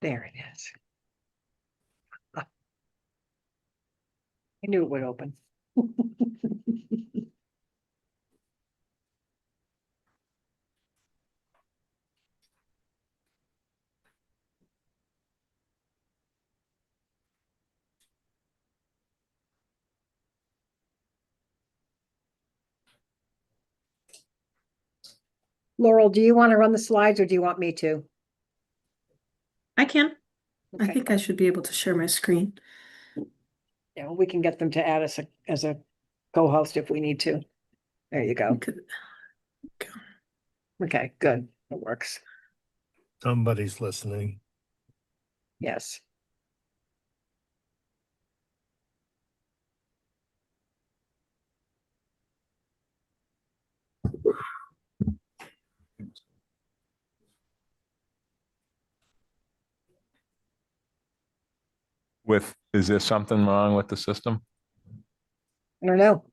There it is. I knew it would open. Laurel, do you want to run the slides or do you want me to? I can. I Okay. think I should be able to share my screen. Yeah, we can get them to add us as a co-host if we need to. There you go. Okay, good. It works. Somebody's listening. Yes. Is there something wrong with the system? I don't know.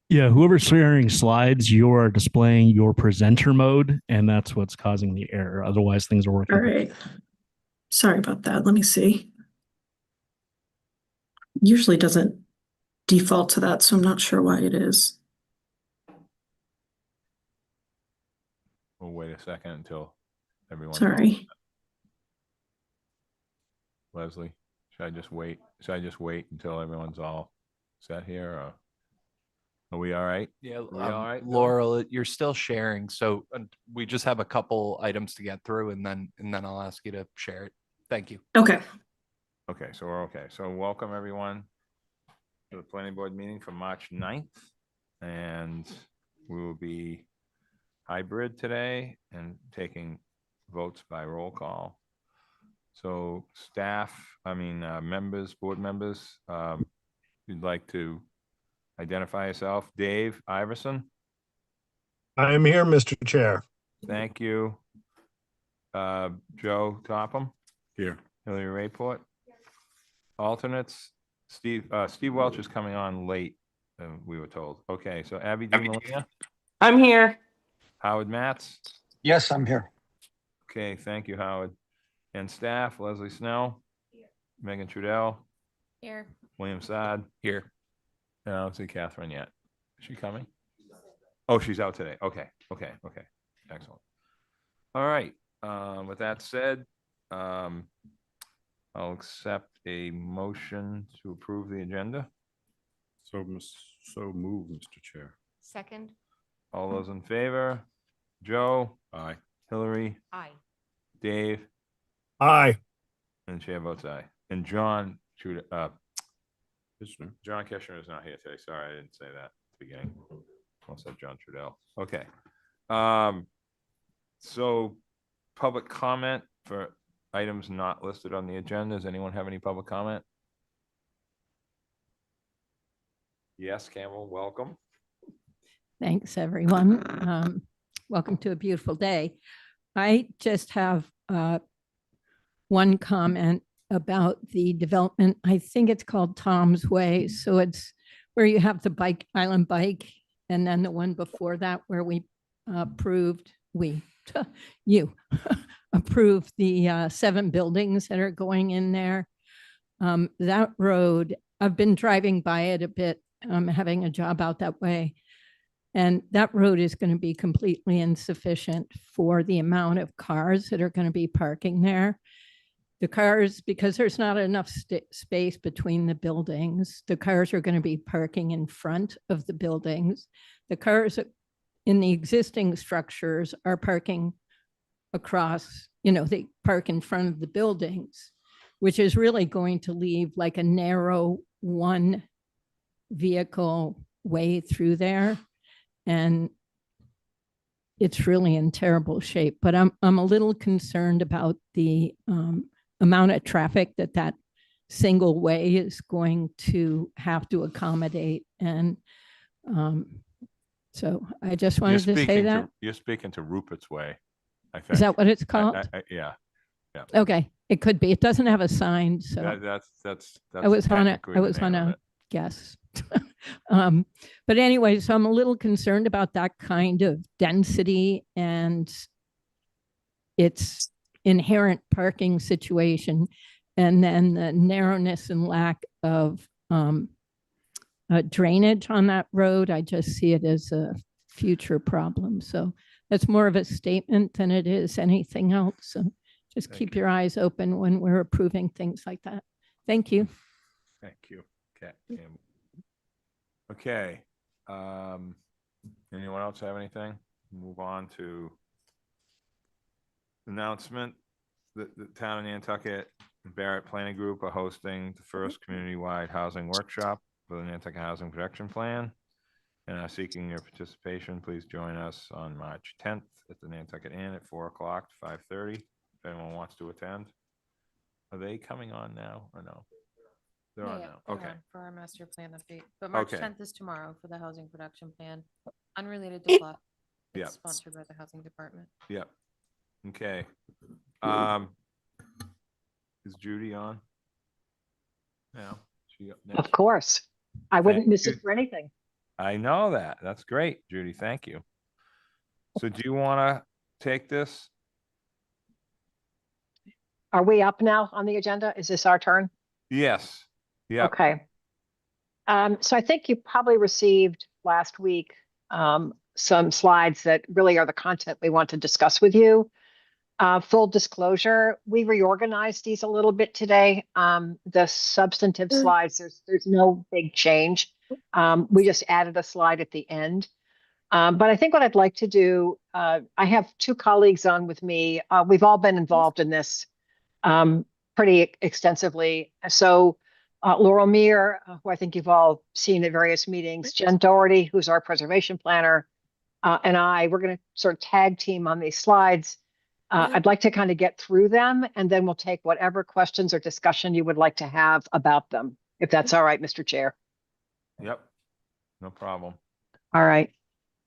Yeah, whoever's sharing slides, you're displaying your presenter mode, and that's what's causing the error. Otherwise, things are working. All right. Sorry about that. Let me see. Usually doesn't default to that, so I'm not sure why it is. We'll wait a second until everyone. Sorry. Leslie, should I just wait? Should I just wait until everyone's all set here, or are we all right? Yeah, we all right, Bill? Laurel, you're still sharing, so we just have a couple items to get through, and then I'll ask you to share it. Thank you. Okay. Okay, so we're okay. So welcome everyone to the planning board meeting for March 9th. And we will be hybrid today and taking votes by roll call. So members, board members, you'd like to identify yourself. Dave Iverson. I am here, Mr. Chair. Thank you. Joe Topham. Here. Hillary Rayport. Alternates, Steve Welch is coming on late, we were told. Okay, so Abby DeMolina. I'm here. Howard Matz. Yes, I'm here. Okay, thank you, Howard. And staff, Leslie Snell. Here. Megan Trudell. Here. William Saad. Here. And I don't see Catherine yet. Is she coming? Oh, she's out today. Okay. Excellent. All right. With that said, I'll accept a motion to approve the agenda. So move, Mr. Chair. Second. All those in favor? Joe? Aye. Hillary? Aye. Dave? Aye. And chair votes aye. And John Kishner is not here today. Sorry, I didn't say that at the beginning. I'll say John Trudell. Okay. So public comment for items not listed on the agenda. Does anyone have any public comment? Yes, Campbell, welcome. Thanks, everyone. Welcome to a beautiful day. I just have one comment about the development. I think it's called Tom's Way. So it's where you have the island bike, and then the one before that where we you approved the 7 buildings that are going in there. That road, I've been driving by it a bit, having a job out that way. And that road is going to be completely insufficient for the amount of cars that are going to be parking there. The cars, because there's not enough space between the buildings, the cars are going to be parking in front of the buildings. The cars in the existing structures are parking across, they park in front of the buildings, which is really going to leave like a narrow one vehicle way through there. And it's really in terrible shape, but I'm a little concerned about the amount of traffic that single way is going to have to accommodate. And so I just wanted to say that. You're speaking to Rupert's Way, I think. Is that what it's called? Yeah. Okay, it could be. It doesn't have a sign, so That's I was on technically the name of it. guess. But anyway, so I'm a little concerned about that kind of density and its inherent parking situation, and then the narrowness and lack of drainage on that road. I just see it as a future problem. So that's more of a statement than it is anything else. So just Thank keep you. your eyes open when we're approving things like that. Thank you. Thank you. Okay. Anyone else have anything? Move on to announcement. The town of Nantucket and Barrett Planning Group are hosting the first community-wide housing workshop for the Nantucket Housing Protection Plan, and are seeking your participation. Please join us on March 10th at the Nantucket Inn at 4 o'clock to 5:30. If anyone wants to attend. Are they coming on now or no? They're on now. they're Okay. on for our master plan update, but March Okay. 10th is tomorrow for the housing production plan, unrelated to plot. Yeah. It's sponsored by the housing department. Yep. Okay. Is Judy on? No. She up next. Of course. I wouldn't Thank miss you. it for anything. I know that. That's great, Judy. Thank you. So do you want to take this? Are we up now on the agenda? Is this our turn? Yes. Yeah. Okay. So I think you probably received last week some slides that really are the content we want to discuss with you. Full disclosure, we reorganized these a little bit today. The substantive slides, there's no big change. We just added a slide at the end. But I think what I'd like to do, I have two colleagues on with me. We've all been involved in this pretty extensively. So Laurel Meir, who I think you've all seen at various meetings, Jen Doherty, who's our preservation planner, and we're going to sort of tag team on these slides. I'd like to kind of get through them, and then we'll take whatever questions or discussion you would like to have about them, if that's all right, Mr. Chair. Yep. No problem. All right.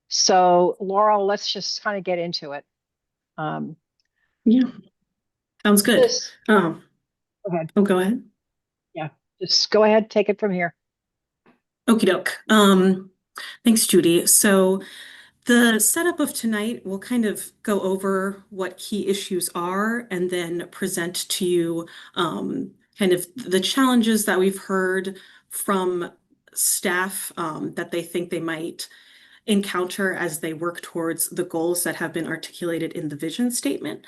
So Laurel, let's just kind of get into it. Yeah. Sounds good. This- Go ahead. Oh, go ahead. Just go ahead, take it from here. Okie doke. Thanks, Judy. So the setup of tonight, we'll kind of go over what key issues are and then present to you kind of the challenges that we've heard from staff that they think they might encounter as they work towards the goals that have been articulated in the vision statement.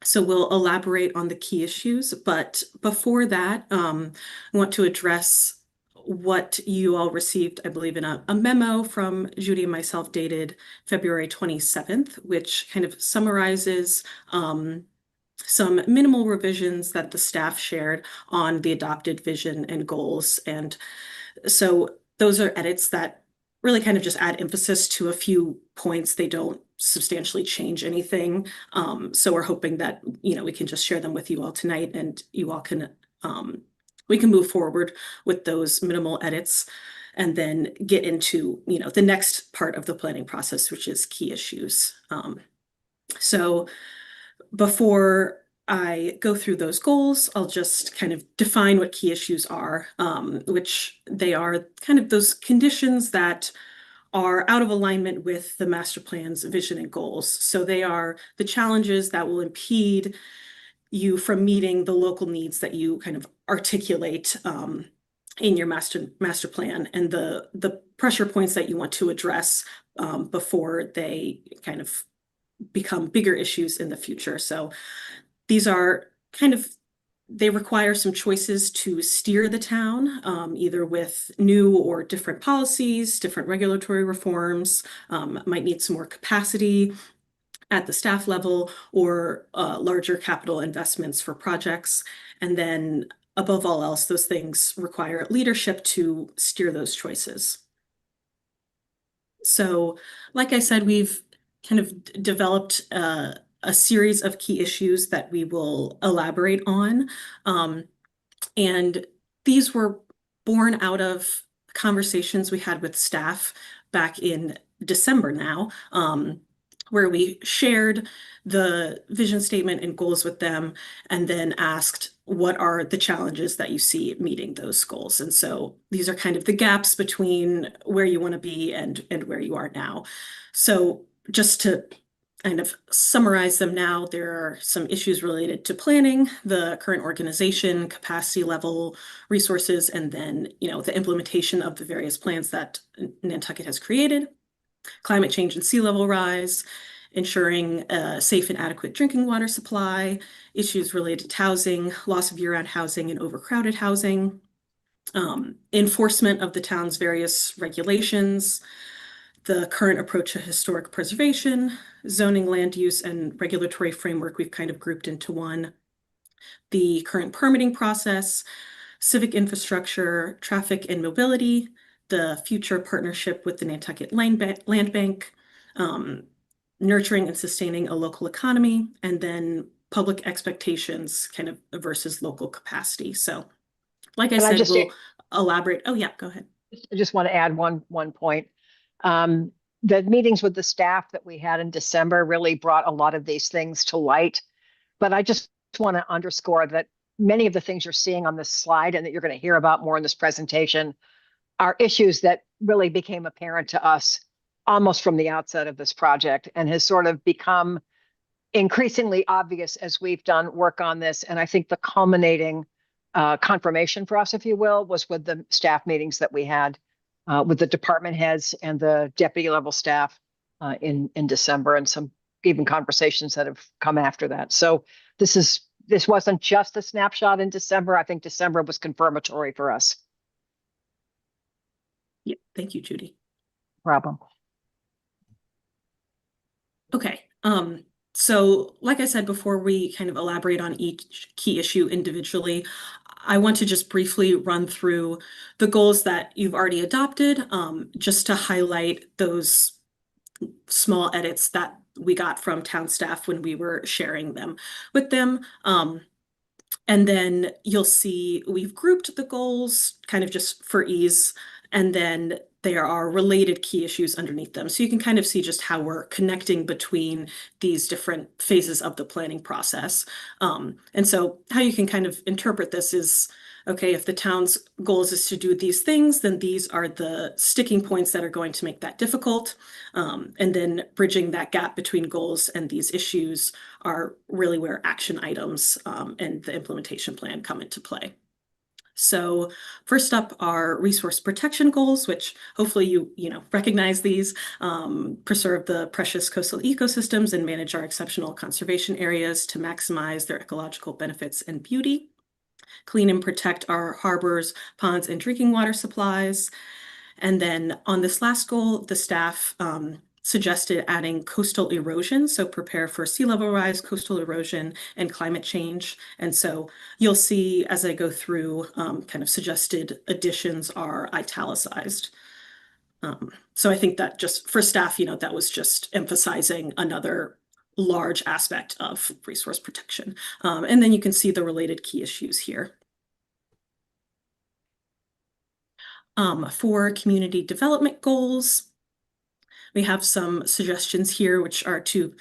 So we'll elaborate on the key issues, but before that, I want to address what you all received, I believe, in a memo from Judy and myself dated February 27th, which kind of summarizes some minimal revisions that the staff shared on the adopted vision and goals. And so those are edits that really kind of just add emphasis to a few points. They don't substantially change anything. So we're hoping that, we can just share them with you all tonight, and you all can, we can move forward with those minimal edits and then get into, the next part of the planning process, which is key issues. So before I go through those goals, I'll just kind of define what key issues are, which they are kind of those conditions that are out of alignment with the master plan's vision and goals. So they are the challenges that will impede you from meeting the local needs that you kind of articulate in your master plan and the pressure points that you want to address before they kind of become bigger issues in the future. So these are they require some choices to steer the town, either with new or different policies, different regulatory reforms, might need some more capacity at the staff level, or larger capital investments for projects. And then above all else, those things require leadership to steer those choices. So, like I said, we've kind of developed a series of key issues that we will elaborate on. And these were born out of conversations we had with staff back in December now, where we shared the vision statement and goals with them, and then asked, what are the challenges that you see meeting those goals? And so these are kind of the gaps between where you want to be and where you are now. So just to kind of summarize them now, there are some issues related to planning, the current organization, capacity level, resources, and then, the implementation of the various plans that Nantucket has created, climate change and sea level rise, ensuring a safe and adequate drinking water supply, issues related to housing, loss of year-round housing and overcrowded housing, enforcement of the town's various regulations, the current approach to historic preservation, zoning, land use, and regulatory framework we've kind of grouped into one, the current permitting process, civic infrastructure, traffic and mobility, the future partnership with the Nantucket Land Bank, nurturing and sustaining a local economy, and then public expectations kind of versus local capacity. So, like I said, we'll elaborate. Oh yeah, go ahead. I just want to add one point. The meetings with the staff that we had in December really brought a lot of these things to light. But I just want to underscore that many of the things you're seeing on this slide and that you're going to hear about more in this presentation are issues that really became apparent to us almost from the outset of this project and has sort of become increasingly obvious as we've done work on this. And I think the culminating confirmation for us, if you will, was with the staff meetings that we had with the department heads and the deputy level staff in December, and some even conversations that have come after that. So this wasn't just a snapshot in December. I think December was confirmatory for us. Yeah, thank you, Judy. Problem. Okay. So like I said, before we kind of elaborate on each key issue individually, I want to just briefly run through the goals that you've already adopted, just to highlight those small edits that we got from town staff when we were sharing them with them. And then you'll see we've grouped the goals kind of just for ease, and then there are related key issues underneath them. So you can kind of see just how we're connecting between these different phases of the planning process. And so how you can kind of interpret this is, okay, if the town's goals is to do these things, then these are the sticking points that are going to make that difficult. And then bridging that gap between goals and these issues are really where action items and the implementation plan come into play. So first up are resource protection goals, which hopefully you recognize these, preserve the precious coastal ecosystems and manage our exceptional conservation areas to maximize their ecological benefits and beauty, clean and protect our harbors, ponds, and drinking water supplies. And then on this last goal, the staff suggested adding coastal erosion, so prepare for sea level rise, coastal erosion, and climate change. And so you'll see as I go through, kind of suggested additions are italicized. So I think that just for staff, that was just emphasizing another large aspect of resource protection. And then you can see the related key issues here. For community development goals, we have some suggestions here, which are to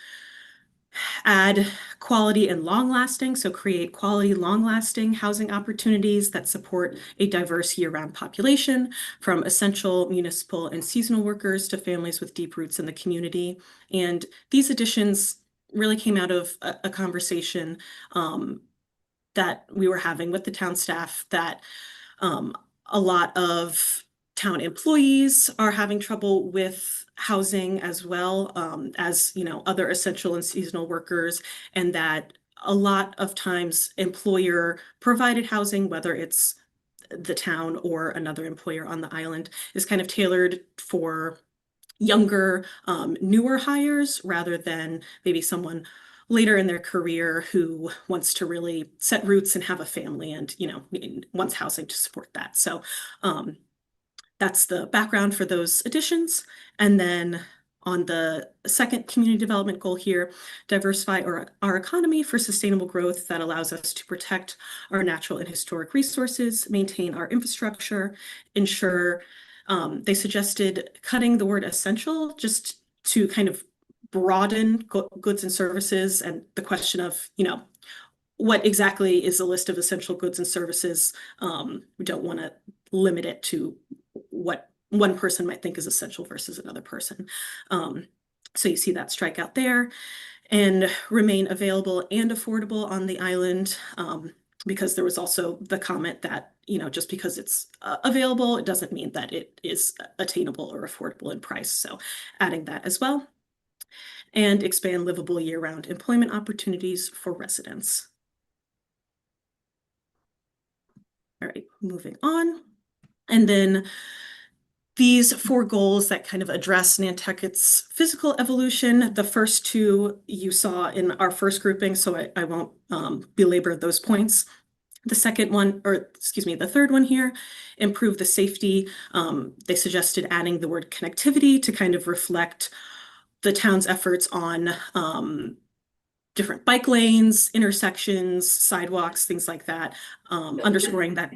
add quality and long-lasting, so create quality, long-lasting housing opportunities that support a diverse year-round population, from essential municipal and seasonal workers to families with deep roots in the community. And these additions really came out of a conversation that we were having with the town staff that a lot of town employees are having trouble with housing as well, as, other essential and seasonal workers, and that a lot of times employer provided housing, whether it's the town or another employer on the island, is kind of tailored for younger, newer hires rather than maybe someone later in their career who wants to really set roots and have a family and, wants housing to support that. So that's the background for those additions. And then on the second community development goal here, diversify our economy for sustainable growth that allows us to protect our natural and historic resources, maintain our infrastructure, ensure, they suggested cutting the word essential just to kind of broaden goods and services, and the question of, what exactly is a list of essential goods and services. We don't want to limit it to what one person might think is essential versus another person. So you see that strike out there, and remain available and affordable on the island. Because there was also the comment that, just because it's available, it doesn't mean that it is attainable or affordable in price. So adding that as well. And expand livable year-round employment opportunities for residents. All right, moving on. And then these 4 goals that kind of address Nantucket's physical evolution. The first 2 you saw in our first grouping, so I won't belabor those points. The second one, or excuse me, the third one here, improve the safety. They suggested adding the word connectivity to kind of reflect the town's efforts on different bike lanes, intersections, sidewalks, things like that, underscoring that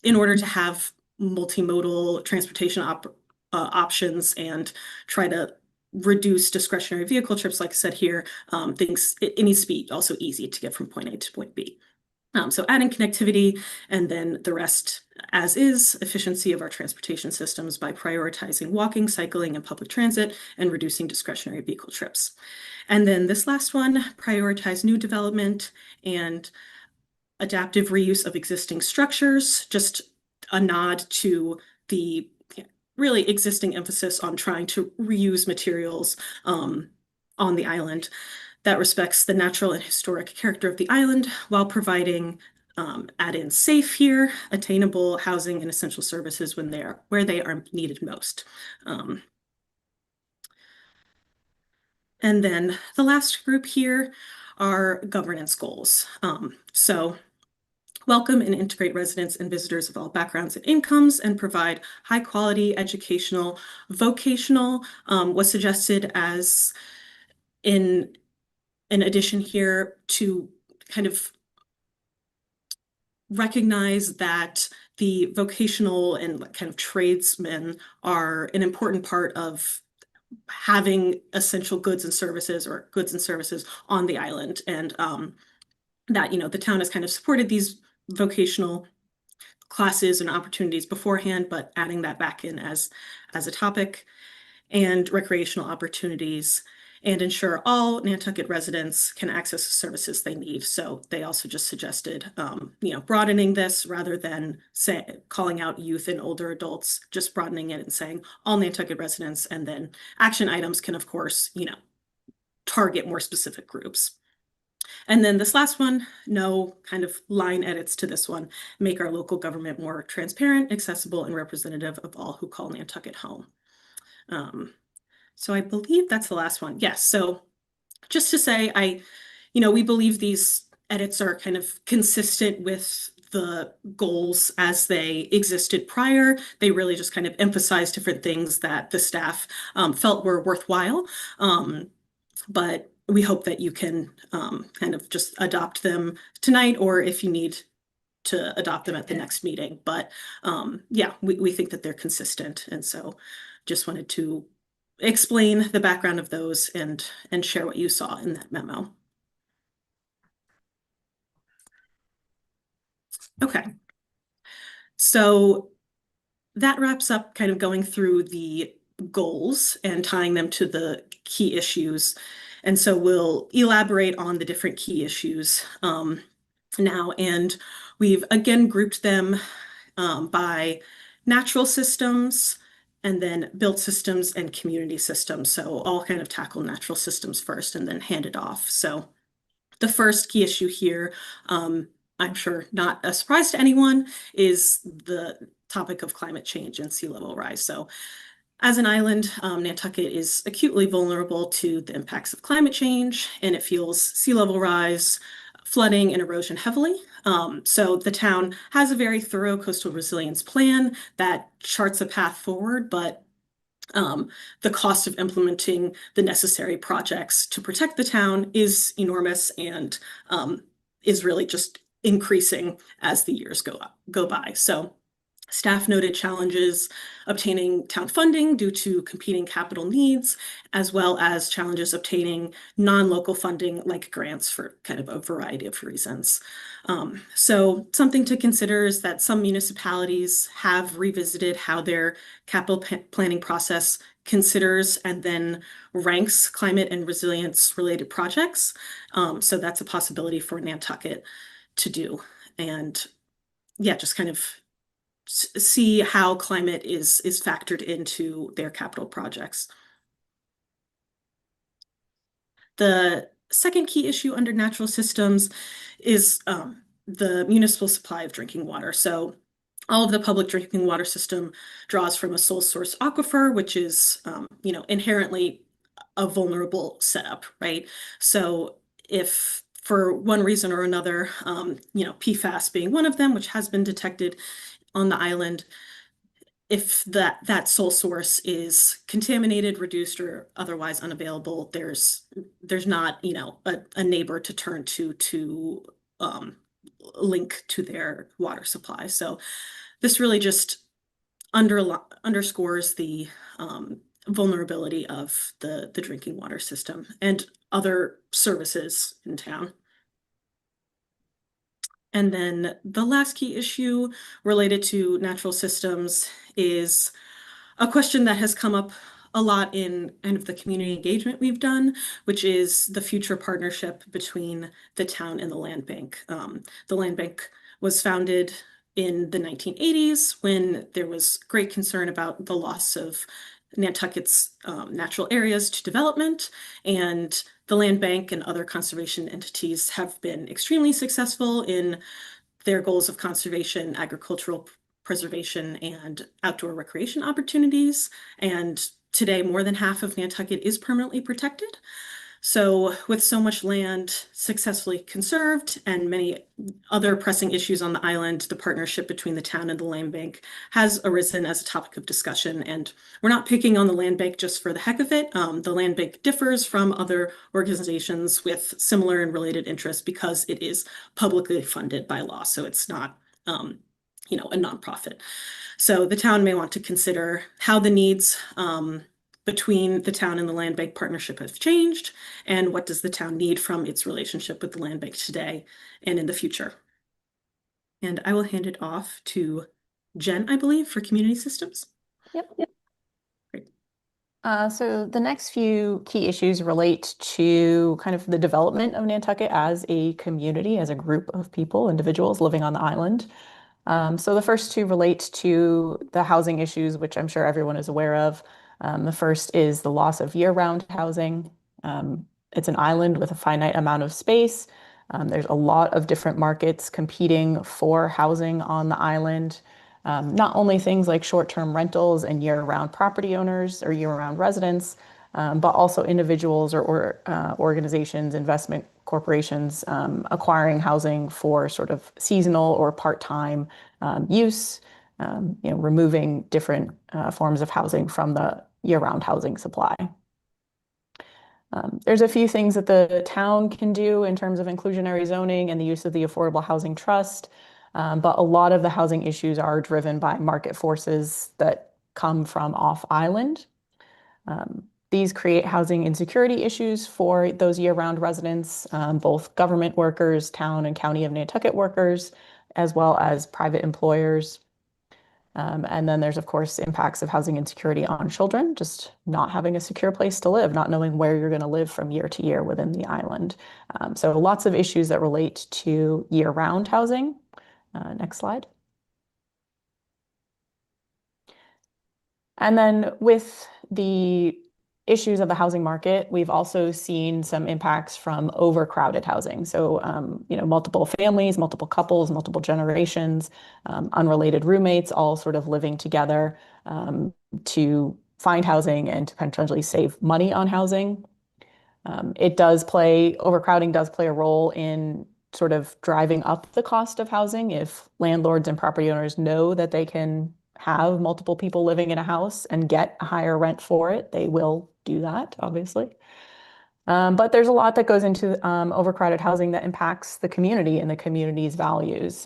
in order to have multimodal transportation options and try to reduce discretionary vehicle trips, like I said here, it needs to be also easy to get from point A to point B. So adding connectivity, and then the rest as is, efficiency of our transportation systems by prioritizing walking, cycling, and public transit, and reducing discretionary vehicle trips. And then this last one, prioritize new development and adaptive reuse of existing structures, just a nod to the really existing emphasis on trying to reuse materials on the island that respects the natural and historic character of the island while providing add in safe here, attainable housing and essential services where they are needed most. And then the last group here are governance goals. So welcome and integrate residents and visitors of all backgrounds and incomes, and provide high quality educational, vocational, was suggested as in addition here to kind of recognize that the vocational and kind of tradesmen are an important part of having essential goods and services, or goods and services on the island. And that, the town has kind of supported these vocational classes and opportunities beforehand, but adding that back in as a topic, and recreational opportunities, and ensure all Nantucket residents can access the services they need. So they also just suggested, broadening this rather than calling out youth and older adults, just broadening it and saying all Nantucket residents, and then action items can, of course, target more specific groups. And then this last one, no kind of line edits to this one, make our local government more transparent, accessible, and representative of all who call Nantucket home. So I believe that's the last one. Yes. So just to say, we believe these edits are kind of consistent with the goals as they existed prior. They really just kind of emphasize different things that the staff felt were worthwhile. But we hope that you can kind of just adopt them tonight, or if you need to adopt them at the next meeting. But yeah, we think that they're consistent. And so just wanted to explain the background of those and share what you saw in that memo. Okay. So that wraps up kind of going through the goals and tying them to the key issues. And so we'll elaborate on the different key issues now. And we've again grouped them by natural systems, and then built systems and community systems. So I'll kind of tackle natural systems first and then hand it off. So the first key issue here, I'm sure not a surprise to anyone, is the topic of climate change and sea level rise. So as an island, Nantucket is acutely vulnerable to the impacts of climate change, and it feels sea level rise, flooding, and erosion heavily. So the town has a very thorough coastal resilience plan that charts a path forward, but the cost of implementing the necessary projects to protect the town is enormous and is really just increasing as the years go by. So staff noted challenges obtaining town funding due to competing capital needs, as well as challenges obtaining non-local funding like grants for kind of a variety of reasons. So something to consider is that some municipalities have revisited how their capital planning process considers and then ranks climate and resilience related projects. So that's a possibility for Nantucket to do. And yeah, just kind of see how climate is factored into their capital projects. The second key issue under natural systems is the municipal supply of drinking water. So all of the public drinking water system draws from a sole source aquifer, which is inherently a vulnerable setup, right? So if for one reason or another, PFAS being one of them, which has been detected on the island, if that sole source is contaminated, reduced, or otherwise unavailable, there's not a neighbor to turn to link to their water supply. So this really just underscores the vulnerability of the drinking water system and other services in town. And then the last key issue related to natural systems is a question that has come up a lot in kind of the community engagement we've done, which is the future partnership between the town and the land bank. The land bank was founded in the 1980s when there was great concern about the loss of Nantucket's natural areas to development, and the land bank and other conservation entities have been extremely successful in their goals of conservation, agricultural preservation, and outdoor recreation opportunities. And today, more than half of Nantucket is permanently protected. So with so much land successfully conserved and many other pressing issues on the island, the partnership between the town and the land bank has arisen as a topic of discussion. And we're not picking on the land bank just for the heck of it. The land bank differs from other organizations with similar and related interests because it is publicly funded by law. So it's not, a nonprofit. So the town may want to consider how the needs between the town and the land bank partnership have changed, and what does the town need from its relationship with the land bank today and in the future. And I will hand it off to Jen, I believe, for community systems. Yep. Great. So the next few key issues relate to kind of the development of Nantucket as a community, as a group of people, individuals living on the island. So the first two relate to the housing issues, which I'm sure everyone is aware of. The first is the loss of year-round housing. It's an island with a finite amount of space. There's a lot of different markets competing for housing on the island. Not only things like short-term rentals and year-round property owners or year-round residents, but also individuals or organizations, investment corporations acquiring housing for sort of seasonal or part-time use, removing different forms of housing from the year-round housing supply. There's a few things that the town can do in terms of inclusionary zoning and the use of the Affordable Housing Trust, but a lot of the housing issues are driven by market forces that come from off-island. These create housing insecurity issues for those year-round residents, both government workers, town and county of Nantucket workers, as well as private employers. And then there's, of course, impacts of housing insecurity on children, just not having a secure place to live, not knowing where you're going to live from year to year within the island. So lots of issues that relate to year-round housing. Next slide. And then with the issues of the housing market, we've also seen some impacts from overcrowded housing. So, multiple families, multiple couples, multiple generations, unrelated roommates, all sort of living together to find housing and to potentially save money on housing. Overcrowding does play a role in sort of driving up the cost of housing. If landlords and property owners know that they can have multiple people living in a house and get a higher rent for it, they will do that, obviously. But there's a lot that goes into overcrowded housing that impacts the community and the community's values.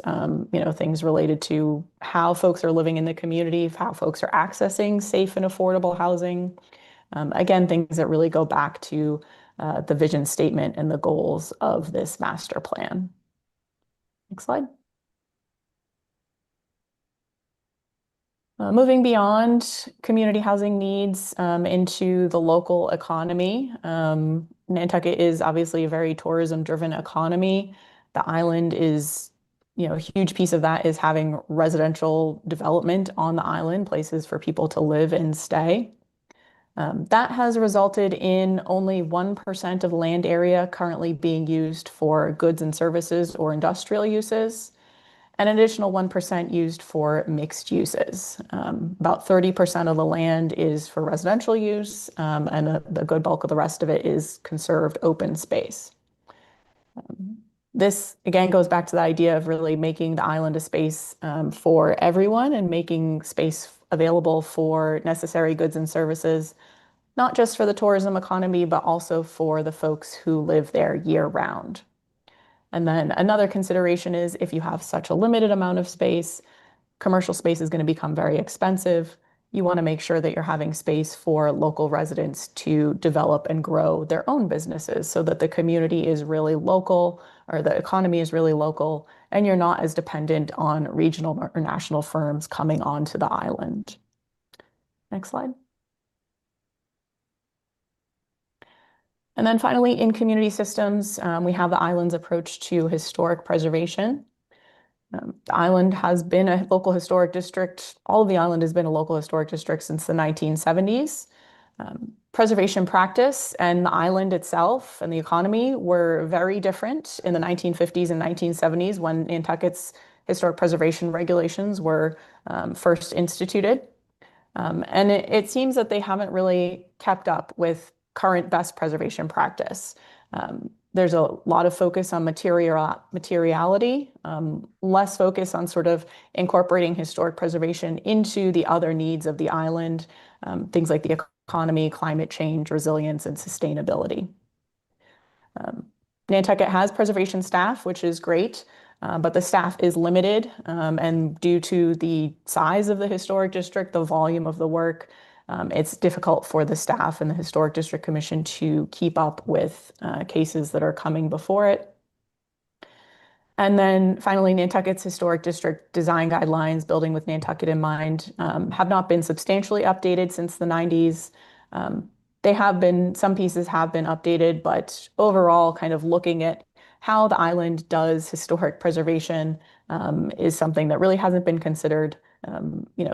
Things related to how folks are living in the community, how folks are accessing safe and affordable housing. Again, things that really go back to the vision statement and the goals of this master plan. Next slide. Moving beyond community housing needs into the local economy. Nantucket is obviously a very tourism-driven economy. The island is, a huge piece of that is having residential development on the island, places for people to live and stay. That has resulted in only 1% of land area currently being used for goods and services or industrial uses, and an additional 1% used for mixed uses. About 30% of the land is for residential use, and the good bulk of the rest of it is conserved open space. This, again, goes back to the idea of really making the island a space for everyone and making space available for necessary goods and services, not just for the tourism economy, but also for the folks who live there year round. And then another consideration is if you have such a limited amount of space, commercial space is going to become very expensive. You want to make sure that you're having space for local residents to develop and grow their own businesses so that the community is really local or the economy is really local and you're not as dependent on regional or national firms coming onto the island. Next slide. And then finally, in community systems, we have the island's approach to historic preservation. The island has been a local historic district. All of the island has been a local historic district since the 1970s. Preservation practice and the island itself and the economy were very different in the 1950s and 1970s when Nantucket's historic preservation regulations were first instituted. And it seems that they haven't really kept up with current best preservation practice. There's a lot of focus on materiality, less focus on sort of incorporating historic preservation into the other needs of the island, things like the economy, climate change, resilience, and sustainability. Nantucket has preservation staff, which is great, but the staff is limited, and due to the size of the historic district, the volume of the work, it's difficult for the staff and the Historic District Commission to keep up with cases that are coming before it. And then finally, Nantucket's Historic District Design Guidelines, building with Nantucket in mind, have not been substantially updated since the 90s. Some pieces have been updated, but overall, kind of looking at how the island does historic preservation is something that really hasn't been considered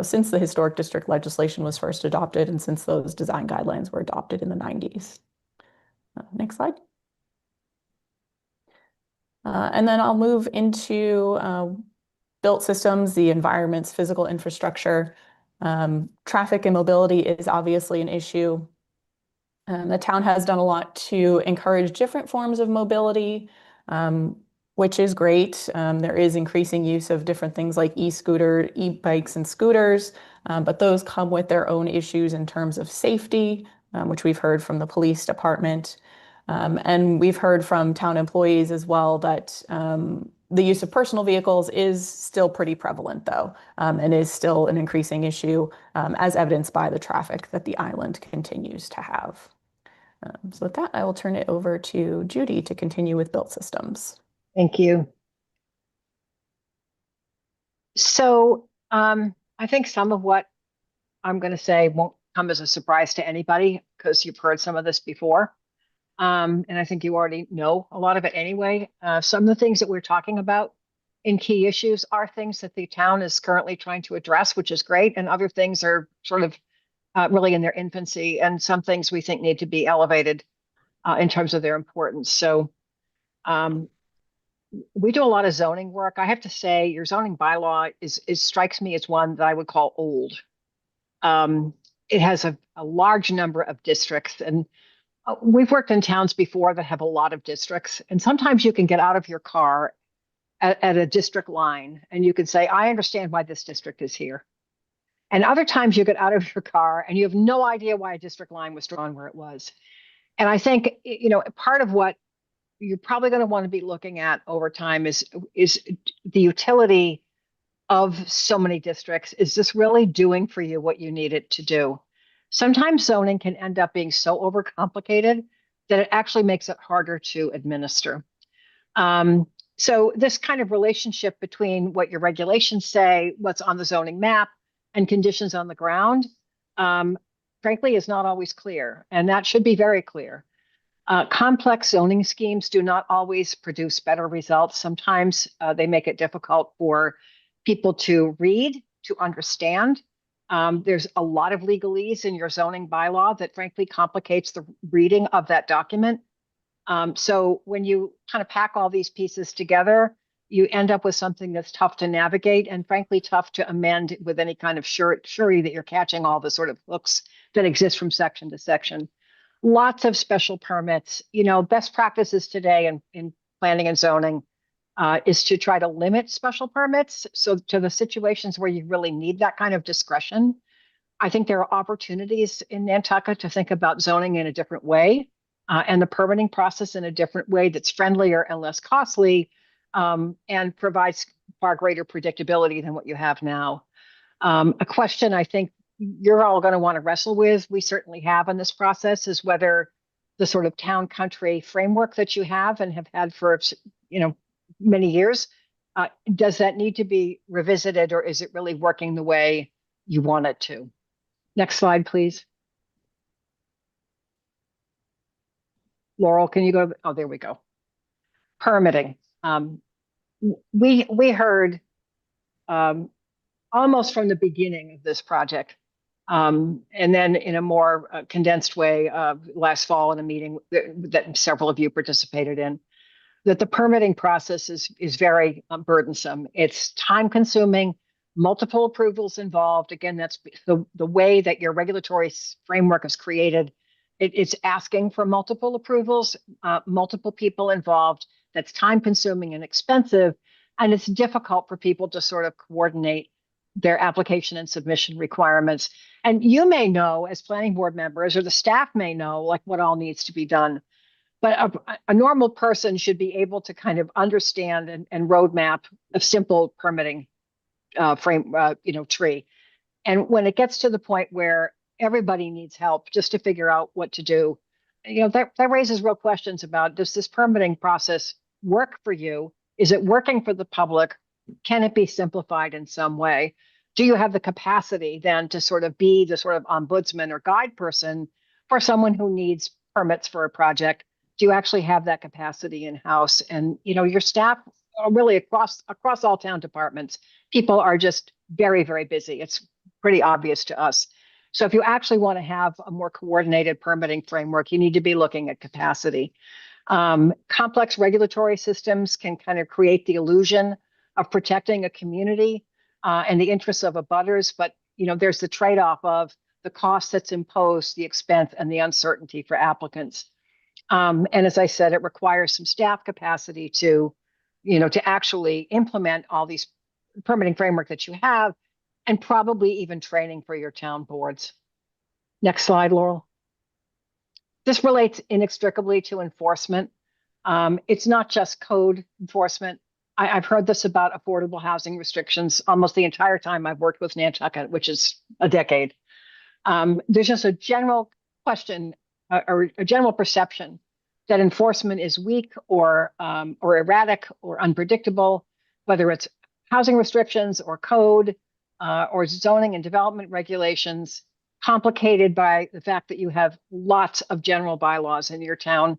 since the historic district legislation was first adopted and since those design guidelines were adopted in the 90s. Next slide. And then I'll move into built systems, the environment's physical infrastructure. Traffic and mobility is obviously an issue. The town has done a lot to encourage different forms of mobility, which is great. There is increasing use of different things like e-bikes and scooters, but those come with their own issues in terms of safety, which we've heard from the police department. And we've heard from town employees as well that the use of personal vehicles is still pretty prevalent, though, and is still an increasing issue, as evidenced by the traffic that the island continues to have. So with that, I will turn it over to Judy to continue with built systems. Thank you. So I think some of what I'm going to say won't come as a surprise to anybody because you've heard some of this before. And I think you already know a lot of it anyway. Some of the things that we're talking about in key issues are things that the town is currently trying to address, which is great. And other things are sort of really in their infancy, and some things we think need to be elevated in terms of their importance. So we do a lot of zoning work. I have to say, your zoning bylaw is strikes me as one that I would call old. It has a large number of districts, and we've worked in towns before that have a lot of districts, and sometimes you can get out of your car at a district line and you can say, I understand why this district is here. And other times you get out of your car and you have no idea why a district line was drawn where it was. And I think, part of what you're probably going to want to be looking at over time is the utility of so many districts. Is this really doing for you what you need it to do? Sometimes zoning can end up being so overcomplicated that it actually makes it harder to administer. So this kind of relationship between what your regulations say, what's on the zoning map, and conditions on the ground, frankly, is not always clear. And that should be very clear. Complex zoning schemes do not always produce better results. Sometimes they make it difficult for people to read, to understand. There's a lot of legalese in your zoning bylaw that frankly complicates the reading of that document. So when you kind of pack all these pieces together, you end up with something that's tough to navigate and frankly tough to amend with any kind of surety that you're catching all the sort of hooks that exist from section to section. Lots of special permits. Best practices today in planning and zoning is to try to limit special permits. So to the situations where you really need that kind of discretion, I think there are opportunities in Nantucket to think about zoning in a different way and the permitting process in a different way that's friendlier and less costly and provides far greater predictability than what you have now. A question I think you're all going to want to wrestle with, we certainly have in this process, is whether the sort of town country framework that you have and have had for many years, does that need to be revisited, or is it really working the way you want it to? Next slide, please. Laurel, can you go? Oh, there we go. Permitting. We heard almost from the beginning of this project, and then in a more condensed way last fall in a meeting that several of you participated in, that the permitting process is very burdensome. It's time consuming, multiple approvals involved. Again, that's the way that your regulatory framework is created. It's asking for multiple approvals, multiple people involved. That's time consuming and expensive. And it's difficult for people to sort of coordinate their application and submission requirements. And you may know as planning board members, or the staff may know, like what all needs to be done. But a normal person should be able to kind of understand and roadmap a simple permitting tree. And when it gets to the point where everybody needs help just to figure out what to do, that raises real questions about, does this permitting process work for you? Is it working for the public? Can it be simplified in some way? Do you have the capacity then to sort of be the sort of ombudsman or guide person for someone who needs permits for a project? Do you actually have that capacity in-house? And your staff are really across all town departments, people are just very, very busy. It's pretty obvious to us. So if you actually want to have a more coordinated permitting framework, you need to be looking at capacity. Complex regulatory systems can kind of create the illusion of protecting a community and the interests of abutters, but there's the trade-off of the cost that's imposed, the expense, and the uncertainty for applicants. And as I said, it requires some staff capacity to actually implement all these permitting framework that you have, and probably even training for your town boards. Next slide, Laurel. This relates inextricably to enforcement. It's not just code enforcement. I've heard this about affordable housing restrictions almost the entire time I've worked with Nantucket, which is a decade. There's just a general question or a general perception that enforcement is weak or erratic or unpredictable, whether it's housing restrictions or code or zoning and development regulations, complicated by the fact that you have lots of general bylaws in your town,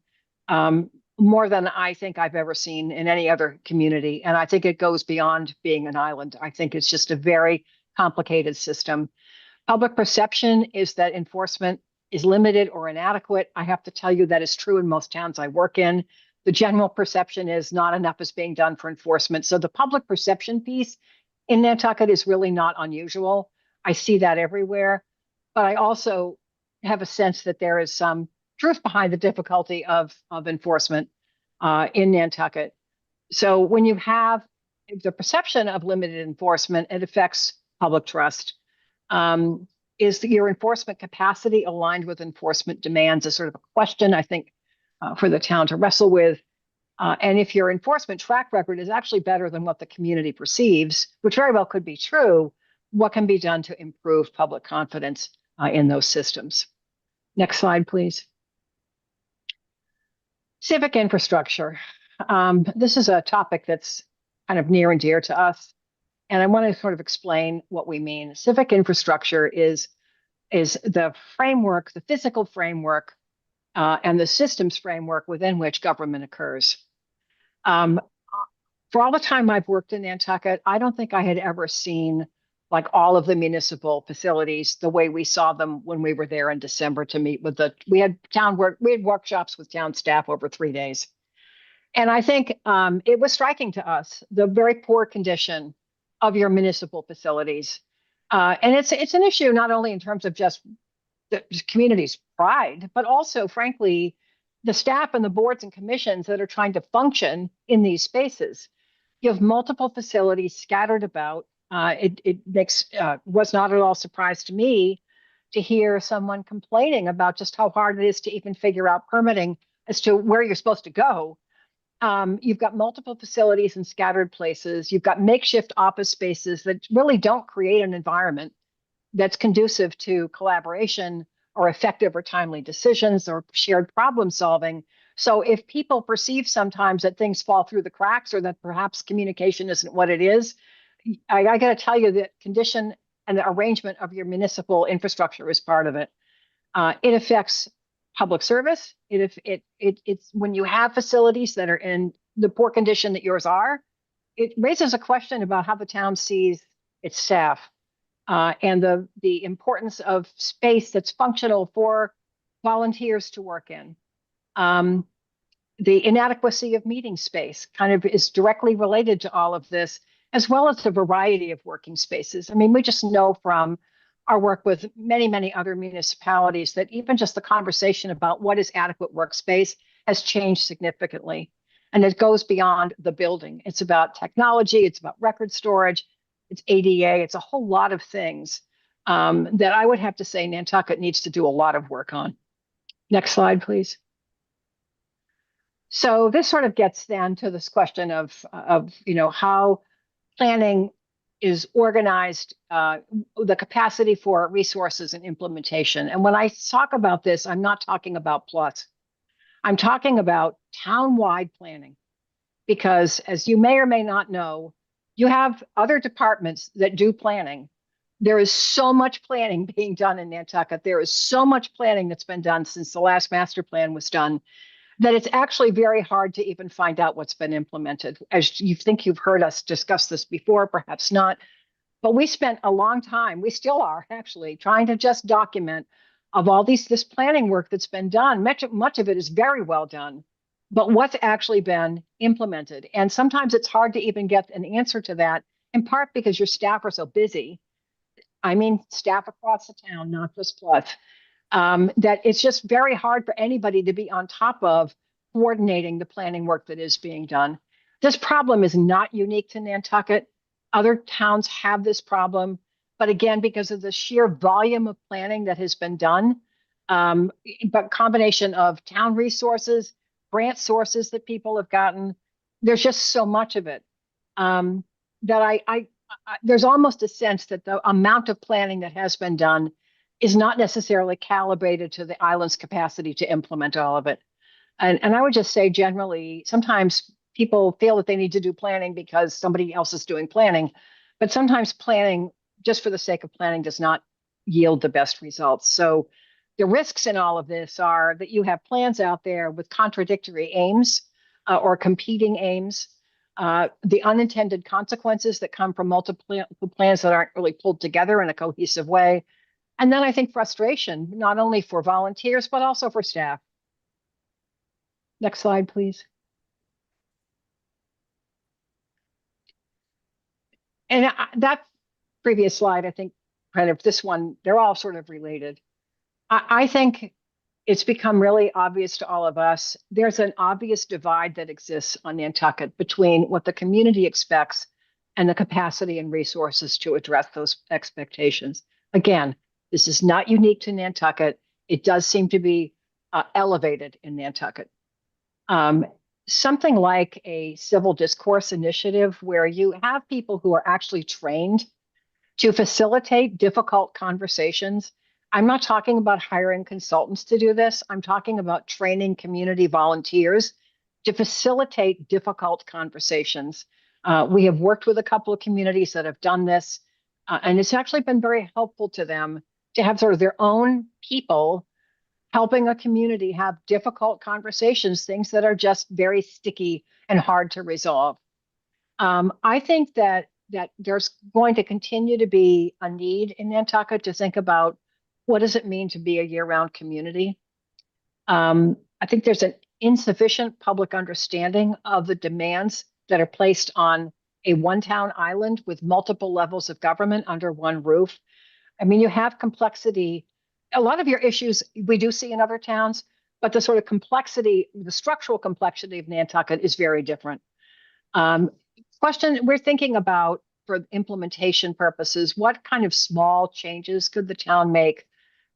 more than I think I've ever seen in any other community. And I think it goes beyond being an island. I think it's just a very complicated system. Public perception is that enforcement is limited or inadequate. I have to tell you that is true in most towns I work in. The general perception is not enough is being done for enforcement. So the public perception piece in Nantucket is really not unusual. I see that everywhere. But I also have a sense that there is some truth behind the difficulty of enforcement in Nantucket. So when you have the perception of limited enforcement, it affects public trust. Is your enforcement capacity aligned with enforcement demands is sort of a question, I think, for the town to wrestle with. And if your enforcement track record is actually better than what the community perceives, which very well could be true, what can be done to improve public confidence in those systems? Next slide, please. Civic infrastructure. This is a topic that's kind of near and dear to us. And I want to sort of explain what we mean. Civic infrastructure is the framework, the physical framework, and the systems framework within which government occurs. For all the time I've worked in Nantucket, I don't think I had ever seen like all of the municipal facilities the way we saw them when we were there in December to meet with we had workshops with town staff over 3 days. And I think it was striking to us, the very poor condition of your municipal facilities. And it's an issue not only in terms of just the community's pride, but also, frankly, the staff and the boards and commissions that are trying to function in these spaces. You have multiple facilities scattered about. It was not at all surprise to me to hear someone complaining about just how hard it is to even figure out permitting as to where you're supposed to go. You've got multiple facilities in scattered places. You've got makeshift office spaces that really don't create an environment that's conducive to collaboration or effective or timely decisions or shared problem solving. So if people perceive sometimes that things fall through the cracks or that perhaps communication isn't what it is, I got to tell you that condition and the arrangement of your municipal infrastructure is part of it. It affects public service. It's when you have facilities that are in the poor condition that yours are, it raises a question about how the town sees its staff. And the importance of space that's functional for volunteers to work in. The inadequacy of meeting space kind of is directly related to all of this, as well as the variety of working spaces. I mean, we just know from our work with many, many other municipalities that even just the conversation about what is adequate workspace has changed significantly. And it goes beyond the building. It's about technology, it's about record storage, it's ADA, it's a whole lot of things that I would have to say Nantucket needs to do a lot of work on. Next slide, please. So this sort of gets then to this question of how planning is organized, the capacity for resources and implementation. And when I talk about this, I'm not talking about plus. I'm talking about town-wide planning, because as you may or may not know, you have other departments that do planning. There is so much planning being done in Nantucket. There is so much planning that's been done since the last master plan was done that it's actually very hard to even find out what's been implemented. As you think you've heard us discuss this before, perhaps not, but we spent a long time, we still are actually, trying to just document of all this planning work that's been done. Much of it is very well done, but what's actually been implemented. And sometimes it's hard to even get an answer to that, in part because your staff are so busy. I mean, staff across the town, not just Plus, that it's just very hard for anybody to be on top of coordinating the planning work that is being done. This problem is not unique to Nantucket. Other towns have this problem, but again, because of the sheer volume of planning that has been done, but combination of town resources, grant sources that people have gotten, there's just so much of it that there's almost a sense that the amount of planning that has been done is not necessarily calibrated to the island's capacity to implement all of it. And I would just say generally, sometimes people feel that they need to do planning because somebody else is doing planning, but sometimes planning just for the sake of planning does not yield the best results. So the risks in all of this are that you have plans out there with contradictory aims or competing aims, the unintended consequences that come from multiple plans that aren't really pulled together in a cohesive way. And then I think frustration, not only for volunteers, but also for staff. Next slide, please. And that previous slide, I think kind of this one, they're all sort of related. I think it's become really obvious to all of us. There's an obvious divide that exists on Nantucket between what the community expects and the capacity and resources to address those expectations. Again, this is not unique to Nantucket. It does seem to be elevated in Nantucket. Something like a civil discourse initiative where you have people who are actually trained to facilitate difficult conversations. I'm not talking about hiring consultants to do this. I'm talking about training community volunteers to facilitate difficult conversations. We have worked with a couple of communities that have done this, and it's actually been very helpful to them to have sort of their own people helping a community have difficult conversations, things that are just very sticky and hard to resolve. I think that there's going to continue to be a need in Nantucket to think about what does it mean to be a year-round community. I think there's an insufficient public understanding of the demands that are placed on a one-town island with multiple levels of government under one roof. I mean, you have complexity. A lot of your issues we do see in other towns, but the sort of complexity, the structural complexity of Nantucket is very different. Question we're thinking about for implementation purposes, what kind of small changes could the town make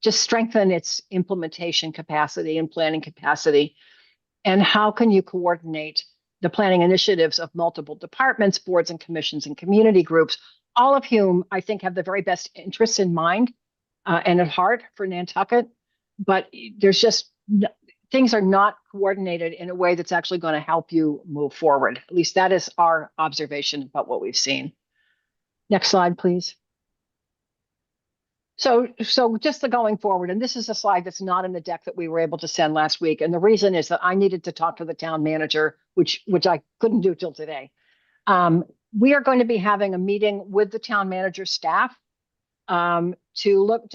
to strengthen its implementation capacity and planning capacity? And how can you coordinate the planning initiatives of multiple departments, boards and commissions and community groups, all of whom I think have the very best interests in mind and at heart for Nantucket, but there's just things are not coordinated in a way that's actually going to help you move forward. At least that is our observation about what we've seen. Next slide, please. So just the going forward, and this is a slide that's not in the deck that we were able to send last week. And the reason is that I needed to talk to the town manager, which I couldn't do till today. We are going to be having a meeting with the town manager staff to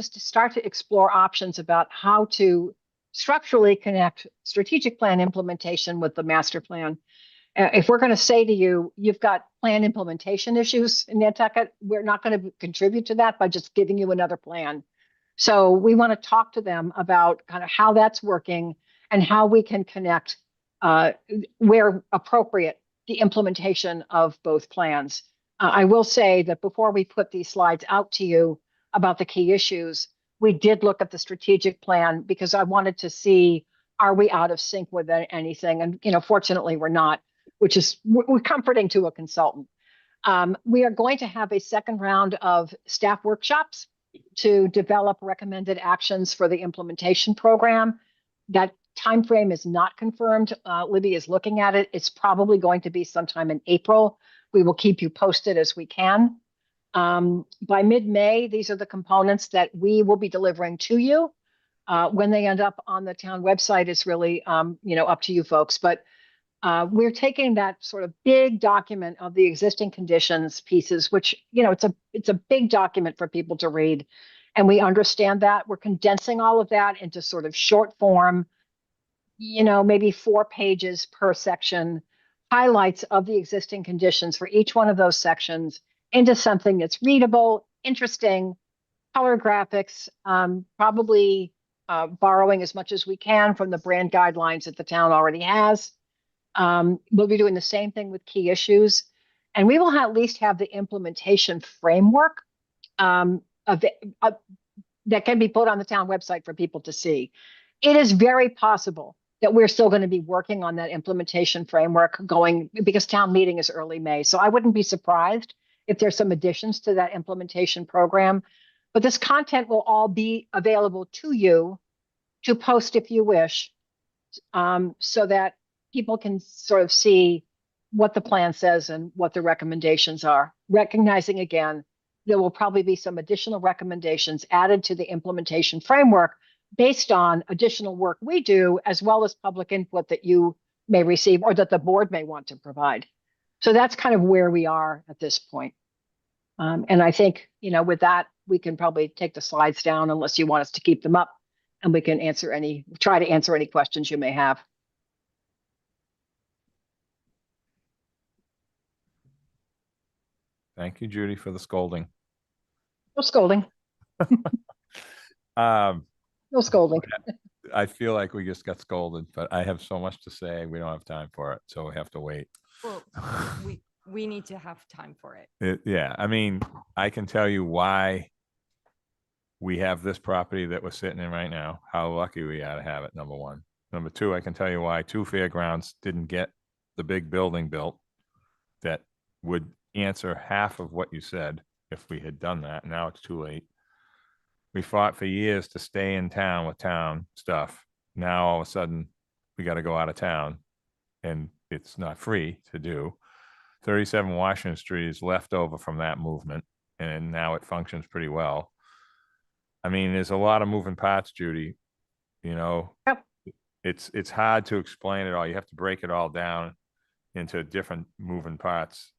start to explore options about how to structurally connect strategic plan implementation with the master plan. If we're going to say to you, you've got plan implementation issues in Nantucket, we're not going to contribute to that by just giving you another plan. So we want to talk to them about kind of how that's working and how we can connect where appropriate the implementation of both plans. I will say that before we put these slides out to you about the key issues, we did look at the strategic plan because I wanted to see, are we out of sync with anything? And, fortunately we're not, which is we're comforting to a consultant. We are going to have a second round of staff workshops to develop recommended actions for the implementation program. That timeframe is not confirmed. Libby is looking at it. It's probably going to be sometime in April. We will keep you posted as we can. By mid-May, these are the components that we will be delivering to you. When they end up on the town website is really, up to you folks. But we're taking that sort of big document of the existing conditions pieces, which, it's a big document for people to read. And we understand that. We're condensing all of that into sort of short form, maybe 4 pages per section, highlights of the existing conditions for each one of those sections into something that's readable, interesting, color graphics, probably borrowing as much as we can from the brand guidelines that the town already has. We'll be doing the same thing with key issues. And we will at least have the implementation framework that can be put on the town website for people to see. It is very possible that we're still going to be working on that implementation framework because town meeting is early May. So I wouldn't be surprised if there's some additions to that implementation program. But this content will all be available to you to post if you wish, so that people can sort of see what the plan says and what the recommendations are. Recognizing again, there will probably be some additional recommendations added to the implementation framework based on additional work we do, as well as public input that you may receive or that the board may want to provide. So that's kind of where we are at this point. And I think, with that, we can probably take the slides down unless you want us to keep them up, and we can try to answer any questions you may have. Thank you, Judy, for the scolding. No scolding, Um, no scolding. I feel like we just got scolded, but I have so much to say. We don't have time for it, so we have to wait. Well, we need to have time for it. Yeah, I mean, I can tell you why we have this property that we're sitting in right now, how lucky we are to have it, number one. Number two, I can tell you why two fairgrounds didn't get the big building built that would answer half of what you said if we had done that. Now it's too late. We fought for years to stay in town with town stuff. Now all of a sudden we got to go out of town and it's not free to do. 37 Washington Street is left over from that movement and now it functions pretty well. I mean, there's a lot of moving parts, Judy. You know, Yep. It's hard to explain it all. You have to break it all down into different moving parts.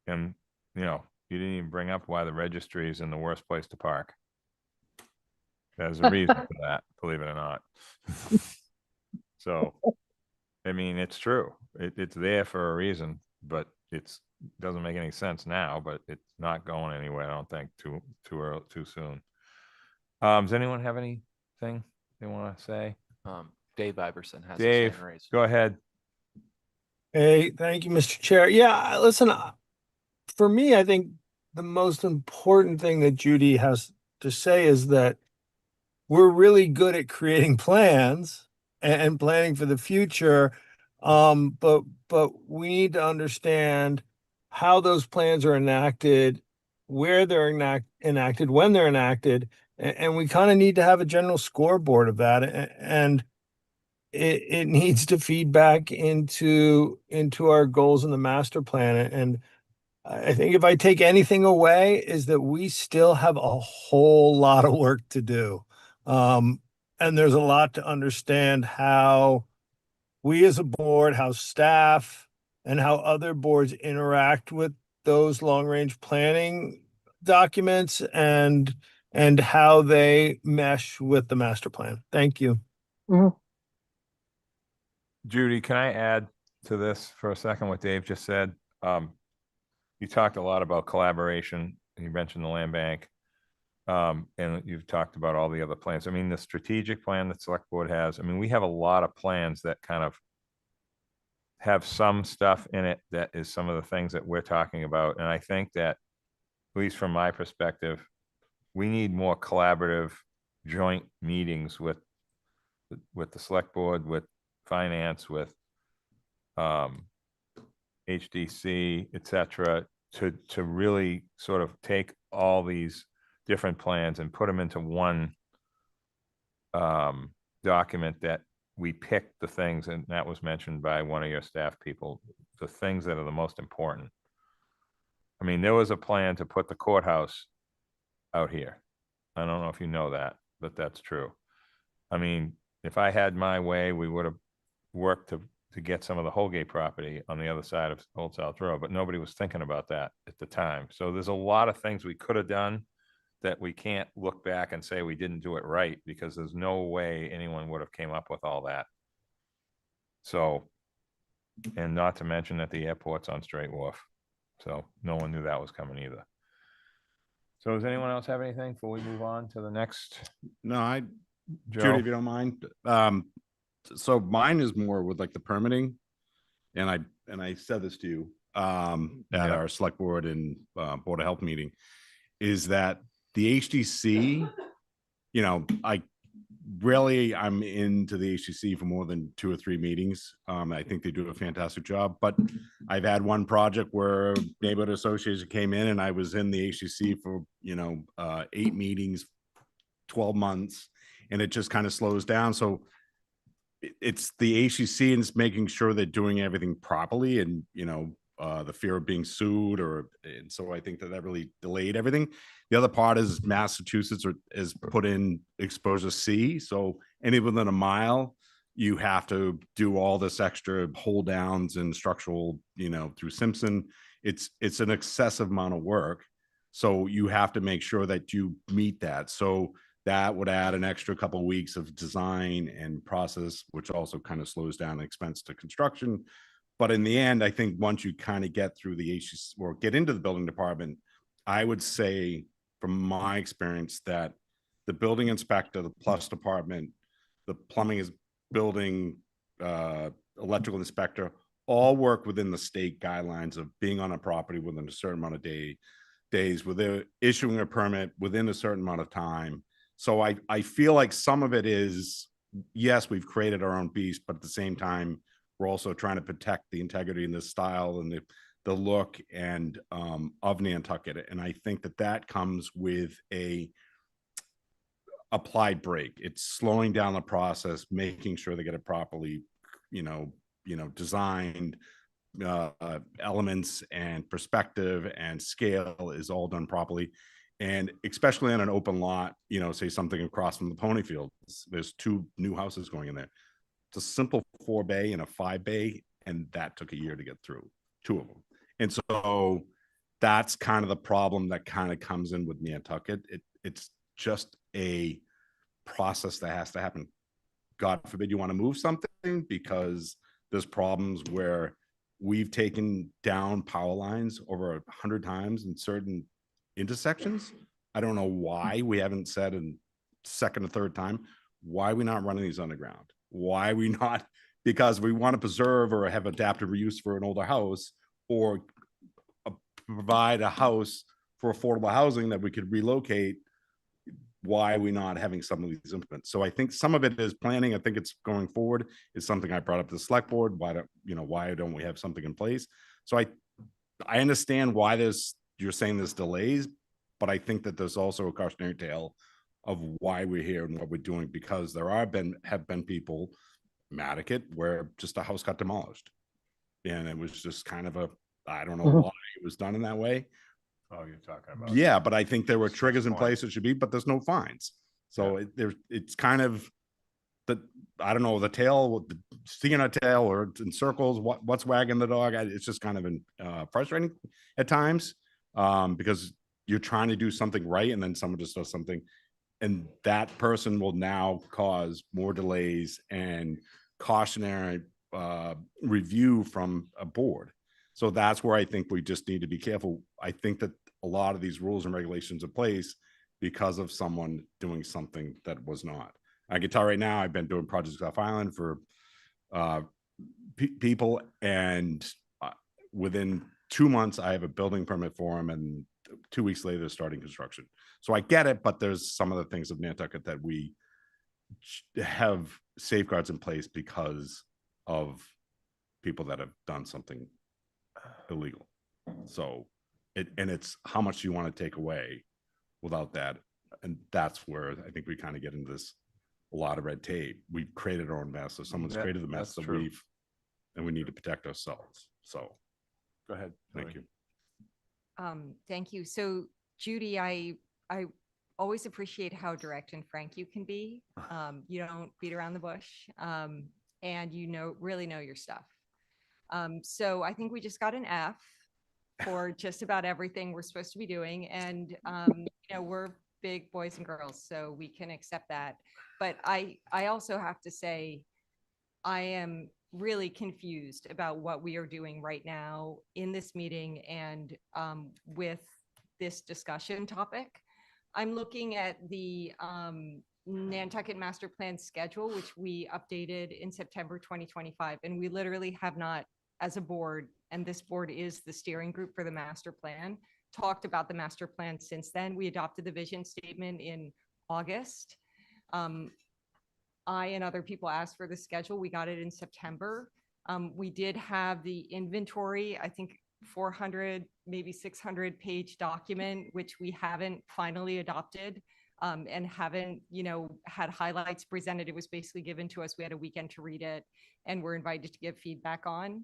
And, you know, you didn't even bring up why the registry is in the worst place to park. There's a reason for that, believe it or not. So, I mean, it's true. It's there for a reason, but it's doesn't make any sense now, but it's not going anywhere, I don't think, too early, too soon. Does anyone have anything they want to say? Dave Iverson has his Dave, hand raised. go ahead. Hey, thank you, Mr. Chair. Yeah, listen, for me, I think the most important thing that Judy has to say is that we're really good at creating plans and planning for the future. But we need to understand how those plans are enacted, where they're enacted, when they're enacted, and we kind of need to have a general scoreboard of that. And it needs to feed back into our goals in the master plan. And I think if I take anything away is that we still have a whole lot of work to do. And there's a lot to understand how we as a board, how staff and how other boards interact with those long-range planning documents and how they mesh with the master plan. Thank you. Mhm. Judy, can I add to this for a second what Dave just said? You talked a lot about collaboration. You mentioned the land bank. And you've talked about all the other plans. I mean, the strategic plan that select board has, I mean, we have a lot of plans that kind of have some stuff in it that is some of the things that we're talking about. And I think that, at least from my perspective, we need more collaborative joint meetings with the select board, with finance, with HDC, et cetera, to really sort of take all these different plans and put them into one document that we pick the things, and that was mentioned by one of your staff people, the things that are the most important. I mean, there was a plan to put the courthouse out here. I don't know if you know that, but that's true. I mean, if I had my way, we would have worked to get some of the Holgate property on the other side of Old South Road, but nobody was thinking about that at the time. So there's a lot of things we could have done that we can't look back and say we didn't do it right, because there's no way anyone would have came up with all that. So, and not to mention that the airport's on Straight Wharf. So no one knew that was coming either. So does anyone else have anything before we move on to the next? No, Joe? Judy, if you don't mind. So mine is more with like the permitting. And I said this to you at our select board and board of health meeting, is that the HDC, you know, I'm into the HDC for more than 2 or 3 meetings. I think they do a fantastic job, but I've had one project where neighborhood association came in and I was in the HDC for, 8 meetings, 12 months, and it just kind of slows down. So it's the HCC and it's making sure they're doing everything properly, and the fear of being sued, and so I think that really delayed everything. The other part is Massachusetts is put in exposure C, so any within a mile you have to do all this extra hold downs and structural, through Simpson. It's an excessive amount of work. So you have to make sure that you meet that. So that would add an extra couple of weeks of design and process, which also kind of slows down expense to construction. But in the end, I think once you kind of get through the HCC or get into the building department, I would say from my experience that the building inspector, the plus department, the plumbing is building, electrical inspector, all work within the state guidelines of being on a property within a certain amount of days, where they're issuing a permit within a certain amount of time. So I feel like some of it is, yes, we've created our own beast, but at the same time, we're also trying to protect the integrity and the style and the look and of Nantucket. And I think that comes with a applied break. It's slowing down the process, making sure they get it properly, designed, elements and perspective and scale is all done properly. And especially on an open lot, say something across from the pony field, there's 2 new houses going in there. It's a simple 4-bay and a 5-bay, and that took a year to get through, 2 of them. And so that's kind of the problem that kind of comes in with Nantucket. It's just a process that has to happen. God forbid you want to move something, because there's problems where we've taken down power lines over 100 times in certain intersections. I don't know why we haven't said in second or third time, why are we not running these underground? Why are we not? Because we want to preserve or have adaptive reuse for an older house, or provide a house for affordable housing that we could relocate. Why are we not having some of these implements? So I think some of it is planning. I think it's going forward is something I brought up to the select board. Why don't we have something in place? So I understand why you're saying there's delays, but I think that there's also a cautionary tale of why we're here and what we're doing, because there have been people mad at it where just a house got demolished. And it was just kind of I don't know why it was done in that way. Oh, you're talking about. Yeah, but I think there were triggers in place that should be, but there's no fines. So it's kind of I don't know, the tail, seeing a tail, or it's in circles, what's wagging the dog. It's just kind of frustrating at times, because you're trying to do something right, and then someone just does something, and that person will now cause more delays and cautionary review from a board. So that's where I think we just need to be careful. I think that a lot of these rules and regulations are in place because of someone doing something that was not. I can tell right now, I've been doing projects off island for people, and within 2 months, I have a building permit for them, and 2 weeks later, they're starting construction. So I get it, but there's some of the things of Nantucket that we have safeguards in place because of people that have done something illegal. So it's how much do you want to take away without that? And that's where I think we kind of get into this, a lot of red tape. We've created our own mess. So someone's created the mess that we need to protect ourselves. So go ahead. Thank you. Thank you. So Judy, I always appreciate how direct and frank you can be. You don't beat around the bush, and really know your stuff. So I think we just got an F for just about everything we're supposed to be doing. And, we're big boys and girls, so we can accept that. But I also have to say, I am really confused about what we are doing right now in this meeting and with this discussion topic. I'm looking at the Nantucket Master Plan schedule, which we updated in September 2025, and we literally have not, as a board, and this board is the steering group for the master plan, talked about the master plan since then. We adopted the vision statement in August. I and other people asked for the schedule. We got it in September. We did have the inventory, I think 400, maybe 600 page document, which we haven't finally adopted and haven't, had highlights presented. It was basically given to us. We had a weekend to read it and we're invited to give feedback on.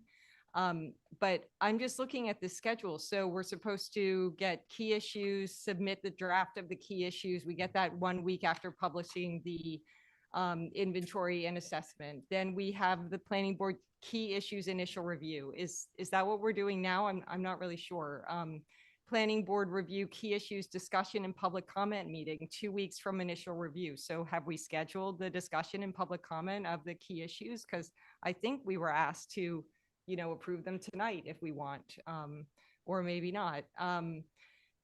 But I'm just looking at the schedule. So we're supposed to get key issues, submit the draft of the key issues. We get that 1 week after publishing the inventory and assessment. Then we have the planning board key issues initial review. Is that what we're doing now? I'm not really sure. planning board review key issues discussion and public comment meeting 2 weeks from initial review. So have we scheduled the discussion and public comment of the key issues? Because I think we were asked to, approve them tonight if we want, or maybe not.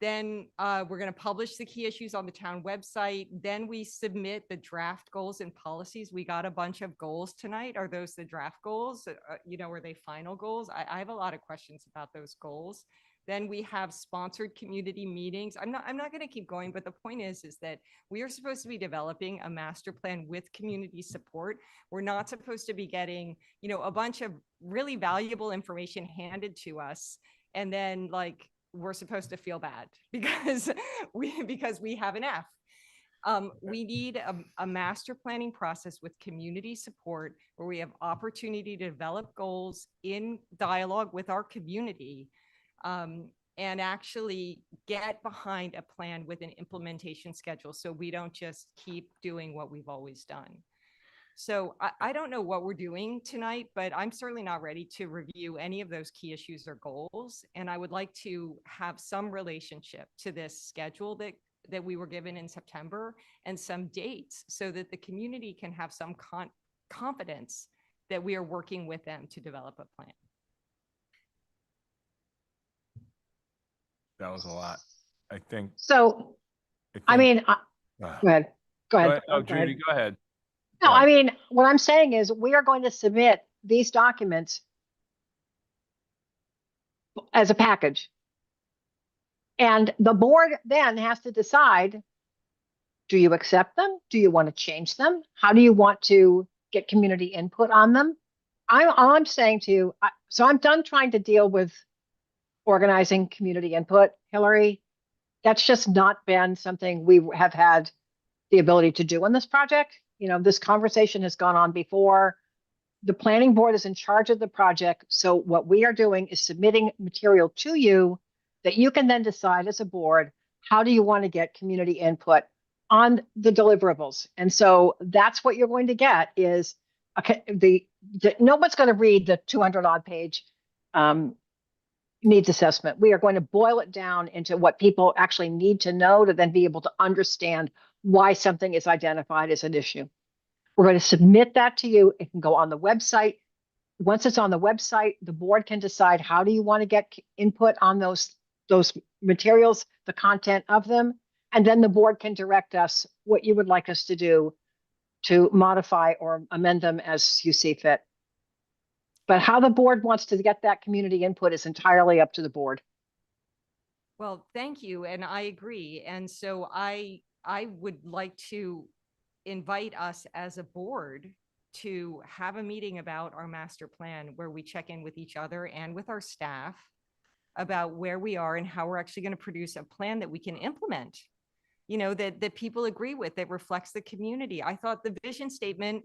Then we're going to publish the key issues on the town website. Then we submit the draft goals and policies. We got a bunch of goals tonight. Are those the draft goals? Are they final goals? I have a lot of questions about those goals. Then we have sponsored community meetings. I'm not going to keep going, but the point is that we are supposed to be developing a master plan with community support. We're not supposed to be getting, a bunch of really valuable information handed to us, and then we're supposed to feel bad because we have an F. We need a master planning process with community support where we have opportunity to develop goals in dialogue with our community, and actually get behind a plan with an implementation schedule so we don't just keep doing what we've always done. So I don't know what we're doing tonight, but I'm certainly not ready to review any of those key issues or goals. And I would like to have some relationship to this schedule that we were given in September and some dates so that the community can have some confidence that we are working with them to develop a plan. That was a lot. I think. So, I mean, go ahead. Go ahead. Oh, Judy, go ahead. No, I mean, what I'm saying is we are going to submit these documents as a package. And the board then has to decide, do you accept them? Do you want to change them? How do you want to get community input on them? All I'm saying to you, so I'm done trying to deal with organizing community input, Hillary. That's just not been something we have had the ability to do on this project. This conversation has gone on before. The planning board is in charge of the project. So what we are doing is submitting material to you that you can then decide as a board, how do you want to get community input on the deliverables? And so that's what you're going to get is no one's going to read the 200 odd page needs assessment. We are going to boil it down into what people actually need to know to then be able to understand why something is identified as an issue. We're going to submit that to you. It can go on the website. Once it's on the website, the board can decide how do you want to get input on those materials, the content of them, and then the board can direct us what you would like us to do to modify or amend them as you see fit. But how the board wants to get that community input is entirely up to the board. Well, thank you. And I agree. And so I would like to invite us as a board to have a meeting about our master plan where we check in with each other and with our staff about where we are and how we're actually going to produce a plan that we can implement, that people agree with, that reflects the community. I thought the vision statement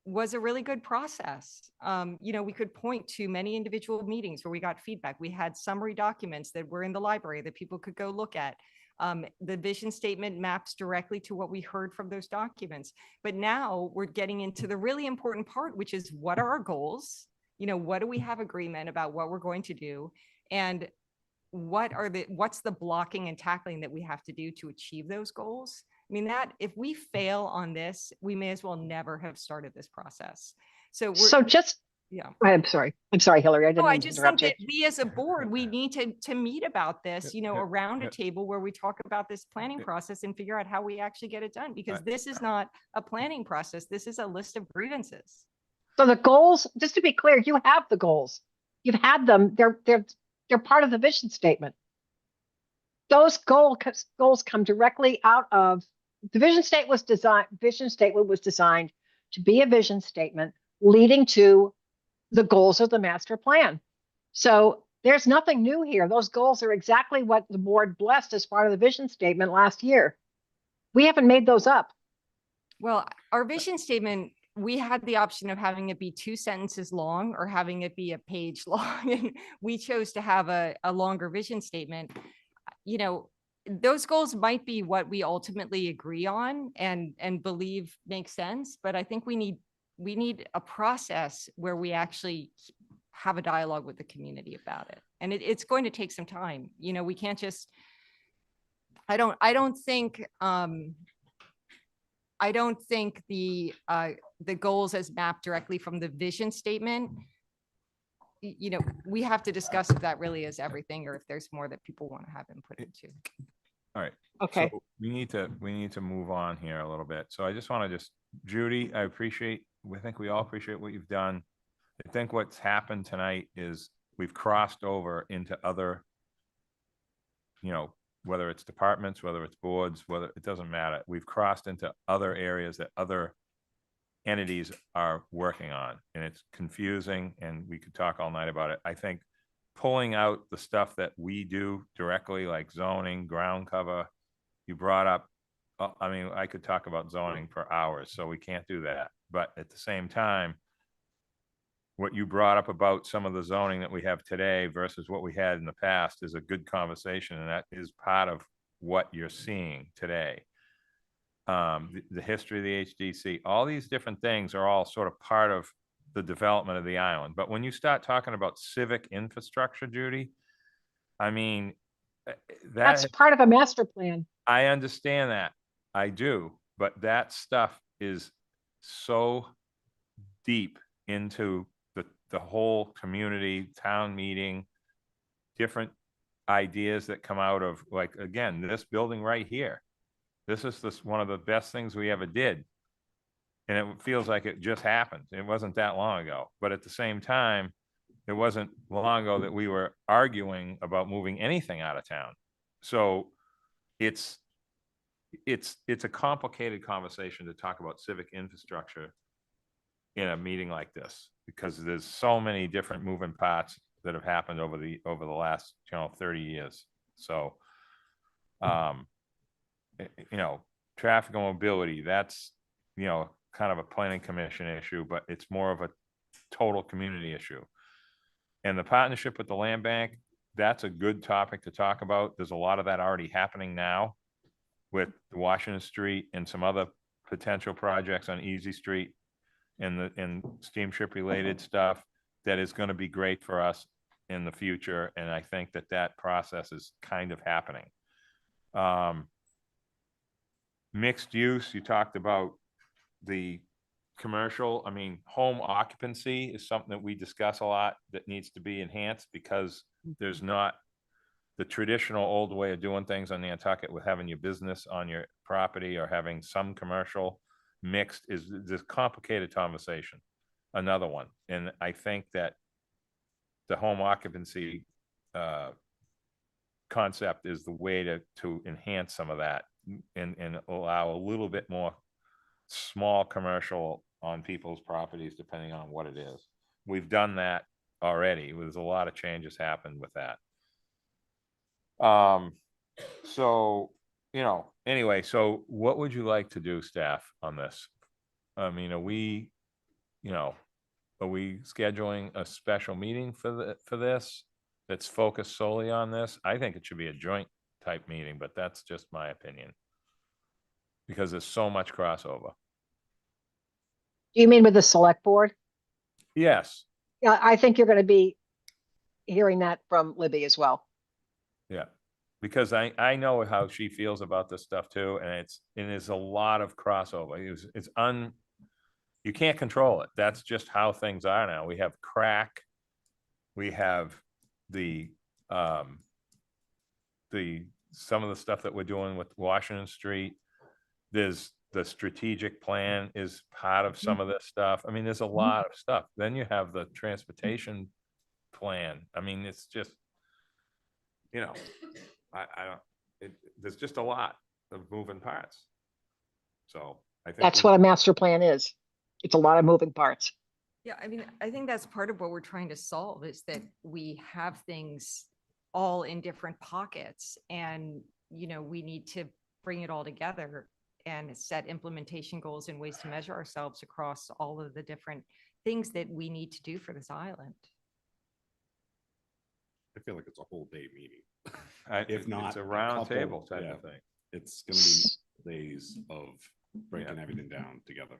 was a really good process. We could point to many individual meetings where we got feedback. We had summary documents that were in the library that people could go look at. The vision statement maps directly to what we heard from those documents. But now we're getting into the really important part, which is what are our goals? What do we have agreement about what we're going to do? And what's the blocking and tackling that we have to do to achieve those goals? I mean, that if we fail on this, we may as well never have started this process. So yeah. I'm sorry, Hillary. I didn't mean to interrupt you. That we as a board, we need to meet about this, around a table where we talk about this planning process and figure out how we actually get it done. Because this is not a planning process. This is a list of grievances. So the goals, just to be clear, you have the goals. You've had them. They're part of the vision statement. Those goals come directly out of the vision statement was designed to be a vision statement leading to the goals of the master plan. So there's nothing new here. Those goals are exactly what the board blessed as part of the vision statement last year. We haven't made those up. Well, our vision statement, we had the option of having it be 2 sentences long or having it be a page long. And we chose to have a longer vision statement. Those goals might be what we ultimately agree on and believe makes sense. But I think we need a process where we actually have a dialogue with the community about it. And it's going to take some time. You know, we can't just, I don't think the goals as mapped directly from the vision statement, you know, we have to discuss if that really is everything or if there's more that people want to have input into. All right. Okay. So we need to move on here a little bit. So I just want to Judy, I think we all appreciate what you've done. I think what's happened tonight is we've crossed over into other, you know, whether it's departments, whether it's boards, whether it doesn't matter. We've crossed into other areas that other entities are working on, and it's confusing, and we could talk all night about it. I think pulling out the stuff that we do directly, like zoning, ground cover, you brought up, I mean, I could talk about zoning for hours, so we can't do that. But at the same time, what you brought up about some of the zoning that we have today versus what we had in the past is a good conversation, and that is part of what you're seeing today. The history of the HDC, all these different things are all sort of part of the development of the island. But when you start talking about civic infrastructure, Judy, I mean, That's part of a master plan. I understand that. I do. But that stuff is so deep into the whole community, town meeting, different ideas that come out of, like, again, this building right here. This is one of the best things we ever did. And it feels like it just happened. It wasn't that long ago. But at the same time, it wasn't long ago that we were arguing about moving anything out of town. So it's a complicated conversation to talk about civic infrastructure in a meeting like this, because there's so many different moving parts that have happened over the last, 30 years. So, you know, traffic and mobility, that's, kind of a planning commission issue, but it's more of a total community issue. And the partnership with the land bank, that's a good topic to talk about. There's a lot of that already happening now with Washington Street and some other potential projects on Easy Street and steamship related stuff that is going to be great for us in the future. And I think that process is kind of happening. Mixed use, you talked about the commercial. I mean, home occupancy is something that we discuss a lot that needs to be enhanced, because there's not the traditional old way of doing things on Nantucket with having your business on your property or having some commercial mixed. Is this complicated conversation, another one. And I think that the home occupancy concept is the way to enhance some of that and allow a little bit more small commercial on people's properties, depending on what it is. We've done that already. There's a lot of changes happened with that. So, anyway, so what would you like to do, staff, on this? I mean, are we scheduling a special meeting for this that's focused solely on this? I think it should be a joint type meeting, but that's just my opinion, because there's so much crossover. Do you mean with the select board? Yes. Yeah, I think you're going to be hearing that from Libby as well. Yeah, because I know how she feels about this stuff too, and there's a lot of crossover. You can't control it. That's just how things are now. We have crack. We have some of the stuff that we're doing with Washington Street. There's the strategic plan is part of some of this stuff. I mean, there's a lot of stuff. Then you have the transportation plan. I mean, it's just, there's just a lot of moving parts. So I think that's what a master plan is. It's a lot of moving parts. Yeah, I mean, I think that's part of what we're trying to solve, is that we have things all in different pockets, and, we need to bring it all together and set implementation goals and ways to measure ourselves across all of the different things that we need to do for this island. I feel like it's a whole day meeting. If not, it's a round table type of thing. It's going to be days of breaking everything down together.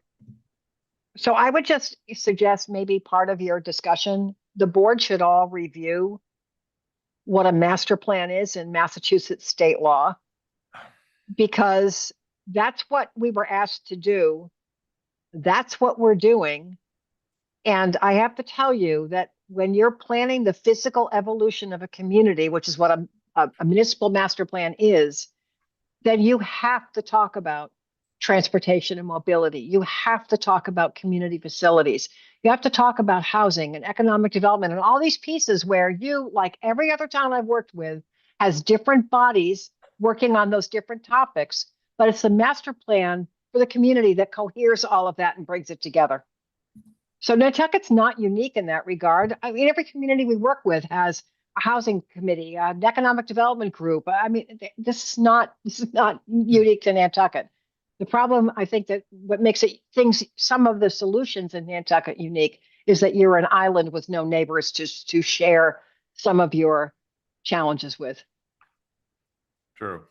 So I would just suggest maybe part of your discussion, the board should all review what a master plan is in Massachusetts state law, because that's what we were asked to do. That's what we're doing. And I have to tell you that when you're planning the physical evolution of a community, which is what a municipal master plan is, then you have to talk about transportation and mobility. You have to talk about community facilities. You have to talk about housing and economic development and all these pieces where you, like every other town I've worked with, has different bodies working on those different topics. But it's the master plan for the community that coheres all of that and brings it together. So Nantucket's not unique in that regard. I mean, every community we work with has a housing committee, an economic development group. I mean, this is not unique to Nantucket. The problem, I think, that what makes some of the solutions in Nantucket unique is that you're an island with no neighbors to share some of your challenges with. True.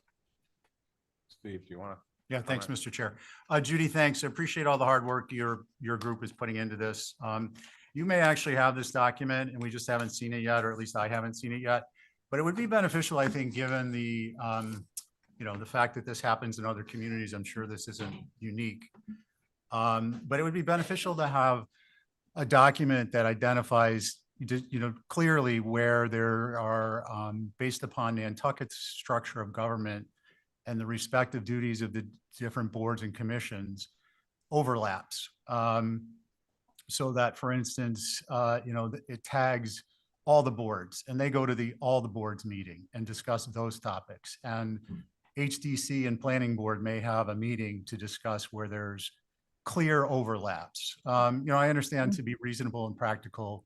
Steve, do you want to? Yeah, thanks, Mr. Chair. Judy, thanks. I appreciate all the hard work your group is putting into this. You may actually have this document and we just haven't seen it yet, or at least I haven't seen it yet. But it would be beneficial, I think, given the the fact that this happens in other communities. I'm sure this isn't unique. But it would be beneficial to have a document that identifies clearly where there are, based upon Nantucket's structure of government and the respective duties of the different boards and commissions, overlaps. So that, for instance, it tags all the boards and they go to all the boards meeting and discuss those topics. And HDC and planning board may have a meeting to discuss where there's clear overlaps. I understand, to be reasonable and practical,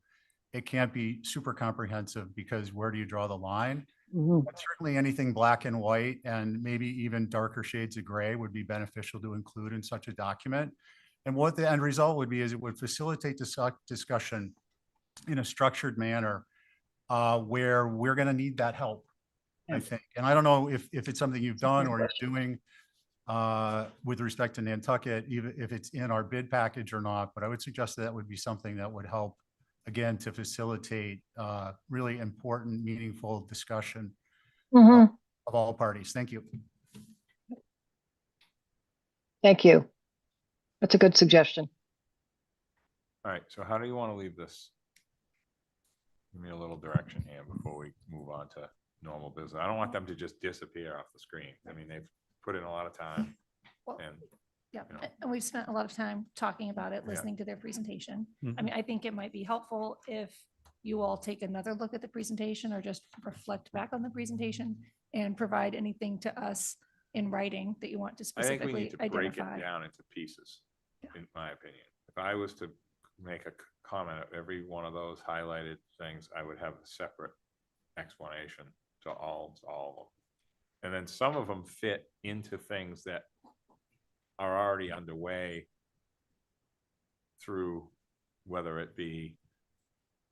it can't be super comprehensive, because where do you draw the line? But certainly anything black and white and maybe even darker shades of gray would be beneficial to include in such a document. And what the end result would be is it would facilitate discussion in a structured manner where we're going to need that help, I think. And I don't know if it's something you've done or you're doing with respect to Nantucket, even if it's in our bid package or not, but I would suggest that would be something that would help, again, to facilitate really important, meaningful discussion of all parties. Thank you. Thank you. That's a good suggestion. All right, so how do you want to leave this? Give me a little direction here before we move on to normal business. I don't want them to just disappear off the screen. I mean, they've put in a lot of time. Well, and yeah, you know. and we've spent a lot of time talking about it, listening to their presentation. I mean, I think it might be helpful if you all take another look at the presentation or just reflect back on the presentation and provide anything to us in writing that you want to I think we specifically need to break identify. it down into pieces, in my opinion. If I was to make a comment of every one of those highlighted things, I would have a separate explanation to all of them. And then some of them fit into things that are already underway through, whether it be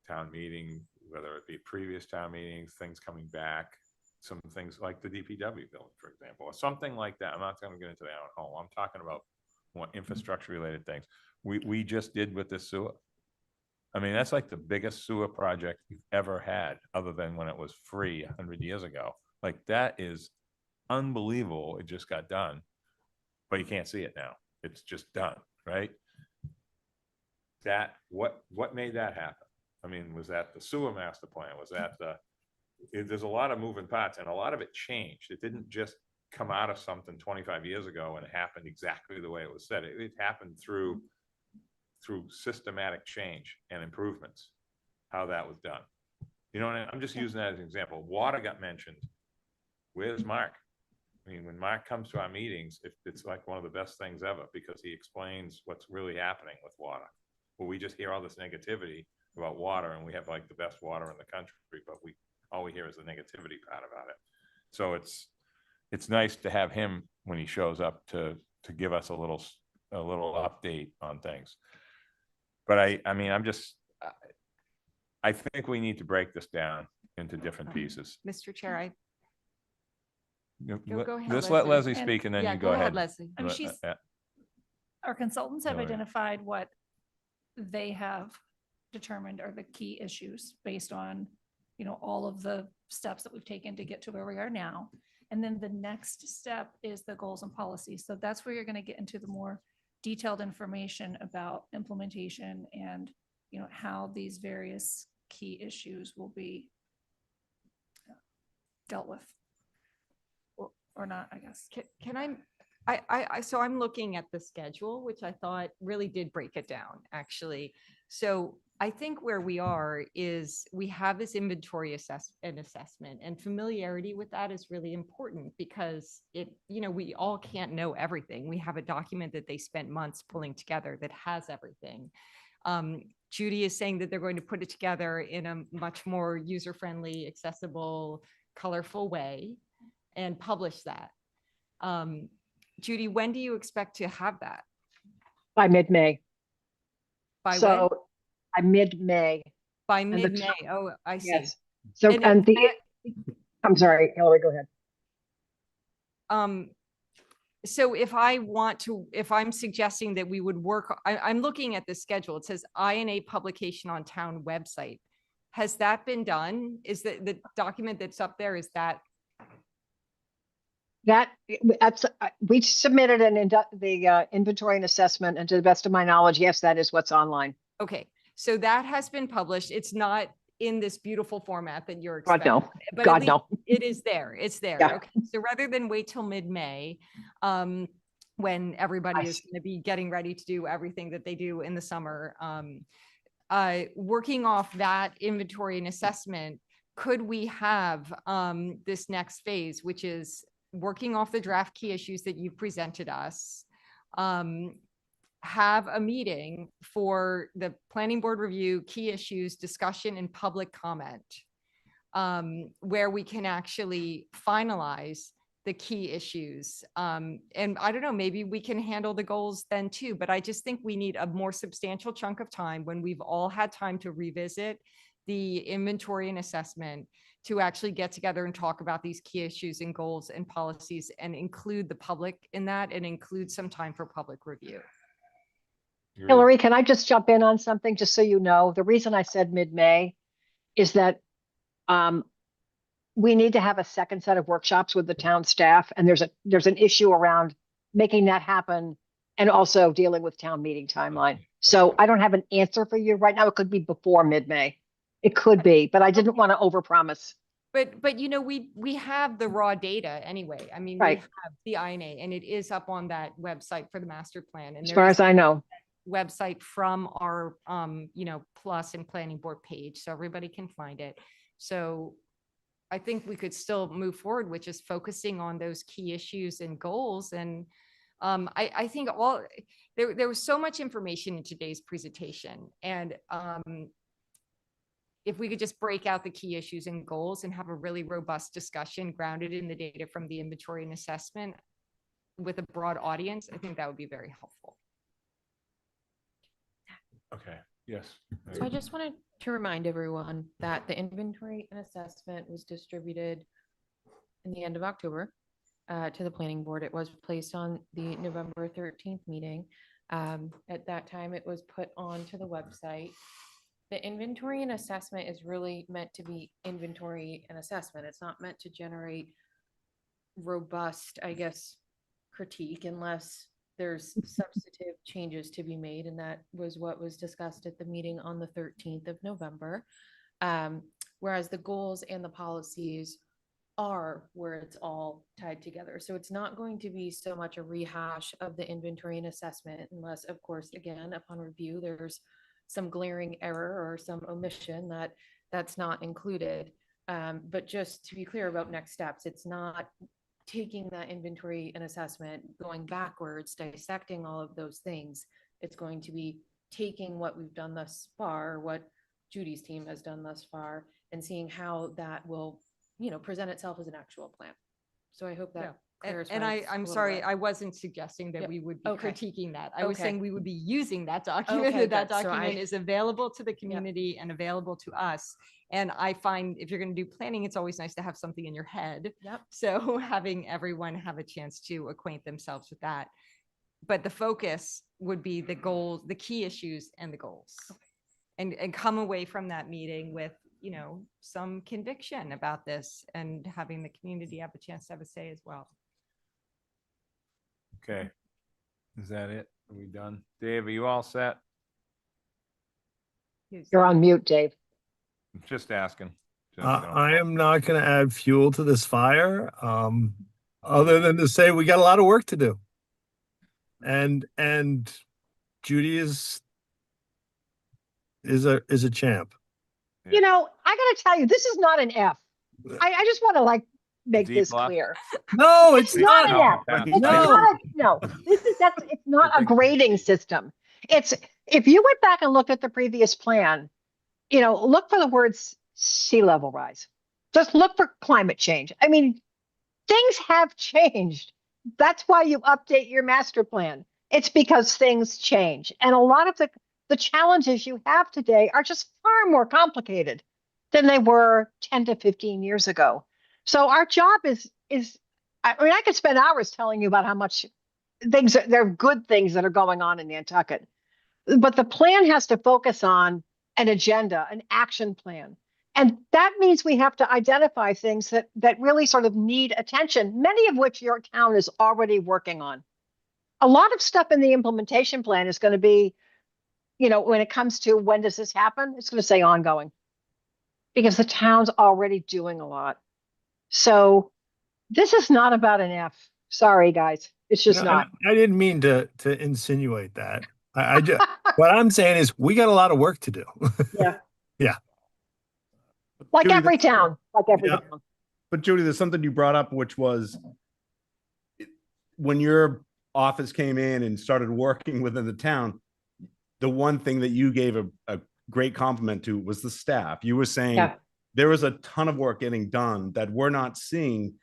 town meeting, whether it be previous town meetings, things coming back, some things like the DPW building, for example, or something like that. I'm not going to get into that at home. I'm talking about more infrastructure related things. We just did with the sewer. I mean, that's like the biggest sewer project we've ever had, other than when it was free 100 years ago. Like, that is unbelievable. It just got done, but you can't see it now. It's just done, right? That, what made that happen? I mean, was that the sewer master plan? Was that there's a lot of moving parts, and a lot of it changed. It didn't just come out of something 25 years ago and it happened exactly the way it was said. It happened through systematic change and improvements, how that was done. You know, and I'm just using that as an example. Water got mentioned. Where's Mark? I mean, when Mark comes to our meetings, it's like one of the best things ever, because he explains what's really happening with water. Well, we just hear all this negativity about water, and we have like the best water in the country, but all we hear is the negativity part about it. So it's nice to have him when he shows up to give us a little update on things. But I mean, I think we need to break this down into different pieces. Mr. Chair, Go ahead, Just let Leslie. Leslie speak, and then yeah, you go ahead. Leslie. I mean, our consultants have Go ahead. identified what they have determined are the key issues based on, all of the steps that we've taken to get to where we are now. And then the next step is the goals and policies. So that's where you're going to get into the more detailed information about implementation and, how these various key issues will be dealt with. Or not, I guess. Can so I'm looking at the schedule, which I thought really did break it down, actually. So I think where we are is we have this inventory assessment, and familiarity with that is really important because we all can't know everything. We have a document that they spent months pulling together that has everything. Judy is saying that they're going to put it together in a much more user-friendly, accessible, colorful way and publish that. Judy, when do you expect to have that? By mid-May. By So when? by mid-May. By mid-May. Oh, I see. Yes. So, I'm sorry, Hillary, go ahead. So if I'm suggesting that we would work, I'm looking at the schedule. It says INA publication on town website. Has that been done? Is the document that's up there, is that? We submitted the inventory and assessment, and to the best of my knowledge, yes, that is what's online. Okay, so that has been published. It's not in this beautiful format that you're God, expecting. no. But God, at least no. it is there. It's there. Yeah. Okay, so rather than wait till mid-May, when everybody is going to be getting ready to do everything that they do in the summer, working off that inventory and assessment, could we have this next phase, which is working off the draft key issues that you've presented us, have a meeting for the planning board review, key issues, discussion, and public comment, where we can actually finalize the key issues. And I don't know, maybe we can handle the goals then too, but I just think we need a more substantial chunk of time when we've all had time to revisit the inventory and assessment, to actually get together and talk about these key issues and goals and policies, and include the public in that, and include some time for public review. Hillary, can I just jump in on something, just so you know? The reason I said mid-May is that we need to have a second set of workshops with the town staff, and there's an issue around making that happen, and also dealing with town meeting timeline. So I don't have an answer for you right now. It could be before mid-May. It could be, but I didn't want to overpromise. But we have the raw data anyway. I mean, Right. we have the INA, and it is up on that website for the master plan. And As far as I know. Website from our plus and planning board page, so everybody can find it. So I think we could still move forward with just focusing on those key issues and goals. And I think there was so much information in today's presentation, and if we could just break out the key issues and goals and have a really robust discussion grounded in the data from the inventory and assessment with a broad audience, I think that would be very helpful. Okay, yes. So I just wanted to remind everyone that the inventory and assessment was distributed in the end of October to the planning board. It was placed on the November 13th meeting. At that time, it was put onto the website. The inventory and assessment is really meant to be inventory and assessment. It's not meant to generate robust, I guess, critique unless there's substantive changes to be made. And that was what was discussed at the meeting on the 13th of November. Whereas the goals and the policies are where it's all tied together. So it's not going to be so much a rehash of the inventory and assessment, unless, of course, again, upon review, there's some glaring error or some omission that's not included. But just to be clear about next steps, it's not taking that inventory and assessment, going backwards, dissecting all of those things. It's going to be taking what we've done thus far, what Judy's team has done thus far, and seeing how that will, present itself as an actual plan. So I hope that clarifies. And I'm sorry, I wasn't suggesting that we would be critiquing that. I was saying we would be using that document. That document is available to the community and available to us. And I find if you're going to do planning, it's always nice to have something in your head. Yep. So having everyone have a chance to acquaint themselves with that. but the focus would be the goals, the key issues and the goals. And come away from that meeting with, some conviction about this and having the community have a chance to have a say as well. Okay. Is that it? Are we done? Dave, are you all set? You're on mute, Dave. Just asking. I am not going to add fuel to this fire, other than to say we got a lot of work to do. And Judy is a champ. I gotta tell you, this is not an F. I just want to make Deep this laugh? clear. No, It's not an F. It's No. not it's not a grading system. It's, if you went back and looked at the previous plan, look for the words sea level rise. Just look for climate change. I mean, things have changed. That's why you update your master plan. It's because things change. And a lot of the challenges you have today are just far more complicated than they were 10 to 15 years ago. So our job is I could spend hours telling you about how much there are good things that are going on in Nantucket. But the plan has to focus on an agenda, an action plan. And that means we have to identify things that really sort of need attention, many of which your town is already working on. A lot of stuff in the implementation plan is going to be, when it comes to when does this happen, it's going to say ongoing because the town's already doing a lot. So this is not about an F. Sorry, guys. It's just not. I didn't mean to insinuate that. I just, what I'm saying is we got a lot of work to do. Yeah. Yeah. Like Judy, every town. Yeah. But Judy, there's something you brought up, which was when your office came in and started working within the town, the one thing that you gave a great compliment to was the staff. You were saying there was a ton of work getting done that we're not seeing,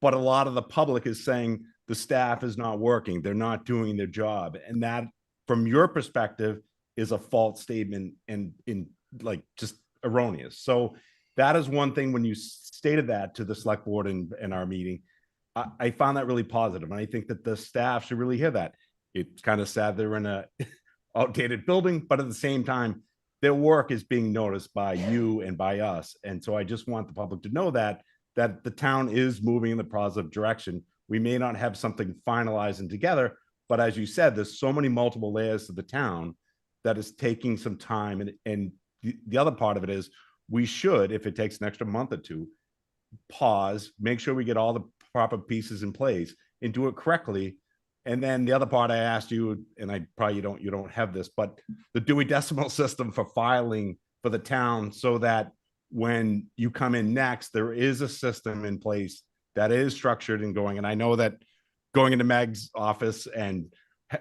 but a lot of the public is saying the staff is not working. They're not doing their job. And that, from your perspective, is a false statement and just erroneous. So that is one thing when you stated that to the select board in our meeting, I found that really positive. And I think that the staff should really hear that. It's kind of sad they're in a outdated building, but at the same time, their work is being noticed by you and by us. And so I just want the public to know that the town is moving in the positive direction. We may not have something finalized and together, but as you said, there's so many multiple layers to the town that is taking some time. And the other part of it is we should, if it takes an extra month or two, pause, make sure we get all the proper pieces in place and do it correctly. And then the other part I asked you, and I probably you don't have this, but the Dewey Decimal System for filing for the town, so that when you come in next, there is a system in place that is structured and going. And I know that going into Meg's office and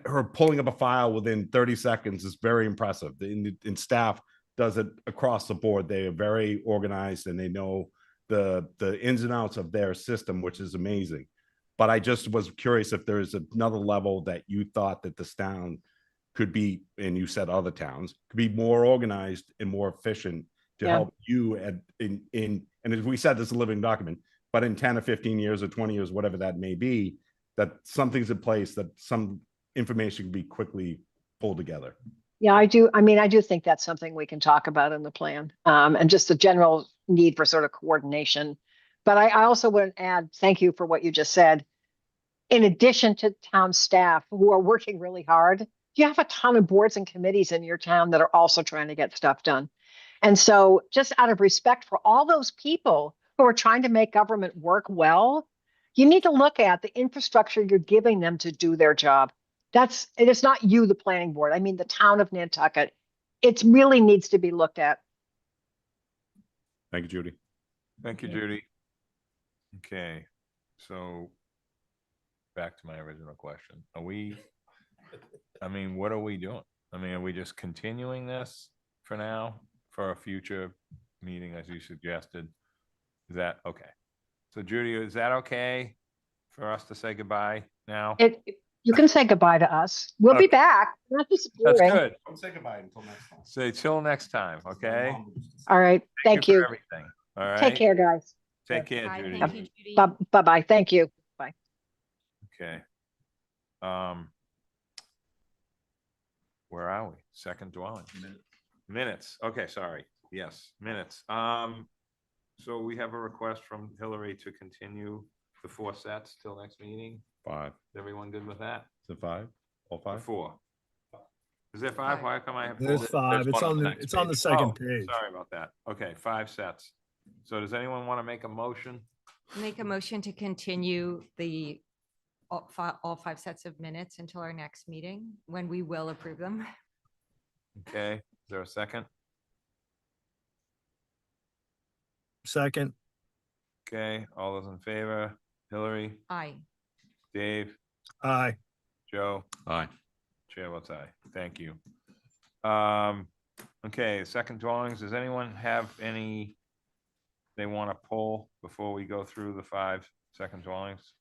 her pulling up a file within 30 seconds is very impressive. And staff does it across the board. They are very organized and they know the ins and outs of their system, which is amazing. But I just was curious if there's another level that you thought that this town could be, and you said other towns could be more organized and more efficient to help you and as we said, this is a living document, but in 10 or 15 years or 20 years, whatever that may be, that something's in place, that some information can be quickly pulled together. Yeah, I do. I mean, I do think that's something we can talk about in the plan, and just the general need for sort of coordination. But I also would add, thank you for what you just said. In addition to town staff who are working really hard, you have a ton of boards and committees in your town that are also trying to get stuff done. And so just out of respect for all those people who are trying to make government work well, you need to look at the infrastructure you're giving them to do their job. It is not you, the planning board. I mean, the town of Nantucket. It really needs to be looked at. Thank you, Judy. Thank you, Judy. Okay, so back to my original question. What are we doing? Are we just continuing this for now for a future meeting, as you suggested? Is that okay? So Judy, is that okay for us to say goodbye now? You can say goodbye to us. We'll be back. Not disappearing. That's good. Don't say goodbye until next time. Say till next time, okay? All right. Thank you. For everything. All right. Take care, guys. Take care, Bye, Judy. thank you, Judy. Bye-bye. Thank you. Bye. Okay. where are we? Second dwelling. Minutes. Okay, sorry. Yes, minutes. So we have a request from Hillary to continue the 4 sets till next meeting. 5. Is everyone good with that? Is it 5? All Or 5? 4? Is there 5? Why come I have 4? There's 5. It's one on on the the, next it's on the page. second Oh, page. sorry about that. Okay, 5 sets. So does anyone want to make a motion? Make a motion to continue the all 5 sets of minutes until our next meeting, when we will approve them. Okay, is there a second? Second, Okay, all those in favor? Hillary, Aye. Dave, aye. Joe, Aye. chair votes aye. Thank you. Okay, second dwellings. Does anyone have any they want to pull before we go through the 5 second dwellings?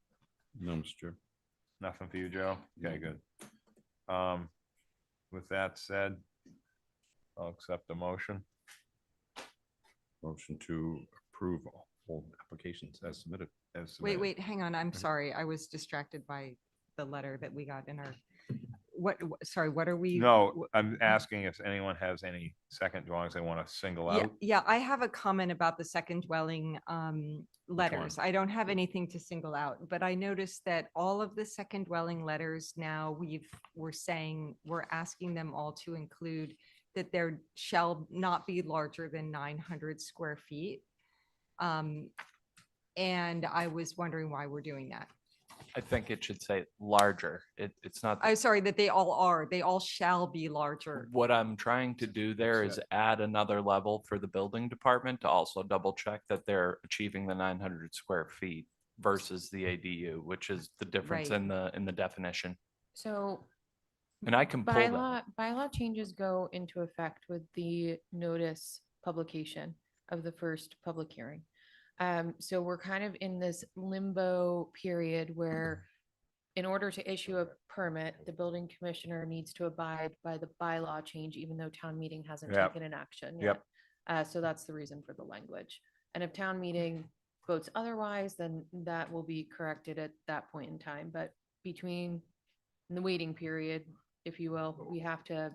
No, Mr. Chair. Nothing for you, Joe? Okay, good. With that said, I'll accept the motion. Motion to approve all applications as submitted. Wait, hang on. I'm sorry. I was distracted by the letter that we got in our, sorry, what are we? No, I'm asking if anyone has any second dwellings they want to single Yeah, out. yeah, I have a comment about the second dwelling letters. I don't have anything to single out, but I noticed that all of the second dwelling letters now we're asking them all to include that there shall not be larger than 900 square feet. And I was wondering why we're doing that. I think it should say larger. It's not. I'm sorry that they all shall be larger. What I'm trying to do there is add another level for the building department to also double check that they're achieving the 900 square feet versus the ADU, which is the difference Right. in the definition. So And I can pull that. bylaw changes go into effect with the notice publication of the first public hearing. So we're kind of in this limbo period where in order to issue a permit, the building commissioner needs to abide by the bylaw change, even though town meeting hasn't Yep. taken an action Yep. yet. So that's the reason for the language. And if town meeting votes otherwise, then that will be corrected at that point in time. But between the waiting period, if you will, we have to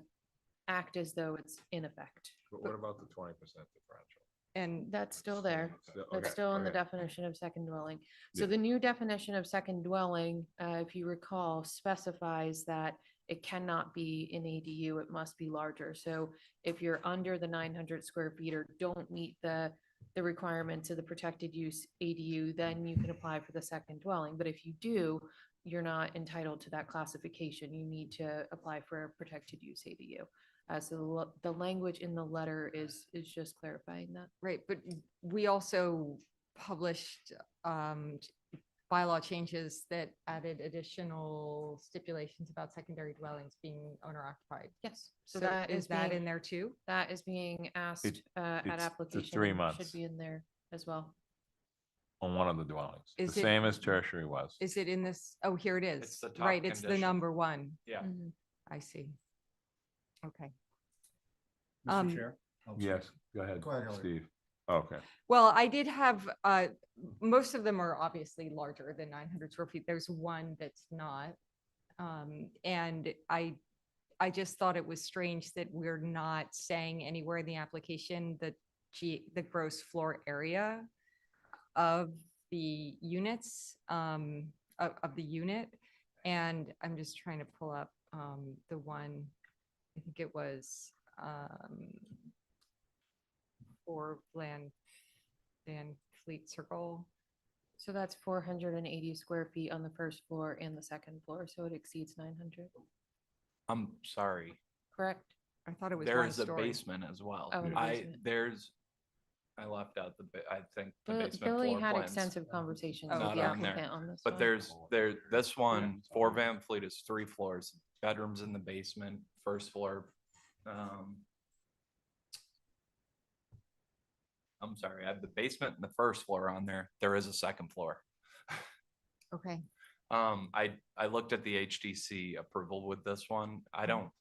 act as though it's in effect. But what about the 20% differential? And That's still there. That's Okay, still in the okay. definition of second dwelling. So Yeah. the new definition of second dwelling, if you recall, specifies that it cannot be an ADU, it must be larger. So if you're under the 900 square feet or don't meet the requirements of the protected use ADU, then you can apply for the second dwelling. But if you do, you're not entitled to that classification. You need to apply for a protected use ADU. So the language in the letter is just clarifying that. right, but we also published bylaw changes that added additional stipulations about secondary dwellings being owner occupied. Yes. So So that is is that being- in there too? That is being asked it's at the application. 3 and months. Should be in there as well. On one of the dwellings, the Is it- same as tertiary was. Is it in this? Oh, here it is. It's the top Right, it's the condition. number 1. Yeah. Mhm. I see. Okay. Mr. Chair? Oh, sorry. Yes, go ahead, Go ahead, Hillary. Steve. Okay. Well, I did have, most of them are obviously larger than 900 square feet. There's one that's not. And I just thought it was strange that we're not saying anywhere in the application that the gross floor area of the units, of the unit. And I'm just trying to pull up the one, I think it was for Van Fleet Circle. So that's 480 square feet on the first floor and the second floor, so it exceeds 900, I'm sorry. correct? I thought it was one There's a story. basement as well. Oh, and a basement. I left out I think the Bill- basement Billy floor had plans. extensive conversations Oh, with Not the on there. applicant on this But one. this one for Van Fleet is 3 floors, bedrooms in the basement, first floor. I'm sorry, I have the basement and the first floor on there. There is a second floor. Okay. I looked at the HDC approval with this one. I don't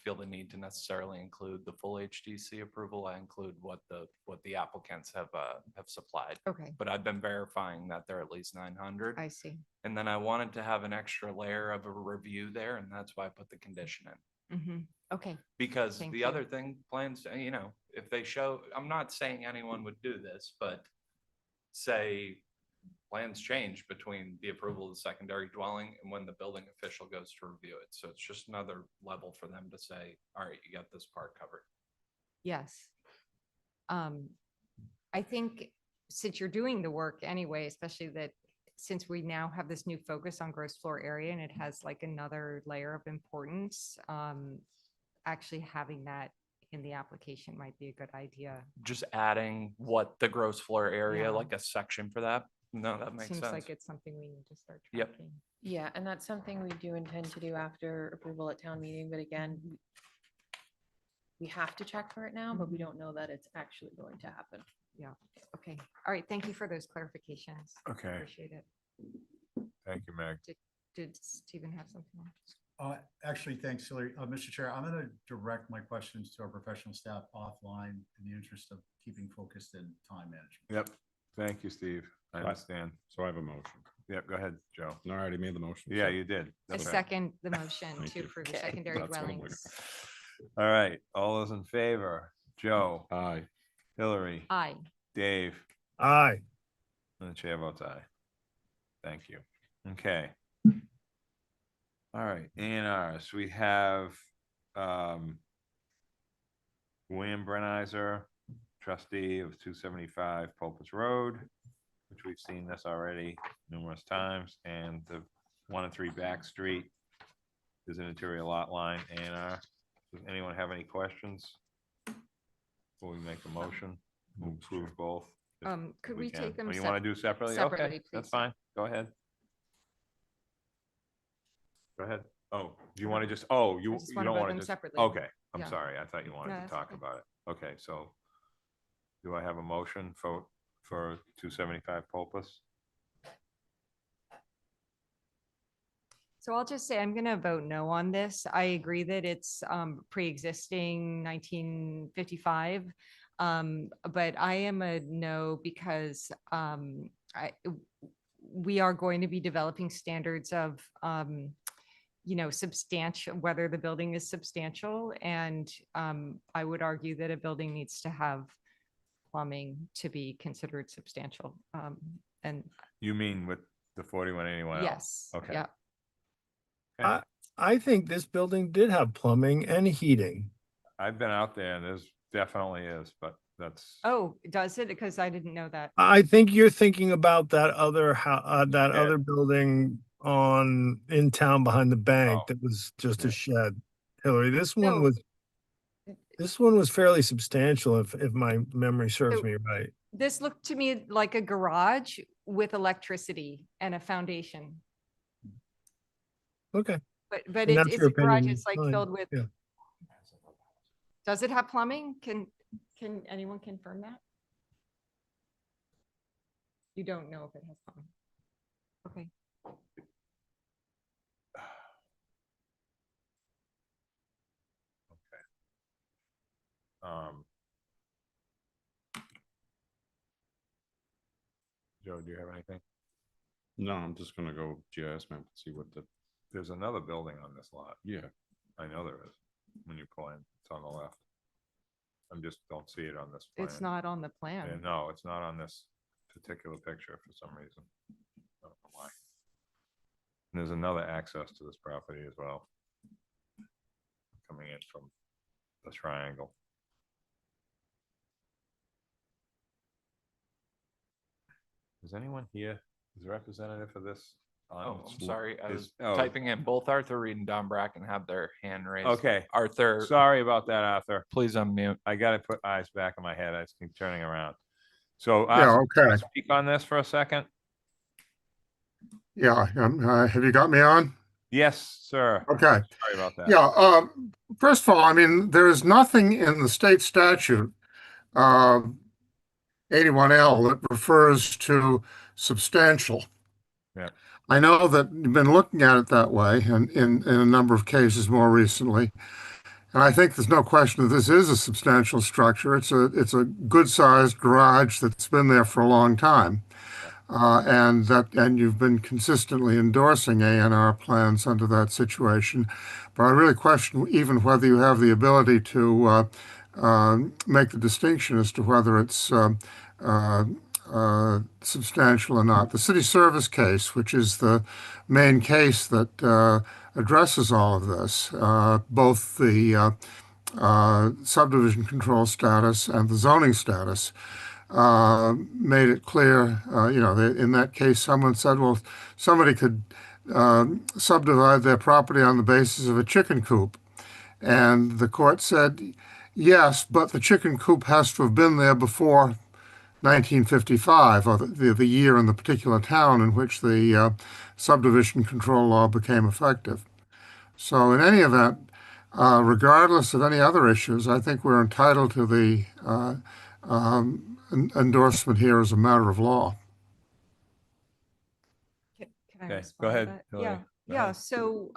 feel the need to necessarily include the full HDC approval. I include what the applicants have supplied. Okay. But I've been verifying that they're at least 900. I see. And then I wanted to have an extra layer of a review there, and that's why I put the condition in. Okay. Because Thank the you. other thing, plans, you know, if they show, I'm not saying anyone would do this, but say plans change between the approval of the secondary dwelling and when the building official goes to review it. So it's just another level for them to say, all right, you got this part covered. Yes. I think since you're doing the work anyway, especially that since we now have this new focus on gross floor area and it has like another layer of importance, actually having that in the application might be a good idea. Just adding what the gross floor area, Yeah. like a section for that. No, that makes Seems sense. like it's something we need to start Yep. tracking. Yeah, and that's something we do intend to do after approval at town meeting, but again, we have to check for it now, but we don't know that it's actually going to happen. Yeah. Okay. All right. Thank you for those clarifications. Okay. Appreciate it. Thank you, Meg. Did Stephen have something else? Actually, thanks, Hillary. Mr. Chair, I'm going to direct my questions to our professional staff offline in the interest of keeping focused in time management. Yep. Thank you, Steve. I understand. So I have a motion. Yep, go ahead, Joe. I already made the motion. Yeah, so- you did. I That's right. second the motion Thank to you. approve the Okay. secondary That's what I'm dwellings. All right, all those in favor? Joe, Aye. Hillary, Aye. Dave, Aye. and the chair votes aye. Thank you. Okay. All right, A&Rs, we have William Brenizer, trustee of 275 Pulpus Road, which we've seen this already numerous times, and the 1 and 3 Back Street is an interior lot line A&R. Does anyone have any questions? Before we make a motion, we'll approve both. if Could we can. take them Oh, you want to do separately? separately, Okay, that's please? fine. Go ahead. Go ahead. Oh, do you want to just, oh, you just you wanna don't vote want to them just, separately. okay, I'm Yeah. sorry. I thought you No, wanted to that's talk okay. about it. Okay, so do I have a motion for 275 Pulpus? So I'll just say I'm going to vote no on this. I agree that it's pre-existing 1955. But I am a no because we are going to be developing standards of substantial, whether the building is substantial. And I would argue that a building needs to have plumbing to be considered substantial. And You mean with the 4181L? yes, Okay. yeah. Okay. I think this building did have plumbing and heating. I've been out there and there's definitely is, but that's, Oh, does it? Because I didn't know that. I think you're thinking about that other that Shed. other building in town behind the bank Oh. that was just Yeah. a shed. Hillary, this one No. was fairly substantial if my memory serves So- me right. This looked to me like a garage with electricity and a foundation. Okay. But And that's it's your a garage, opinion, it's like fine, filled with, yeah. does it have plumbing? Can anyone confirm that? You don't know if it has plumbing. Okay. um, Joe, do you have anything? No, I'm just gonna go GIS map and see what There's another building on this lot. yeah. I know there is. When you pull in, it's on the left. I just don't see it on this plan. It's not on the Yeah, plan. no, it's not on this particular picture for some reason. I don't know why. And there's another access to this property as well. Coming in from the triangle. Is anyone here? Is a representative for this? Oh, I'm sorry. I was oh. typing in both Arthur Reed and Don Bracken have their hand raised. Okay, Arthur, sorry about that, Arthur. please unmute. I gotta put eyes back in my head. I just keep turning around. So, Yeah, Arthur, can you okay. speak on this for a second? Yeah, have you got me on? Yes, sir. Okay. Sorry about that. Yeah, first of all, I mean, there is nothing in the state statute, 81L, that refers to substantial. Yeah. I know that you've been looking at it that way and in a number of cases more recently. And I think there's no question that this is a substantial structure. It's a good-sized garage that's been there for a long time. and you've been consistently endorsing A&R plans under that situation. But I really question even whether you have the ability to make the distinction as to whether it's substantial or not. The city service case, which is the main case that addresses all of this, both the subdivision control status and the zoning status, made it clear, in that case, someone said, well, somebody could subdivide their property on the basis of a chicken coop. And the court said, yes, but the chicken coop has to have been there before 1955, or the year in the particular town in which the subdivision control law became effective. So in any event, regardless of any other issues, I think we're entitled to the endorsement here as a matter of law. Can I Okay, respond go to ahead, that? Hillary. Yeah, Go yeah. ahead. So,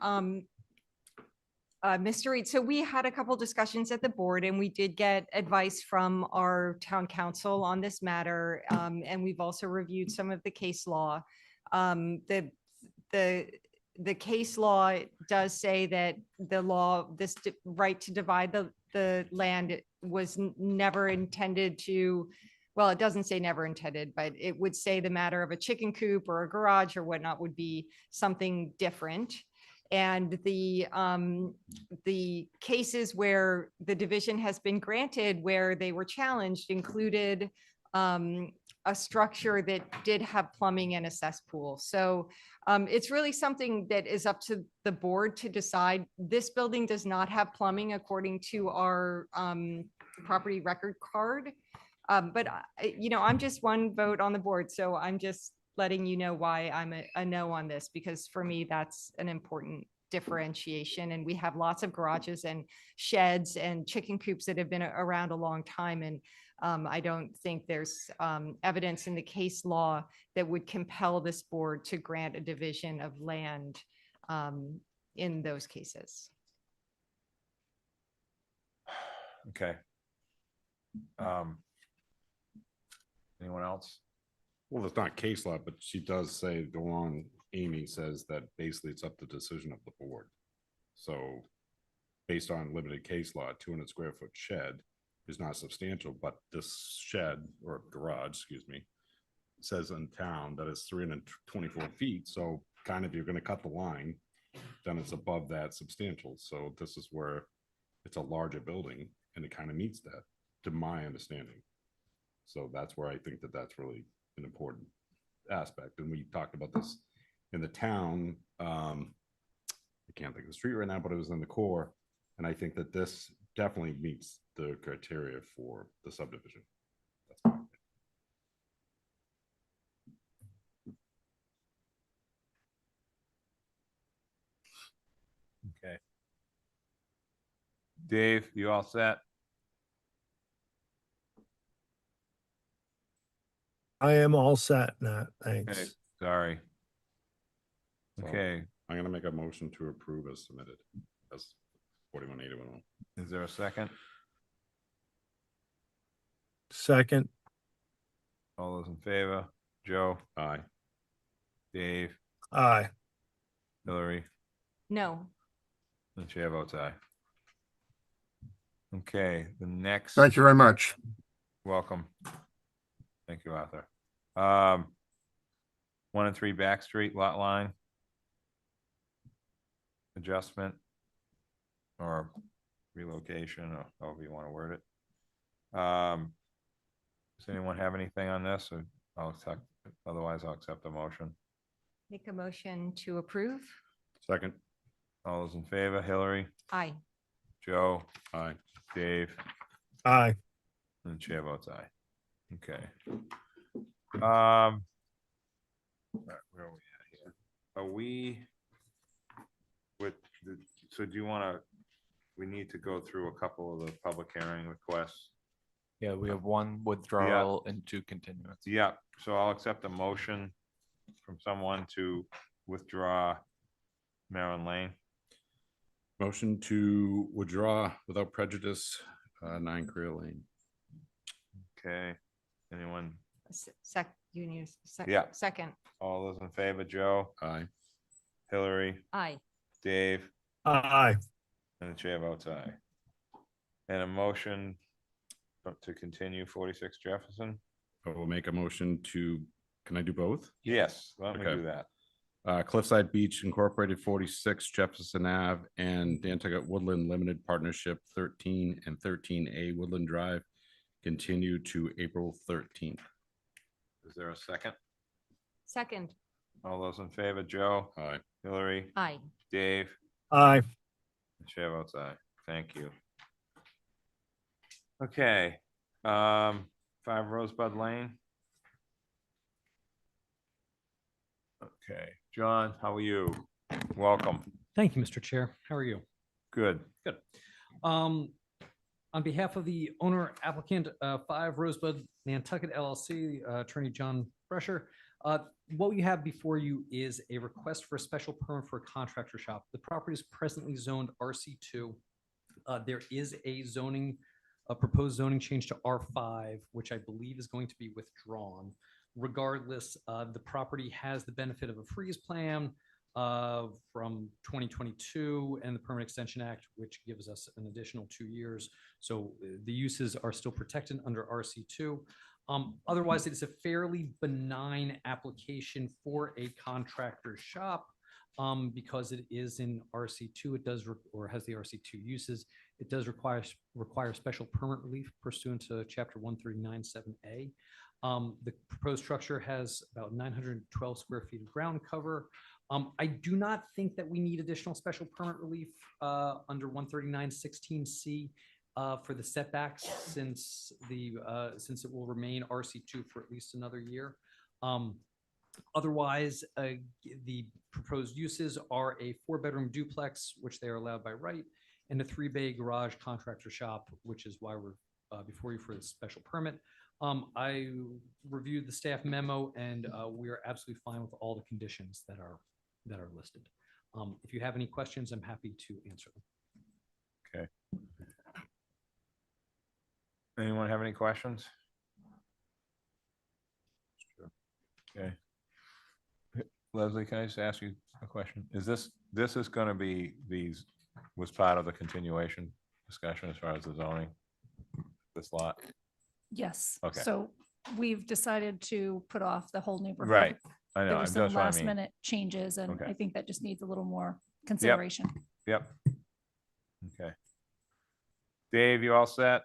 Mr. Reed, so we had a couple discussions at the board and we did get advice from our town council on this matter. And we've also reviewed some of the case law. The case law does say that the law, this right to divide the land was never intended to, well, it doesn't say never intended, but it would say the matter of a chicken coop or a garage or whatnot would be something different. And the cases where the division has been granted, where they were challenged, included a structure that did have plumbing and a cesspool. So it's really something that is up to the board to decide. This building does not have plumbing according to our property record card. But I'm just one vote on the board. So I'm just letting you know why I'm a no on this, because for me, that's an important differentiation. And we have lots of garages and sheds and chicken coops that have been around a long time. And I don't think there's evidence in the case law that would compel this board to grant a division of land in those cases. Okay. Anyone else? Well, it's not case law, but she does say, go on, Amy says that basically it's up to decision of the board. So based on limited case law, 200 square foot shed is not substantial, but this shed or garage, excuse me, says in town that it's 324 feet. So kind of, you're going to cut the line, then it's above that substantial. So this is where it's a larger building and it kind of meets that, to my understanding. So that's where I think that that's really an important aspect. And we talked about this in the town. I can't think of the street right now, but it was in the core. And I think that this definitely meets the criteria for the subdivision. That's my opinion. Okay. Dave, you all set? I am all set, Nat. Okay, Thanks. sorry. So Okay, I'm going to make a motion to approve as submitted as 4181. is there a second? Second. All those in favor? Joe, Aye. Dave, Aye. Hillary, No. and chair votes aye. Okay, the next. Thank you very much. Welcome. Thank you, Arthur. 1 and 3 Back Street lot line adjustment or relocation, or however you want to word it. Does anyone have anything on this? Or I'll accept, otherwise I'll accept the motion. Make a motion to approve. Second. All those in favor, Hillary, Aye. Joe, Aye. Dave, Aye. and the chair votes aye. Okay. All right, where are we at here? Are we with the, so do you want to, we need to go through a couple of the public hearing requests? Yeah, we have 1 withdrawal and 2 continuance. Yeah, so I'll accept a motion from someone to withdraw Marin Lane. Motion to withdraw without prejudice, 9 Creel Lane. Okay, anyone? You need a Yeah. second. All those in favor, Joe, Aye. Hillary, Aye. Dave, Aye. and the chair votes aye. And a motion to continue 46 Jefferson? I will make a motion to, can I do both? Yes, why don't we Okay. do that? Cliffside Beach Incorporated 46 Jefferson Ave and Nantucket Woodland Limited Partnership 13 and 13A Woodland Drive continue to April 13th. Is there a second? Second. All those in favor, Joe, Aye. Hillary, Aye. Dave, Aye. the chair votes aye. Thank you. Okay, 5 Rosebud Lane. Okay, John, how are you? Welcome. Thank you, Mr. Chair. How are you? Good. Good. On behalf of the owner applicant, 5 Rosebud Nantucket LLC, Attorney John Brescher, what we have before you is a request for a special permit for a contractor shop. The property is presently zoned RC2. There is a proposed zoning change to R5, which I believe is going to be withdrawn. Regardless, the property has the benefit of a freeze plan from 2022 and the Permit Extension Act, which gives us an additional 2 years. So the uses are still protected under RC2. Otherwise, it is a fairly benign application for a contractor shop because it is in RC2. It does or has the RC2 uses. It does require special permit relief pursuant to Chapter 139(7)A. The proposed structure has about 912 square feet of ground cover. I do not think that we need additional special permit relief under 139(16)C for the setbacks since it will remain RC2 for at least another year. Otherwise, the proposed uses are a 4-bedroom duplex, which they are allowed by right, and a 3-bay garage contractor shop, which is why we're before you for the special permit. I reviewed the staff memo, and we are absolutely fine with all the conditions that are listed. If you have any questions, I'm happy to answer them. Okay. Anyone have any questions? Okay. Leslie, can I just ask you a question? Is this is going to be was part of the continuation discussion as far as the zoning, this lot? Yes. Okay. So we've decided to put off the whole neighborhood. Right. I know. There were That's some what I last mean. minute changes, and Okay. I think that just needs a little more consideration. Yep. Okay. Dave, you all set?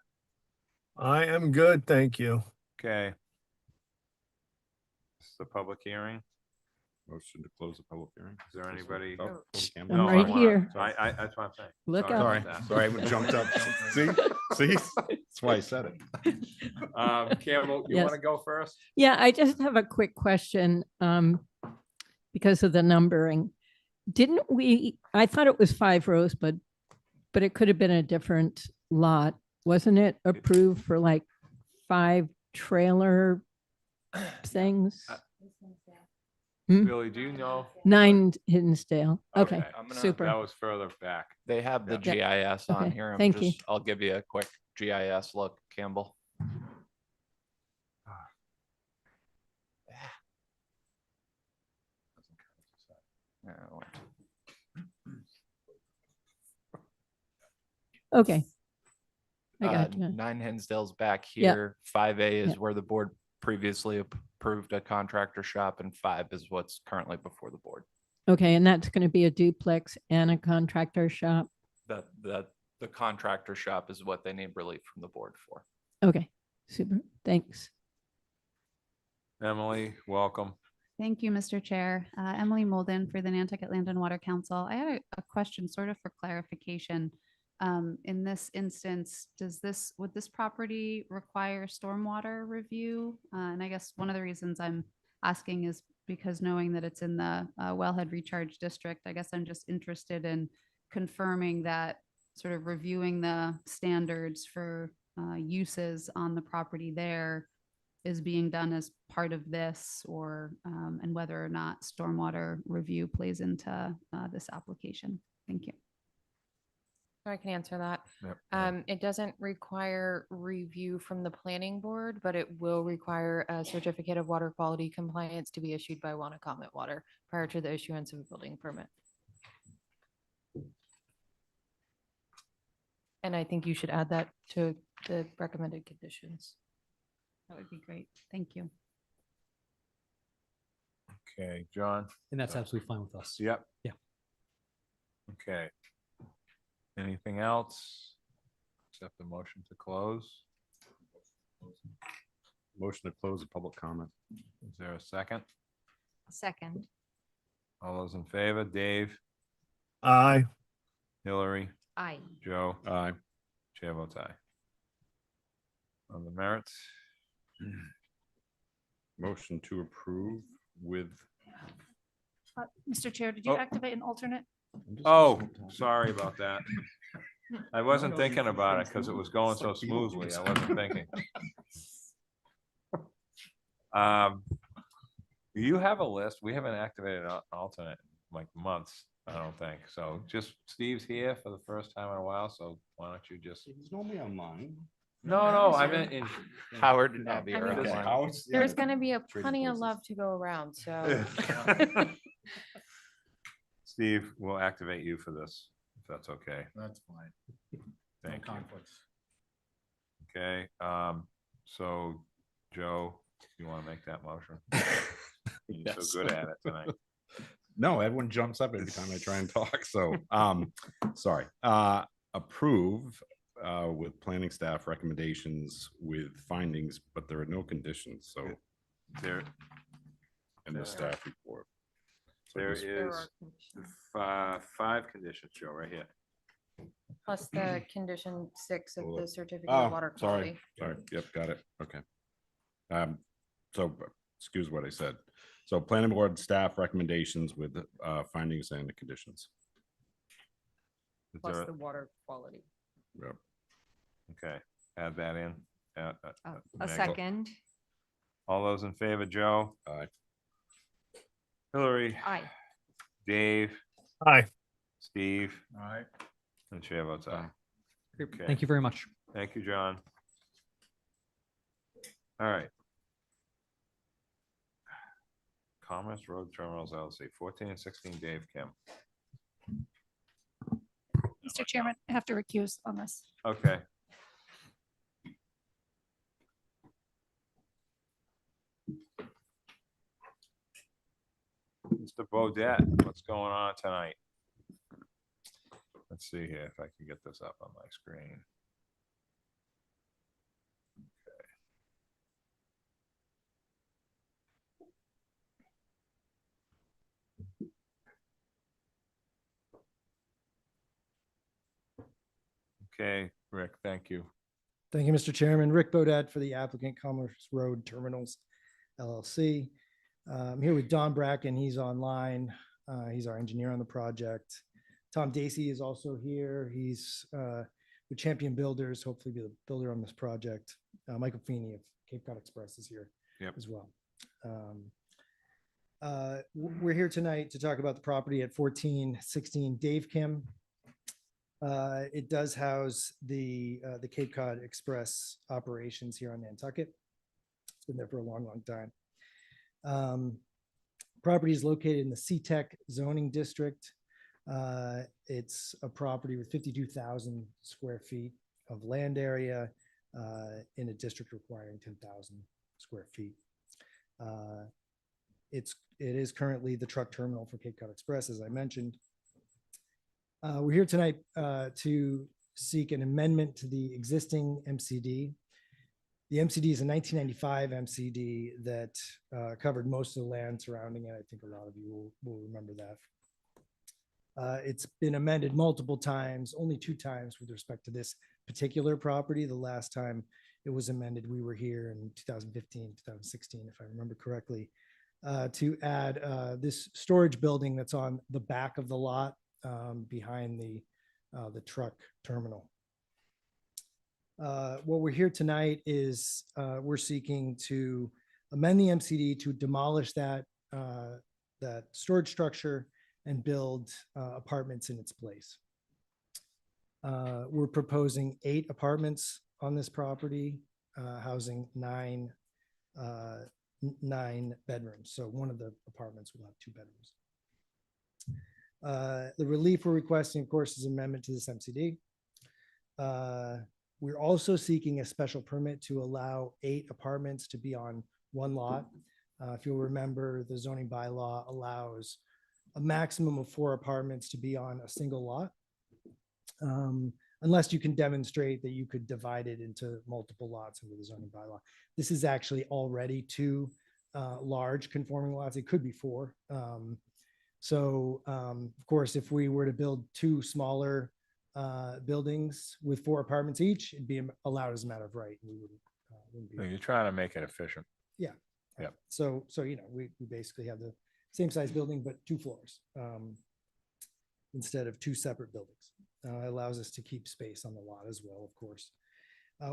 I am good, thank you. Okay. This is the public hearing. Motion to close the public hearing. Is there anybody? Oh, Campbell. I'm No, I right wanna- here. That's what I'm saying. Look Sorry out. Sorry, about that. sorry, I jumped up. See, that's why I said it. Campbell, you Yes. want to go first? Yeah, I just have a quick question because of the numbering. Didn't we, I thought it was 5 Rosebud, but it could have been a different lot. Wasn't it approved for like 5 trailer things? Hmm? Billy, do you know? 9 Hiddensdale. Okay, I'm gonna- super. That was further back. They have the Yeah. GIS on Okay, here. thank you. I'll give you a quick GIS look, Campbell. Okay. I got you. 9 Hinsdale's back Yeah. here. 5A is Yeah. where the board previously approved a contractor shop, and 5 is what's currently before the board. Okay, and that's going to be a duplex and a contractor shop. The contractor shop is what they need relief from the board for. Okay, super. Thanks. Emily, welcome. Thank you, Mr. Chair. Emily Molden for the Nantucket Land and Water Council. I had a question sort of for clarification. In this instance, would this property require stormwater review? And I guess one of the reasons I'm asking is because knowing that it's in the Wellhead Recharge District, I guess I'm just interested in confirming that sort of reviewing the standards for uses on the property there is being done as part of this, or and whether or not stormwater review plays into this application. Thank you. I can answer that. Yep. It doesn't require review from the planning board, but it will require a certificate of water quality compliance to be issued by Wannacomet Water prior to the issuance of a building permit. And I think you should add that to the recommended conditions. That would be great. Thank you. Okay, John? And that's absolutely fine with us. Yep. Yeah. Okay. Anything else? Except the motion to close? Motion to close the public comment. Is there a second? Second. All those in favor, Dave, Aye. Hillary, Aye. Joe, Aye. chair votes aye. On the merits? Motion to approve with. Mr. Chair, did you Oh. activate an alternate? Oh, sorry about that. I wasn't thinking about it because it was going so smoothly. I wasn't thinking. You have a list. We haven't activated an alternate in like months, I don't think. So just Steve's here for the first time in a while. So why don't you just? He's normally online. No, I meant in. Howard and Abby I are mean, online. There's going to be plenty of love to go around. So Steve, we'll activate you for this, if that's okay. That's fine. Thank you. Conflicts. Okay, so Joe, you want to make that motion? You're Yes. so good at it tonight. No, everyone jumps up every time I try and talk. So, sorry. Approve with planning staff recommendations with findings, but there are no conditions. So There, in the staff report. So there just- is 5 conditions, Joe, right here. plus the condition 6 of the certificate Oh, of water quality. sorry. Yep, got it. Okay. So excuse what I said. So planning board staff recommendations with findings and the conditions. Is Plus there- the water quality. Yep. Okay, add that in. A Meg. second. All those in favor, Joe? Aye. Hillary? Aye. Dave? Aye. Steve? All right. And chair votes aye. Great. Okay. Thank you very much. Thank you, John. All right. Commerce Road Terminals LLC, 14 and 16 Dave Kim. Mr. Chairman, I have to recuse on this. Okay. Mr. Bodett, what's going on tonight? Let's see here if I can get this up on my screen. Okay, Rick, thank you. Thank you, Mr. Chairman. Rick Bodett for the applicant Commerce Road Terminals LLC. I'm here with Don Bracken. He's online. He's our engineer on the project. Tom Dacey is also here. He's with Champion Builders, hopefully be the builder on this project. Michael Feeney of Cape Cod Express is here as well. We're here tonight to talk about the property at 1416 Dave Kim. It does house the Cape Cod Express operations here on Nantucket. It's been there for a long, long time. Property is located in the C-Tech zoning district. It's a property with 52,000 square feet of land area in a district requiring 10,000 square feet. It is currently the truck terminal for Cape Cod Express, as I mentioned. We're here tonight to seek an amendment to the existing MCD. The MCD is a 1995 MCD that covered most of the land surrounding it. I think a lot of you will remember that. It's been amended multiple times, only 2 times with respect to this particular property. The last time it was amended, we were here in 2015, 2016, if I remember correctly, to add this storage building that's on the back of the lot behind the truck terminal. What we're here tonight is we're seeking to amend the MCD to demolish that storage structure and build apartments in its place. We're proposing 8 apartments on this property, housing 9 bedrooms. So one of the apartments will have 2 bedrooms. The relief we're requesting, of course, is amendment to this MCD. We're also seeking a special permit to allow 8 apartments to be on one lot. If you'll remember, the zoning bylaw allows a maximum of 4 apartments to be on a single lot. Unless you can demonstrate that you could divide it into multiple lots under the zoning bylaw. This is actually already 2 large conforming lots. It could be 4. Of course, if we were to build 2 smaller buildings with 4 apartments each, it'd be allowed as a matter of right. And we wouldn't be. You're trying to make it efficient. Yeah. Yeah. So we basically have the same size building, but 2 floors instead of 2 separate buildings. It allows us to keep space on the lot as well, of course.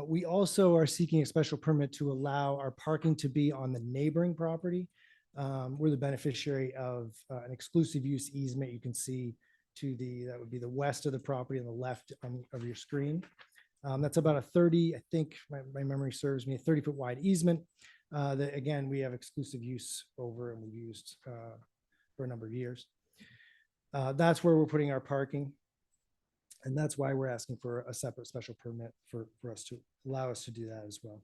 We also are seeking a special permit to allow our parking to be on the neighboring property. We're the beneficiary of an exclusive use easement. You can see that would be the west of the property on the left of your screen. That's about a 30, I think my memory serves me, a 30-foot wide easement that, again, we have exclusive use over and we've used for a number of years. That's where we're putting our parking. And that's why we're asking for a separate special permit for us to allow us to do that as well.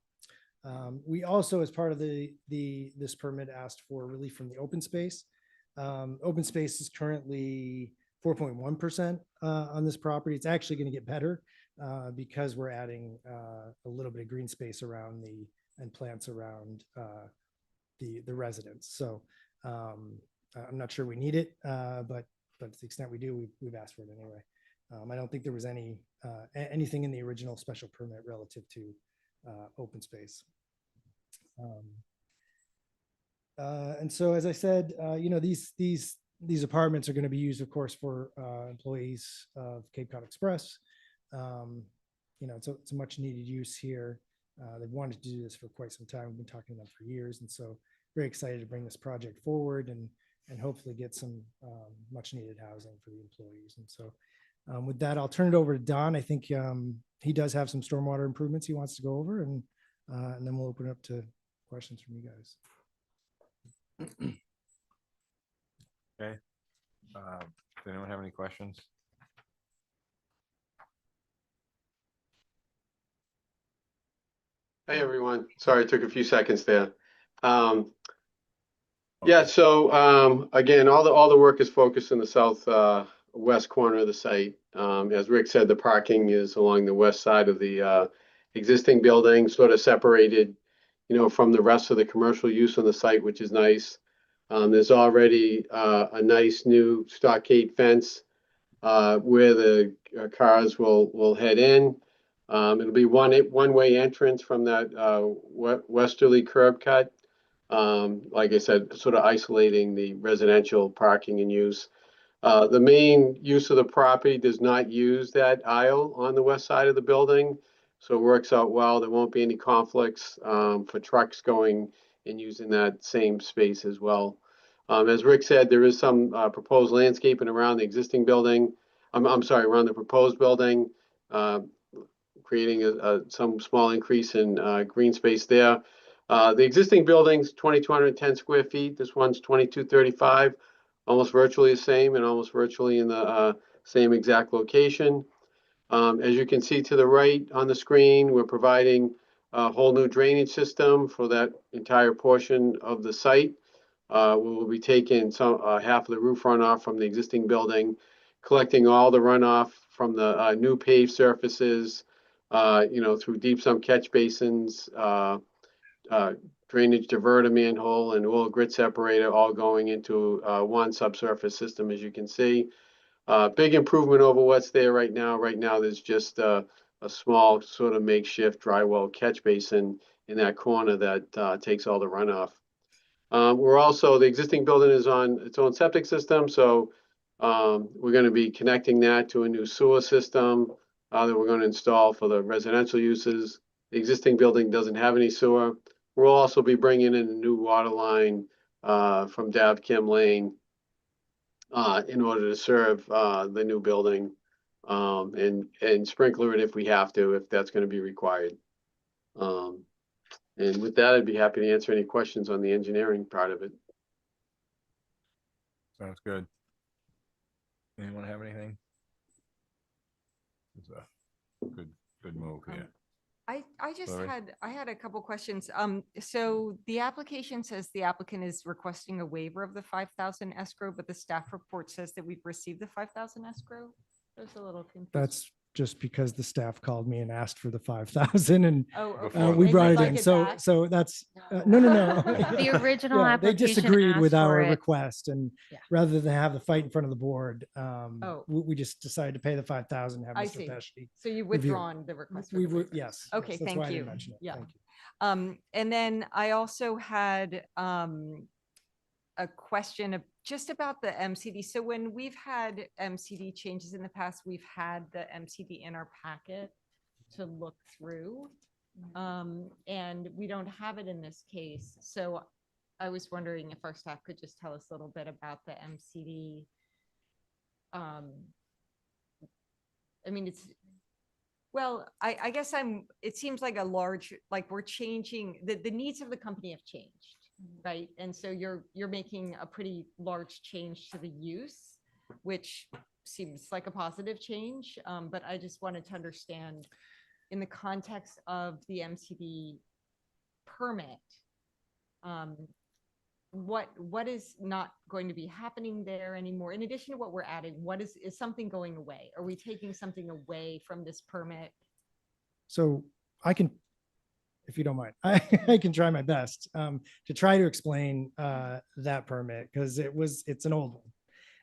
We also, as part of this permit, asked for relief from the open space. Open space is currently 4.1% on this property. It's actually going to get better because we're adding a little bit of green space around and plants around the residence. So I'm not sure we need it, but to the extent we do, we've asked for it anyway. I don't think there was anything in the original special permit relative to open space. And so, as I said, these apartments are going to be used, of course, for employees of Cape Cod Express. It's a much needed use here. They've wanted to do this for quite some time. We've been talking to them for years, and so very excited to bring this project forward and hopefully get some much needed housing for the employees. And so with that, I'll turn it over to Don. I think he does have some stormwater improvements he wants to go over, and then we'll open it up to questions from you guys. Okay. Does anyone have any questions? Hey, everyone. Sorry, it took a few seconds there. Yeah, so again, all the work is focused in the southwest corner of the site. As Rick said, the parking is along the west side of the existing building, sort of separated, from the rest of the commercial use on the site, which is nice. There's already a nice new stockade fence where the cars will head in. It'll be one-way entrance from that westerly curb cut. Like I said, sort of isolating the residential parking and use. The main use of the property does not use that aisle on the west side of the building. So it works out well. There won't be any conflicts for trucks going and using that same space as well. As Rick said, there is some proposed landscaping around the existing building. I'm sorry, around the proposed building, creating some small increase in green space there. The existing building's 2,210 square feet. This one's 2,235, almost virtually the same and almost virtually in the same exact location. As you can see to the right on the screen, we're providing a whole new drainage system for that entire portion of the site. We will be taking half of the roof runoff from the existing building, collecting all the runoff from the new paved surfaces, through deep sump catch basins, drainage diverter manhole, and oil grit separator, all going into one subsurface system, as you can see. Big improvement over what's there right now. Right now, there's just a small sort of makeshift dry well catch basin in that corner that takes all the runoff. The existing building is on its own septic system, so we're going to be connecting that to a new sewer system that we're going to install for the residential uses. The existing building doesn't have any sewer. We'll also be bringing in a new water line from Dav Kim Lane in order to serve the new building and sprinkler it if we have to, if that's going to be required. And with that, I'd be happy to answer any questions on the engineering part of it. Sounds good. Anyone have anything? It's a good move here. I just Lori? had a couple questions. So the application says the applicant is requesting a waiver of the 5,000 escrow, but the staff report says that we've received the 5,000 escrow. I was a little confused. That's just because the staff called me and asked for the 5,000 and Oh, okay. we And brought you'd it like in. it So, back? so that's, no. The original They application disagreed with asked our for it. request, and Yeah. rather than have the fight in front of the board, Oh. we just decided to pay the 5,000, have I Mr. see. Pesci. So you've review it. withdrawn the request. for We the were, waiver. yes. Okay, yes, that's thank why I didn't you. mention it. Yeah. Thank you. And then I also had a question of just about the MCD. So when we've had MCD changes in the past, we've had the MCD in our packet to look through. And we don't have it in this case. So I was wondering if our staff could just tell us a little bit about the MCD. I mean, well, I guess it seems like like we're changing, the needs of the company have changed, right? And so you're making a pretty large change to the use, which seems like a positive change. But I just wanted to understand in the context of the MCD permit, what is not going to be happening there anymore? In addition to what we're adding, what is something going away? Are we taking something away from this permit? So I can, if you don't mind, I can try my best to try to explain that permit, because it's an old one.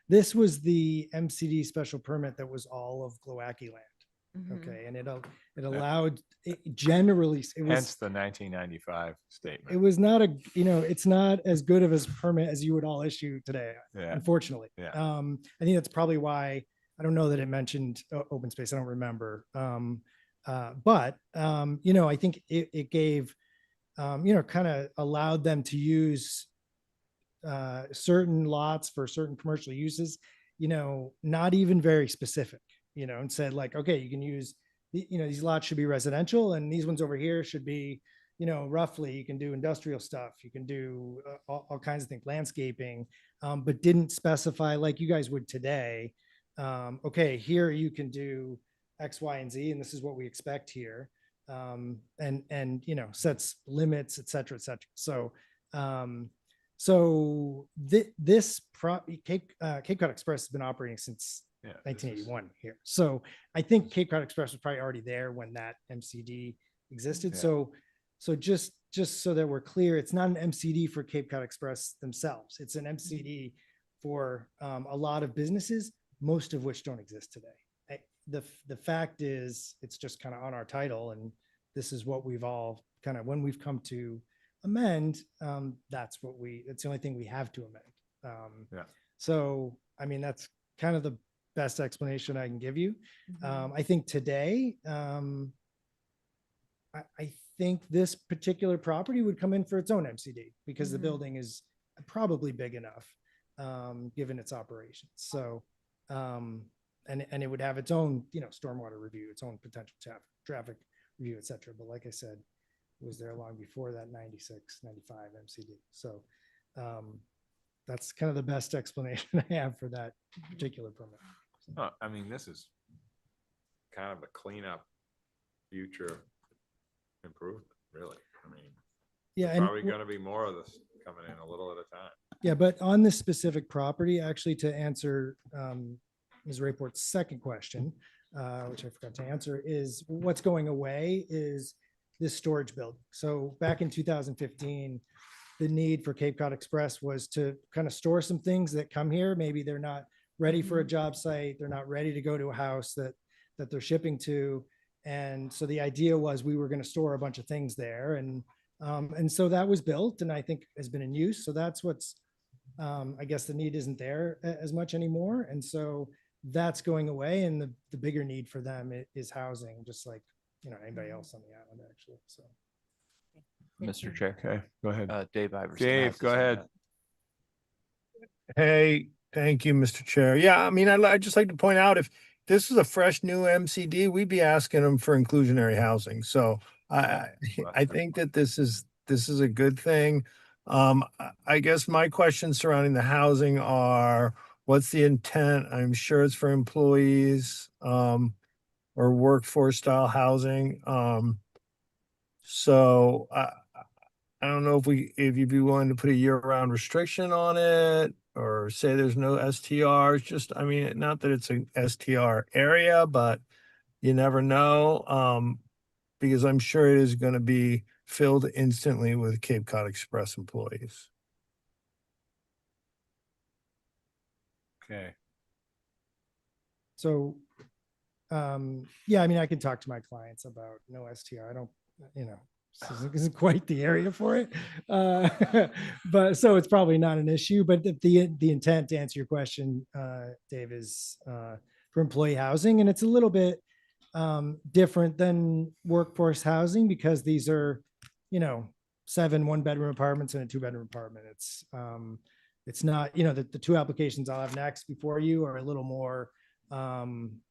This was the MCD special permit that was all of Glowacki land. Okay, and it allowed, generally, it was, Hence the 1995 statement. it was not it's not as good of a permit as you would all issue today, Yeah. unfortunately. Yeah. I think that's probably why, I don't know that it mentioned open space. I don't remember. But I think it gave, kind of allowed them to use certain lots for certain commercial uses, not even very specific, and said like, okay, you can use, these lots should be residential and these ones over here should be, roughly, you can do industrial stuff, you can do all kinds of things, landscaping, but didn't specify like you guys would today. Okay, here you can do X, Y, and Z, and this is what we expect here. And sets limits, et cetera, et cetera. So, this Cape Cod Express has been operating since 1981 here. So I think Cape Cod Express was probably already there when that MCD existed. Yeah. So just so that we're clear, it's not an MCD for Cape Cod Express themselves. It's an MCD for a lot of businesses, most of which don't exist today. The fact is, it's just kind of on our title, and this is what we've all kind of, when we've come to amend, that's the only thing we have to amend. Yeah. So, I mean, that's kind of the best explanation I can give you. I think today, I think this particular property would come in for its own MCD, because the building is probably big enough, given its operations. So, and it would have its own, stormwater review, its own potential traffic review, et cetera. But like I said, it was there long before that 96, 95 MCD. So that's kind of the best explanation I have for that particular permit. Oh, I mean, this is kind of a cleanup future improvement, really. I mean, Yeah, there's and probably going to be more of this coming in a little at a time. yeah, but on this specific property, actually, to answer Ms. Rayport's second question, which I forgot to answer, is what's going away is this storage building. So back in 2015, the need for Cape Cod Express was to kind of store some things that come here. Maybe they're not ready for a job site. They're not ready to go to a house that they're shipping to. And so the idea was we were going to store a bunch of things there. And so that was built, and I think has been in use. So that's what's, I guess the need isn't there as much anymore. And so that's going away. And the bigger need for them is housing, just like, anybody else on the island, actually. So. Mr. Chair. Okay, go ahead. Dave Iverson. Dave, has go his hand ahead. up. Hey, thank you, Mr. Chair. Yeah, I mean, I'd just like to point out, this is a fresh new MCD, we'd be asking them for inclusionary housing. So I think that this is a good thing. I guess my questions surrounding the housing are, what's the intent? I'm sure it's for employees, or workforce style housing. So I don't know if you'd be willing to put a year-round restriction on it or say there's no STRs. Just, I mean, not that it's an STR area, but you never know. Because I'm sure it is going to be filled instantly with Cape Cod Express employees. Okay. So, yeah, I mean, I can talk to my clients about no STR. I don't, this isn't quite the area for it. But so it's probably not an issue, but the intent, to answer your question, Dave, is for employee housing. And it's a little bit different than workforce housing because these are, 7 1-bedroom apartments and a 2-bedroom apartment. It's not, the 2 applications I'll have next before you are a little more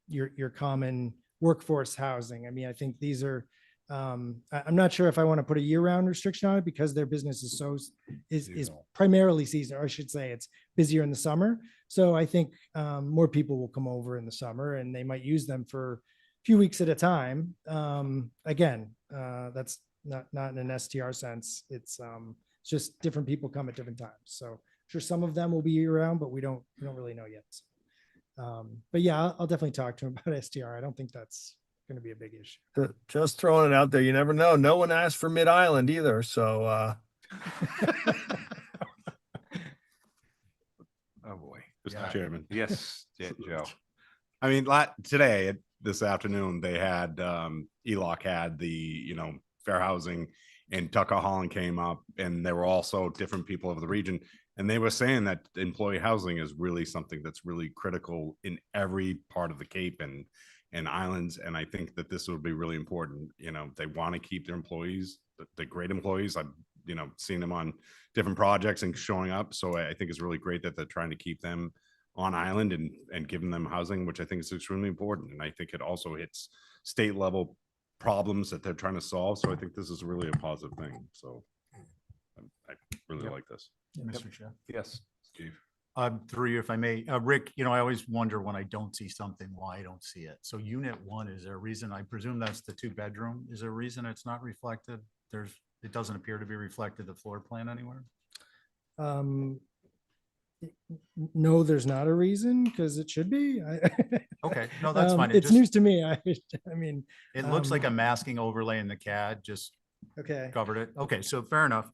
your common workforce housing. I mean, I think these are, I'm not sure if I want to put a year-round restriction on it because their business is primarily seasonal, or I should say it's busier in the summer. So I think more people will come over in the summer and they might use them for a few weeks at a time. Again, that's not in an STR sense. It's just different people come at different times. So sure, some of them will be year-round, but we don't really know yet. But yeah, I'll definitely talk to him about STR. I don't think that's going to be a big issue. Just throwing it out there. You never know. No one asked for Mid-Island either. So, Oh, boy. Mr. Chairman. Yes, Joe. I mean, today, this afternoon, they had, ELOC had the, fair housing, and Tucker Holland came up, and there were also different people of the region. And they were saying that employee housing is really something that's really critical in every part of the Cape and islands. And I think that this would be really important. They want to keep their employees, the great employees. I've, seen them on different projects and showing up. So I think it's really great that they're trying to keep them on island and giving them housing, which I think is extremely important. And I think it also hits state level problems that they're trying to solve. So I think this is really a positive thing. So I really like this. Mr. Chair. Yes, Steve. 3, if I may. Rick, I always wonder when I don't see something, why I don't see it. So unit 1, is there a reason? I presume that's the 2-bedroom. Is there a reason it's not reflected? It doesn't appear to be reflected the floor plan anywhere. No, there's not a reason because it should be. Okay, no, that's fine. It's news to me. I mean, it looks like a masking overlay in the CAD just covered it. Okay, so fair enough.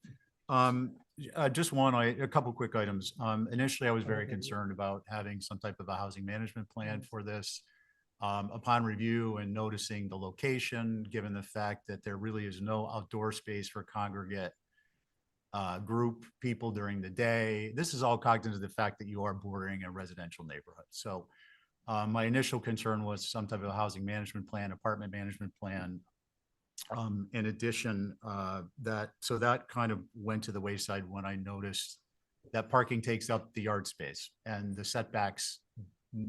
Just a couple quick items. Initially, I was very concerned about having some type of a housing management plan for this. Upon review and noticing the location, given the fact that there really is no outdoor space for congregate group people during the day, this is all cognizant of the fact that you are bordering a residential neighborhood. So my initial concern was some type of a housing management plan, apartment management plan. In addition, that kind of went to the wayside when I noticed that parking takes up the yard space and the setbacks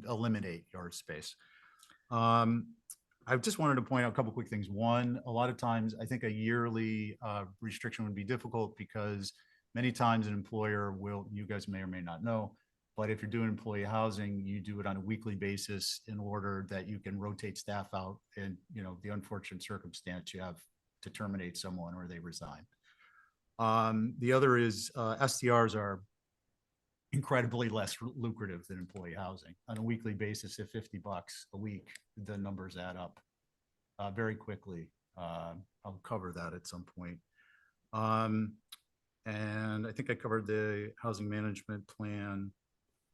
eliminate yard space. I just wanted to point out a couple quick things. One, a lot of times I think a yearly restriction would be difficult because many times an employer will, you guys may or may not know, but if you're doing employee housing, you do it on a weekly basis in order that you can rotate staff out and, the unfortunate circumstance you have to terminate someone or they resign. The other is STRs are incredibly less lucrative than employee housing. On a weekly basis, at $50 a week, the numbers add up very quickly. I'll cover that at some point. And I think I covered the housing management plan.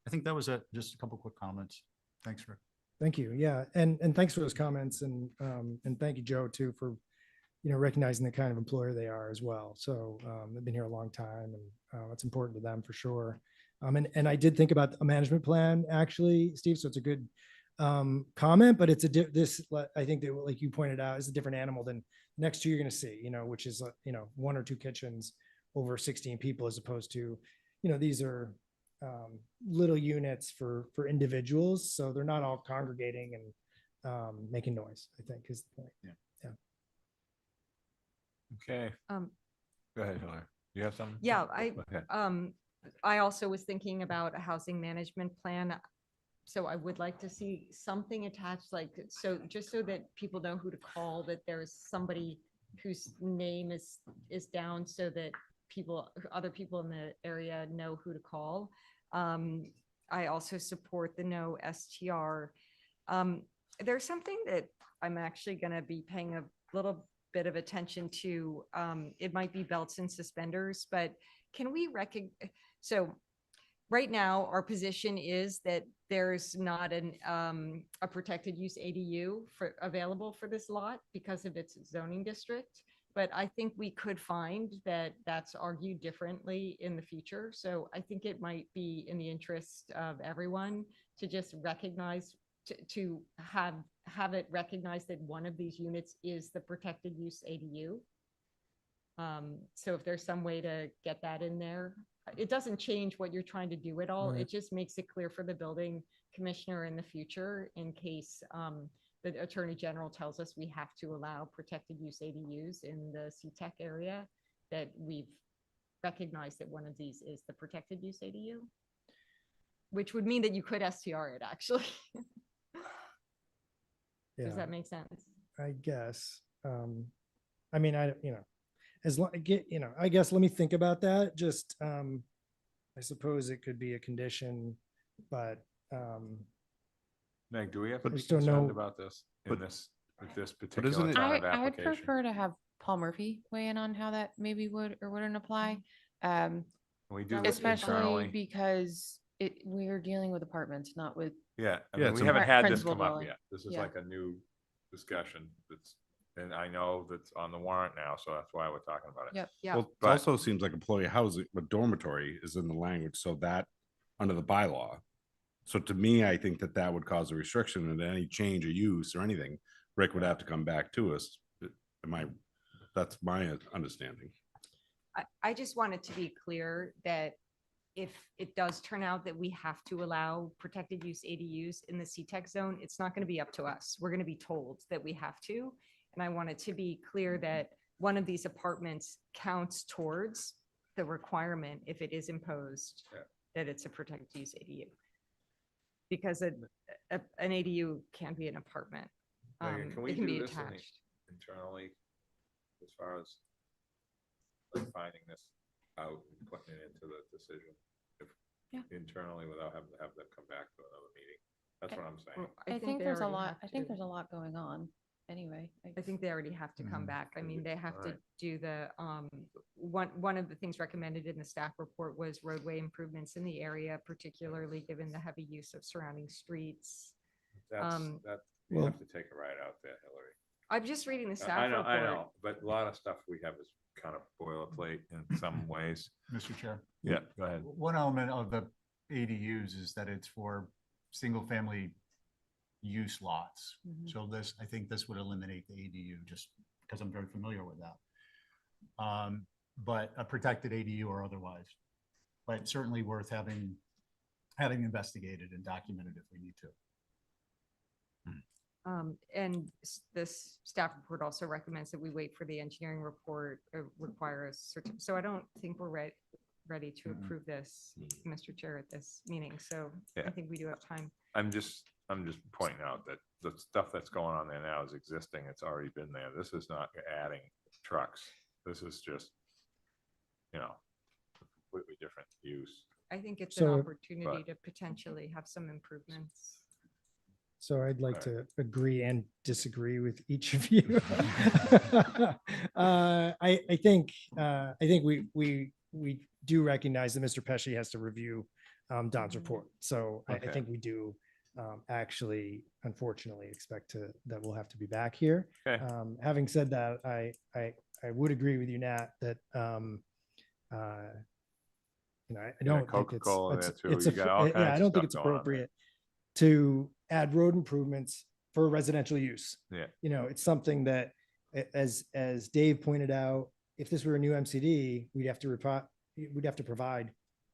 I think that was it. Just a couple quick comments. Thanks, Rick. Thank you. Yeah, and thanks for those comments, and thank you, Joe, too, for recognizing the kind of employer they are as well. So they've been here a long time, and it's important to them for sure. And I did think about a management plan, actually, Steve. So it's a good comment, but it's I think that, like you pointed out, is a different animal than next year you're going to see, which is 1 or 2 kitchens over 16 people, as opposed to, these are little units for individuals, so they're not all congregating and making noise, I think is the point. Yeah. Okay, go ahead, Hillary. You have something? Yeah, Okay. I also was thinking about a housing management plan. So I would like to see something attached, like, so just so that people know who to call, that there's somebody whose name is down so that other people in the area know who to call. I also support the no STR. There's something that I'm actually going to be paying a little bit of attention to. It might be belts and suspenders, but can we so right now our position is that there's not a protected use ADU available for this lot because of its zoning district. But I think we could find that that's argued differently in the future. So I think it might be in the interest of everyone to just recognize, to have it recognized that one of these units is the protected use ADU. So if there's some way to get that in there, it doesn't change what you're trying to do at all. Right. It just makes it clear for the building commissioner in the future in case the Attorney General tells us we have to allow protected use ADUs in the CTEC area, that we've recognized that one of these is the protected use ADU, which would mean that you could STR it actually. Yeah, Does that make sense? I guess. I mean, as long, I guess let me think about that. Just, I suppose it could be a condition, but Meg, do we have to I be just don't concerned know. about this with this isn't particular it- kind of I would application? prefer to have Paul Murphy weigh in on how that maybe would or wouldn't apply. We do this Especially internally. because we're dealing with apartments, not with. Yeah, I Yeah, mean, it's we a haven't had this principal come up dwelling. yet. This is Yeah. like a new discussion that's, and I know that's on the warrant now, so that's why we're talking about it. Yep. Yeah. Well, it But- also seems like employee housing, but dormitory is in the language, so that under the bylaw. So to me, I think that would cause a restriction, and any change of use or anything, Rick would have to come back to us. That's my understanding. I just wanted to be clear that if it does turn out that we have to allow protected use ADUs in the CTEC zone, it's not going to be up to us. We're going to be told that we have to. And I wanted to be clear that one of these apartments counts towards the requirement, if it is imposed, that it's a protected use ADU. Because an ADU can be an apartment. Megan, can we It can do be this attached. internally as far as like finding this out and putting it into the decision? Yeah. Internally without having to have them come back to another meeting. That's what I'm saying. Well, I think they there's a already lot. have I think to. there's a lot going on. Anyway, I think they already have to come Mm-hmm. back. I mean, they have to Alright. do the, one of the things recommended in the staff report was roadway improvements in the area, particularly given the heavy use of surrounding streets. That's, that, you well- have to take a ride out there, Hillary. I'm just reading the I staff know, report. I know, but a lot of stuff we have is kind of boilerplate in some ways. Mr. Chair. Yeah, go ahead. One element of the ADUs is that it's for single-family use lots. Mhm. So I think this would eliminate the ADU just because I'm very familiar with that. But a protected ADU or otherwise, but certainly worth having investigated and documented if we need to. And this staff report also recommends that we wait for the engineering report, require a certain, so I don't think we're ready to approve this, Mr. Chair, at this meeting. So I Yeah. think we do have time. I'm just pointing out that the stuff that's going on there now is existing. It's already been there. This is not adding trucks. This is just, completely different use. I think it's So- an opportunity But- to potentially have some improvements. So I'd like Alright. to agree and disagree with each of you. I think we do recognize that Mr. Pesci has to review Don's report. So I Okay. think we do actually, unfortunately, expect that we'll have to be back here. Okay. Having said that, I would agree with you, Nat, that I don't think Coca-Cola it's, there too. it's, You got all yeah, kinds I of don't think stuff it's going on there. appropriate to add road improvements for residential use. Yeah. It's something that, as Dave pointed out, if this were a new MCD, we'd have to provide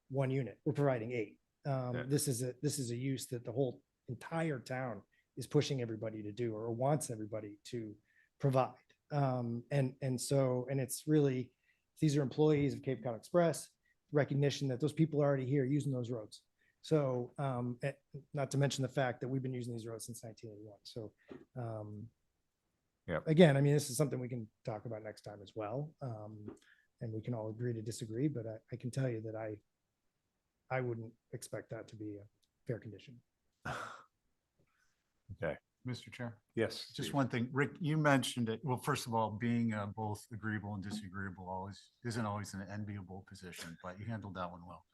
one unit. We're providing 8. Yeah. This is a use that the whole entire town is pushing everybody to do, or wants everybody to provide. And it's really, these are employees of Cape Cod Express, recognition that those people are already here using those roads. So, not to mention the fact that we've been using these roads since 1981. So, again, I mean, this is something we can talk about next time as well. And we can all agree to disagree, but I can tell you that I wouldn't expect that to be a fair condition. Okay. Mr. Chair? Yes. Just Steve. one thing, Rick, you mentioned it. Well, first of all, being both agreeable and disagreeable isn't always an enviable position, but you handled that one well.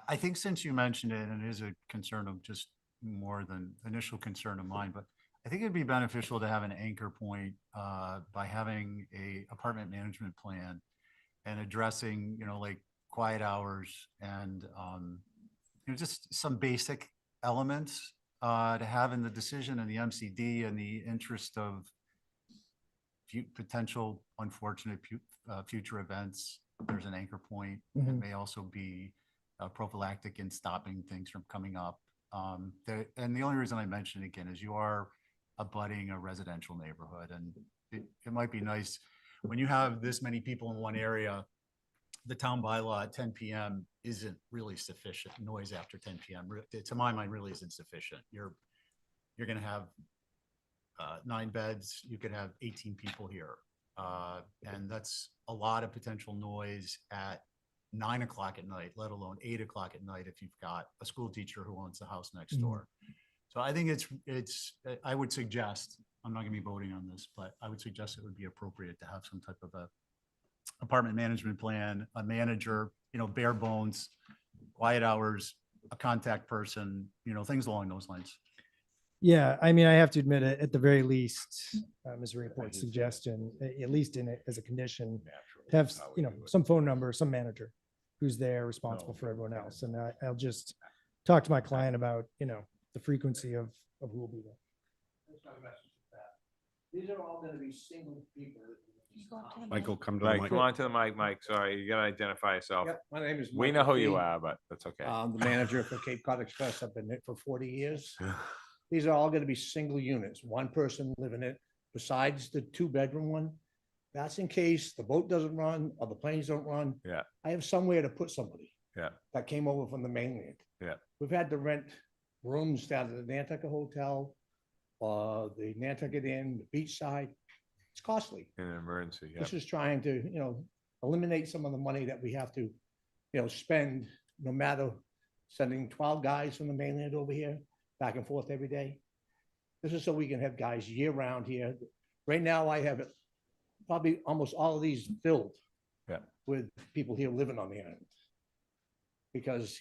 I think since you mentioned it, and it is a concern of just more than initial concern of mine, but I think it'd be beneficial to have an anchor point by having a apartment management plan and addressing, like quiet hours and, just some basic elements to have in the decision and the MCD and the interest of potential unfortunate future events. There's an anchor point. It may also be prophylactic in stopping things from coming up. And the only reason I mention it again is you are abutting a residential neighborhood, and it might be nice when you have this many people in one area. The town bylaw at 10 p.m. isn't really sufficient. Noise after 10 p.m. to my mind really isn't sufficient. You're going to have 9 beds. You could have 18 people here, and that's a lot of potential noise at 9 o'clock at night, let alone 8 o'clock at night if you've got a school teacher who owns the house next door. So I think I would suggest, I'm not going to be voting on this, but I would suggest it would be appropriate to have some type of a apartment management plan, a manager, bare bones, quiet hours, a contact person, things along those lines. Yeah, I mean, I have to admit it, at the very least, Ms. Report's suggestion, at least in it as a condition, to have, some phone number, some manager who's there responsible for everyone else. And I'll just talk to my client about, the frequency of who will be there. These are all going to be single people. Michael, come to the Mike, mic. come on to the mic, Mike. Sorry, you gotta identify yourself. Yep, my name is. We know Michael who you Fee. are, but that's okay. I'm the manager for Cape Cod Express. I've been there for 40 years. These are all going to be single units, one person living in it, besides the 2-bedroom one. That's in case the boat doesn't run or the planes don't run. Yeah. I have somewhere to put somebody. Yeah. That came over from the mainland. Yeah. We've had to rent rooms down at the Nantucket Hotel, the Nantucket Inn, the beachside. It's costly. In an emergency. Yeah. This is trying to, eliminate some of the money that we have to, spend, no matter sending 12 guys from the mainland over here, back and forth every day. This is so we can have guys year round here. Right now, I have probably almost all of these filled with people here living on the island. Because,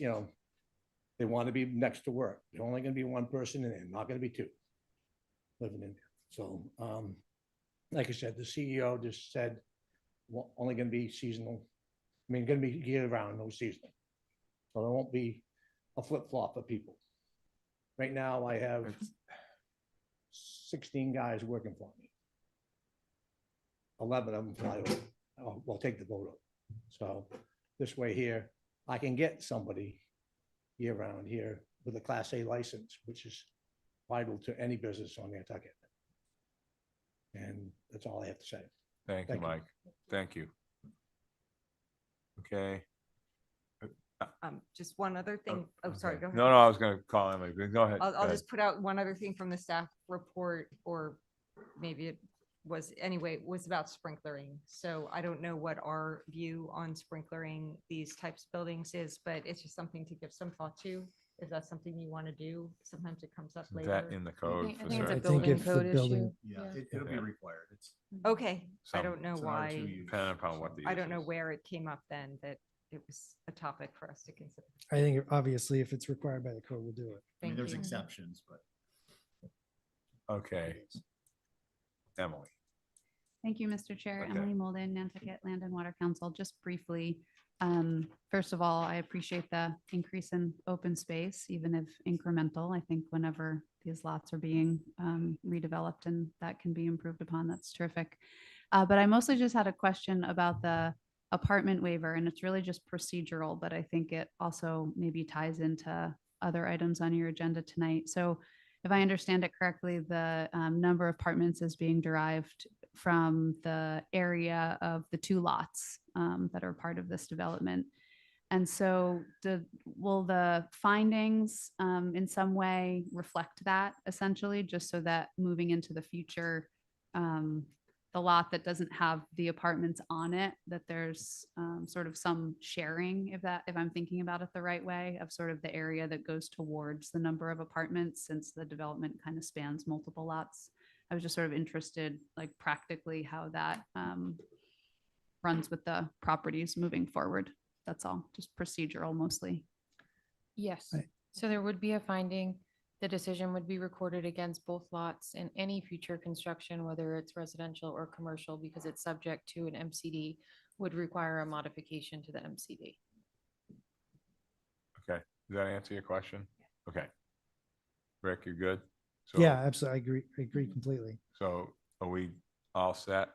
they want to be next to work. They're only going to be one person in there, not going to be 2 living in there. So, like I said, the CEO just said, only going to be seasonal. I mean, going to be year round, no seasonal. So there won't be a flip flop of people. Right now, I have 16 guys working for me. 11 of them fly over. We'll take the boat over. So this way here, I can get somebody year round here with a Class A license, which is vital to any business on Nantucket. And that's all I have to say. Thank you, Mike. Thank you. Okay. Just one other thing. Oh, sorry, go ahead. No, I was gonna call Emily. Go ahead. I'll just put out one other thing from the staff report, or maybe it was, anyway, it was about sprinklering. So I don't know what our view on sprinklering these types of buildings is, but it's just something to give some thought to. If that's something you want to do, sometimes it comes up later. That in the code. I for think it's a sure. building code issue. Yeah, it'll be required. It's. Okay, I Some- don't know it's an why. R2 use. Depending upon what the. I don't know use is. where it came up then, that it was a topic for us to consider. I think obviously if it's required by the code, we'll do it. I mean, Thank there's you. exceptions, but. Okay. Emily. Thank you, Mr. Chair. Okay. Emily Molden, Nantucket Land and Water Council. Just briefly, first of all, I appreciate the increase in open space, even if incremental. I think whenever these lots are being redeveloped and that can be improved upon, that's terrific. But I mostly just had a question about the apartment waiver, and it's really just procedural, but I think it also maybe ties into other items on your agenda tonight. So if I understand it correctly, the number of apartments is being derived from the area of the 2 lots that are part of this development. And so will the findings in some way reflect that essentially, just so that moving into the future, the lot that doesn't have the apartments on it, that there's sort of some sharing, if I'm thinking about it the right way, of sort of the area that goes towards the number of apartments, since the development kind of spans multiple lots. I was just sort of interested, like practically, how that runs with the properties moving forward. That's all, just procedural mostly. Yes. So there would be a finding. The decision would be recorded against both lots, and any future construction, whether it's residential or commercial, because it's subject to an MCD, would require a modification to the MCD. Okay, does that answer your question? Okay. Rick, you're good? So, Yeah, absolutely. I agree completely. So are we all set?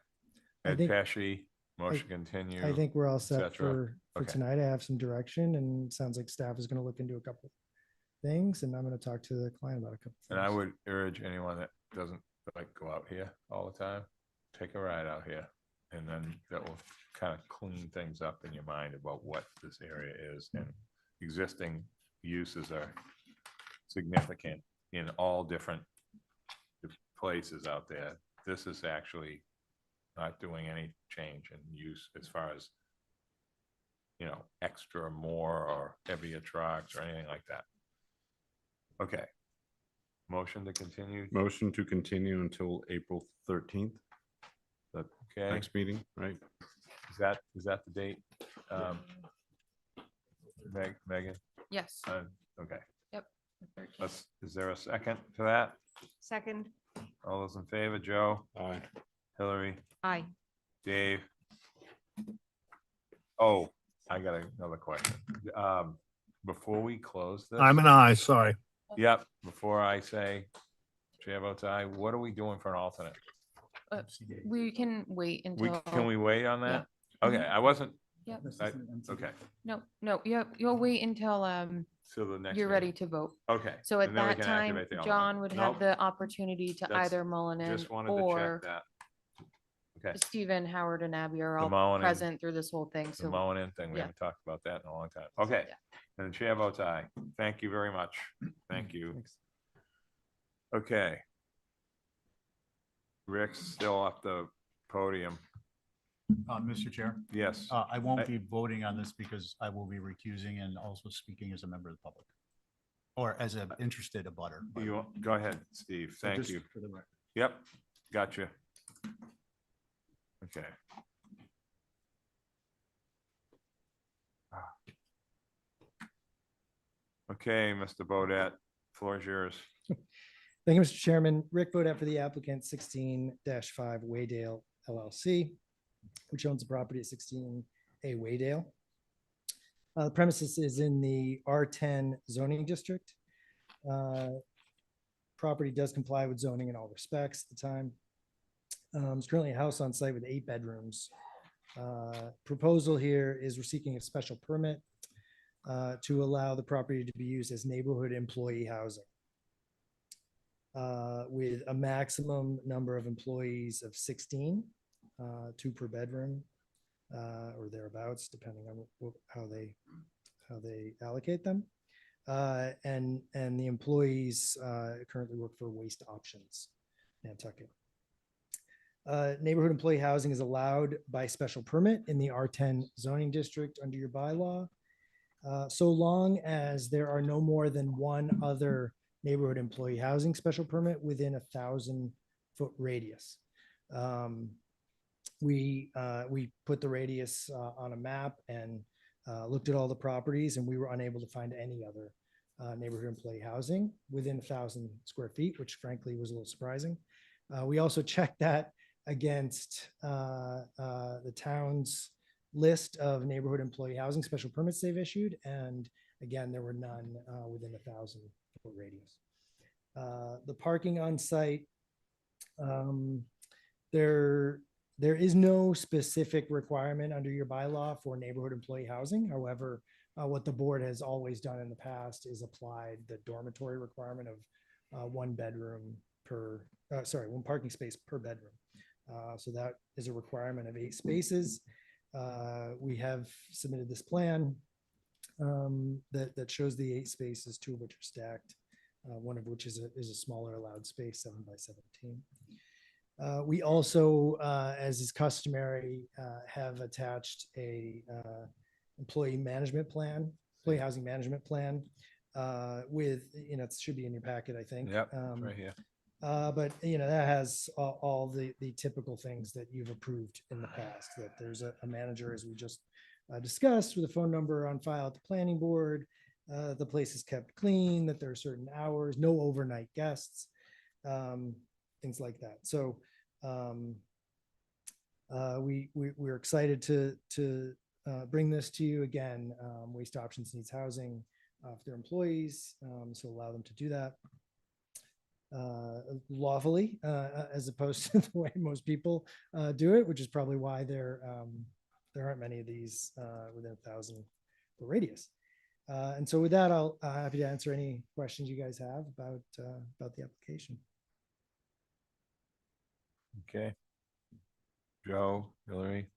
I Ed think- Pesci, motion continue. I think we're all set et cetera? for Okay. tonight. I have some direction, and it sounds like staff is going to look into a couple things, and I'm going to talk to the client about a couple things. And I would urge anyone that doesn't like go out here all the time, take a ride out here. And then that will kind of clean things up in your mind about what this area is, and existing uses are significant in all different places out there. This is actually not doing any change in use as far as, extra or more or heavier trucks or anything like that. Okay. Motion to continue. Motion to continue until April 13th, the Okay. next meeting, right? Is that the date? Megan? Yes. Okay. Yep. Is there a second to that? Second. All those in favor, Joe? Aye. Hillary? Aye. Dave? Oh, I got another question. Before we close this. I'm an aye, sorry. Yep, before I say chair votes aye, what are we doing for an alternate? We can wait until. Can we wait on that? Okay, I wasn't. Yep. Okay, No, you'll wait until so the next. you're meeting. ready to vote. Okay. So at and then we that can time, activate the John alternate. would Nope, have the opportunity to that's- either mull in Just wanted to or check that. Okay. Stephen, Howard, and Abby are The all mowing in. present through this whole thing. The So mowing in thing, we yeah. haven't talked about that in a long time. Okay, Yeah. and the chair votes aye. Thank you very much. Thank you. Okay. Rick's still off the podium. Mr. Chair? Yes. I won't be voting on this because I will be recusing and also speaking as a member of the public. Or as an interested abutter. You, go ahead, Steve. So Thank just you. for the record. Yep, gotcha. Okay. Okay, Mr. Bodett, floor is yours. Thank you, Mr. Chairman. Rick Bodett for the applicant 16-5 Waydale LLC, which owns the property at 16A Waydale. The premises is in the R10 zoning district. Property does comply with zoning in all respects at the time. It's currently a house on site with 8 bedrooms. Proposal here is we're seeking a special permit to allow the property to be used as neighborhood employee housing with a maximum number of employees of 16, 2 per bedroom or thereabouts, depending on how they allocate them. And the employees currently work for Waste Options, Nantucket. Neighborhood employee housing is allowed by special permit in the R10 zoning district under your bylaw, so long as there are no more than 1 other neighborhood employee housing special permit within a 1,000-foot radius. We put the radius on a map and looked at all the properties, and we were unable to find any other neighborhood employee housing within 1,000 square feet, which frankly was a little surprising. We also checked that against the town's list of neighborhood employee housing special permits they've issued, and again, there were none within a 1,000-foot radius. The parking on site, there There is no specific requirement under your bylaw for neighborhood employee housing. However, what the board has always done in the past is applied the dormitory requirement of one parking space per bedroom. So that is a requirement of 8 spaces. We have submitted this plan that shows the 8 spaces, 2 of which are stacked, one of which is a smaller allowed space, 7 by 17. We also, as is customary, have attached a employee management plan, employee housing management plan with, it should be in your packet, I think. Yep, it's right here. But that has all the typical things that you've approved in the past, that there's a manager, as we just discussed, with a phone number on file at the planning board, the place is kept clean, that there are certain hours, no overnight guests, things like that. So we're excited to bring this to you again. Waste Options needs housing for their employees, so allow them to do that lawfully, as opposed to the way most people do it, which is probably why there aren't many of these within 1,000 radius. And so with that, I'll happy to answer any questions you guys have about the application. Okay. Joe, Hillary,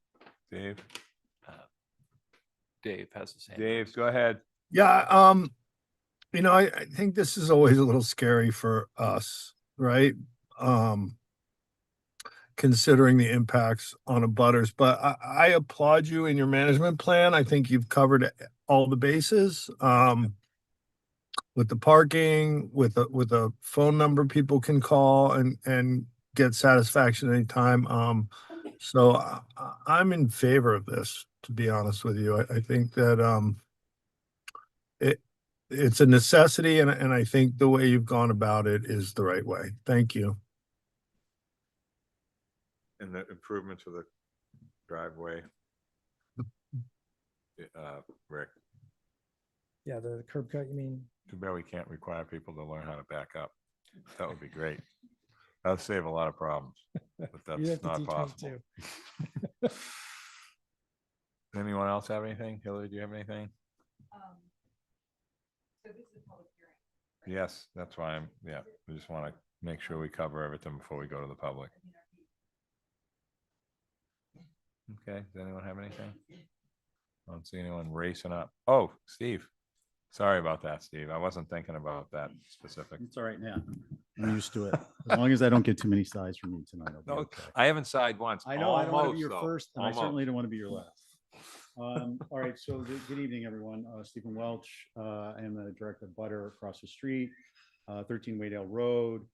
Dave. Dave has the same. Dave, go ahead. Yeah, I think this is always a little scary for us, right? Considering the impacts on abutters, but I applaud you in your management plan. I think you've covered all the bases, with the parking, with a phone number people can call and get satisfaction anytime. So I'm in favor of this, to be honest with you. I think that it's a necessity, and I think the way you've gone about it is the right way. Thank you. And the improvement to the driveway. Rick, Yeah, the curb cut, you mean? too bad we can't require people to learn how to back up. That would be great. That would save a lot of problems, but You'd have that's to not teach me possible. too. Anyone else have anything? Hillary, do you have anything? So this is a public hearing. Yes, that's why we just want to make sure we cover everything before we go to the public. Okay, does anyone have anything? I don't see anyone racing up. Oh, Steve. Sorry about that, Steve. I wasn't thinking about that specific. It's all right now. I'm used to it. As long as I don't get too many sides from you tonight. I'll be No, okay. I haven't sighed once. I know I don't want to be your Almost, though. first, and I Almost. certainly don't want to be your last. All right, so good evening, everyone. Stephen Welch. I am the director of Butter across the street, 13 Waydale Road.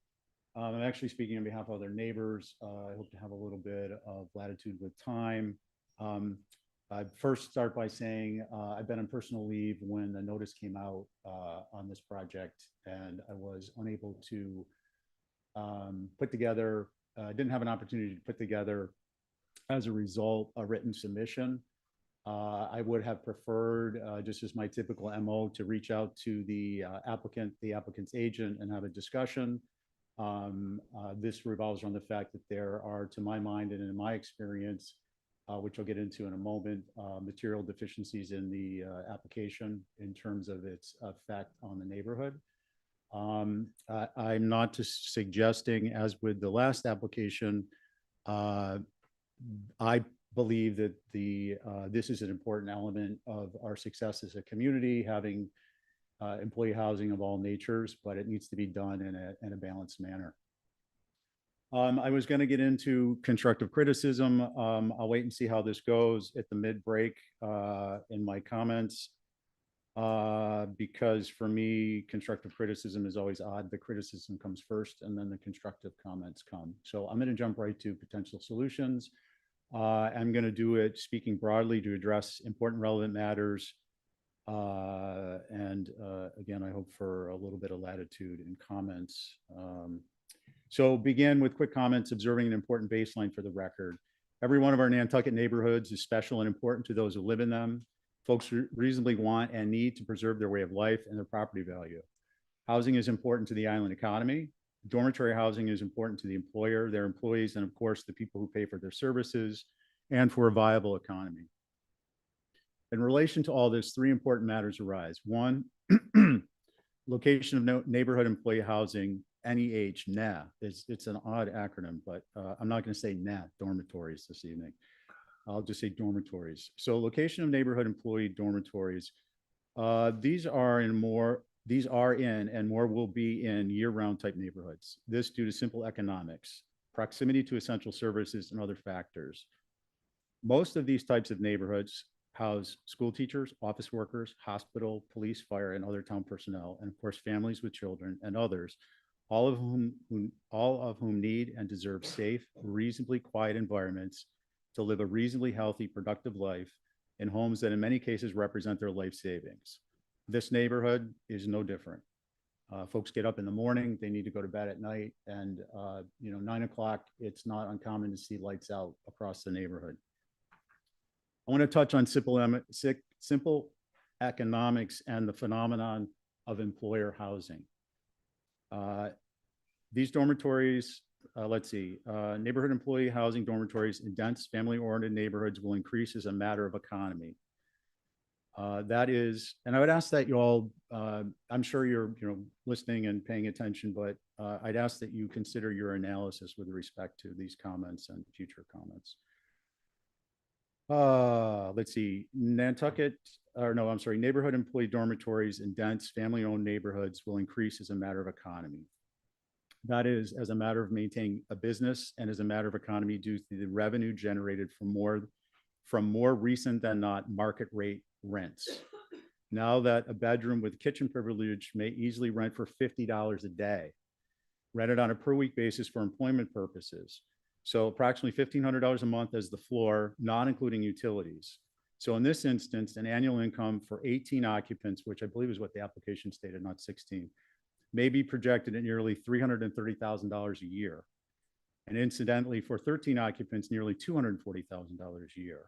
I'm actually speaking on behalf of other neighbors. I hope to have a little bit of latitude with time. I'd first start by saying I've been on personal leave when the notice came out on this project, and I was unable to put together, didn't have an opportunity to put together, as a result, a written submission. I would have preferred, just as my typical MO, to reach out to the applicant's agent, and have a discussion. This revolves around the fact that there are, to my mind and in my experience, which I'll get into in a moment, material deficiencies in the application in terms of its effect on the neighborhood. I'm not just suggesting, as with the last application, I believe that this is an important element of our success as a community, having employee housing of all natures, but it needs to be done in a balanced manner. I was going to get into constructive criticism. I'll wait and see how this goes at the mid-break in my comments, because for me, constructive criticism is always odd. The criticism comes first, and then the constructive comments come. So I'm going to jump right to potential solutions. I'm going to do it speaking broadly to address important relevant matters. And again, I hope for a little bit of latitude in comments. So begin with quick comments, observing an important baseline for the record. Every one of our Nantucket neighborhoods is special and important to those who live in them. Folks reasonably want and need to preserve their way of life and their property value. Housing is important to the island economy. Dormitory housing is important to the employer, their employees, and of course, the people who pay for their services and for a viable economy. In relation to all this, three important matters arise. One, location of neighborhood employee housing, NEH, NA. It's an odd acronym, but I'm not going to say NA, dormitories this evening. I'll just say dormitories. So location of neighborhood employee dormitories. These are in and more will be in year-round type neighborhoods. This due to simple economics, proximity to essential services, and other factors. Most of these types of neighborhoods house school teachers, office workers, hospital, police, fire, and other town personnel, and of course, families with children and others, all of whom need and deserve safe, reasonably quiet environments to live a reasonably healthy, productive life in homes that in many cases represent their life savings. This neighborhood is no different. Folks get up in the morning, they need to go to bed at night, and 9 o'clock, it's not uncommon to see lights out across the neighborhood. I want to touch on simple economics and the phenomenon of employer housing. These dormitories, neighborhood employee housing dormitories in dense family-oriented neighborhoods will increase as a matter of economy. That is, and I would ask that you all, I'm sure you're listening and paying attention, but I'd ask that you consider your analysis with respect to these comments and future comments. Let's see, neighborhood employee dormitories in dense family-owned neighborhoods will increase as a matter of economy. That is as a matter of maintaining a business and as a matter of economy due to the revenue generated from more recent than not market rate rents. Now that a bedroom with kitchen privilege may easily rent for $50 a day, rented on a per week basis for employment purposes. So approximately $1,500 a month as the floor, not including utilities. So in this instance, an annual income for 18 occupants, which I believe is what the application stated, not 16, may be projected at nearly $330,000 a year. And incidentally, for 13 occupants, nearly $240,000 a year.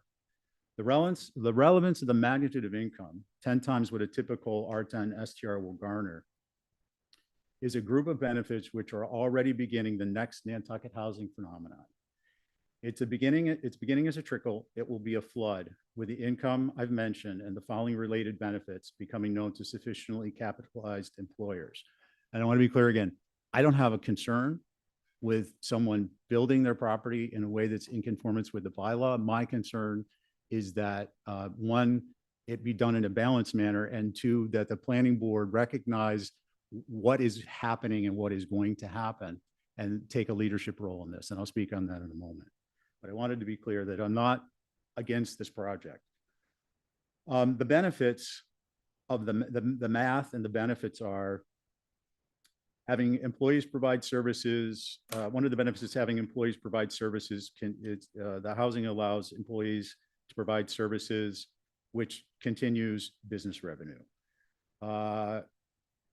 The relevance of the magnitude of income, 10 times what a typical R10 STR will garner, is a group of benefits which are already beginning the next Nantucket housing phenomenon. It's beginning as a trickle. It will be a flood with the income I've mentioned and the following related benefits becoming known to sufficiently capitalized employers. And I want to be clear again, I don't have a concern with someone building their property in a way that's in conformance with the bylaw. My concern is that one, it be done in a balanced manner, and two, that the planning board recognize what is happening and what is going to happen and take a leadership role in this. And I'll speak on that in a moment. But I wanted to be clear that I'm not against this project. The benefits of the math and the benefits are having employees provide services. One of the benefits is having employees provide services. The housing allows employees to provide services, which continues business revenue.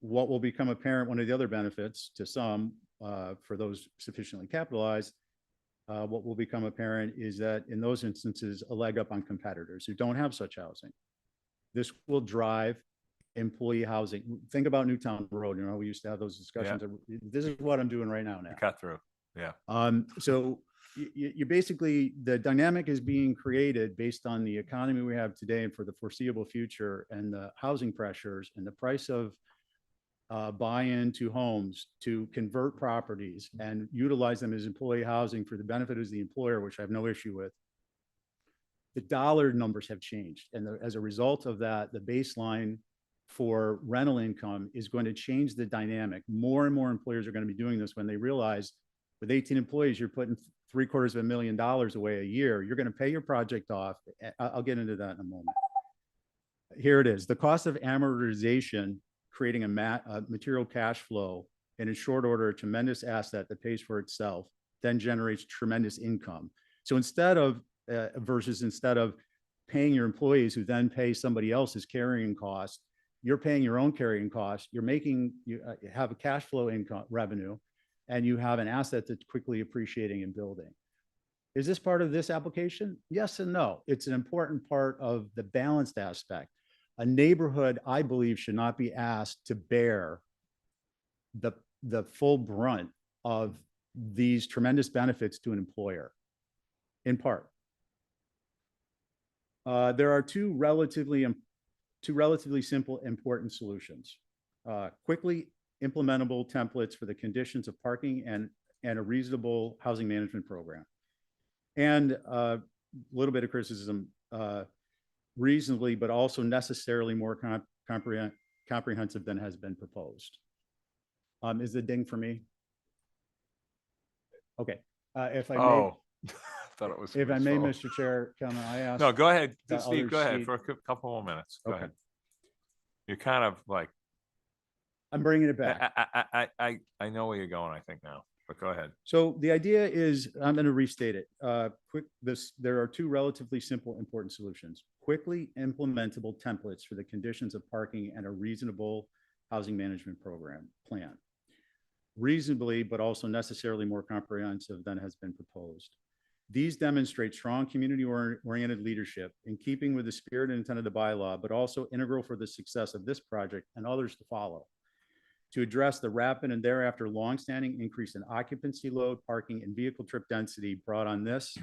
What will become apparent, one of the other benefits to some, for those sufficiently capitalized, what will become apparent is that in those instances, a leg up on competitors who don't have such housing. This will drive employee housing. Think about Newtown Road. We used to have those discussions. Yeah. This is what I'm doing right now. Cut through. Yeah. So you basically, the dynamic is being created based on the economy we have today and for the foreseeable future, and the housing pressures and the price of buy-in to homes to convert properties and utilize them as employee housing for the benefit of the employer, which I have no issue with. The dollar numbers have changed. And as a result of that, the baseline for rental income is going to change the dynamic. More and more employers are going to be doing this when they realize with 18 employees, you're putting $750,000 away a year. You're going to pay your project off. I'll get into that in a moment. Here it is. The cost of amortization, creating a material cash flow, and in short order, a tremendous asset that pays for itself, then generates tremendous income. So instead of paying your employees who then pay somebody else's carrying cost, you're paying your own carrying cost. You have a cash flow income revenue, and you have an asset that's quickly appreciating and building. Is this part of this application? Yes and no. It's an important part of the balanced aspect. A neighborhood, I believe, should not be asked to bear the full brunt of these tremendous benefits to an employer, in part. There are two relatively simple, important solutions. Quickly implementable templates for the conditions of parking and a reasonable housing management program. And a little bit of criticism, reasonably, but also necessarily more comprehensive than has been proposed. Is the ding for me? Okay. If I may, thought it was. if I may, Mr. Chair, can I ask? No, go ahead, the Steve. other Go ahead seat- for a couple more minutes. Go Okay. ahead. You're kind of like. I'm bringing it back. I know where you're going. I think now, but go ahead. So the idea is, I'm going to restate it. There are two relatively simple, important solutions. Quickly implementable templates for the conditions of parking and a reasonable housing management program plan. Reasonably, but also necessarily more comprehensive than has been proposed. These demonstrate strong community-oriented leadership in keeping with the spirit and intent of the bylaw, but also integral for the success of this project and others to follow, to address the rapid and thereafter longstanding increase in occupancy load, parking, and vehicle trip density brought on this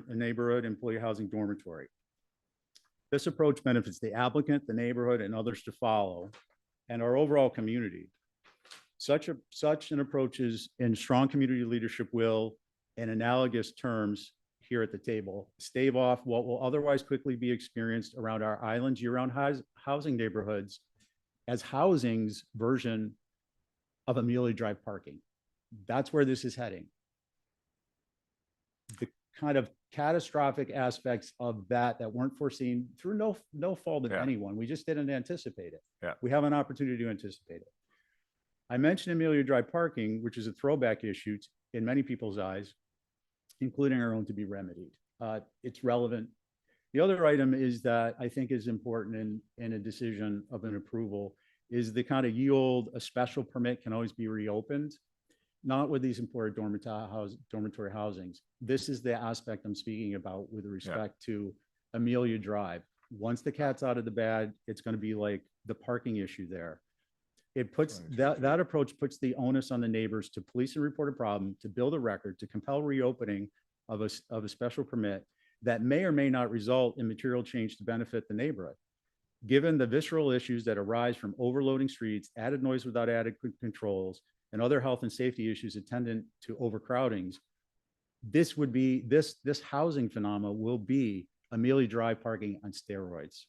neighborhood employee housing dormitory. This approach benefits the applicant, the neighborhood, and others to follow, and our overall community. Such an approach is in strong community leadership will, in analogous terms here at the table, stave off what will otherwise quickly be experienced around our island's year-round housing neighborhoods as housing's version of Amelia Drive parking. That's where this is heading. The kind of catastrophic aspects of that weren't foreseen through no fault of anyone. We just didn't anticipate it. Yeah. We have an opportunity to anticipate it. I mentioned Amelia Drive parking, which is a throwback issue in many people's eyes, including our own, to be remedied. It's relevant. The other item is that I think is important in a decision of an approval is the kind of yield a special permit can always be reopened, not with these employer dormitory housings. This is the aspect I'm speaking about with respect to Amelia Drive. Once the cat's out of the bag, it's going to be like the parking issue there. It puts that approach puts the onus on the neighbors to police and report a problem, to build a record, to compel reopening of a special permit that may or may not result in material change to benefit the neighborhood. Given the visceral issues that arise from overloading streets, added noise without adequate controls, and other health and safety issues attendant to overcrowdings, this housing phenomena will be Amelia Drive parking on steroids.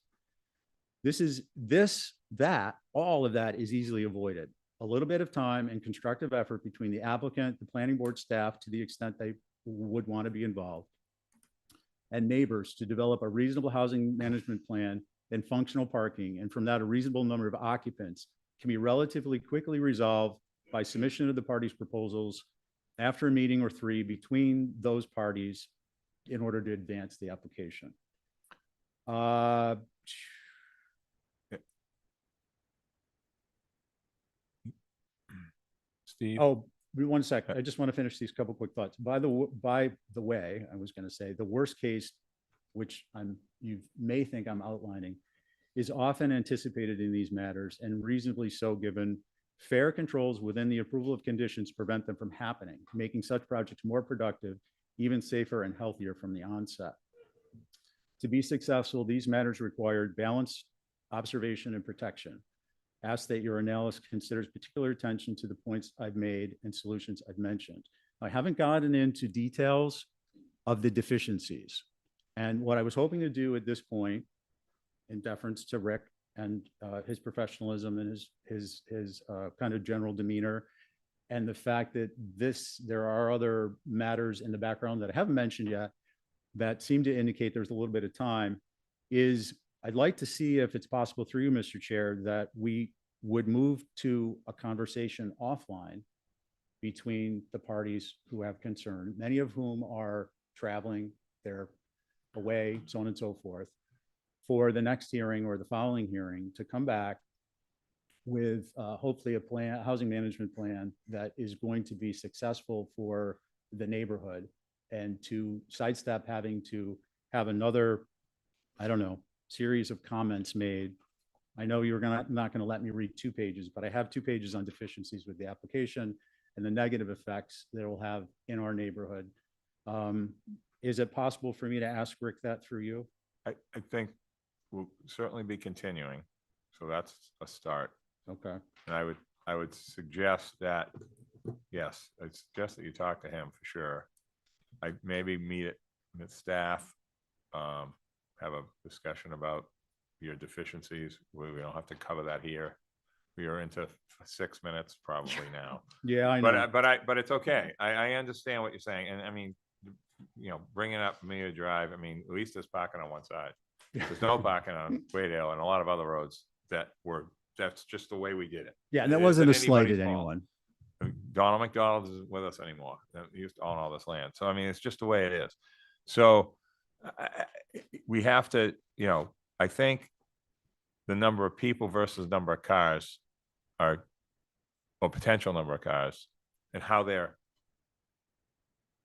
All of that is easily avoided. A little bit of time and constructive effort between the applicant, the planning board staff, to the extent they would want to be involved, and neighbors to develop a reasonable housing management plan and functional parking. And from that, a reasonable number of occupants can be relatively quickly resolved by submission of the parties' proposals after a meeting or three between those parties in order to advance the application. Steve? Oh, 1 second. I just want to finish these couple quick thoughts. By the way, I was going to say the worst case, which you may think I'm outlining, is often anticipated in these matters, and reasonably so, given fair controls within the approval of conditions prevent them from happening, making such projects more productive, even safer and healthier from the onset. To be successful, these matters required balanced observation and protection. Ask that your analysis considers particular attention to the points I've made and solutions I've mentioned. I haven't gotten into details of the deficiencies. And what I was hoping to do at this point, in deference to Rick and his professionalism and his kind of general demeanor, and the fact that there are other matters in the background that I haven't mentioned yet that seem to indicate there's a little bit of time, is I'd like to see if it's possible through you, Mr. Chair, that we would move to a conversation offline between the parties who have concern, many of whom are traveling, they're away, so on and so forth, for the next hearing or the following hearing to come back with hopefully a housing management plan that is going to be successful for the neighborhood, and to sidestep having to have another, I don't know, series of comments made I know you're not gonna let me read 2 pages, but I have 2 pages on deficiencies with the application and the negative effects that it will have in our neighborhood. Is it possible for me to ask Rick that through you? I think we'll certainly be continuing. So that's a start. Okay. And I would suggest that, yes, I suggest that you talk to him for sure. I maybe meet it with staff, have a discussion about your deficiencies. We don't have to cover that here. We are into 6 minutes probably now. Yeah, I know. But it's okay. I understand what you're saying. And I mean, bringing up Amelia Drive, I mean, at least there's parking on one side. There's no parking on Waydale and a lot of other roads that's just the way we did it. Yeah, and that It wasn't a isn't slight anybody's at fault. anyone. Donald McDonald isn't with us anymore. He used to own all this land. So, I mean, it's just the way it is. So we have to, I think the number of people versus number of cars or potential number of cars and how they're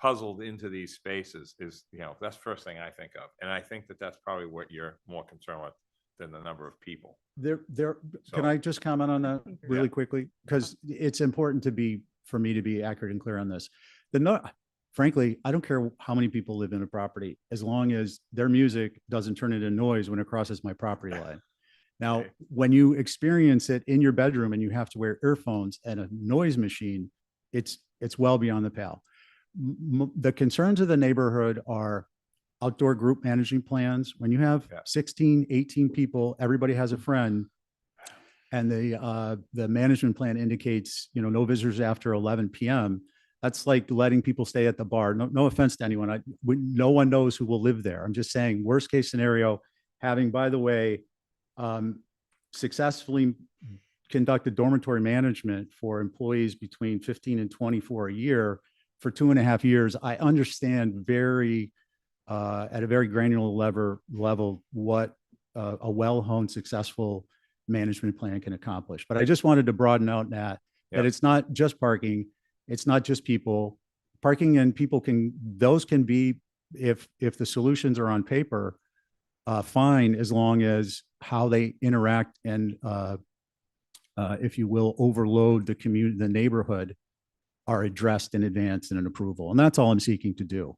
puzzled into these spaces is, that's the first thing I think of. And I think that that's probably what you're more concerned with than the number of people. Can I just comment on that really quickly? Because it's important for me to be accurate and clear on this. Frankly, I don't care how many people live in a property, as long as their music doesn't turn into noise when it crosses my property line. Now, when you experience it in your bedroom and you have to wear earphones and a noise machine, it's well beyond the pale. The concerns of the neighborhood are outdoor group management plans. When you have 16, 18 people, everybody has a friend, and the management plan indicates, no visitors after 11 p.m. That's like letting people stay at the bar. No offense to anyone. No one knows who will live there. I'm just saying, worst case scenario, having, by the way, successfully conducted dormitory management for employees between 15 and 24 a year for 2.5 years. I understand at a very granular level what a well-honed, successful management plan can accomplish. But I just wanted to broaden out that it's not just parking, it's not just people. Parking and people those can be, if the solutions are on paper, fine, as long as how they interact and, if you will, overload the community, the neighborhood, are addressed in advance in an approval. And that's all I'm seeking to do.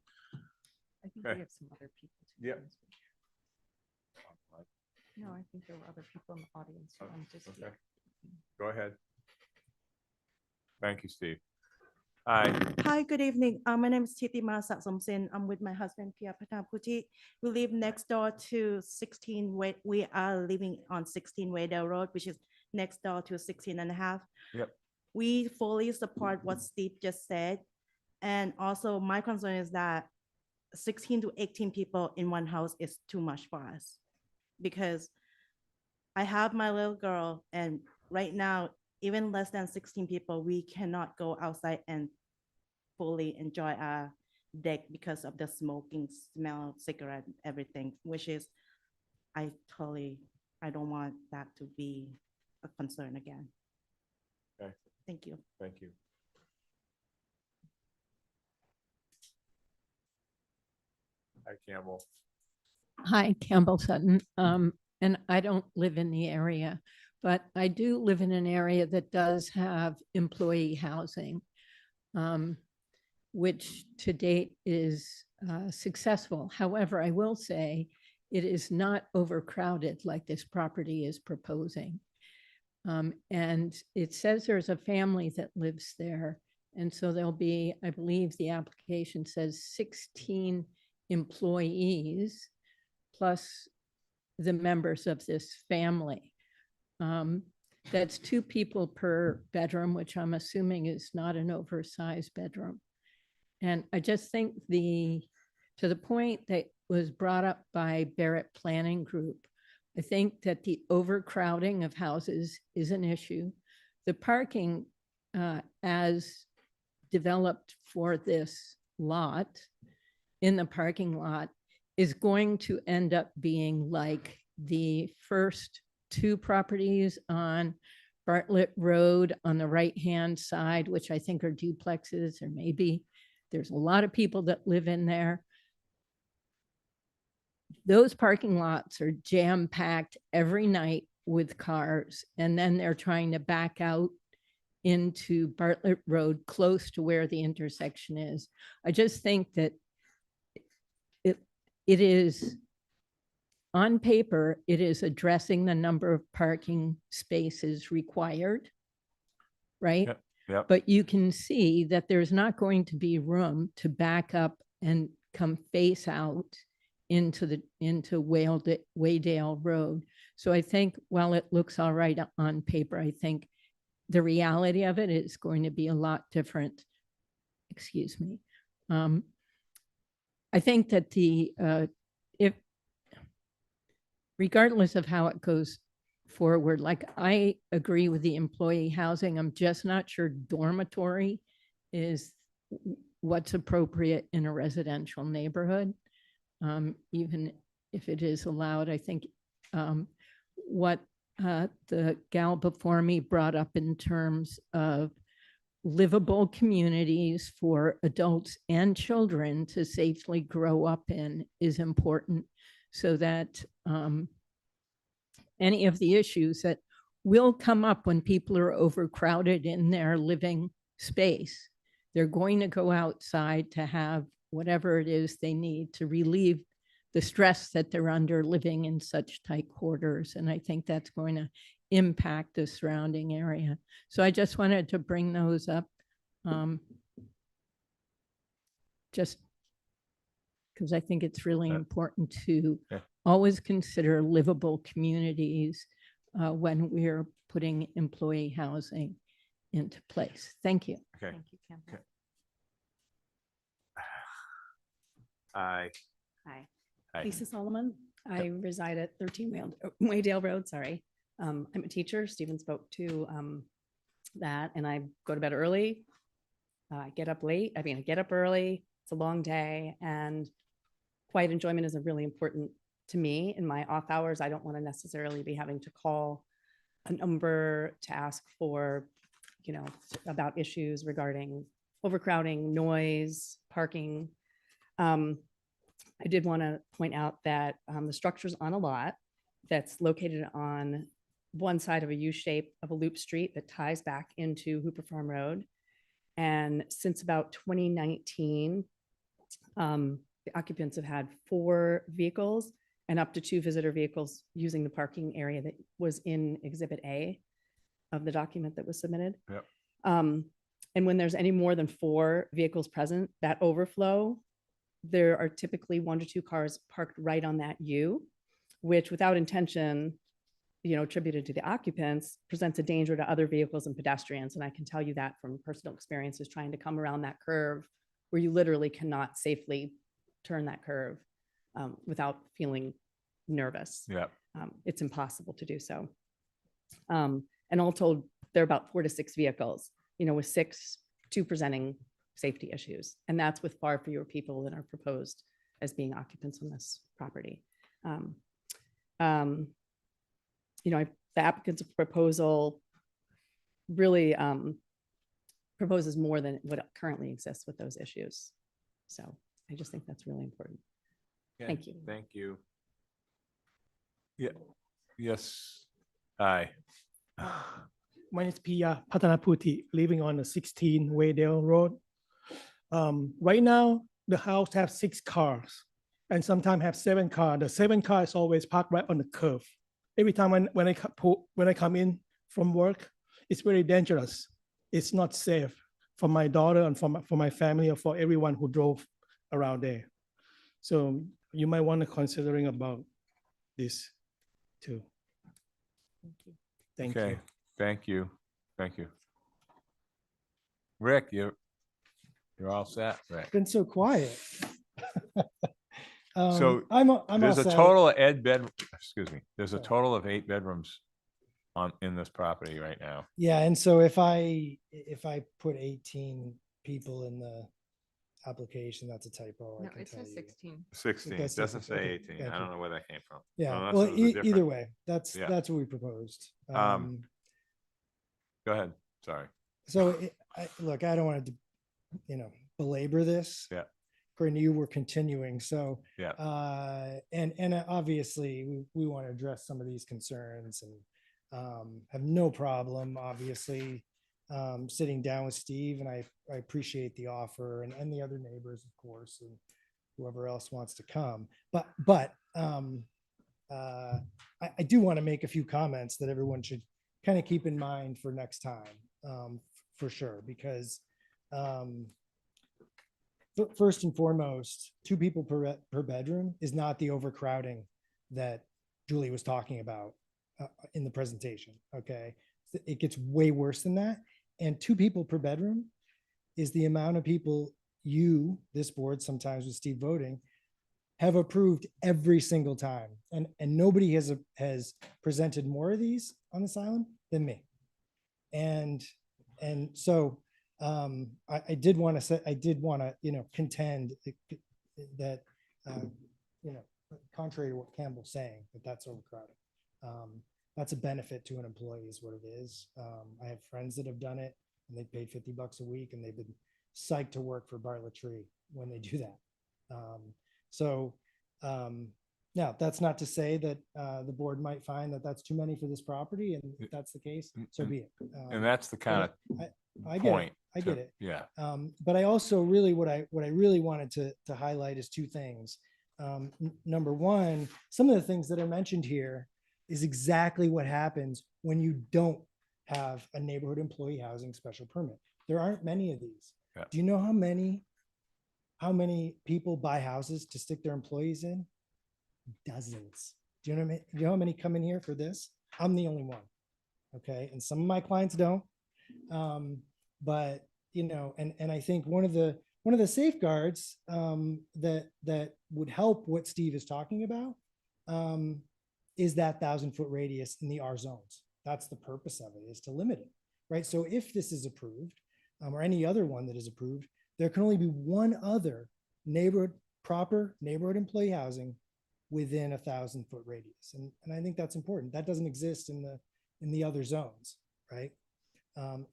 I think we have some other people. Yeah. No, I think there were other people in the audience. So I'm just Okay. Go ahead. Thank you, Steve. Hi. Hi, good evening. My name is Titi Masa Somsen. I'm with my husband, Pia Pataputi. We live next door to 16 Way. We are living on 16 Waydale Road, which is next door to 16 and a half. Yep. We fully support what Steve just said. And also my concern is that 16 to 18 people in one house is too much for us, because I have my little girl, and right now, even less than 16 people, we cannot go outside and fully enjoy our deck because of the smoking smell, cigarette, everything, which is, I don't want that to be a concern again. Okay. Thank you. Thank you. Hi, Campbell. Hi, Campbell Sutton. And I don't live in the area, but I do live in an area that does have employee housing, which to date is successful. However, I will say it is not overcrowded like this property is proposing. And it says there's a family that lives there. And so there'll be, I believe the application says 16 employees plus the members of this family. That's 2 people per bedroom, which I'm assuming is not an oversized bedroom. And I just think to the point that was brought up by Barrett Planning Group, I think that the overcrowding of houses is an issue. The parking as developed for this lot, in the parking lot, is going to end up being like the first 2 properties on Bartlett Road on the right-hand side, which I think are duplexes, or maybe there's a lot of people that live in there. Those parking lots are jam-packed every night with cars, and then they're trying to back out into Bartlett Road, close to where the intersection is. I just think that it is, on paper, it is addressing the number of parking spaces required, right? Yep, yep. But you can see that there's not going to be room to back up and come face out into Waydale Road. So I think while it looks all right on paper, I think the reality of it is going to be a lot different. Excuse me. I think that if regardless of how it goes forward, like I agree with the employee housing, I'm just not sure dormitory is what's appropriate in a residential neighborhood. Even if it is allowed, I think what the gal before me brought up in terms of livable communities for adults and children to safely grow up in is important, so that any of the issues that will come up when people are overcrowded in their living space, they're going to go outside to have whatever it is they need to relieve the stress that they're under living in such tight quarters. And I think that's going to impact the surrounding area. So I just wanted to bring those up, just because I think it's really important to always consider livable communities when we're putting employee housing into place. Thank you. Okay. Thank you, Kim. Okay. Aye. Hi. Hi. Lisa Solomon. I reside at 13 Waydale Road, sorry. I'm a teacher. Stephen spoke to that, and I go to bed early. I get up late. I get up early. It's a long day, and quiet enjoyment is really important to me. In my off hours, I don't want to necessarily be having to call a number to ask for, about issues regarding overcrowding, noise, parking. I did want to point out that the structure's on a lot that's located on one side of a U shape of a loop street that ties back into Hooper Farm Road. And since about 2019, the occupants have had 4 vehicles and up to 2 visitor vehicles using the parking area that was in Exhibit A of the document that was submitted. Yep. And when there's any more than 4 vehicles present, that overflow, there are typically 1 to 2 cars parked right on that U, which without intention, attributed to the occupants, presents a danger to other vehicles and pedestrians. And I can tell you that from personal experiences trying to come around that curve where you literally cannot safely turn that curve without feeling nervous. Yeah. It's impossible to do so. And all told, there are about 4 to 6 vehicles, with 2 presenting safety issues. And that's with far fewer people than are proposed as being occupants on this property. The applicant's proposal really proposes more than what currently exists with those issues. So I just think that's really important. Okay, Thank you. Thank you. Yeah. Yes. Aye. My name is Pia Patanaputi, living on the 16 Waydale Road. Right now, the house has 6 cars and sometimes have 7 cars. The 7 car is always parked right on the curve. Every time when I come in from work, it's very dangerous. It's not safe for my daughter and for my family or for everyone who drove around there. So you might want to considering about this too. Thank Okay. you. Thank you. Thank you. Rick, you're all set, Rick. Been so quiet. So I'm there's all a set. total of there's a total of 8 bedrooms in this property right now. Yeah, and so if I put 18 people in the application, that's a typo. No, I can it tell says you. 16. 16, That's doesn't 16. say Okay, 18. thank I don't you. know where that came from. Yeah, Unless well, it was a either different- way, that's Yeah. what we proposed. Go ahead. Sorry. So look, I don't want to, belabor this. Yeah. Courtney, you were continuing, so Yeah. and obviously we want to address some of these concerns, and have no problem, obviously, sitting down with Steve, and I appreciate the offer, and the other neighbors, of course, and whoever else wants to come. But I do want to make a few comments that everyone should kind of keep in mind for next time, for sure, because first and foremost, 2 people per bedroom is not the overcrowding that Julie was talking about in the presentation. Okay, it gets way worse than that. And 2 people per bedroom is the amount of people this board, sometimes with Steve voting, have approved every single time. And nobody has presented more of these on this island than me. And so I did want to contend that, contrary to what Campbell's saying, that's overcrowded. That's a benefit to an employee is what it is. I have friends that have done it, and they paid $50 a week, and they've been psyched to work for Bartlett Tree when they do that. Now, that's not to say that the board might find that that's too many for this property, and if that's the case, so be it. And that's the kind of I get point. it. I get it. Yeah. But I also really, what I really wanted to highlight is 2 things. Number one, some of the things that are mentioned here is exactly what happens when you don't have a neighborhood employee housing special permit. There aren't many of these. Yeah. Do you know how many people buy houses to stick their employees in? Dozens. Do you know what I mean? Do you know how many come in here for this? I'm the only one. Okay. And some of my clients don't. But and I think one of the safeguards that would help what Steve is talking about is that 1,000-foot radius in the R zones. That's the purpose of it, is to limit it, right? So if this is approved, or any other one that is approved, there can only be one other proper neighborhood employee housing within a 1,000-foot radius. And I think that's important. That doesn't exist in the other zones, right?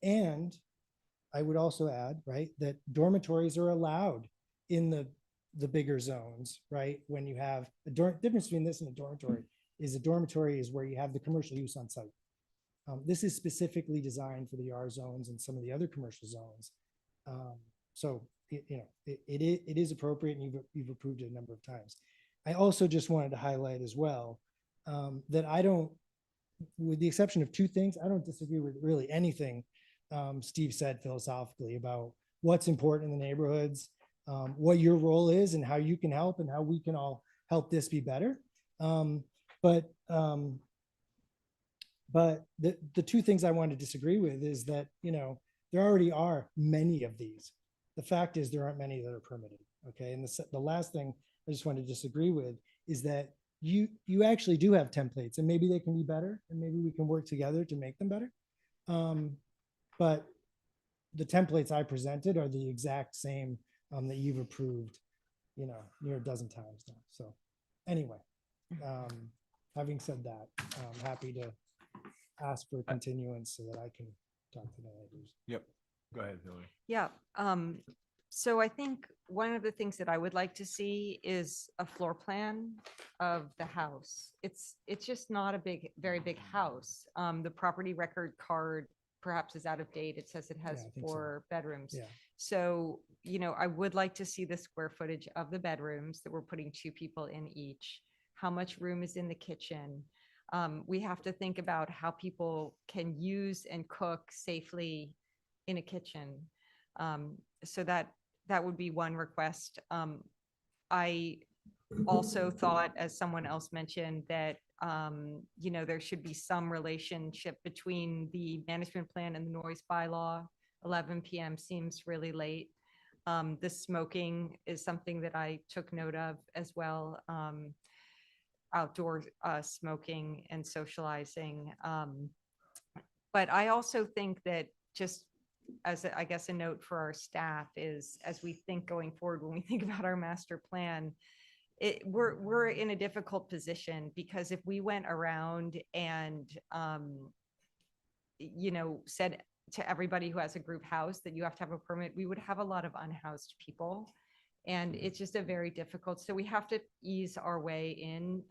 And I would also add, right, that dormitories are allowed in the bigger zones, right? When you have a difference between this and a dormitory is where you have the commercial use on site. This is specifically designed for the R zones and some of the other commercial zones. So it is appropriate, and you've approved it a number of times. I also just wanted to highlight as well that I don't, with the exception of 2 things, I don't disagree with really anything Steve said philosophically about what's important in the neighborhoods, what your role is, and how you can help, and how we can all help this be better. But the 2 things I want to disagree with is that, there already are many of these. The fact is there aren't many that are permitted. Okay. And the last thing I just want to disagree with is that you actually do have templates, and maybe they can be better, and maybe we can work together to make them better. But the templates I presented are the exact same that you've approved, near a dozen times now. So anyway, having said that, I'm happy to ask for a continuance so that I can talk to the neighbors. Yep. Go ahead, Billy. Yeah. So I think one of the things that I would like to see is a floor plan of the house. It's just not a very big house. The property record card perhaps is out of date. It says it has 4 bedrooms. Yeah. So, I would like to see the square footage of the bedrooms that we're putting 2 people in each. How much room is in the kitchen? We have to think about how people can use and cook safely in a kitchen. So that would be one request. I also thought, as someone else mentioned, that there should be some relationship between the management plan and the noise bylaw. 11 p.m. seems really late. The smoking is something that I took note of as well. Outdoor smoking and socializing. But I also think that, just as I guess a note for our staff, is as we think going forward, when we think about our master plan, we're in a difficult position, because if we went around and said to everybody who has a group house that you have to have a permit, we would have a lot of unhoused people, and it's just a very difficult. So we have to ease our way in,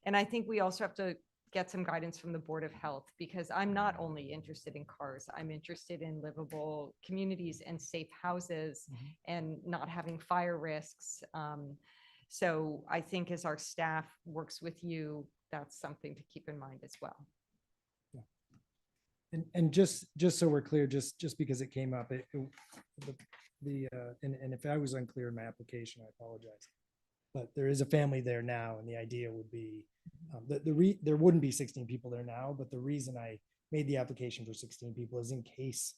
and I think we also have to get some guidance from the Board of Health, because I'm not only interested in cars, I'm interested in livable communities and safe houses and not having fire risks. So I think as our staff works with you, that's something to keep in mind as well. And just so we're clear, just because it came up, and if I was unclear in my application, I apologize. But there is a family there now, and the idea would be there wouldn't be 16 people there now, but the reason I made the application for 16 people is in case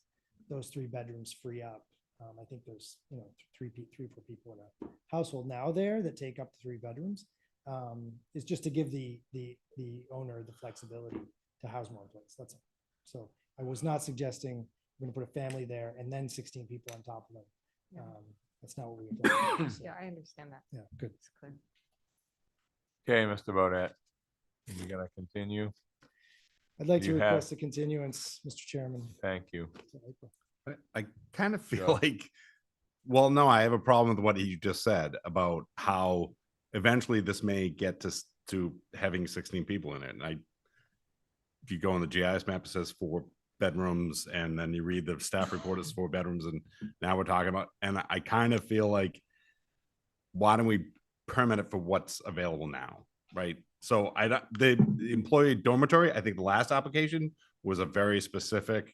those 3 bedrooms free up. I think there's 3 or 4 people in a household now there that take up to 3 bedrooms. Is just to give the owner the flexibility to house more in place. That's all. So I was not suggesting we're going to put a family there and then 16 people on top of them. That's not what we were doing. So, Yeah, I understand that. yeah, good. It's clear. Okay, Mr. Bodett, we're gonna continue. I'd like to You have- request a continuance, Mr. Chairman. Thank you. I kind of feel Sure. like, well, no, I have a problem with what you just said about how eventually this may get to having 16 people in it. And if you go on the GIS map, it says 4 bedrooms, and then you read the staff report, it's 4 bedrooms, and now we're talking about, and I kind of feel like, why don't we permit it for what's available now, right? So the employee dormitory, I think the last application was a very specific,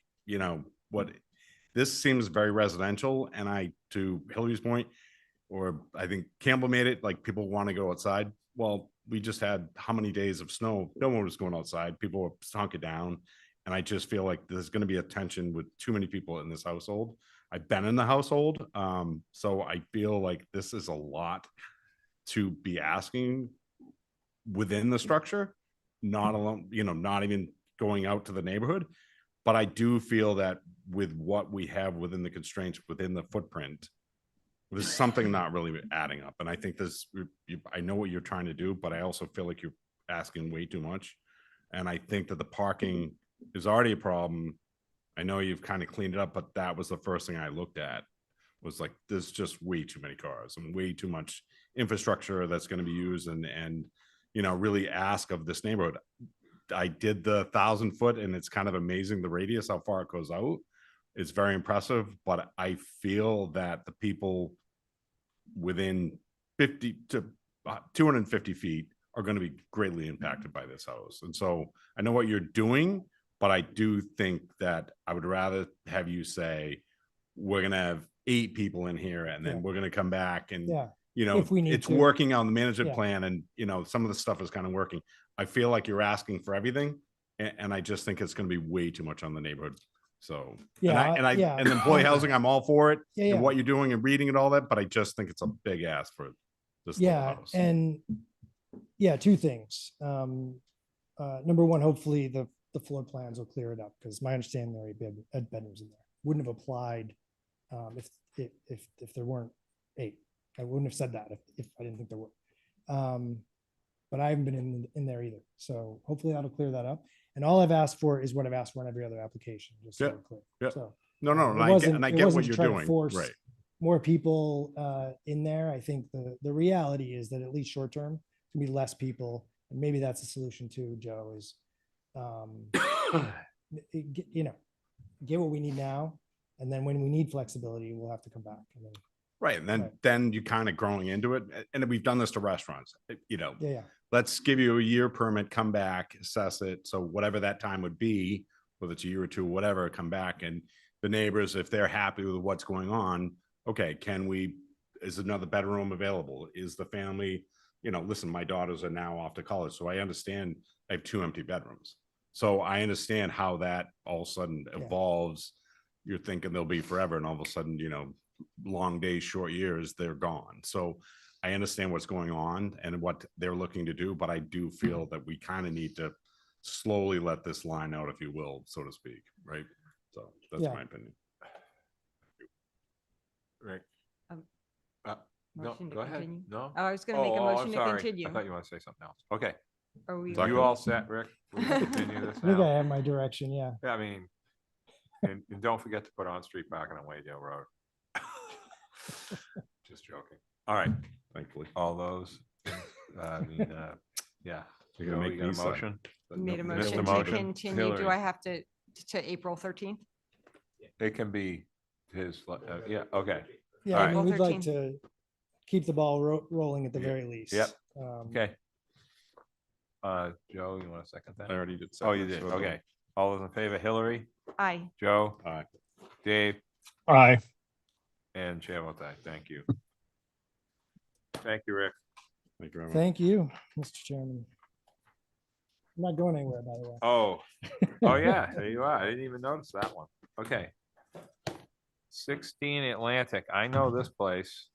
this seems very residential, and to Hillary's point, or I think Campbell made it, like people want to go outside. Well, we just had how many days of snow? No one was going outside. People were hunkered down. And I just feel like there's going to be a tension with too many people in this household. I've been in the household. So I feel like this is a lot to be asking within the structure, not alone, not even going out to the neighborhood. But I do feel that with what we have within the constraints, within the footprint, there's something not really adding up. And I think I know what you're trying to do, but I also feel like you're asking way too much. And I think that the parking is already a problem. I know you've kind of cleaned it up, but that was the first thing I looked at, was like, there's just way too many cars and way too much infrastructure that's going to be used and really ask of this neighborhood. I did the 1,000 foot, and it's kind of amazing the radius, how far it goes out. It's very impressive, but I feel that the people within 50 to 250 feet are going to be greatly impacted by this house. And so I know what you're doing, but I do think that I would rather have you say, we're going to have 8 people in here, and then we're going to come back and, if we need it's to. working on the management Yeah. plan, and, some of the stuff is kind of working. I feel like you're asking for everything, and I just think it's going to be way too much on the neighborhood. So, and employee housing, I'm all for it, Yeah. and what you're doing and reading and all that, but I just think it's a big ask for this little house. And 2 things. Number one, hopefully the floor plans will clear it up, because my understanding there are bedrooms in there. Wouldn't have applied if there weren't 8. I wouldn't have said that if I didn't think there were. But I haven't been in there either. So hopefully that'll clear that up. And all I've asked for is what I've asked for on every other application, just so we're clear. Yeah. So, No, it and I wasn't get what to you're try to doing. force Right. more people in there. I think the reality is that at least short term, can be less people. And maybe that's the solution too, Joe, is, get what we need now. And then when we need flexibility, we'll have to come back. And then, Right. And then you kind of growing into it. And we've done this to restaurants, yeah. Let's give you a year permit, come back, assess it. So whatever that time would be, whether it's a year or 2, whatever, come back. And the neighbors, if they're happy with what's going on, okay, is another bedroom available? Is the family, listen, my daughters are now off to college, so I understand I have 2 empty bedrooms. So I understand how that all of a sudden evolves. You're thinking they'll be forever, and all of a sudden, long days, short years, they're gone. So I understand what's going on and what they're looking to do, but I do feel that we kind of need to slowly let this line out, if you will, so to speak, right? So that's my opinion. Right. No, Motion to go ahead. continue? No? Oh, I was gonna make a I'm motion to sorry. continue. I thought you want to say something else. Okay. Are we? You all set, Rick? We can continue this I think I now. have my direction. Yeah. Yeah, I mean, and don't forget to put on-street parking on Waydale Road. Just joking. All right. Thankfully. All those, yeah. You're gonna make you got these a motion? Made a Mr. motion to Motion, continue. Do Hillary. I have to April 13th? It can be his, yeah, okay. Yeah, All I right. mean, we'd like 13th. to keep the ball rolling at the very least. Yep. Um, Okay. Joe, you want to second that? I already did. Oh, you second, did. so go. Okay. All those in favor, Hillary, Aye. Joe, Aye. Dave, Aye. and Chair votes aye. Thank you. Thank you, Rick. Thank you very much. Thank you, Mr. Chairman. I'm not going anywhere, by the way. Oh, oh yeah, there you are. I didn't even notice that one. Okay. 16 Atlantic. I know this place.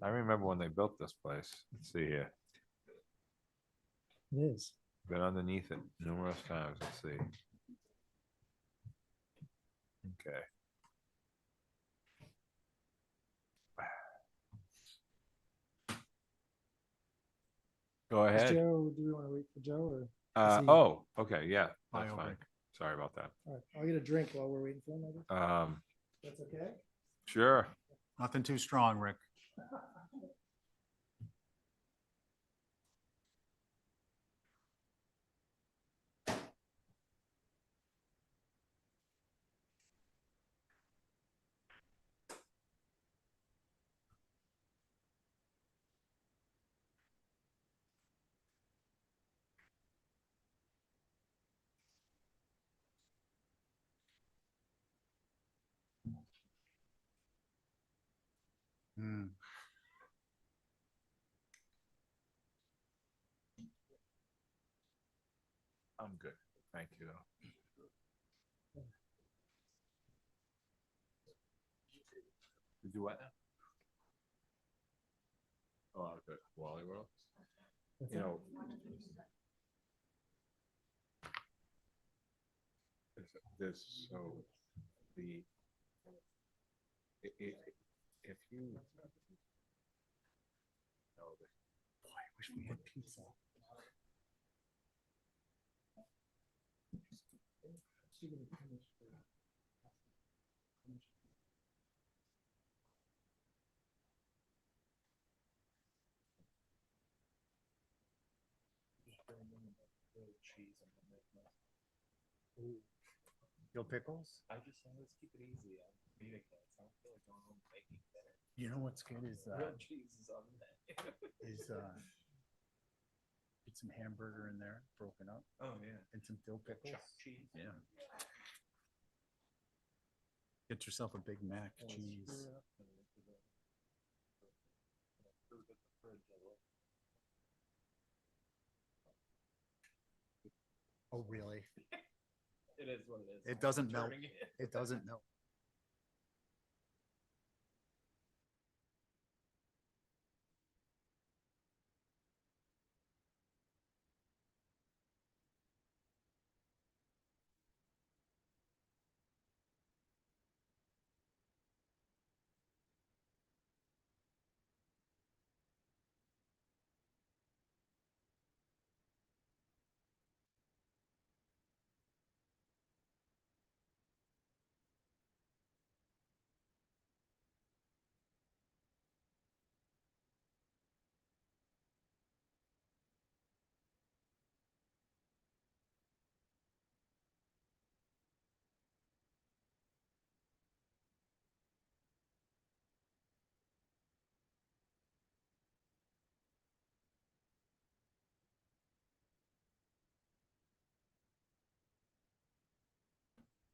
I remember when they built this place. Let's see here. It is. Been underneath it numerous times. Let's see. Okay. Go ahead. Joe, do we want to wait for Joe or? is he- Oh, okay, yeah, that's Bio fine. break. Sorry about that. All right, I'll get a drink while we're waiting for him, maybe. That's okay? Sure. Nothing too strong, Rick. Hmm. I'm good. Thank you. Did you what now? Oh, okay. Wally World. You know. This, so the, if you. Know that, boy, I wish we had pizza. Dill pickles? I just let's keep it easy. I'm reading this. I don't feel like going home and making dinner. You know what's good is, Grilled cheese is on that. get some hamburger in there, broken up. Oh, yeah. And some dill pickles. Chuck cheese. Yeah. Get yourself a Big Mac cheese. Oh, really? It is what it is. It doesn't melt. It doesn't melt.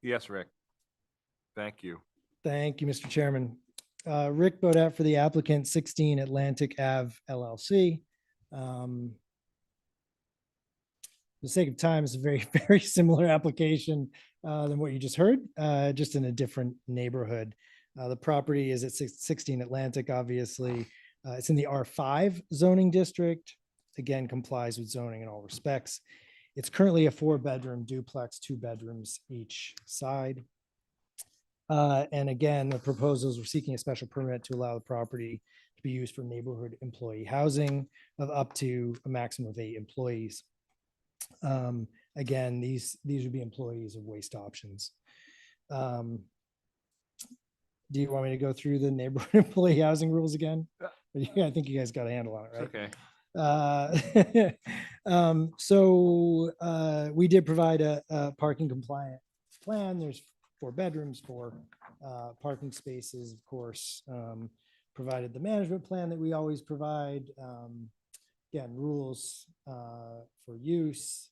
Yes, Rick. Thank you. Thank you, Mr. Chairman. Rick Bodett for the applicant, 16 Atlantic Ave LLC. For the sake of time, it's a very, very similar application than what you just heard, just in a different neighborhood. The property is at 16 Atlantic, obviously. It's in the R5 zoning district. Again, complies with zoning in all respects. It's currently a 4-bedroom duplex, 2 bedrooms each side. And again, the proposals, we're seeking a special permit to allow the property to be used for neighborhood employee housing of up to a maximum of 8 employees. Again, these would be employees of Waste Options. Do you want me to go through the neighborhood employee housing rules again? Yeah, I think you guys got a handle on it, right? Okay. We did provide a parking compliant plan. There's 4 bedrooms, 4 parking spaces, of course. Provided the management plan that we always provide. Again, rules for use,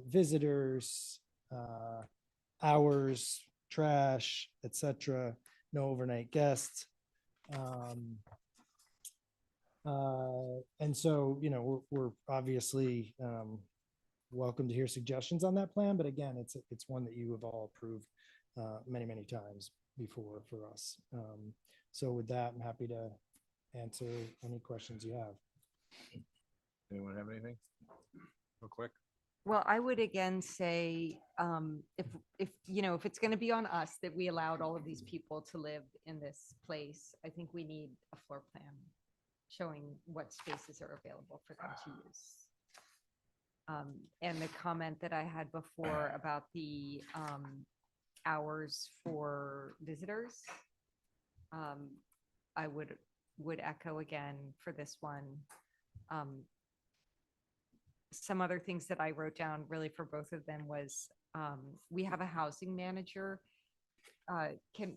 visitors, hours, trash, etc. No overnight guests. And so, you know, we're obviously welcome to hear suggestions on that plan, but again, it's one that you have all approved many, many times before for us. So with that, I'm happy to answer any questions you have. Anyone have anything? Real quick. Well, I would again say, if you know, if it's going to be on us that we allowed all of these people to live in this place, I think we need a floor plan showing what spaces are available for them to use. And the comment that I had before about the hours for visitors, I would echo again for this one. Some other things that I wrote down really for both of them was we have a housing manager. Can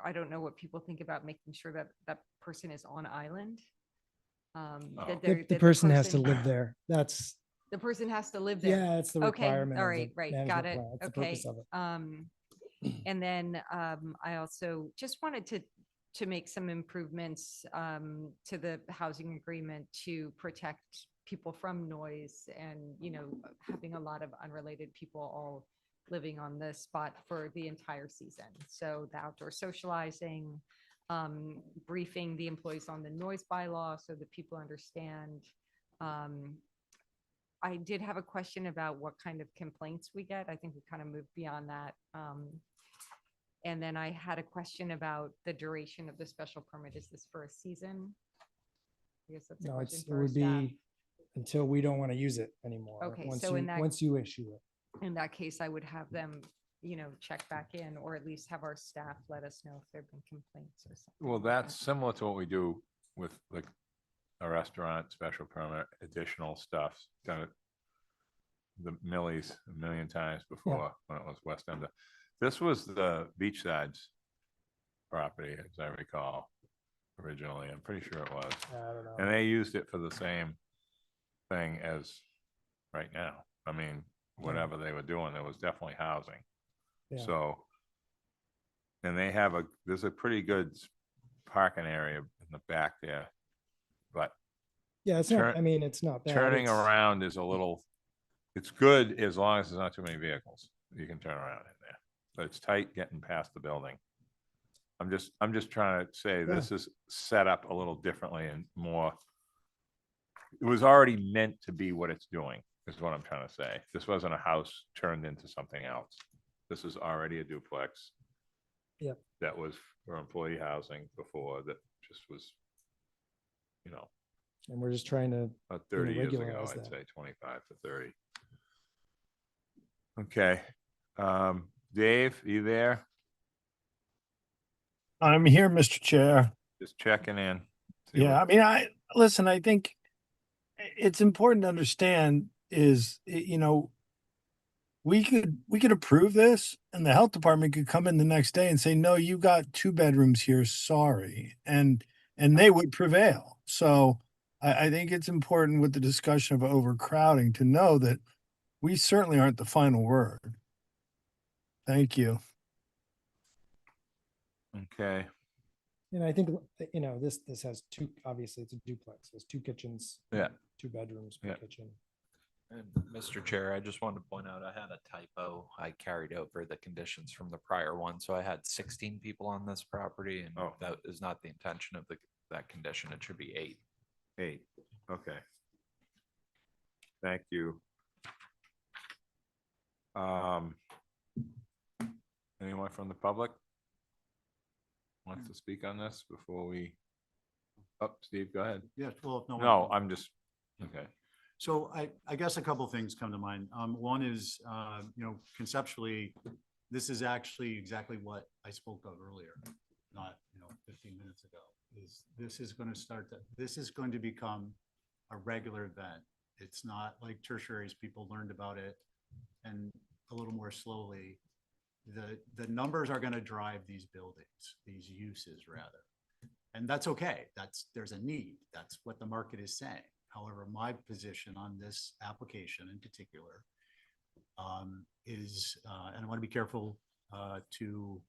I don't know what people think about making sure that that person is on island. The person has to live there. That's the person has to live there. Yeah, it's the Okay, requirement. all of the right, right, management got it. plan. It's the Okay. purpose of it. And then I also just wanted to make some improvements to the housing agreement to protect people from noise and, you know, having a lot of unrelated people all living on the spot for the entire season. So the outdoor socializing, briefing the employees on the noise bylaw so that people understand. I did have a question about what kind of complaints we get. I think we kind of moved beyond that. And then I had a question about the duration of the special permit. Is this for a season? I guess that's a No, question it for our would staff. be until we don't want to use it anymore. Okay, Once so you, in that- once you issue it. In that case, I would have them, you know, check back in, or at least have our staff let us know if there've been complaints or something. Well, that's similar to what we do with like a restaurant, special permit, additional stuff. Done it the Millie's a million times before when it was West End. This was the Beachside's property, as I recall, originally. I'm pretty sure it was. I don't know. And they used it for the same thing as right now. I mean, whatever they were doing, there was definitely housing. Yeah. So, and they have there's a pretty good parking area in the back there, but Yeah, it's not, I mean, it's not bad. turning It's- around is a little, it's good as long as there's not too many vehicles. You can turn around in there, but it's tight getting past the building. I'm just trying to say this is set up a little differently and more. It was already meant to be what it's doing, is what I'm trying to say. This wasn't a house turned into something else. This is already a duplex. Yep. That was for employee housing before, that just was, you know, And we're just trying to about 30 years ago, regularize I'd that. say 25 to 30. Okay. Dave, you there? I'm here, Mr. Chair. Just checking in. Yeah, I mean, listen, I think it's important to understand is, you know, we could approve this and the health department could come in the next day and say, no, you got 2 bedrooms here, sorry. And they would prevail. So I think it's important with the discussion of overcrowding to know that we certainly aren't the final word. Thank you. Okay. And I think, you know, this has 2, obviously it's a duplex. There's 2 kitchens. Yeah. 2 bedrooms per kitchen. And Mr. Chair, I just wanted to point out, I had a typo. I carried over the conditions from the prior one. So I had 16 people on this property, and that is not the intention of that condition. It should be 8. 8. Okay. Thank you. Anyone from the public wants to speak on this before we? Oh, Steve, go ahead. Yes, well, if no one- No, I'm just, okay. So I guess a couple of things come to mind. One is, you know, conceptually, this is actually exactly what I spoke of earlier, not, you know, 15 minutes ago. This is going to become a regular event. It's not like tertiaries, people learned about it and a little more slowly. The numbers are going to drive these buildings, these uses rather. And that's okay. There's a need. That's what the market is saying. However, my position on this application in particular is, and I want to be careful to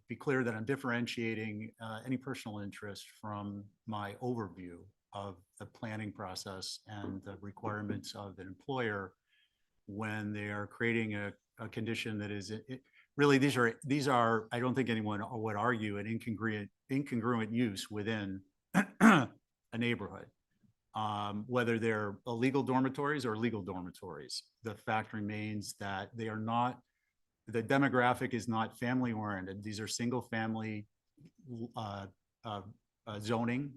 be clear that I'm differentiating any personal interest from my overview of the planning process and the requirements of an employer when they are creating a condition that is really, these are, I don't think anyone would argue, an incongruent use within a neighborhood. Whether they're illegal dormitories or legal dormitories, the fact remains that they are not, the demographic is not family oriented. These are single family zoning,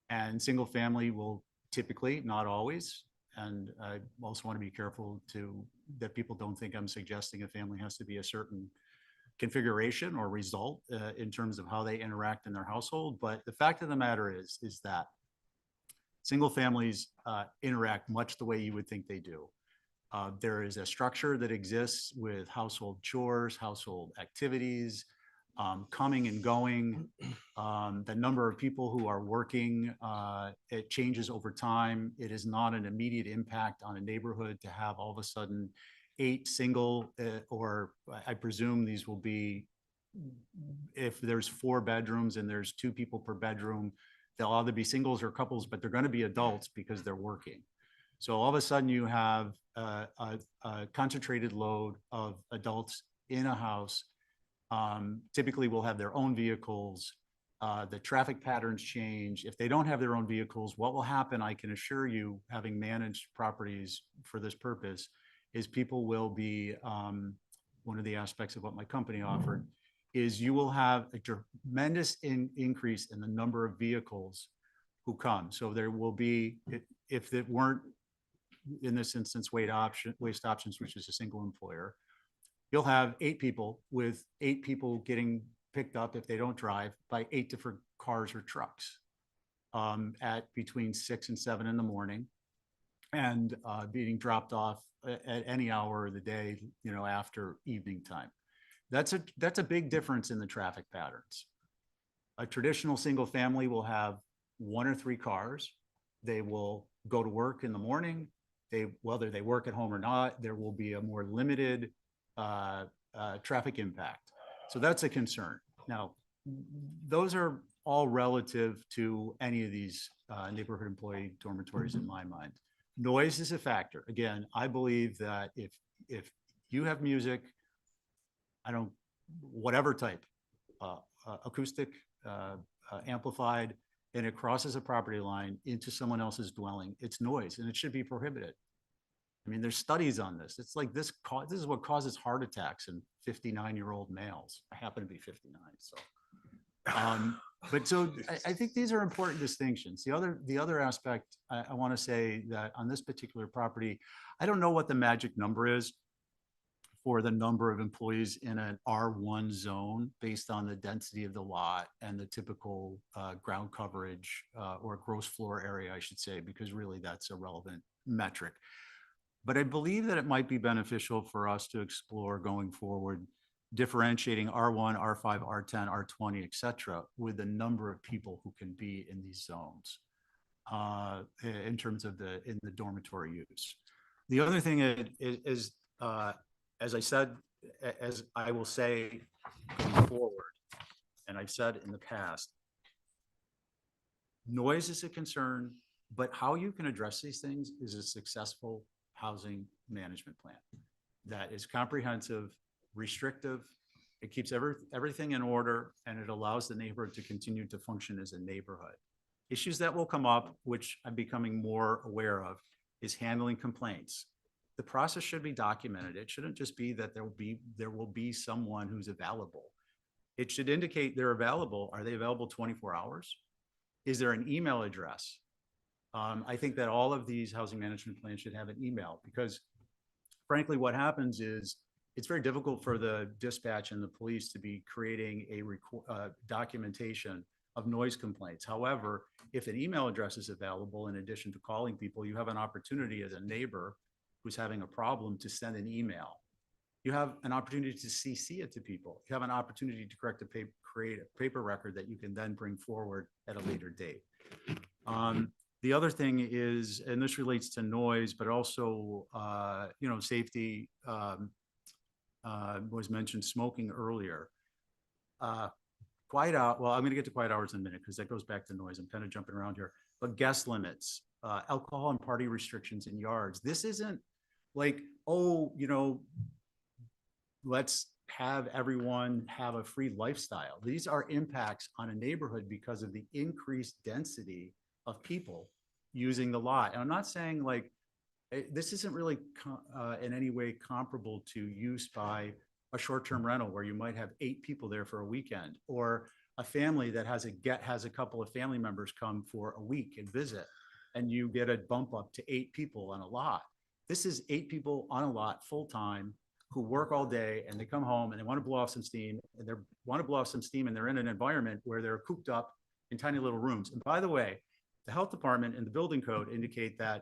and single family will typically, not always, and I also want to be careful that people don't think I'm suggesting a family has to be a certain configuration or result in terms of how they interact in their household. But the fact of the matter is that single families interact much the way you would think they do. There is a structure that exists with household chores, household activities, coming and going. The number of people who are working, it changes over time. It is not an immediate impact on a neighborhood to have all of a sudden 8 single, or I presume these will be, if there's 4 bedrooms and there's 2 people per bedroom, they'll either be singles or couples, but they're going to be adults because they're working. So all of a sudden you have a concentrated load of adults in a house. Typically will have their own vehicles. The traffic patterns change. If they don't have their own vehicles, what will happen, I can assure you, having managed properties for this purpose, is people will be, one of the aspects of what my company offered, is you will have a tremendous increase in the number of vehicles who come. So there will be, if it weren't, in this instance, Waste Options, which is a single employer, you'll have 8 people with 8 people getting picked up, if they don't drive, by 8 different cars or trucks at between 6 and 7 in the morning, and being dropped off at any hour of the day, after evening time. That's a big difference in the traffic patterns. A traditional single family will have 1 or 3 cars. They will go to work in the morning. Whether they work at home or not, there will be a more limited traffic impact. So that's a concern. Now, those are all relative to any of these neighborhood employee dormitories in my mind. Noise is a factor. Again, I believe that if you have music, whatever type, acoustic, amplified, and it crosses a property line into someone else's dwelling, it's noise and it should be prohibited. I mean, there's studies on this. It's like this is what causes heart attacks in 59-year-old males. I happen to be 59, so. But so I think these are important distinctions. The other aspect I want to say that on this particular property, I don't know what the magic number is for the number of employees in an R1 zone based on the density of the lot and the typical ground coverage or gross floor area, I should say, because really that's a relevant metric. But I believe that it might be beneficial for us to explore going forward, differentiating R1, R5, R10, R20, et cetera, with the number of people who can be in these zones in terms of in the dormitory use. The other thing is as I said, as I will say going forward, and I've said in the past, noise is a concern, but how you can address these things is a successful housing management plan that is comprehensive, restrictive. It keeps everything in order, and it allows the neighborhood to continue to function as a neighborhood. Issues that will come up, which I'm becoming more aware of, is handling complaints. The process should be documented. It shouldn't just be that there will be someone who's available. It should indicate they're available. Are they available 24 hours? Is there an email address? I think that all of these housing management plans should have an email, because frankly, what happens is it's very difficult for the dispatch and the police to be creating a documentation of noise complaints. However, if an email address is available, in addition to calling people, you have an opportunity as a neighbor who's having a problem to send an email. You have an opportunity to CC it to people. You have an opportunity to create a paper record that you can then bring forward at a later date. The other thing is, and this relates to noise, but also, safety, was mentioned, smoking earlier. Quiet out, well, I'm going to get to quiet hours in a minute because that goes back to noise. I'm kind of jumping around here, but guest limits, alcohol and party restrictions in yards. This isn't like, oh, let's have everyone have a free lifestyle. These are impacts on a neighborhood because of the increased density of people using the lot. And I'm not saying like, this isn't really in any way comparable to use by a short-term rental where you might have 8 people there for a weekend, or a family that has a couple of family members come for a week and visit, and you get a bump up to 8 people on a lot. This is 8 people on a lot full-time who work all day and they come home and they want to blow off some steam, and they're in an environment where they're cooped up in tiny little rooms. And by the way, the health department and the building code indicate that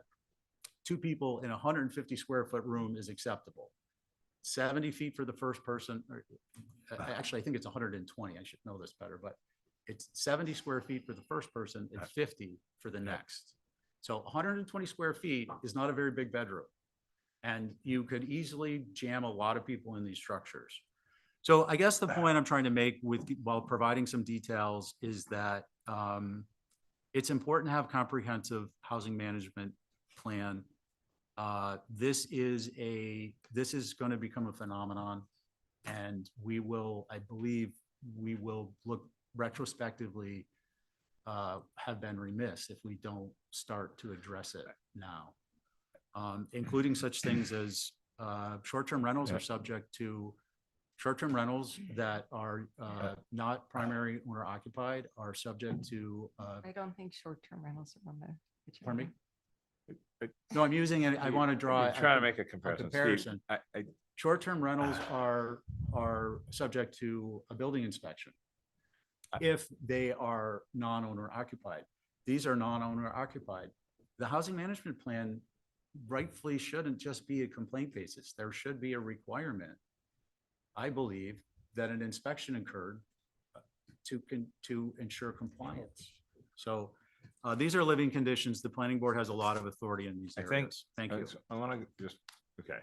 2 people in a 150 square foot room is acceptable. 70 feet for the first person, or actually, I think it's 120. I should know this better, but it's 70 square feet for the first person and 50 for the next. So 120 square feet is not a very big bedroom. And you could easily jam a lot of people in these structures. So I guess the point I'm trying to make while providing some details is that it's important to have comprehensive housing management plan. This is going to become a phenomenon, and I believe we will look retrospectively, have been remiss if we don't start to address it now. Including such things as short-term rentals are subject to short-term rentals that are not primary owner occupied are subject to. I don't think short-term rentals are on there. Pardon me? No, I'm using it. I want to draw. You're trying to make a comparison. Steve, Short-term rentals are subject to a building inspection if they are non-owner occupied. These are non-owner occupied. The housing management plan rightfully shouldn't just be a complaint basis. There should be a requirement, I believe, that an inspection occurred to ensure compliance. So these are living conditions. The planning board has a lot of authority in these areas. Thank you. I want to just, okay.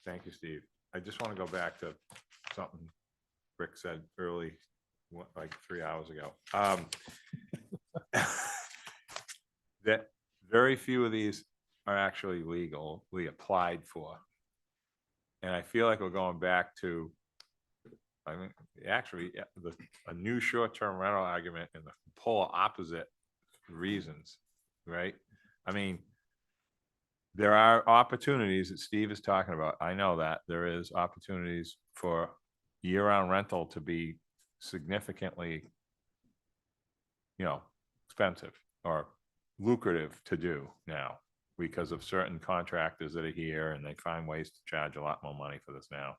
Thank you, Steve. I just want to go back to something Rick said early, like 3 hours ago. That very few of these are actually legally applied for. And I feel like we're going back to, I mean, actually, a new short-term rental argument in the polar opposite reasons, right? I mean, there are opportunities that Steve is talking about. I know that there is opportunities for year-round rental to be significantly, expensive or lucrative to do now because of certain contractors that are here and they find ways to charge a lot more money for this now.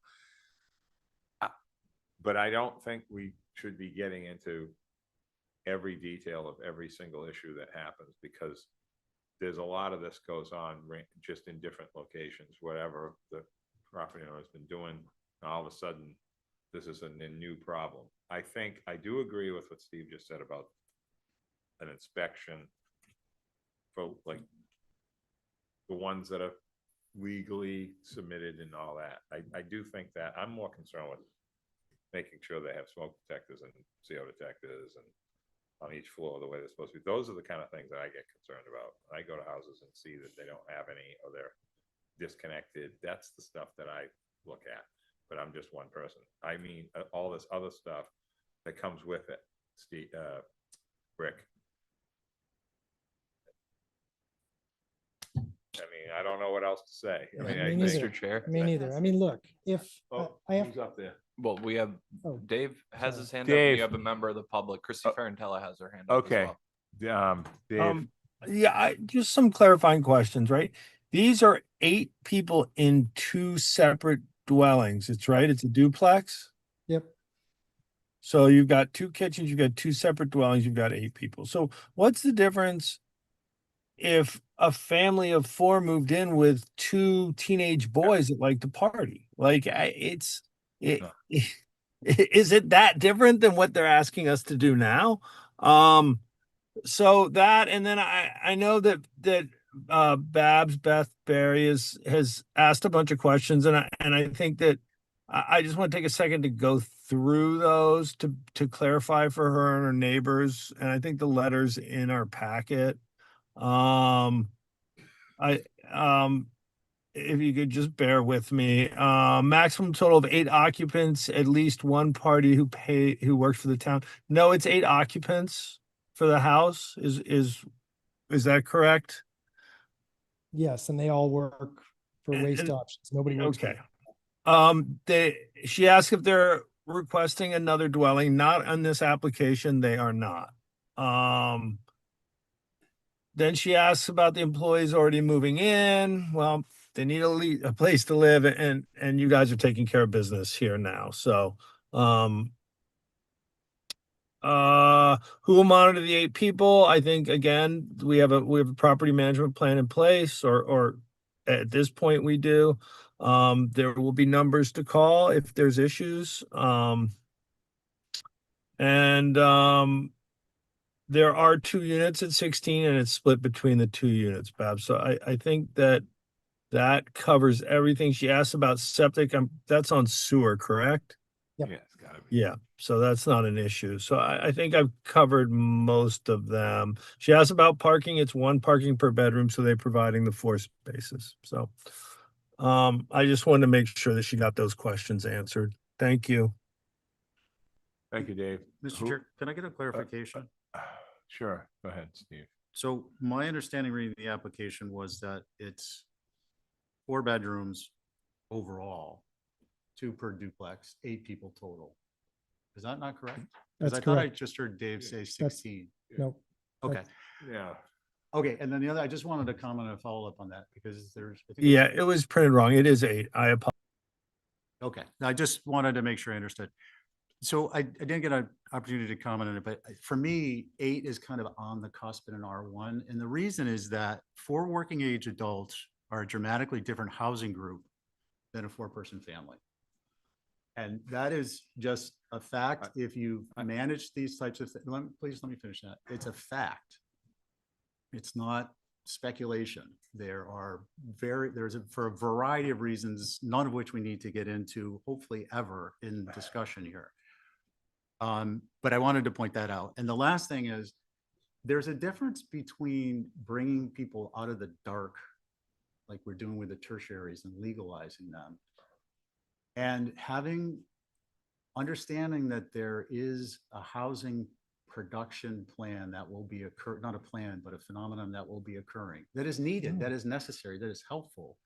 But I don't think we should be getting into every detail of every single issue that happens, because there's a lot of this goes on just in different locations, whatever the property owner has been doing, and all of a sudden this is a new problem. I think I do agree with what Steve just said about an inspection for like the ones that are legally submitted and all that. I do think that I'm more concerned with making sure they have smoke detectors and CO detectors and on each floor the way they're supposed to be. Those are the kind of things that I get concerned about. I go to houses and see that they don't have any or they're disconnected. That's the stuff that I look at, but I'm just one person. I mean, all this other stuff that comes with it, Steve, Rick. I mean, I don't know what else to say. I mean, Mr. Chair. Me neither. I mean, look, if I have, who's up there? Well, we have, Oh, Dave has his hand up. Dave. We have a member of the public, Christy Ferrantella has her hand up as Okay. well. Dave. Yeah, just some clarifying questions, right? These are 8 people in 2 separate dwellings. It's right. It's a duplex. yep. So you've got 2 kitchens, you've got 2 separate dwellings, you've got 8 people. So what's the difference if a family of 4 moved in with 2 teenage boys that like to party? Like, is it that different than what they're asking us to do now? So that, and then I know that Beth Barry has asked a bunch of questions, and I think that I just want to take a second to go through those to clarify for her and her neighbors, and I think the letters in our packet. I if you could just bear with me. Maximum total of 8 occupants, at least 1 party who works for the town. No, it's 8 occupants for the house. Is that correct? Yes, and they all work for waste options. Nobody works. Okay. She asked if they're requesting another dwelling. Not on this application, they are not. Then she asks about the employees already moving in. Well, they need a place to live, and you guys are taking care of business here now. So, who will monitor the 8 people? I think again, we have a property management plan in place, or at this point we do. There will be numbers to call if there's issues. There are 2 units at 16, and it's split between the 2 units, Bab. So I think that covers everything. She asked about septic. That's on sewer, correct? Yep. Yeah, it's gotta be. Yeah, so that's not an issue. So I think I've covered most of them. She asked about parking. It's 1 parking per bedroom, so they're providing the 4 spaces. So I just wanted to make sure that she got those questions answered. Thank you. Thank you, Dave. Mr. Chair, can I get a clarification? Sure, go ahead, Steve. So my understanding reading the application was that it's 4 bedrooms overall, 2 per duplex, 8 people total. Is that not correct? Because That's I thought I correct. just heard Dave say 16. No. Okay. Yeah. Okay, and then the other, I just wanted to comment and follow up on that because there's. I think Yeah, it was printed wrong. It is 8. I apologize. Okay, I just wanted to make sure I understood. So I didn't get an opportunity to comment on it, but for me, 8 is kind of on the cusp in an R1. And the reason is that 4 working age adults are a dramatically different housing group than a 4-person family. And that is just a fact. If you manage these types of, please let me finish that. It's a fact. It's not speculation. For a variety of reasons, none of which we need to get into, hopefully ever in discussion here. But I wanted to point that out. And the last thing is, there's a difference between bringing people out of the dark, like we're doing with the tertiaries and legalizing them, and understanding that there is a housing production plan that will be not a plan, but a phenomenon that will be occurring, that is needed, that is necessary, that is helpful,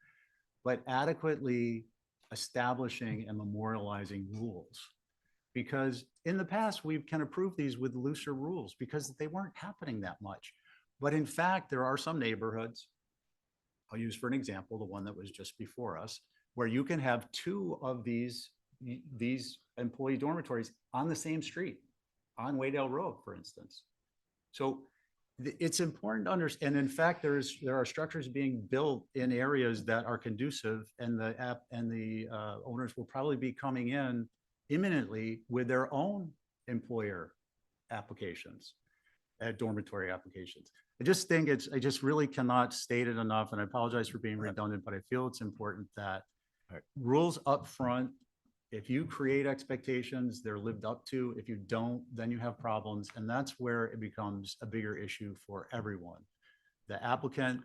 but adequately establishing and memorializing rules. Because in the past, we can approve these with looser rules because they weren't happening that much. But in fact, there are some neighborhoods, I'll use for an example, the one that was just before us, where you can have 2 of these employee dormitories on the same street, on Waydale Road, for instance. So it's important to understand. And in fact, there are structures being built in areas that are conducive, and the owners will probably be coming in imminently with their own employer applications, dormitory applications. I just think I just really cannot state it enough, and I apologize for being redundant, but I feel it's important that rules up front. If you create expectations, they're lived up to. If you don't, then you have problems. And that's where it becomes a bigger issue for everyone. The applicant,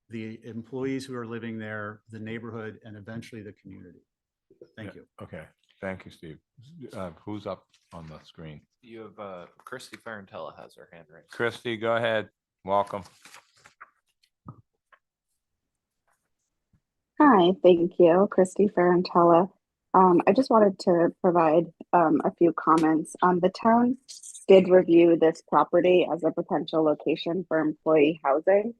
the employees who are living there, the neighborhood, and eventually the community. Thank you. Okay, thank you, Steve. Who's up on the screen? You have Christy Ferrantella has her hand raised. Christy, go ahead. Welcome. Hi, thank you, Christy Ferrantella. I just wanted to provide a few comments. The town did review this property as a potential location for employee housing.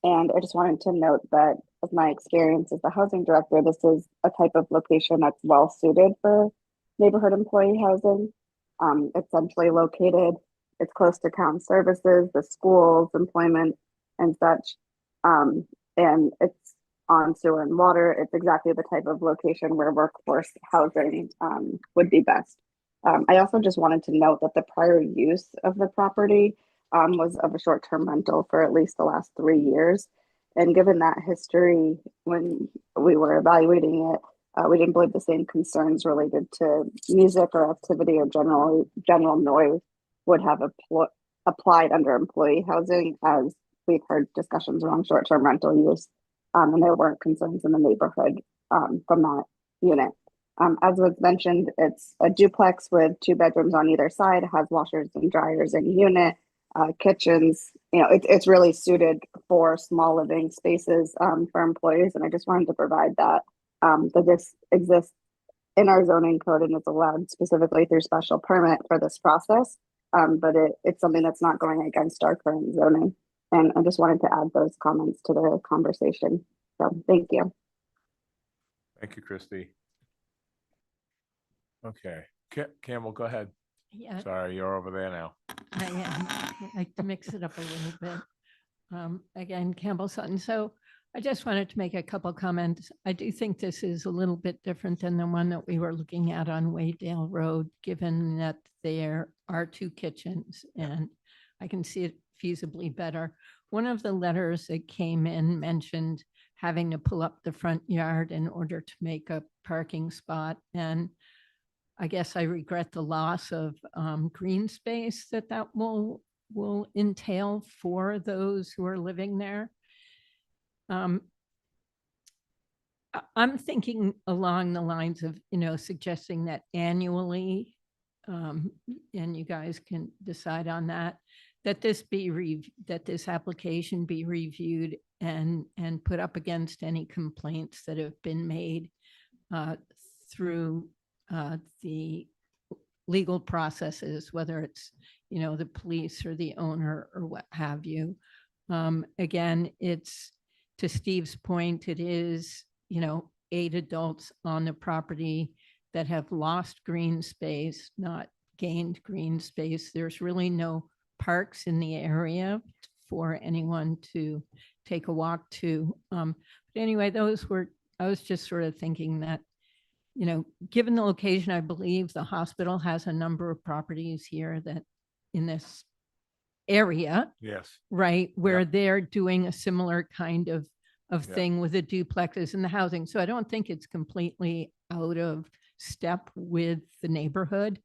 And I just wanted to note that of my experience as the housing director, this is a type of location that's well suited for neighborhood employee housing. It's centrally located. It's close to town services, the schools, employment, and such. And it's on sewer and water. It's exactly the type of location where workforce housing would be best. I also just wanted to note that the prior use of the property was of a short-term rental for at least the last 3 years. And given that history, when we were evaluating it, we didn't believe the same concerns related to music or activity or general noise would have applied under employee housing, as we've heard discussions around short-term rental use, and there weren't concerns in the neighborhood from that unit. As was mentioned, it's a duplex with 2 bedrooms on either side, has washers and dryers in unit, kitchens. It's really suited for small living spaces for employees, and I just wanted to provide that this exists in our zoning code and is allowed specifically through special permit for this process. But it's something that's not going against our current zoning. And I just wanted to add those comments to the conversation. So thank you. Thank you, Christy. Okay, Campbell, go ahead. Yeah. Sorry, you're over there now. I am. I like to mix it up a little bit. Again, Campbell Sutton. So I just wanted to make a couple comments. I do think this is a little bit different than the one that we were looking at on Waydale Road, given that there are 2 kitchens and I can see it feasibly better. One of the letters that came in mentioned having to pull up the front yard in order to make a parking spot. And I guess I regret the loss of green space that will entail for those who are living there. I'm thinking along the lines of, suggesting that annually, and you guys can decide on that this application be reviewed and put up against any complaints that have been made through the legal processes, whether it's, the police or the owner or what have you. Again, it's, to Steve's point, it is, 8 adults on the property that have lost green space, not gained green space. There's really no parks in the area for anyone to take a walk to. But anyway, I was just sort of thinking that, given the location, I believe the hospital has a number of properties here that in this area. Yes. Right, where they're doing a similar kind of thing with the duplexes and the housing. So I don't think it's completely out of step with the neighborhood.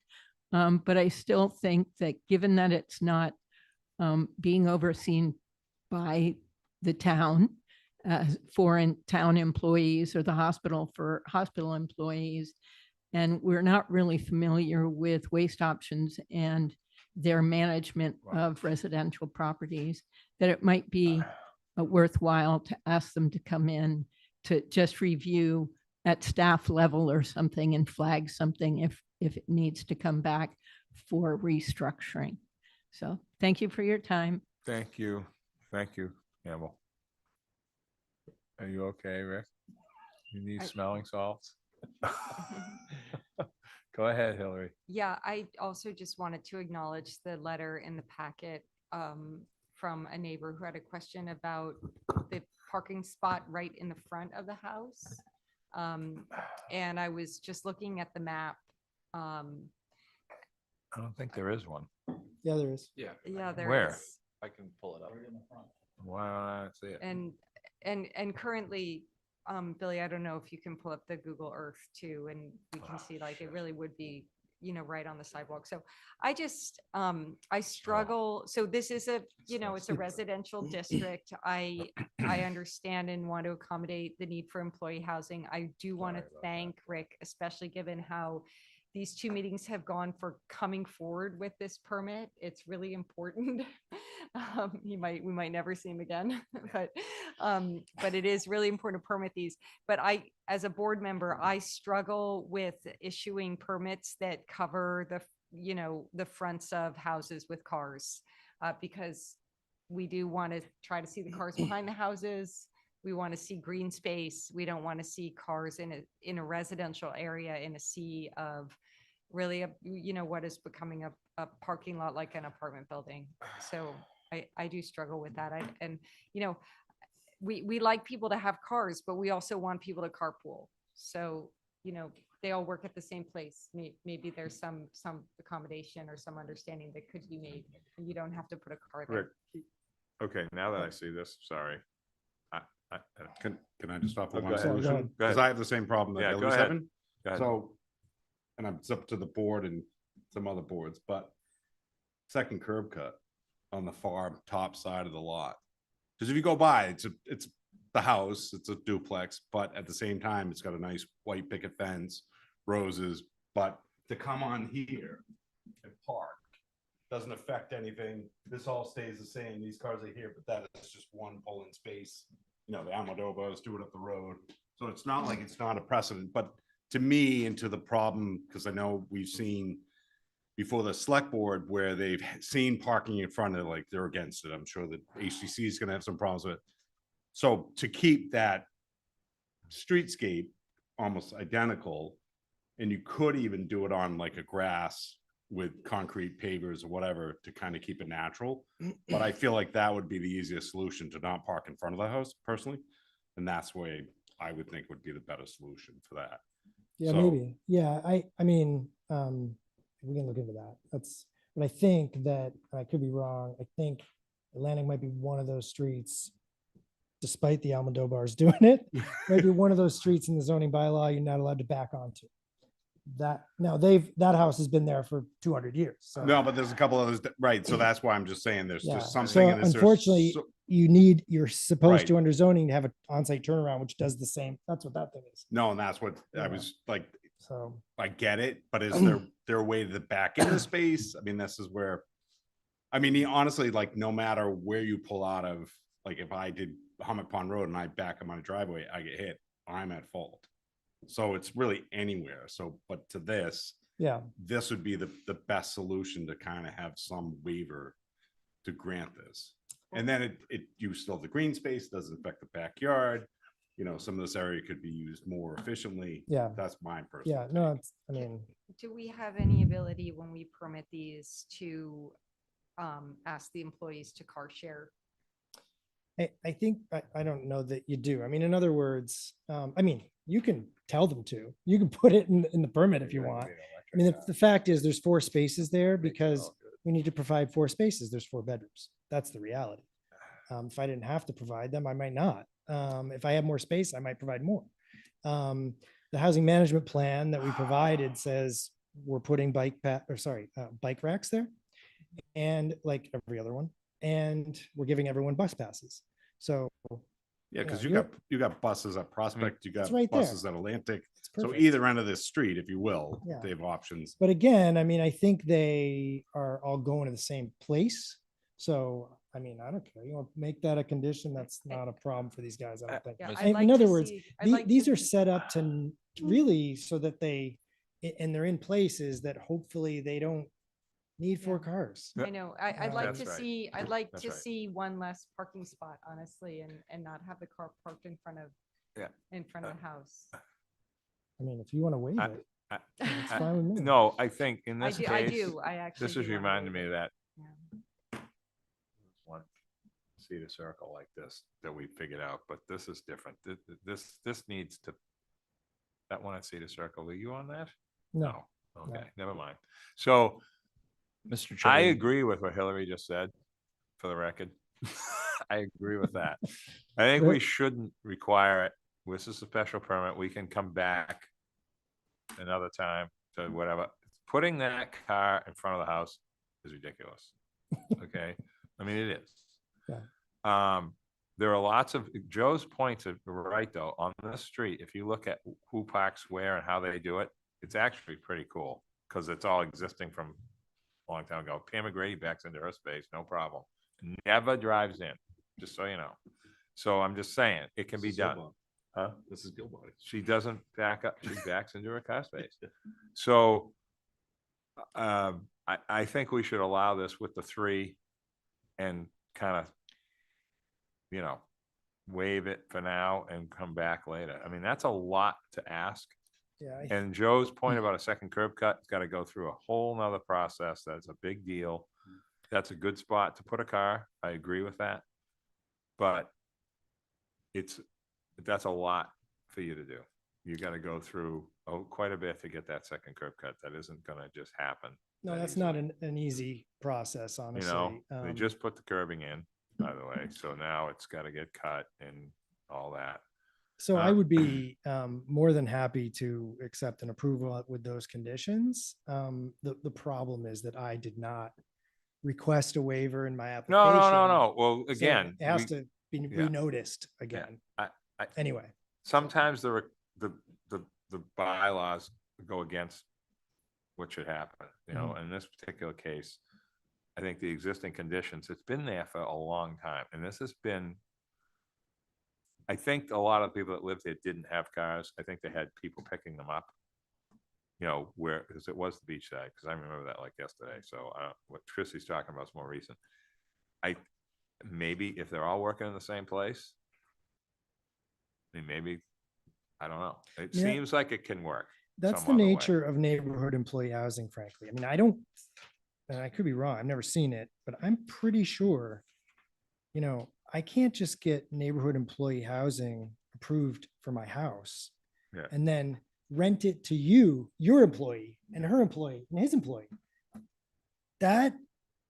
But I still think that given that it's not being overseen by the town, for town employees, or the hospital for hospital employees, and we're not really familiar with waste options and their management of residential properties, that it might be worthwhile to ask them to come in to just review at staff level or something and flag something if it needs to come back for restructuring. So thank you for your time. Thank you. Thank you, Campbell. Are you okay, Rick? You need smelling salts? Go ahead, Hillary. Yeah, I also just wanted to acknowledge the letter in the packet from a neighbor who had a question about the parking spot right in the front of the house. And I was just looking at the map. I don't think there is one. Yeah, there is. Yeah, there Where? is. I can pull it up. Why don't I see it? And currently, Billy, I don't know if you can pull up the Google Earth too, and we can see like it really would be, right on the sidewalk. So I just, I struggle. So this is it's a residential district. I understand and want to accommodate the need for employee housing. I do want to thank Rick, especially given how these 2 meetings have gone for coming forward with this permit. It's really important. We might never see him again, but it is really important to permit these. But as a board member, I struggle with issuing permits that cover the fronts of houses with cars, because we do want to try to see the cars behind the houses. We want to see green space. We don't want to see cars in a residential area in a sea of, really, what is becoming a parking lot like an apartment building. So I do struggle with that. We like people to have cars, but we also want people to carpool. So, they all work at the same place. Maybe there's some accommodation or some understanding that could be made, and you don't have to put a car there. Rick, okay, now that I see this, sorry. I, Can I just offer Oh, go one ahead. solution? Go ahead. Because I have the same problem that Yeah, go Hillary's ahead. having. Go ahead. So, and it's up to the board and some other boards, but second curb cut on the far top side of the lot. Because if you go by, it's the house, it's a duplex, but at the same time, it's got a nice white picket fence, roses, but to come on here and park doesn't affect anything. This all stays the same. These cars are here, but that is just one pulling space. The Almodovas do it up the road. So it's not like it's not a precedent, but to me, into the problem, because I know we've seen before the select board where they've seen parking in front of, like, they're against it. I'm sure that HTC is going to have some problems with it. So to keep that streetscape almost identical, and you could even do it on like a grass with concrete pavers or whatever to kind of keep it natural. But I feel like that would be the easiest solution, to not park in front of the house personally. And that's where I would think would be the better solution for that. Yeah, So- maybe. Yeah, I mean, we can look into that. But I think that, and I could be wrong, I think Atlantic might be one of those streets, despite the Almodovars doing it, might be one of those streets in the zoning bylaw you're not allowed to back onto. That house has been there for 200 years. So. No, but there's a couple others, right? So that's why I'm just saying there's Yeah. something So in this. unfortunately, you're supposed Right. to, under zoning, to have an on-site turnaround, which does the same. That's what that thing is. No, and that's what I Yeah. was like, So I get it, but is there a way to back into space? I mean, this is where, I mean, honestly, like, no matter where you pull out of, like, if I did Hummock Pond Road and I back up my driveway, I get hit, I'm at fault. So it's really anywhere. So, but to this, yeah, this would be the best solution to kind of have some waiver to grant this. And then you still have the green space, doesn't affect the backyard. Some of this area could be used more efficiently. Yeah. That's my personal. yeah, no, I mean, Do we have any ability when we permit these to ask the employees to car share? I think, I don't know that you do. I mean, in other words, I mean, you can tell them to, you can put it in the permit if you want. I mean, the fact is there's 4 spaces there because we need to provide 4 spaces. There's 4 bedrooms. That's the reality. If I didn't have to provide them, I might not. If I have more space, I might provide more. The housing management plan that we provided says we're putting bike racks there, and like every other one, and we're giving everyone bus passes. So Yeah, because Yeah, you got buses at Prospect, you got right there. buses at Atlantic. So perfect. either end of this street, if you will, Yeah. they have options. But again, I mean, I think they are all going to the same place. So, I mean, I don't care. You want to make that a condition, that's not a problem for these guys, I don't think. Yeah, And I'd like in to other words, see- I'd like these to are see- set up to really so that and they're in places that hopefully they don't need 4 cars. I know, I'd like That's to right. see, I'd like That's to right. see one less parking spot, honestly, and not have the car parked in front of the house. I mean, if you want to waive it, it's fine with me. No, I think in I this do- case. I do. I actually This is do wanna reminding waive me of it. that. One, see the circle like this that we figured out, but this is different. This needs to. That one at Cedar Circle, are you on that? No. Okay, never mind. So Mr. I Chairman. agree with what Hillary just said, for the record. I agree with that. I think we shouldn't require it. This is a special permit. We can come back another time to whatever. Putting that car in front of the house is ridiculous. Okay? I mean, it is. Yeah. There are lots of, Joe's points are right, though. On this street, if you look at who parks where and how they do it, it's actually pretty cool because it's all existing from a long time ago. Pam McGrady backs into her space, no problem. Never drives in, just so you know. So I'm just saying, it can be done. Huh? This is Gilbert. She doesn't back up, she backs into her car space. So I think we should allow this with the 3 and kind of, waive it for now and come back later. I mean, that's a lot to ask. Yeah. And Joe's point about a second curb cut, it's got to go through a whole nother process. That's a big deal. That's a good spot to put a car. I agree with that. But that's a lot for you to do. You got to go through quite a bit to get that second curb cut. That isn't going to just happen. No, that that's easily. not an easy process, honestly. You know, they Um, just put the curbing in, by the way. So now it's got to get cut and all that. So I would be more than happy to accept an approval with those conditions. The problem is that I did not request a waiver in my application. No. Well, So again, it has to be yeah. renoticed again. Anyway. Sometimes the bylaws go against what should happen, you know, in this particular case, I think the existing conditions, it's been there for a long time. And this has been, I think a lot of people that lived there didn't have cars. I think they had people picking them up, you know, because it was the beachside, because I remember that like yesterday. So what Chrissy's talking about is more recent. Maybe if they're all working in the same place, I mean, maybe, I don't know. It seems like it can work. That's the some other way. nature of neighborhood employee housing, frankly. I mean, I don't, and I could be wrong, I've never seen it, but I'm pretty sure, you know, I can't just get neighborhood employee housing approved for my house Yeah. and then rent it to you, your employee, and her employee, and his employee. That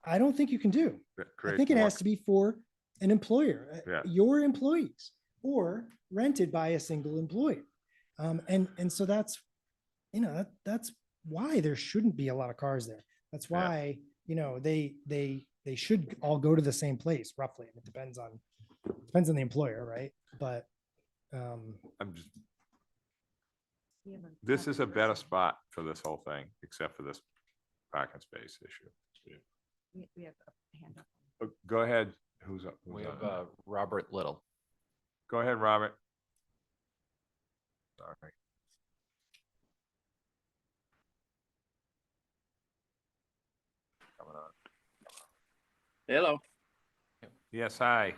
I don't think you can do. I think it has to be for an employer, your employees, or rented by a single employer. And so that's, you know, that's why there shouldn't be a lot of cars there. That's why, you know, they should all go to the same place roughly. It depends on the employer, right? But this is a better spot for this whole thing, except for this parking space issue. We have a hand up. Go ahead. Who's up? We have Robert Little. Go ahead, Robert. Sorry. Coming on. Hello. Yes, hi.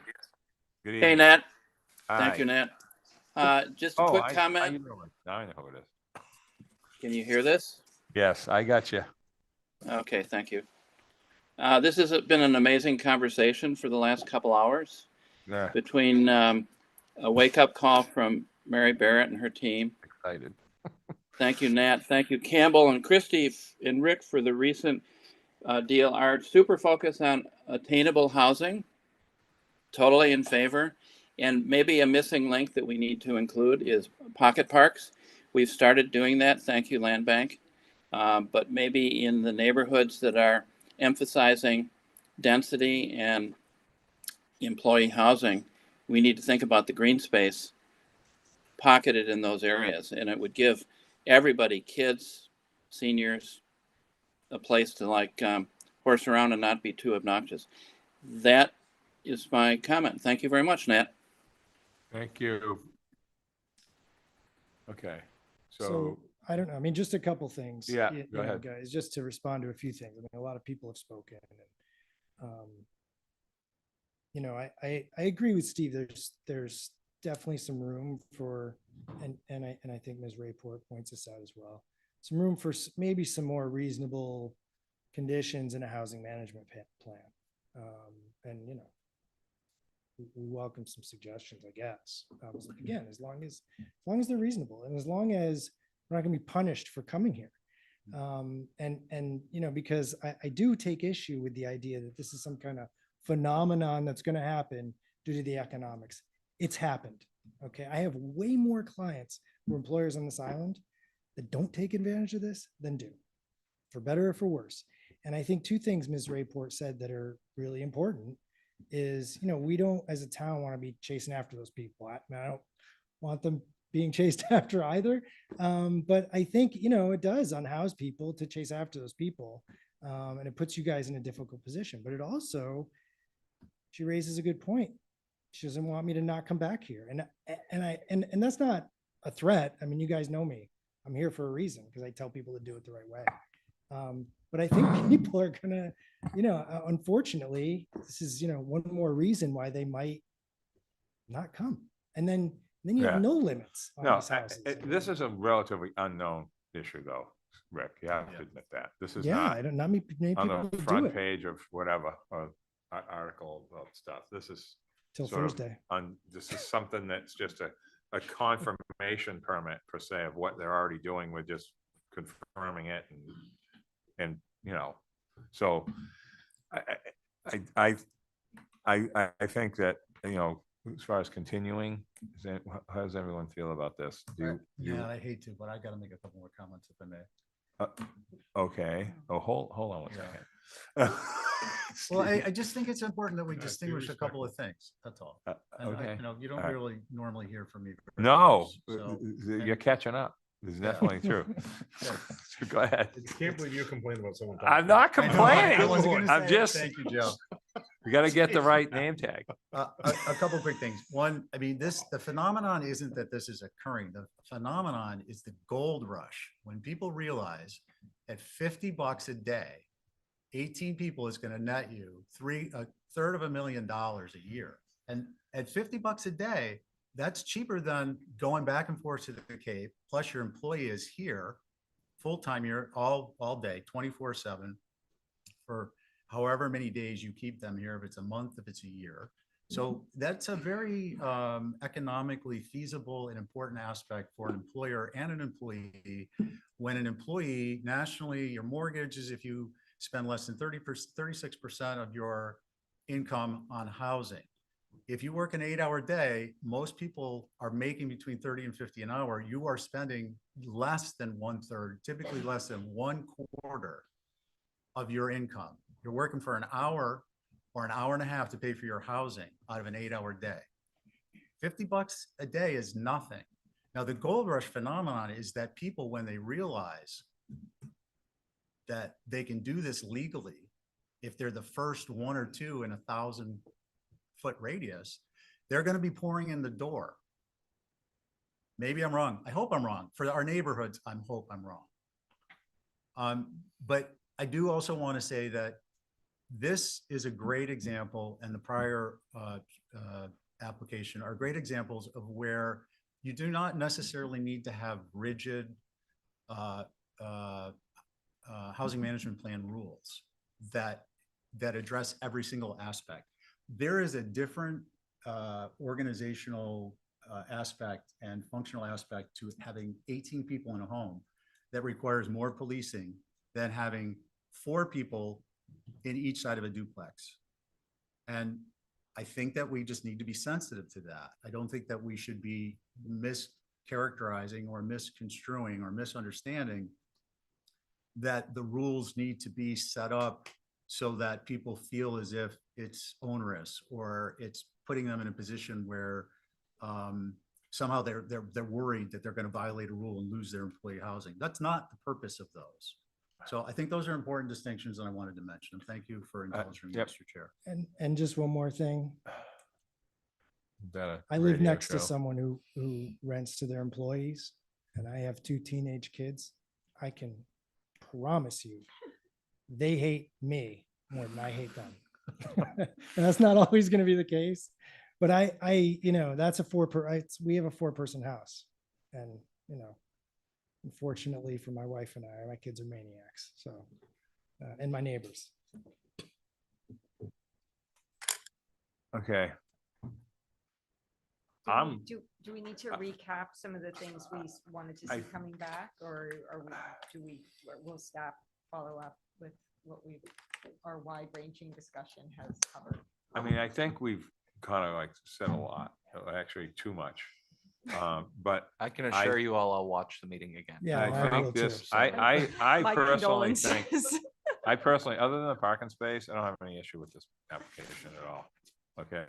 Good Hey, evening. Nat. Hi. Thank you, Nat. Just a quick comment. Now I know who it is. Can you hear this? Yes, I got you. Okay, thank you. This has been an amazing conversation for the last couple hours Yeah. between a wake-up call from Mary Barrett and her team. Excited. Thank you, Nat. Thank you, Campbell and Christy and Rick for the recent deal. Our super focus on attainable housing. Totally in favor. And maybe a missing link that we need to include is pocket parks. We've started doing that. Thank you, Land Bank. But maybe in the neighborhoods that are emphasizing density and employee housing, we need to think about the green space pocketed in those areas. And it would give everybody, kids, seniors, a place to like horse around and not be too obnoxious. That is my comment. Thank you very much, Nat. Thank you. Okay. So I don't know. I mean, just a couple things. Yeah, you go know, ahead. guys, just to respond to a few things. I mean, a lot of people have spoken. And, you know, I agree with Steve. There's definitely some room for, and I think Ms. Rayport points this out as well. Some room for maybe some more reasonable conditions in a housing management plan. And you know, we welcome some suggestions, I guess. Again, as long as they're reasonable and as long as we're not going to be punished for coming here. And you know, because I do take issue with the idea that this is some kind of phenomenon that's going to happen due to the economics. It's happened. Okay. I have way more clients who are employers on this island that don't take advantage of this than do, for better or for worse. And I think two things Ms. Rayport said that are really important is, you know, we don't as a town want to be chasing after those people. I don't want them being chased after either. But I think, you know, it does unhouse people to chase after those people. And it puts you guys in a difficult position, but it also, she raises a good point. She doesn't want me to not come back here. And that's not a threat. I mean, you guys know me. I'm here for a reason because I tell people to do it the right way. But I think people are gonna, you know, unfortunately, this is, you know, one more reason why they might not come. And then Then you Yeah. have no limits on No, these houses. this is a relatively unknown issue though, Rick. You have to admit that. This is Yeah, not I don't, not many on people the do front it page of whatever, article about stuff. This is till sort of Thursday. this is something that's just a confirmation permit per se of what they're already doing. We're just confirming it and you know, so I think that, you know, as far as continuing, how does everyone feel about this? Yeah, I hate to, but I gotta make a couple more comments if I may. Okay. Oh, hold on one Yeah. second. Well, I just think it's important that we distinguish a couple of things. That's all. And okay. you know, you don't All right. really normally hear from me. very No, much, so- you're catching up. It's Yeah. definitely true. So go ahead. I can't believe you complained about someone. I'm not I know, I wasn't complaining. gonna I'm say it. just, Thank you, Joe. we got to get the right name tag. A couple quick things. One, I mean, the phenomenon isn't that this is occurring. The phenomenon is the gold rush. When people realize at $50 a day, 18 people is going to net you a third of $1,000,000 a year. And at $50 a day, that's cheaper than going back and forth to the Cape. Plus your employee is here full-time, you're all day, 24/7 for however many days you keep them here, if it's a month, if it's a year. So that's a very economically feasible and important aspect for an employer and an employee. When an employee nationally, your mortgage is if you spend less than 36% of your income on housing. If you work an 8-hour day, most people are making between 30 and 50 an hour. You are spending less than 1/3, typically less than 1/4 of your income. You're working for an hour or an hour and a half to pay for your housing out of an 8-hour day. $50 a day is nothing. Now, the gold rush phenomenon is that people, when they realize that they can do this legally, if they're the first one or two in a 1,000-foot radius, they're going to be pouring in the door. Maybe I'm wrong. I hope I'm wrong. For our neighborhoods, I hope I'm wrong. But I do also want to say that this is a great example, and the prior application are great examples of where you do not necessarily need to have rigid housing management plan rules that address every single aspect. There is a different organizational aspect and functional aspect to having 18 people in a home that requires more policing than having 4 people in each side of a duplex. And I think that we just need to be sensitive to that. I don't think that we should be mischaracterizing or misconstruing or misunderstanding that the rules need to be set up so that people feel as if it's onerous or it's putting them in a position where somehow they're worried that they're going to violate a rule and lose their employee housing. That's not the purpose of those. So I think those are important distinctions that I wanted to mention. Thank you for indulging me, Mr. Chair. And just one more thing. Is that a I live radio next to show? someone who rents to their employees, and I have 2 teenage kids. I can promise you, they hate me more than I hate them. And that's not always going to be the case, but I, you know, that's we have a 4-person house, and you know, unfortunately for my wife and I, my kids are maniacs. So, and my neighbors. Okay. Do we need to recap some of the things we wanted to see coming back, or will staff follow up with what our wide-ranging discussion has covered? I mean, I think we've kind of like said a lot, actually too much. But I can assure you all I'll watch the meeting again. Yeah, I think will this, too. I My personally think, condolences. I personally, other than the parking space, I don't have any issue with this application at all. Okay.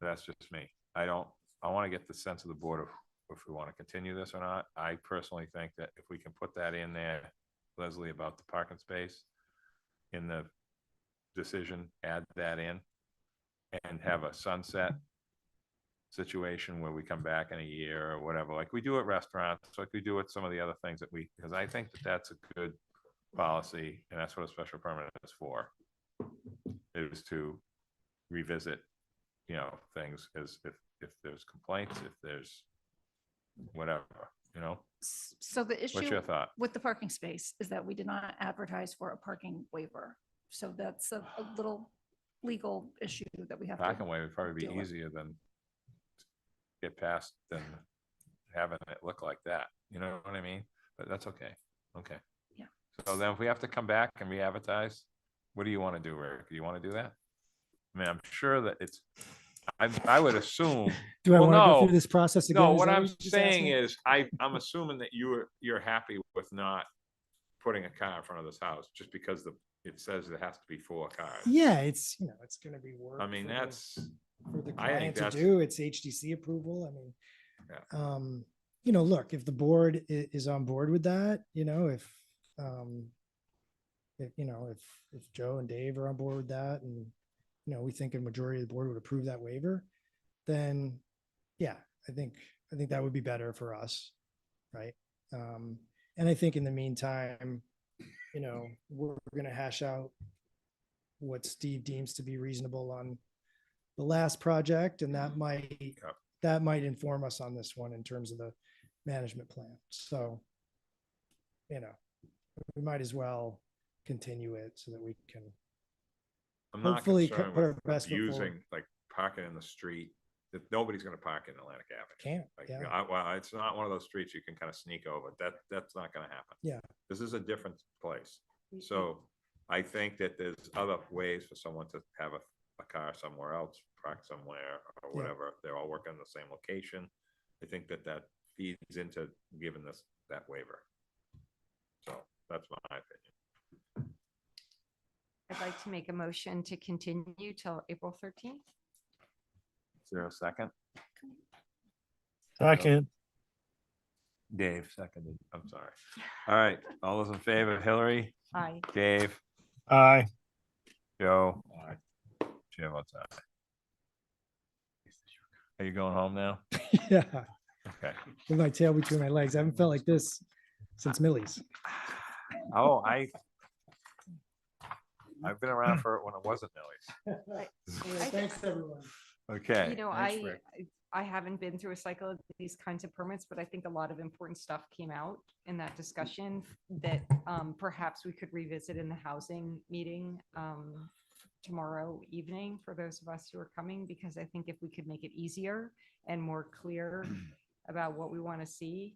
That's just me. I want to get the sense of the board of if we want to continue this or not. I personally think that if we can put that in there, Leslie, about the parking space in the decision, add that in and have a sunset situation where we come back in a year or whatever, like we do at restaurants, like we do at some of the other things that because I think that that's a good policy, and that's what a special permit is for, is to revisit, you know, things as if if there's complaints, if there's whatever, you know? So the What's your issue thought? with the parking space is that we did not advertise for a parking waiver. So that's a little legal issue that we have to. Parking way would probably deal be with. easier than get past than having it look like that. You know what I mean? But that's okay. Okay. Yeah. So then if we have to come back and re-advertise, what do you want to do, Rick? Do you want to do that? I mean, I'm sure that it's, I would assume. Do I well, want to go no, through this process again? No, Is what that I'm you're just saying asking? is, I'm assuming that you're happy with not putting a car in front of this house just because it says there has to be 4 cars. Yeah, it's, it's going to be work. I mean, for that's, the I think client to that's, do. It's HDC approval. I mean, yeah. Look, if the board is on board with that, if Joe and Dave are on board with that, and we think a majority of the board would approve that waiver, then yeah, I think that would be better for us, right? And I think in the meantime, we're going to hash out what Steve deems to be reasonable on the last project, and that might inform us on this one in terms of the management plan. So, we might as well continue it so that we can I'm not hopefully concerned put our with best foot forward. using, like, parking in the street, that nobody's gonna park in Atlantic Avenue. Can't, Like, yeah. well, it's not one of those streets you can kind of sneak over. That's not gonna happen. Yeah. This is a different place. So I think that there's other ways for someone to have a car somewhere else, park somewhere or whatever. They're all working in the same location. I think that feeds into giving that waiver. So that's my opinion. I'd like to make a motion to continue till April 13th. Is there a second? Second. Dave seconded. I'm sorry. All right. All those in favor, Hillary, Aye. Dave, Aye. Joe. Aye. Chair votes aye. Are you going home now? Yeah. Okay. With my tail between my legs. I haven't felt like this since Millie's. Oh, I've been around for it when it wasn't Millie's. Thanks, everyone. Okay. Thanks, Rick. I haven't been through a cycle of these kinds of permits, but I think a lot of important stuff came out in that discussion that perhaps we could revisit in the housing meeting tomorrow evening for those of us who are coming, because I think if we could make it easier and more clear about what we want to see,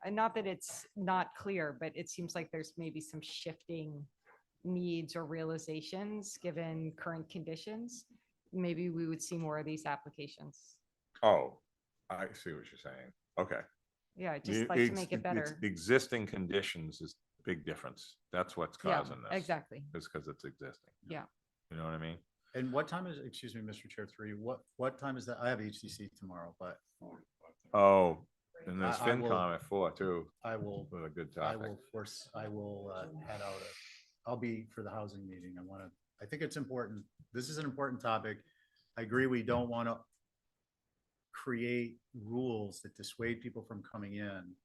and not that it's not clear, but it seems like there's maybe some shifting needs or realizations given current conditions, maybe we would see more of these applications. Oh, I see what you're saying. Okay. Yeah, I'd just like to make it better. Existing conditions is big difference. That's what's Yeah, causing this. exactly. It's because it's existing. Yeah. You know what I mean? And what time is, excuse me, Mr. Chair, 3, what time is that? I have HTC tomorrow, but Oh, and there's I will- FinCom at 4 too. I will, With a good I topic. will head out. I'll be for the housing meeting. I think it's important. This is an important topic. I agree. We don't want to create rules that dissuade people from coming in.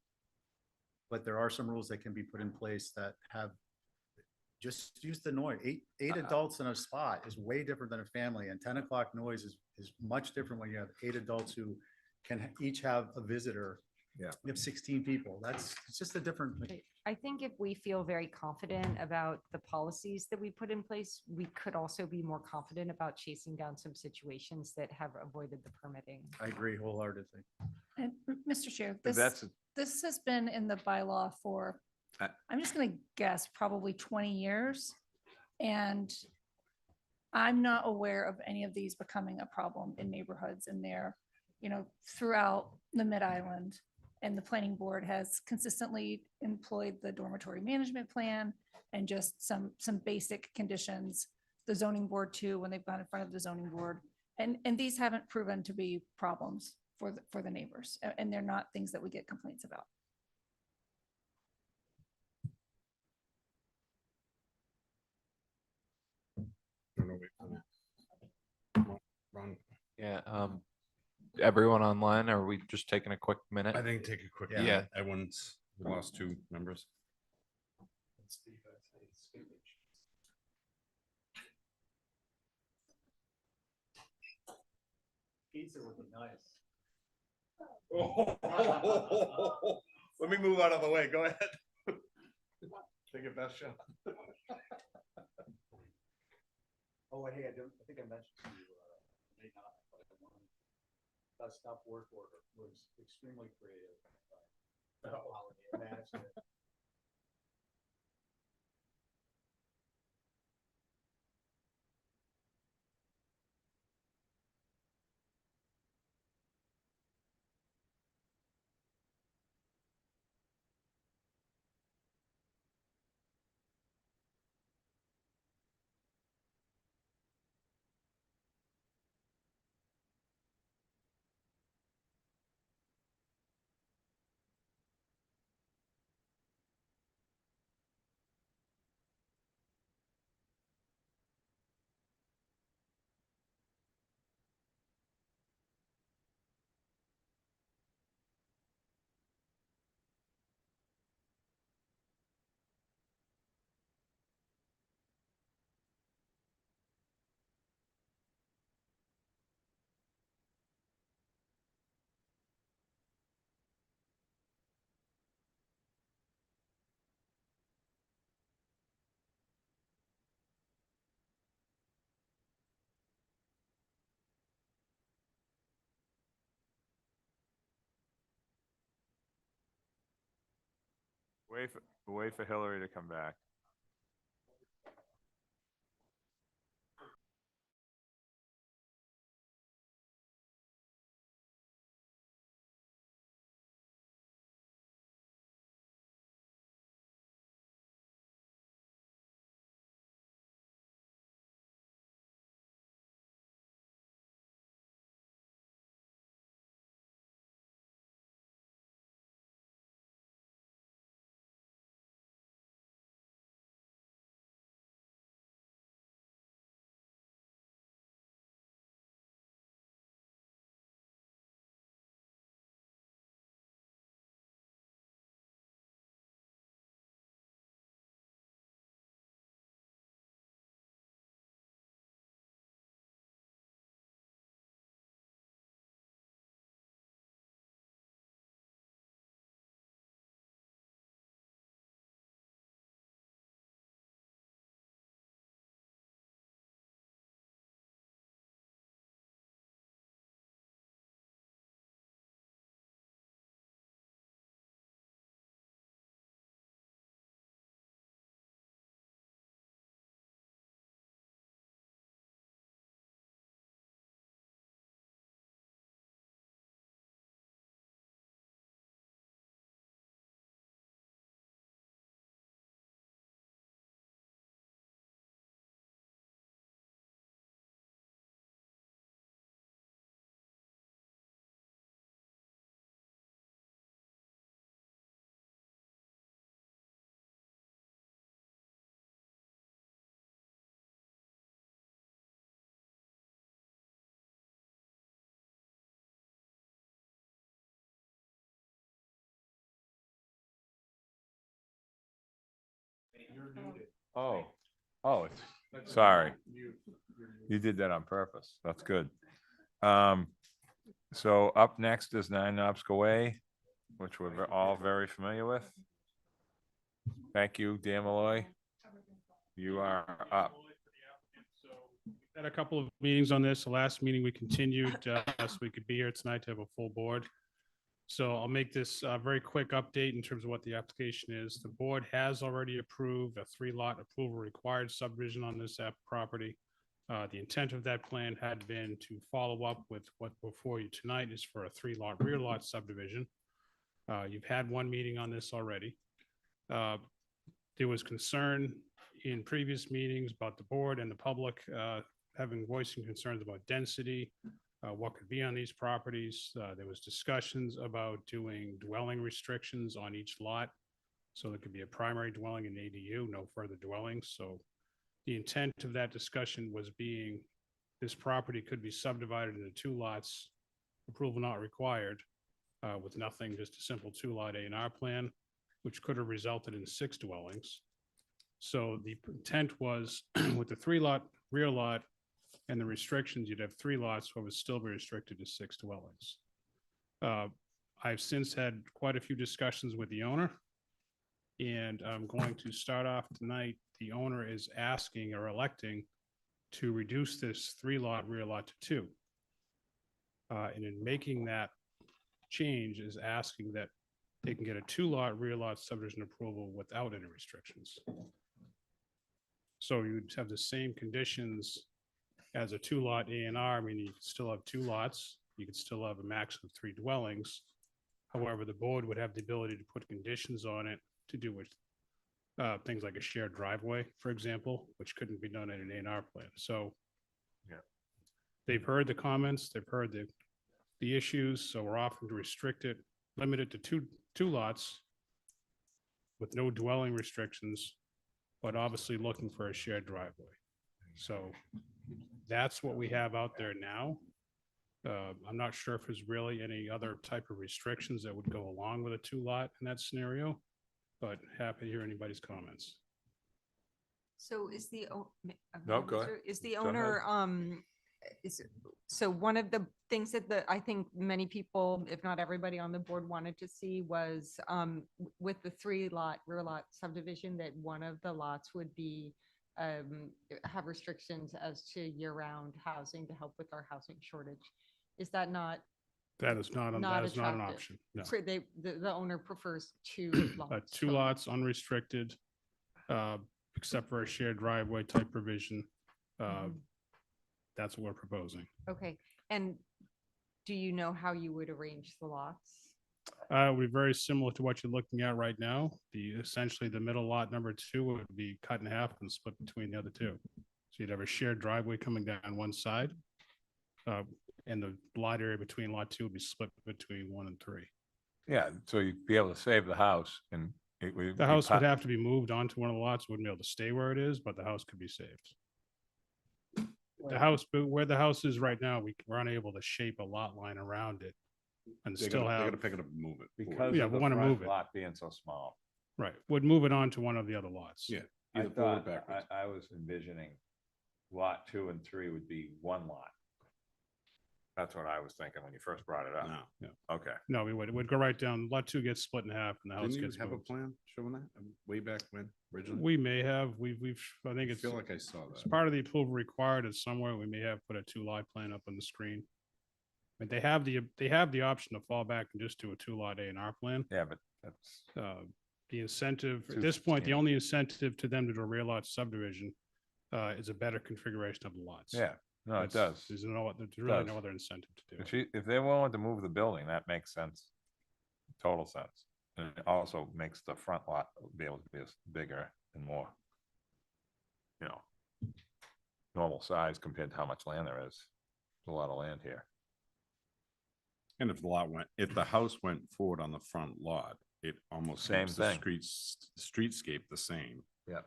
But there are some rules that can be put in place that have, just use the noise. Eight adults in a spot is way different than a family, and 10 o'clock noise is much different when you have 8 adults who can each have a visitor. Yeah. You have 16 people. It's just a different. I think if we feel very confident about the policies that we put in place, we could also be more confident about chasing down some situations that have avoided the permitting. I agree wholeheartedly. And Mr. Chair, That's this has been in the bylaw for, I'm just going to guess, probably 20 years. And I'm not aware of any of these becoming a problem in neighborhoods in there, throughout the Mid-Island. And the planning board has consistently employed the dormitory management plan and just some basic conditions, the zoning board too, when they've gone in front of the zoning board. And these haven't proven to be problems for the neighbors, and they're not things that we get complaints about. Yeah, everyone online, are we just taking a quick minute? I think take a quick. Yeah. Everyone's lost 2 members. Pizza would be nice. Let me move out of the way. Go ahead. Take your best shot. Oh, hey, I think I mentioned to you, may not, but that stuff work order was extremely creative. Imagine it. Wait for Hillary to come back. Oh, sorry. You did that on purpose. That's good. So up next is 9 Knobsco Way, which we're all very familiar with. Thank you, Dan Malloy. You are up. Had a couple of meetings on this. The last meeting we continued so we could be here tonight to have a full board. So I'll make this a very quick update in terms of what the application is. The board has already approved a 3-lot approval required subdivision on this property. The intent of that plan had been to follow up with what before you tonight is for a 3-lot rear lot subdivision. You've had one meeting on this already. There was concern in previous meetings about the board and the public having voicing concerns about density, what could be on these properties. There was discussions about doing dwelling restrictions on each lot. So there could be a primary dwelling and ADU, no further dwellings. So the intent of that discussion was being this property could be subdivided into 2 lots, approval not required, with nothing, just a simple 2-lot A&R plan, which could have resulted in 6 dwellings. So the intent was with the 3-lot rear lot and the restrictions, you'd have 3 lots, but would still be restricted to 6 dwellings. I've since had quite a few discussions with the owner, and I'm going to start off tonight. The owner is asking or electing to reduce this 3-lot rear lot to 2. And in making that change is asking that they can get a 2-lot rear lot subdivision approval without any restrictions. So you'd have the same conditions as a 2-lot A&R, meaning you could still have 2 lots, you could still have a maximum of 3 dwellings. However, the board would have the ability to put conditions on it to do with things like a shared driveway, for example, which couldn't be done in an A&R plan. So they've heard the comments, they've heard the issues, so we're offering to restrict it, limit it to two lots with no dwelling restrictions, but obviously looking for a shared driveway. So that's what we have out there now. I'm not sure if there's really any other type of restrictions that would go along with a 2-lot in that scenario, but happy to hear anybody's comments. So is the, No, go ahead. is the Go ahead. owner, so one of the things that I think many people, if not everybody on the board, wanted to see was with the 3-lot rear lot subdivision, that one of the lots would be have restrictions as to year-round housing to help with our housing shortage. Is that not? That is not an attractive? option. No. The owner prefers 2 lots. 2 lots unrestricted, except for a shared driveway type provision. That's what we're proposing. Okay, and do you know how you would arrange the lots? It would be very similar to what you're looking at right now. Essentially the middle lot number 2 would be cut in half and split between the other 2. So you'd have a shared driveway coming down one side, and the lot area between lot 2 would be split between 1 and 3. Yeah, so you'd be able to save the house and it would. The house would have to be moved onto one of the lots, wouldn't be able to stay where it is, but the house could be saved. The house, but where the house is right now, we're unable to shape a lot line around it and They're still gonna have. pick it up and move it. Because Yeah, of we the wanna front move it. lot being so small. Right, would move it on to one of the other lots. Yeah. I Either forward or thought, backwards. I was envisioning lot 2 and 3 would be 1 lot. That's what I was thinking when you first brought it up. No. Yeah. Okay. No, it would go right down. Lot 2 gets split in half and the house Didn't you gets have a moved. plan showing that way back when originally? We may have, I think I it's. feel like I saw It's that. part of the approval required is somewhere. We may have put a 2-lot plan up on the screen. But they have the option to fall back and just do a 2-lot A&R plan. Yeah, but that's. The incentive, at Too this point, the substantial. only incentive to them to do a rear lot subdivision is a better configuration of the lots. Yeah, no, it That's- does. There's really does. no other incentive to do it. If they're willing to move the building, that makes sense. Total sense. And it also makes the front lot be able to be bigger and more, normal size compared to how much land there is. There's a lot of land here. And if the house went forward on the front lot, it almost Same keeps the thing. streetscape the same. Yep.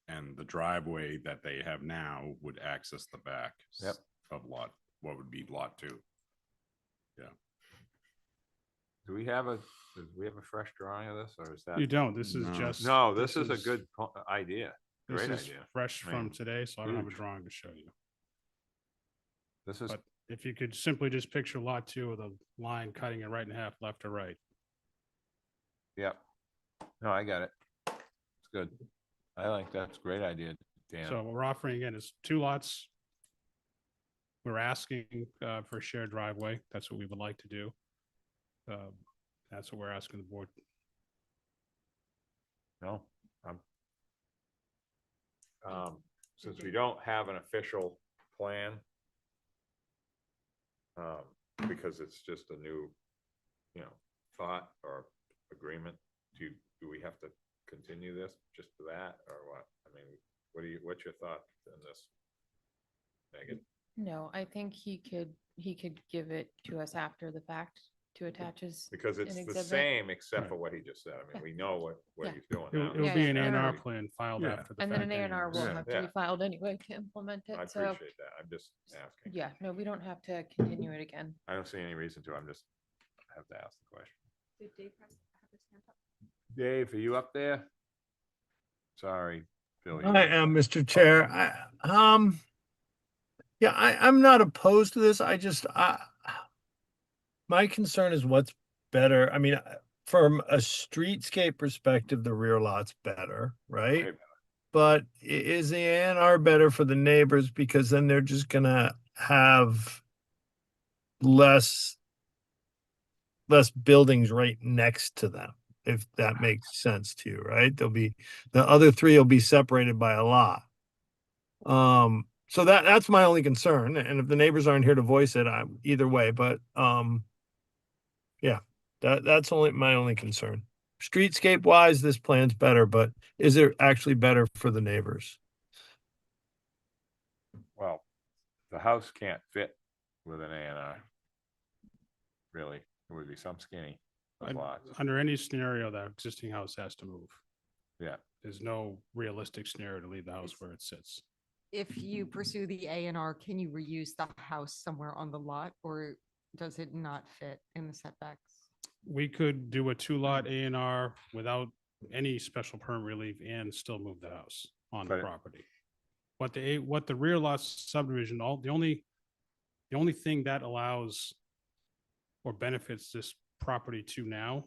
And the driveway that they have now would access the back Yep. of what would be lot 2. Yeah. Do we have a fresh drawing of this, or is that? You don't, this is No. just. No, this is a good idea. This Great is idea. fresh I mean, from today, so I don't have a huge. drawing to show you. This is, But if you could simply just picture lot 2 with a line cutting it right in half, left to right. yep. No, I got it. It's good. I like that's a great idea, Dan. So what we're offering again is 2 lots. We're asking for a shared driveway. That's what we would like to do. That's what we're asking the board. No, since we don't have an official plan, because it's just a new, thought or agreement, do we have to continue this just to that, or what? I mean, what's your thought in this, Megan? No, I think he could give it to us after the fact to attach as. Because it's an the exhibit. same except Right. for what he just said. I mean, Yeah. we know what Yeah. he's doing It now. will Yeah, be yeah, an no, no, A&R no. plan filed Yeah. after the And then fact an A&R will anyways. have to Yeah. be filed anyway to implement I it, so, appreciate that. I'm just asking. yeah, no, we don't have to continue it again. I don't see any reason to. I have to ask the question. Did Dave have his hand up? Dave, are you up there? Sorry, Bill. I am, Mr. Chair. Yeah, I'm not opposed to this. My concern is what's better. I mean, from a streetscape perspective, the rear lot's better, right? Way But is the A&R better for the neighbors because then they're just gonna have less buildings right next to them, if that makes sense to you, right? The other three will be separated by a lot. So that's my only concern. And if the neighbors aren't here to voice it, I'm either way, but yeah, that's only my only concern. Streetscape wise, this plan's better, but is it actually better for the neighbors? Well, the house can't fit with an A&R. Really, it would be some skinny lots. Under any scenario, that existing house has to move. Yeah. There's no realistic scenario to leave the house where it sits. If you pursue the A&R, can you reuse the house somewhere on the lot, or does it not fit in the setbacks? We could do a 2-lot A&R without any special permit relief and still move the house on the property. What the rear lot subdivision, the only thing that allows or benefits this property to now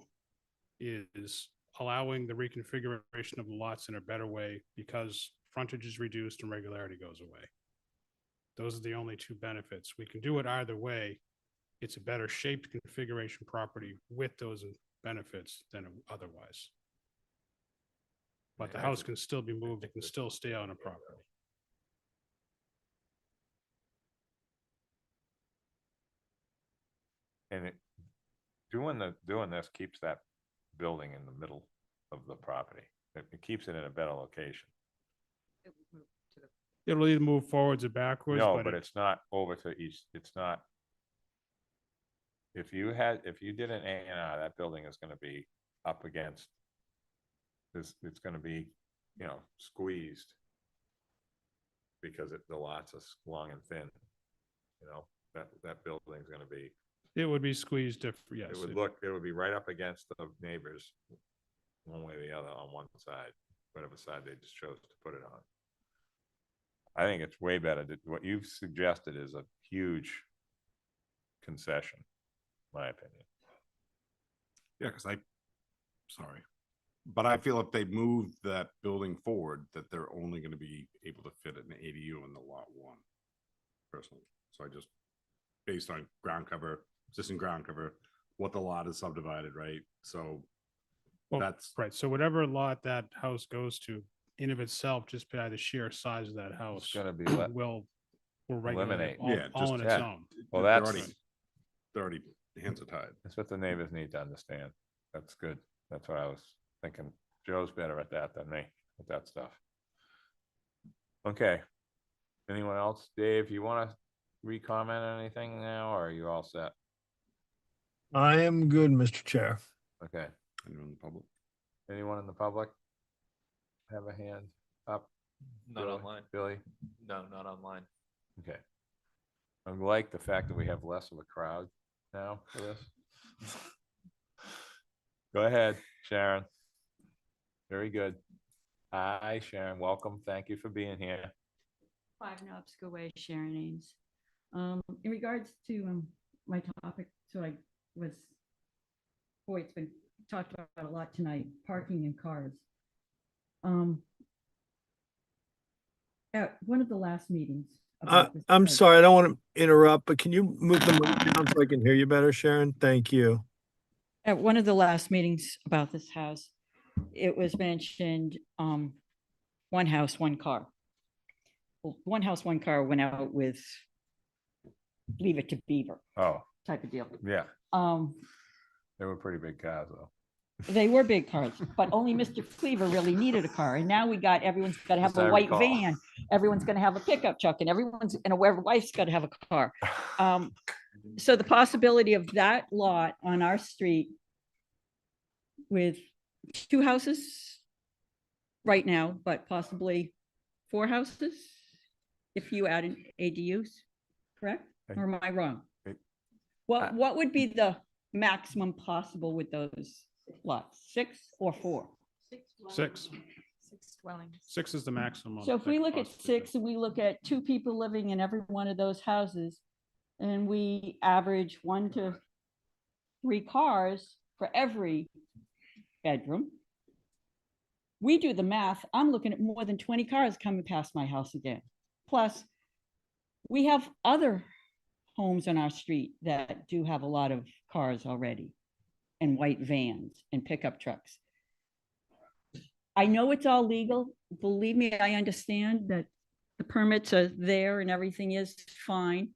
is allowing the reconfiguration of the lots in a better way because frontage is reduced and regularity goes away. Those are the only two benefits. We can do it either way. It's a better shaped configuration property with those benefits than otherwise. But the house can still be moved. It can still stay on a property. And doing this keeps that building in the middle of the property. It keeps it in a better location. It'll either move forwards or backwards. No, but it's not over to east. It's not. If you did an A&R, that building is going to be up against this. It's going to be, squeezed because the lots are long and thin. That building's going to be. It would be squeezed if, yes. It would be right up against the neighbors, one way or the other on one side, whatever side they just chose to put it on. I think it's way better. What you've suggested is a huge concession, in my opinion. Yeah, but I feel if they move that building forward, that they're only going to be able to fit an ADU in the lot one, personally. So I just, based on existing ground cover, what the lot is subdivided, right? So that's right. So whatever lot that house goes to, in of itself, just by the sheer size of that house, it's going to be will regulate eliminate. all on its own. Well, they're already hands are tied. That's what the neighbors need to understand. That's good. That's what I was thinking. Joe's better at that than me with that stuff. Okay. Anyone else? Dave, you want to re-comment on anything now, or are you all set? I am good, Mr. Chair. Okay. Anyone in the public? Anyone in the public have a hand up? Not online. Billy? No, not online. Okay. I like the fact that we have less of a crowd now for this. Go ahead, Sharon. Very good. Hi, Sharon. Welcome. Thank you for being here. 5 Knobsco Way, Sharon Ames. In regards to my topic, it's been talked about a lot tonight, parking and cars. At one of the last meetings. I'm sorry, I don't want to interrupt, but can you move the mic down so I can hear you better, Sharon? Thank you. At one of the last meetings about this house, it was mentioned, one house, one car. Well, one house, one car went out with Leave It to Beaver. Oh. Type of deal. Yeah. They were pretty big cars, though. They were big cars, but only Mr. Cleaver really needed a car. And now everyone's got to have a white van. Everyone's going to have a pickup truck, and a wife's got to have a car. So the possibility of that lot on our street with 2 houses right now, but possibly 4 houses if you add ADUs, correct? Or am I wrong? What would be the maximum possible with those lots? 6 or 4? 6. 6 dwellings. 6 is the maximum. So if that we could look at possibly be. 6 and we look at 2 people living in every one of those houses, and we average 1 to 3 cars for every bedroom, we do the math, I'm looking at more than 20 cars coming past my house again. Plus, we have other homes on our street that do have a lot of cars already, and white vans and pickup trucks. I know it's all legal. Believe me, I understand that the permits are there and everything is fine.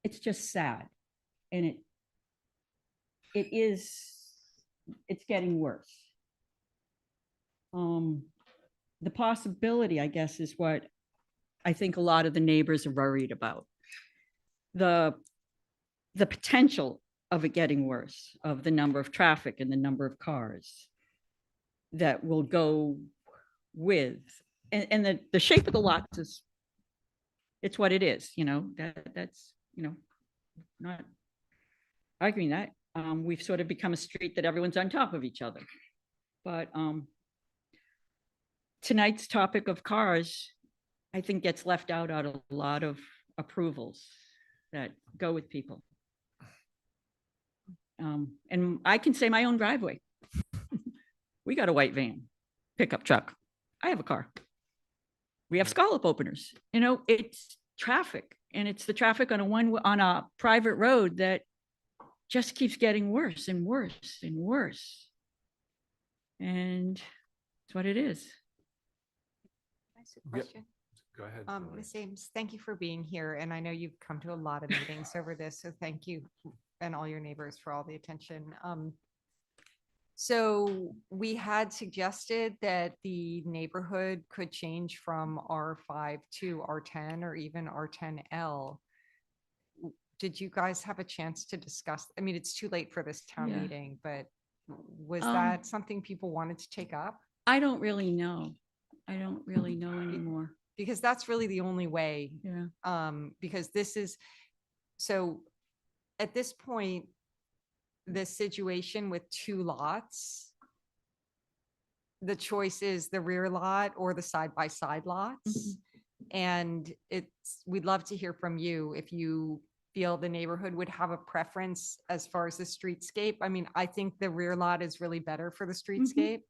It's just sad. And it's getting worse. The possibility, I guess, is what I think a lot of the neighbors are worried about. The potential of it getting worse, of the number of traffic and the number of cars that will go with, and the shape of the lots is, it's what it is, that's, not arguing that. We've sort of become a street that everyone's on top of each other. But tonight's topic of cars, I think, gets left out of a lot of approvals that go with people. And I can say my own driveway. We got a white van, pickup truck. I have a car. We have scallop openers. It's traffic, and it's the traffic on a private road that just keeps getting worse and worse and worse. And it's what it is. Can I ask a question? Go ahead. Ms. Ames, thank you for being here. And I know you've come to a lot of meetings over this, so thank you and all your neighbors for all the attention. So we had suggested that the neighborhood could change from R5 to R10 or even R10L. Did you guys have a chance to discuss? I mean, it's too late for this town Yeah. meeting, but was that something people wanted to take up? I don't really know. I don't really know anymore. Because that's really the only way. Yeah. Because this is, so at this point, the situation with 2 lots, the choice is the rear lot or the side-by-side lots. And we'd love to hear from you if you feel the neighborhood would have a preference as far as the streetscape. I mean, I think the rear lot is really better for the streetscape.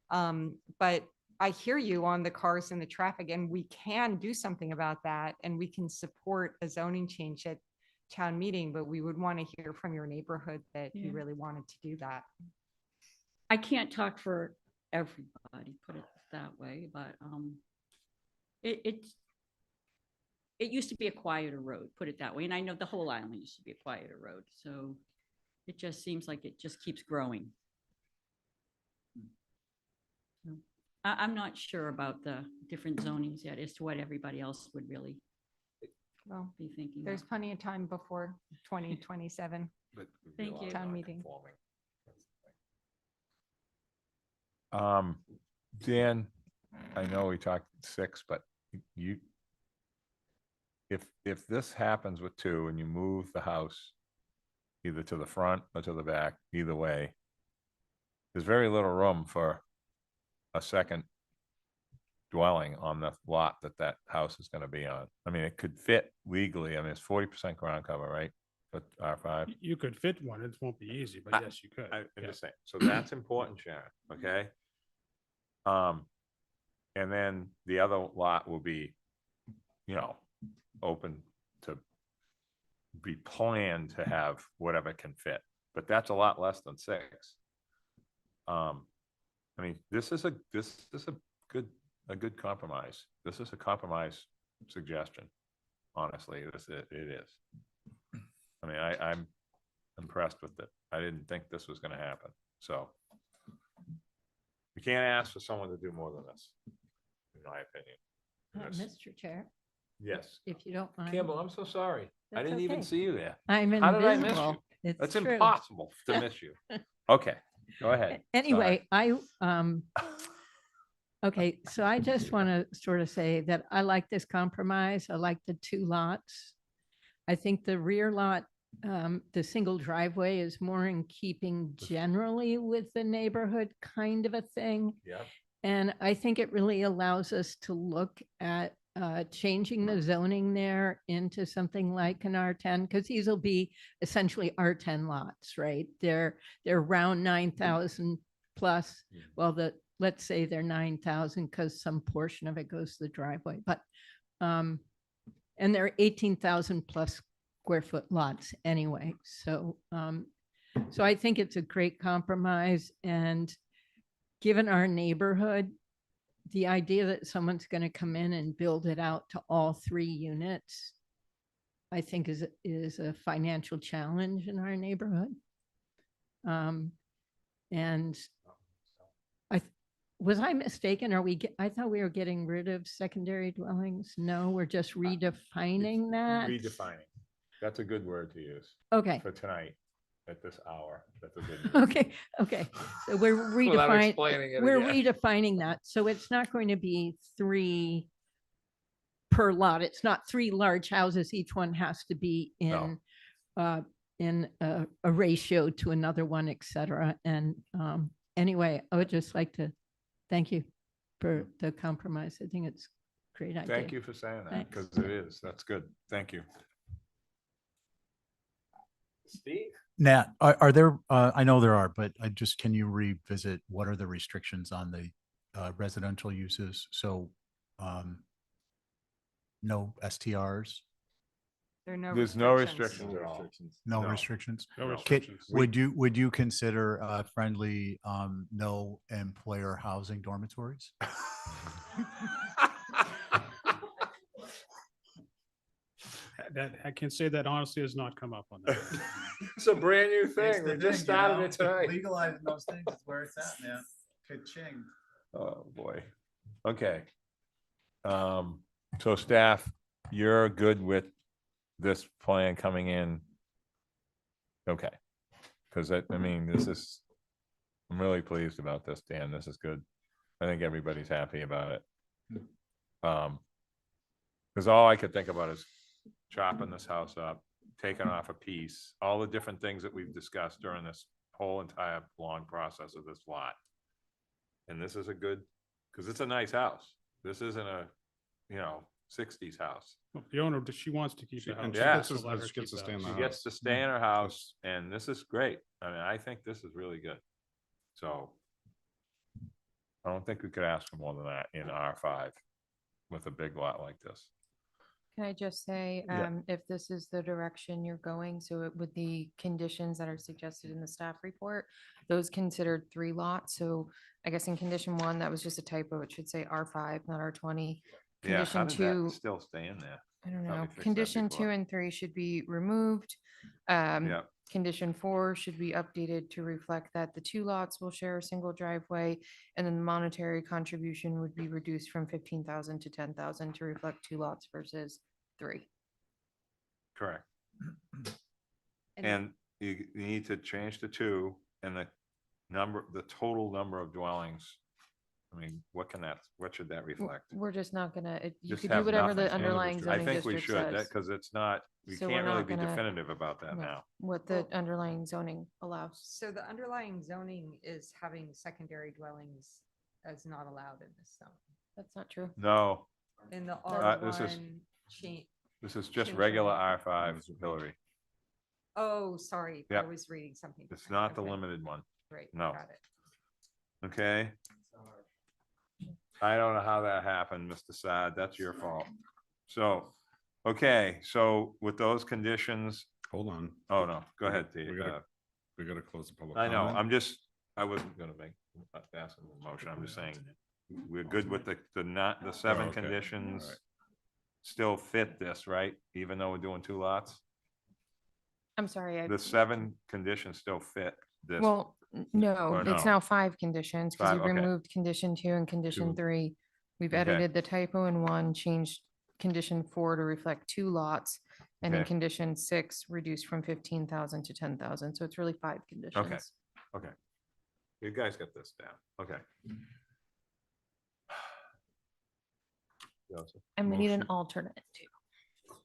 But I hear you on the cars and the traffic, and we can do something about that, and we can support a zoning change at town meeting, but we would want to hear from your neighborhood that you Yeah. really wanted to do that. I can't talk for everybody, put it that way, but it used to be a quieter road, put it that way. And I know the whole island used to be a quieter road. So it just seems like it just keeps growing. So I'm not sure about the different zonings yet as to what everybody else would really Well, be thinking. there's plenty of time before 2027. Thank you. Town meeting. Dan, I know we talked 6, but if this happens with 2 and you move the house either to the front or to the back, either way, there's very little room for a second dwelling on the lot that house is going to be on. I mean, it could fit legally. I mean, it's 40% ground cover, right? But R5. You could fit one. It won't be easy, but yes, you could. I'm Yeah. just saying. So that's important, Sharon. Okay. And then the other lot will be, open to be planned to have whatever can fit, but that's a lot less than 6. I mean, this is a good compromise. This is a compromise suggestion. Honestly, it is. I mean, I'm impressed with it. I didn't think this was going to happen. So you can't ask for someone to do more than this, in my opinion. Mr. Chair, Yes. if you don't mind. Campbell, I'm so sorry. I That's didn't even okay. see you there. I'm How did I miss invisible. you? It's That's true. impossible to miss you. Okay, go ahead. Anyway, okay, so I just want to sort of say that I like this compromise. I like the 2 lots. I think the rear lot, the single driveway is more in keeping generally with the neighborhood kind of a thing. Yeah. And I think it really allows us to look at changing the zoning there into something like an R10, because these will be essentially R10 lots, right? They're around 9,000 plus. Well, let's say they're 9,000 because some portion of it goes to the driveway, but and they're 18,000 plus square foot lots anyway. So so I think it's a great compromise, and given our neighborhood, the idea that someone's going to come in and build it out to all 3 units, I think is a financial challenge in our neighborhood. And was I mistaken? I thought we were getting rid of secondary dwellings. No, we're just redefining that. Redefining. That's a good word to use. Okay. For tonight, at this hour. That's a good word. Okay. Okay. So we're Without redefining. explaining it We're again. redefining that. So it's not going to be 3 per lot. It's not 3 large houses. Each one has to be in a ratio to another one, et cetera. And anyway, I would just like to thank you for the compromise. I think it's a great idea. Thank you for saying that, Thanks. because it is. That's good. Thank you. Steve? Nat, are there, I know there are, but can you revisit what are the restrictions on the residential uses? So no STRs? There's no restrictions at all. No restrictions? No Kit, restrictions. would you consider friendly no employer housing dormitories? That, I can say that honestly has not come up on that. It's a brand new It's thing. the We just thing, you started know? it tonight. Legalizing those things is where it's at, man. Ka-ching. Oh, boy. Okay. So staff, you're good with this plan coming in? Okay. Because I mean, I'm really pleased about this, Dan. This is good. I think everybody's happy about it. Because all I could think about is chopping this house up, taking off a piece, all the different things that we've discussed during this whole entire long process of this lot. And this is a good, because it's a nice house. This isn't a, 60s house. The owner, she wants to keep the house. Yeah. She gets to let her keep the house. She gets to stay in her house, and this is great. I mean, I think this is really good. So I don't think we could ask for more than that in R5 with a big lot like this. Can I just say, Yeah. if this is the direction you're going, so with the conditions that are suggested in the staff report, those considered 3 lots. So I guess in condition 1, that was just a typo. It should say R5, not R20. Yeah, how Condition did 2, that still stay in there? I don't Thought we know. fixed that Condition 2 before. and 3 should be removed. Yeah. Condition 4 should be updated to reflect that the 2 lots will share a single driveway, and then the monetary contribution would be reduced from 15,000 to 10,000 to reflect 2 lots versus 3. Correct. And you need to change the 2 and the total number of dwellings. I mean, what should that reflect? We're just not gonna, you Just could do have whatever the nothing. underlying I zoning think we district should, says. because it's not, we So we're can't really not be gonna- definitive about that no, now. What the underlying zoning allows. So the underlying zoning is having secondary dwellings as not allowed in this zone. That's not true. No, In the this is- R1 change. this is just Change regular order. R5, Hillary. Oh, sorry, I Yep. was reading something. It's different. not the Okay. limited one. Right, No. got it. Okay. I don't know how that happened, Mr. Sad. That's your fault. So, okay, so with those conditions. Hold on. Oh, no, go ahead, Dave. We gotta close the public. I know, comment. I wasn't gonna ask a motion. I'm just saying, we're good with the 7 okay. conditions. All right. Still fit this, right? Even though we're doing 2 lots? I'm sorry. The 7 conditions still fit this. Well, no, or it's no? now 5 conditions because 5, we've okay. removed condition 2 and condition 2. 3. We've Okay. edited the typo in 1, changed condition 4 to reflect 2 lots. And in Okay. condition 6, reduced from 15,000 to 10,000. So it's really 5 conditions. Okay. You guys got this down. Okay. Joseph? And we need an Motion. alternate too.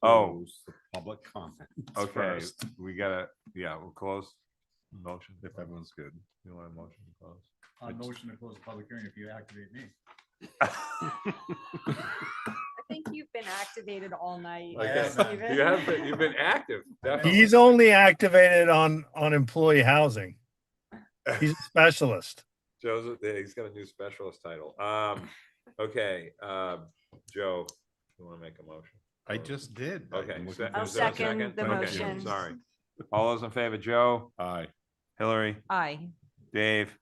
Oh. Close the public comment. Okay, first. we'll close. Motion, if everyone's good. You want a motion to close? On motion to close the public hearing if you activate me. I think you've been activated all night. Okay, Stephen. you have been, you've been active, definitely. He's only activated on employee housing. He's a specialist. Joseph, yeah, he's got a new specialist title. Okay, Joe, you want to make a motion? I just did. Okay. I'm se- looking for I'll is there a second the Okay, motion. sorry. All those in favor, Joe, Aye. Hillary, Aye. Dave,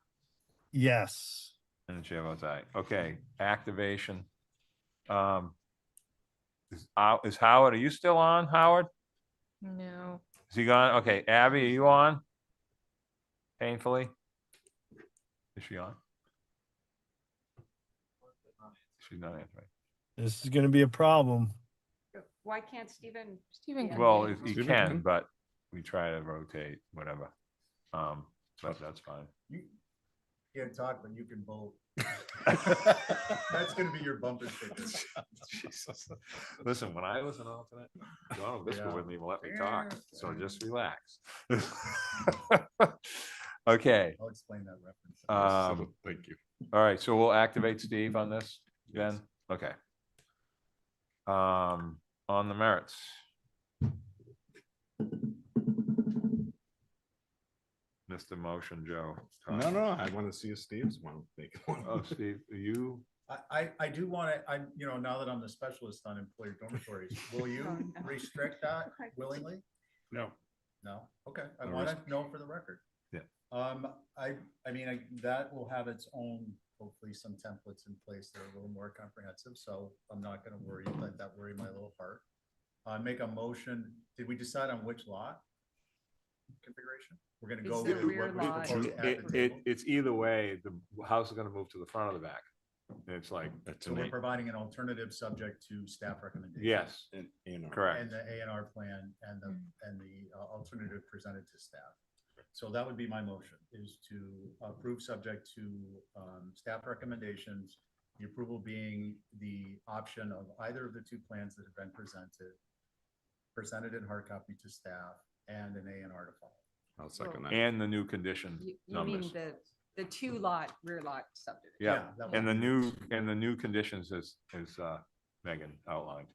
Yes. and the chair votes aye. Okay, activation. Is Howard, are you still on, Howard? No. Is he gone? Okay, Abby, are you on? Painfully? Is she on? She's not answering. This is going to be a problem. Why can't Stephen? Well, he Stephen can, can. but we try to rotate, whatever. But that's fine. You can't talk, but you can vote. That's gonna be your bumper sticker. Jesus. Listen, when I was an alternate, Donald Biscuit Yeah. wouldn't even let me talk, so just relax. Okay, I'll explain that reference. Thank you. all right, so we'll activate Steve on this then? Okay. On the merits. Missed a motion, Joe. No, I want to see if Steve's one. Make one. Oh, Steve, you, I do want to, now that I'm the specialist on employee dormitories, will you Oh, no. restrict that willingly? No. No? Okay, I No want to risk. know for the record. Yeah. That will have its own, hopefully some templates in place that are a little more comprehensive, so I'm not gonna let that worry my little heart. Make a motion, did we decide on which lot configuration? We're gonna It's go the with rear what we lot. proposed at the table? it's either way, the house is gonna move to the front or the back. It's like, That's So we're providing an alternative subject to staff recommendations. yes, and correct. And the A&R plan and the alternative presented to staff. So that would be my motion, is to approve subject to staff recommendations, the approval being the option of either of the two plans that have been presented in hard copy to staff, and an A&R to follow. I'll second that. And the new condition You mean numbers. the two lot, rear lot subdivision? Yeah, that would and the be- new conditions is Megan outlined.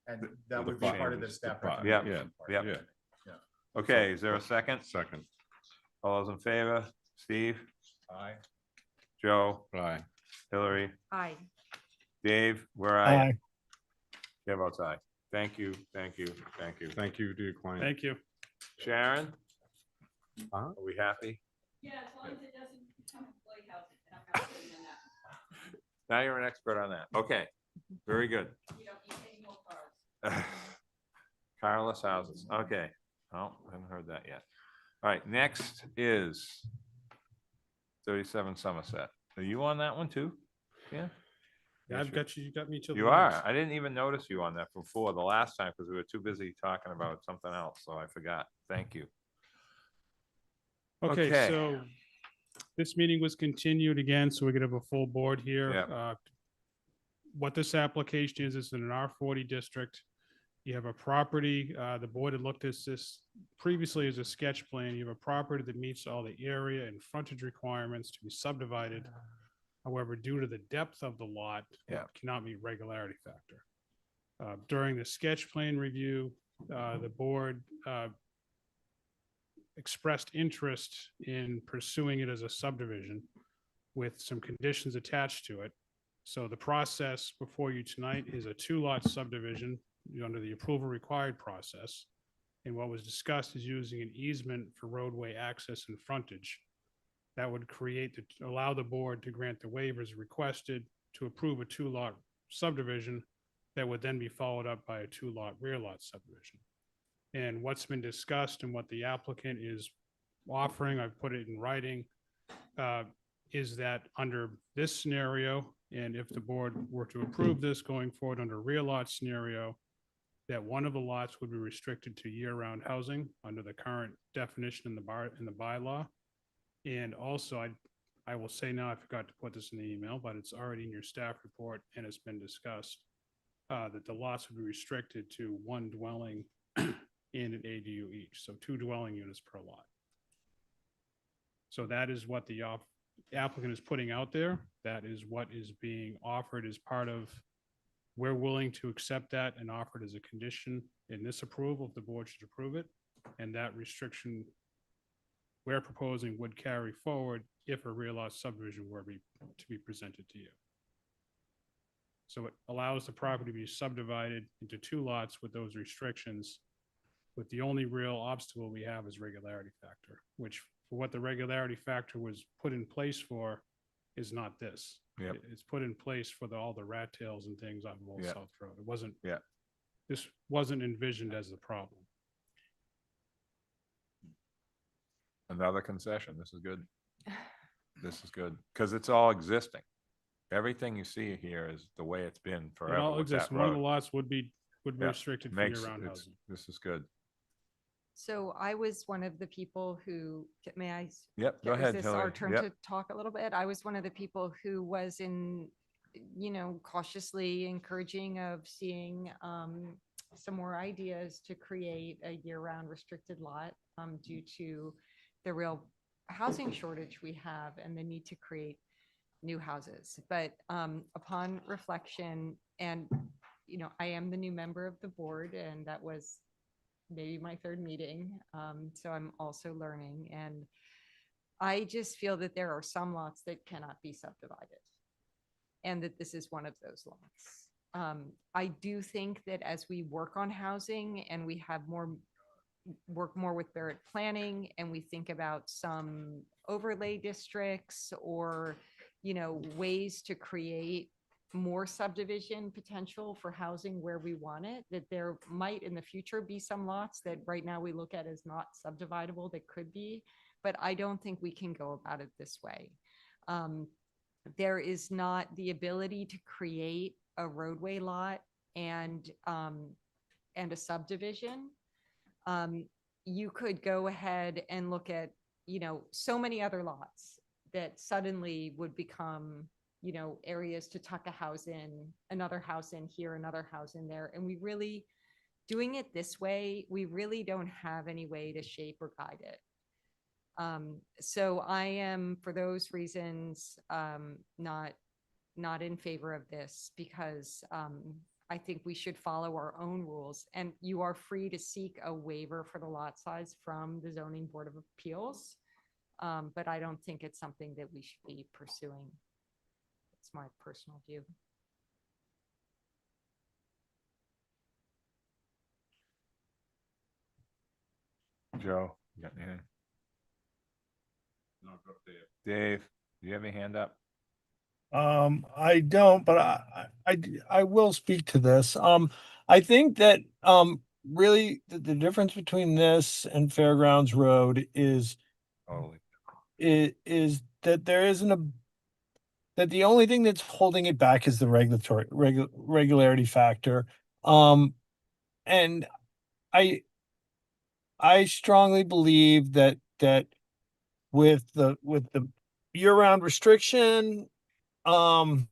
And The that would be part of the findings, staff the fi- recommendation. yeah, part. yeah. Yeah. Okay, is there a second? Second. All those in favor? Steve, Aye. Joe, Aye. Hillary, Aye. Dave, where are you? Aye. Chair votes aye. Thank you, thank you, thank you. Thank you to your client. Thank you. Sharon? Uh-huh. Are we happy? Yeah, as long as it doesn't become employee housing. then I'm happy with that. Now you're an expert on that. Okay, very good. You don't need any more cars. Carless houses, okay. Oh, I haven't heard that yet. All right, next is 37 Somerset. Are you on that one too? Yeah? Yeah, I've got you, you got me till. the You end. are. I didn't even notice you on that before the last time because we were too busy talking about something else, so I forgot. Thank you. Okay, Okay. so this meeting was continued again, so we're gonna have a full board here. Yeah. What this application is in an R40 district. You have a property, the board had looked at this previously as a sketch plan. You have a property that meets all the area and frontage requirements to be subdivided. However, due to the depth of the lot, it Yeah. cannot meet regularity factor. During the sketch plan review, the board expressed interest in pursuing it as a subdivision with some conditions attached to it. So the process before you tonight is a two-lot subdivision under the approval required process. And what was discussed is using an easement for roadway access and frontage. That would allow the board to grant the waivers requested to approve a two-lot subdivision that would then be followed up by a two-lot rear lot subdivision. And what's been discussed and what the applicant is offering, I've put it in writing, is that under this scenario, and if the board were to approve this going forward under rear lot scenario, that one of the lots would be restricted to year-round housing under the current definition in the bylaw. And also, I will say now, I forgot to put this in the email, but it's already in your staff report and it's been discussed, that the lots would be restricted to one dwelling and an ADU each, so 2 dwelling units per lot. So that is what the applicant is putting out there. That is what is being offered as part of, we're willing to accept that and offer it as a condition in this approval, if the board should approve it. And that restriction we're proposing would carry forward if a real lot subdivision were to be presented to you. So it allows the property to be subdivided into 2 lots with those restrictions, with the only real obstacle we have is regularity factor, which for what the regularity factor was put in place for is not this. Yep. It's put in place for all the rat tails and things on Old Yeah. South Road. It wasn't, Yeah. this wasn't envisioned as the problem. Another concession. This is good. This is good because it's all existing. Everything you see here is the way it's been It forever. all with that exists. One of the road. lots would be Yeah. restricted for Makes year-round it's- housing. This is good. So I was one of the people who, may I? Yep, go is ahead, this our Hillary. turn Yep. to talk a little bit? I was one of the people who was cautiously encouraging of seeing some more ideas to create a year-round restricted lot due to the real housing shortage we have and the need to create new houses. But upon reflection, and I am the new member of the board, and that was maybe my 3rd meeting. So I'm also learning, and I just feel that there are some lots that cannot be subdivided, and that this is one of those lots. I do think that as we work on housing and we have work more with Barrett planning, and we think about some overlay districts or, ways to create more subdivision potential for housing where we want it, that there might in the future be some lots that right now we look at as not subdividable that could be, but I don't think we can go about it this way. There is not the ability to create a roadway lot and a subdivision. You could go ahead and look at, so many other lots that suddenly would become, areas to tuck a house in, another house in here, another house in there. And we really, doing it this way, we really don't have any way to shape or guide it. So I am, for those reasons, not in favor of this, because I think we should follow our own rules. And you are free to seek a waiver for the lot size from the Zoning Board of Appeals. But I don't think it's something that we should be pursuing. It's my personal view. Joe, you got anything? No, go Dave. Dave, do you have a hand up? I don't, but I will speak to this. I think that really the difference between this and Fairgrounds Road is Totally. is that there isn't that the only thing that's holding it back is the regularity factor. And I strongly believe that with the year-round restriction, this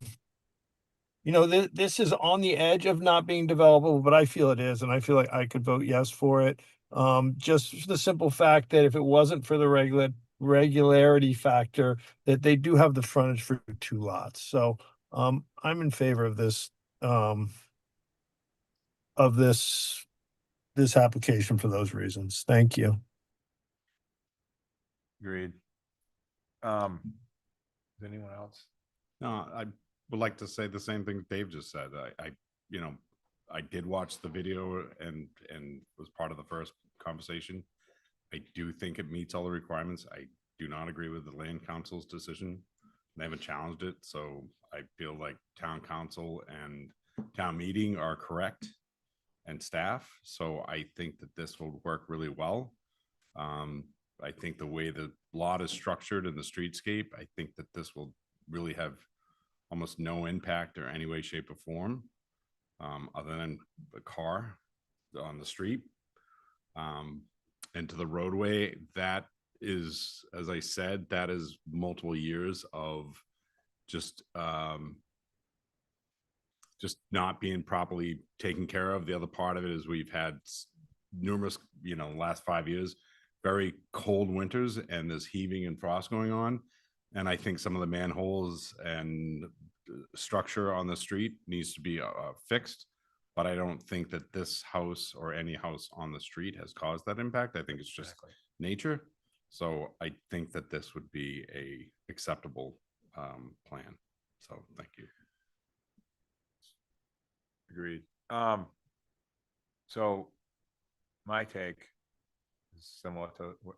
is on the edge of not being developable, but I feel it is, and I feel like I could vote yes for it. Just for the simple fact that if it wasn't for the regularity factor, that they do have the frontage for 2 lots. So I'm in favor of this this application for those reasons. Thank you. Agreed. Is anyone else? No, I would like to say the same thing Dave just said. I did watch the video and was part of the first conversation. I do think it meets all the requirements. I do not agree with the land council's decision. They haven't challenged it, so I feel like town council and town meeting are correct, and staff. So I think that this will work really well. I think the way the lot is structured in the streetscape, I think that this will really have almost no impact or any way, shape, or form, other than the car on the street. And to the roadway, that is, as I said, that is multiple years of just not being properly taken care of. The other part of it is we've had numerous, last 5 years, very cold winters and there's heaving and frost going on. And I think some of the manholes and structure on the street needs to be fixed. But I don't think that this house or any house on the street has caused that impact. I think it's just nature. So I think that this would be a acceptable plan. So thank you. Agreed. So my take is similar to what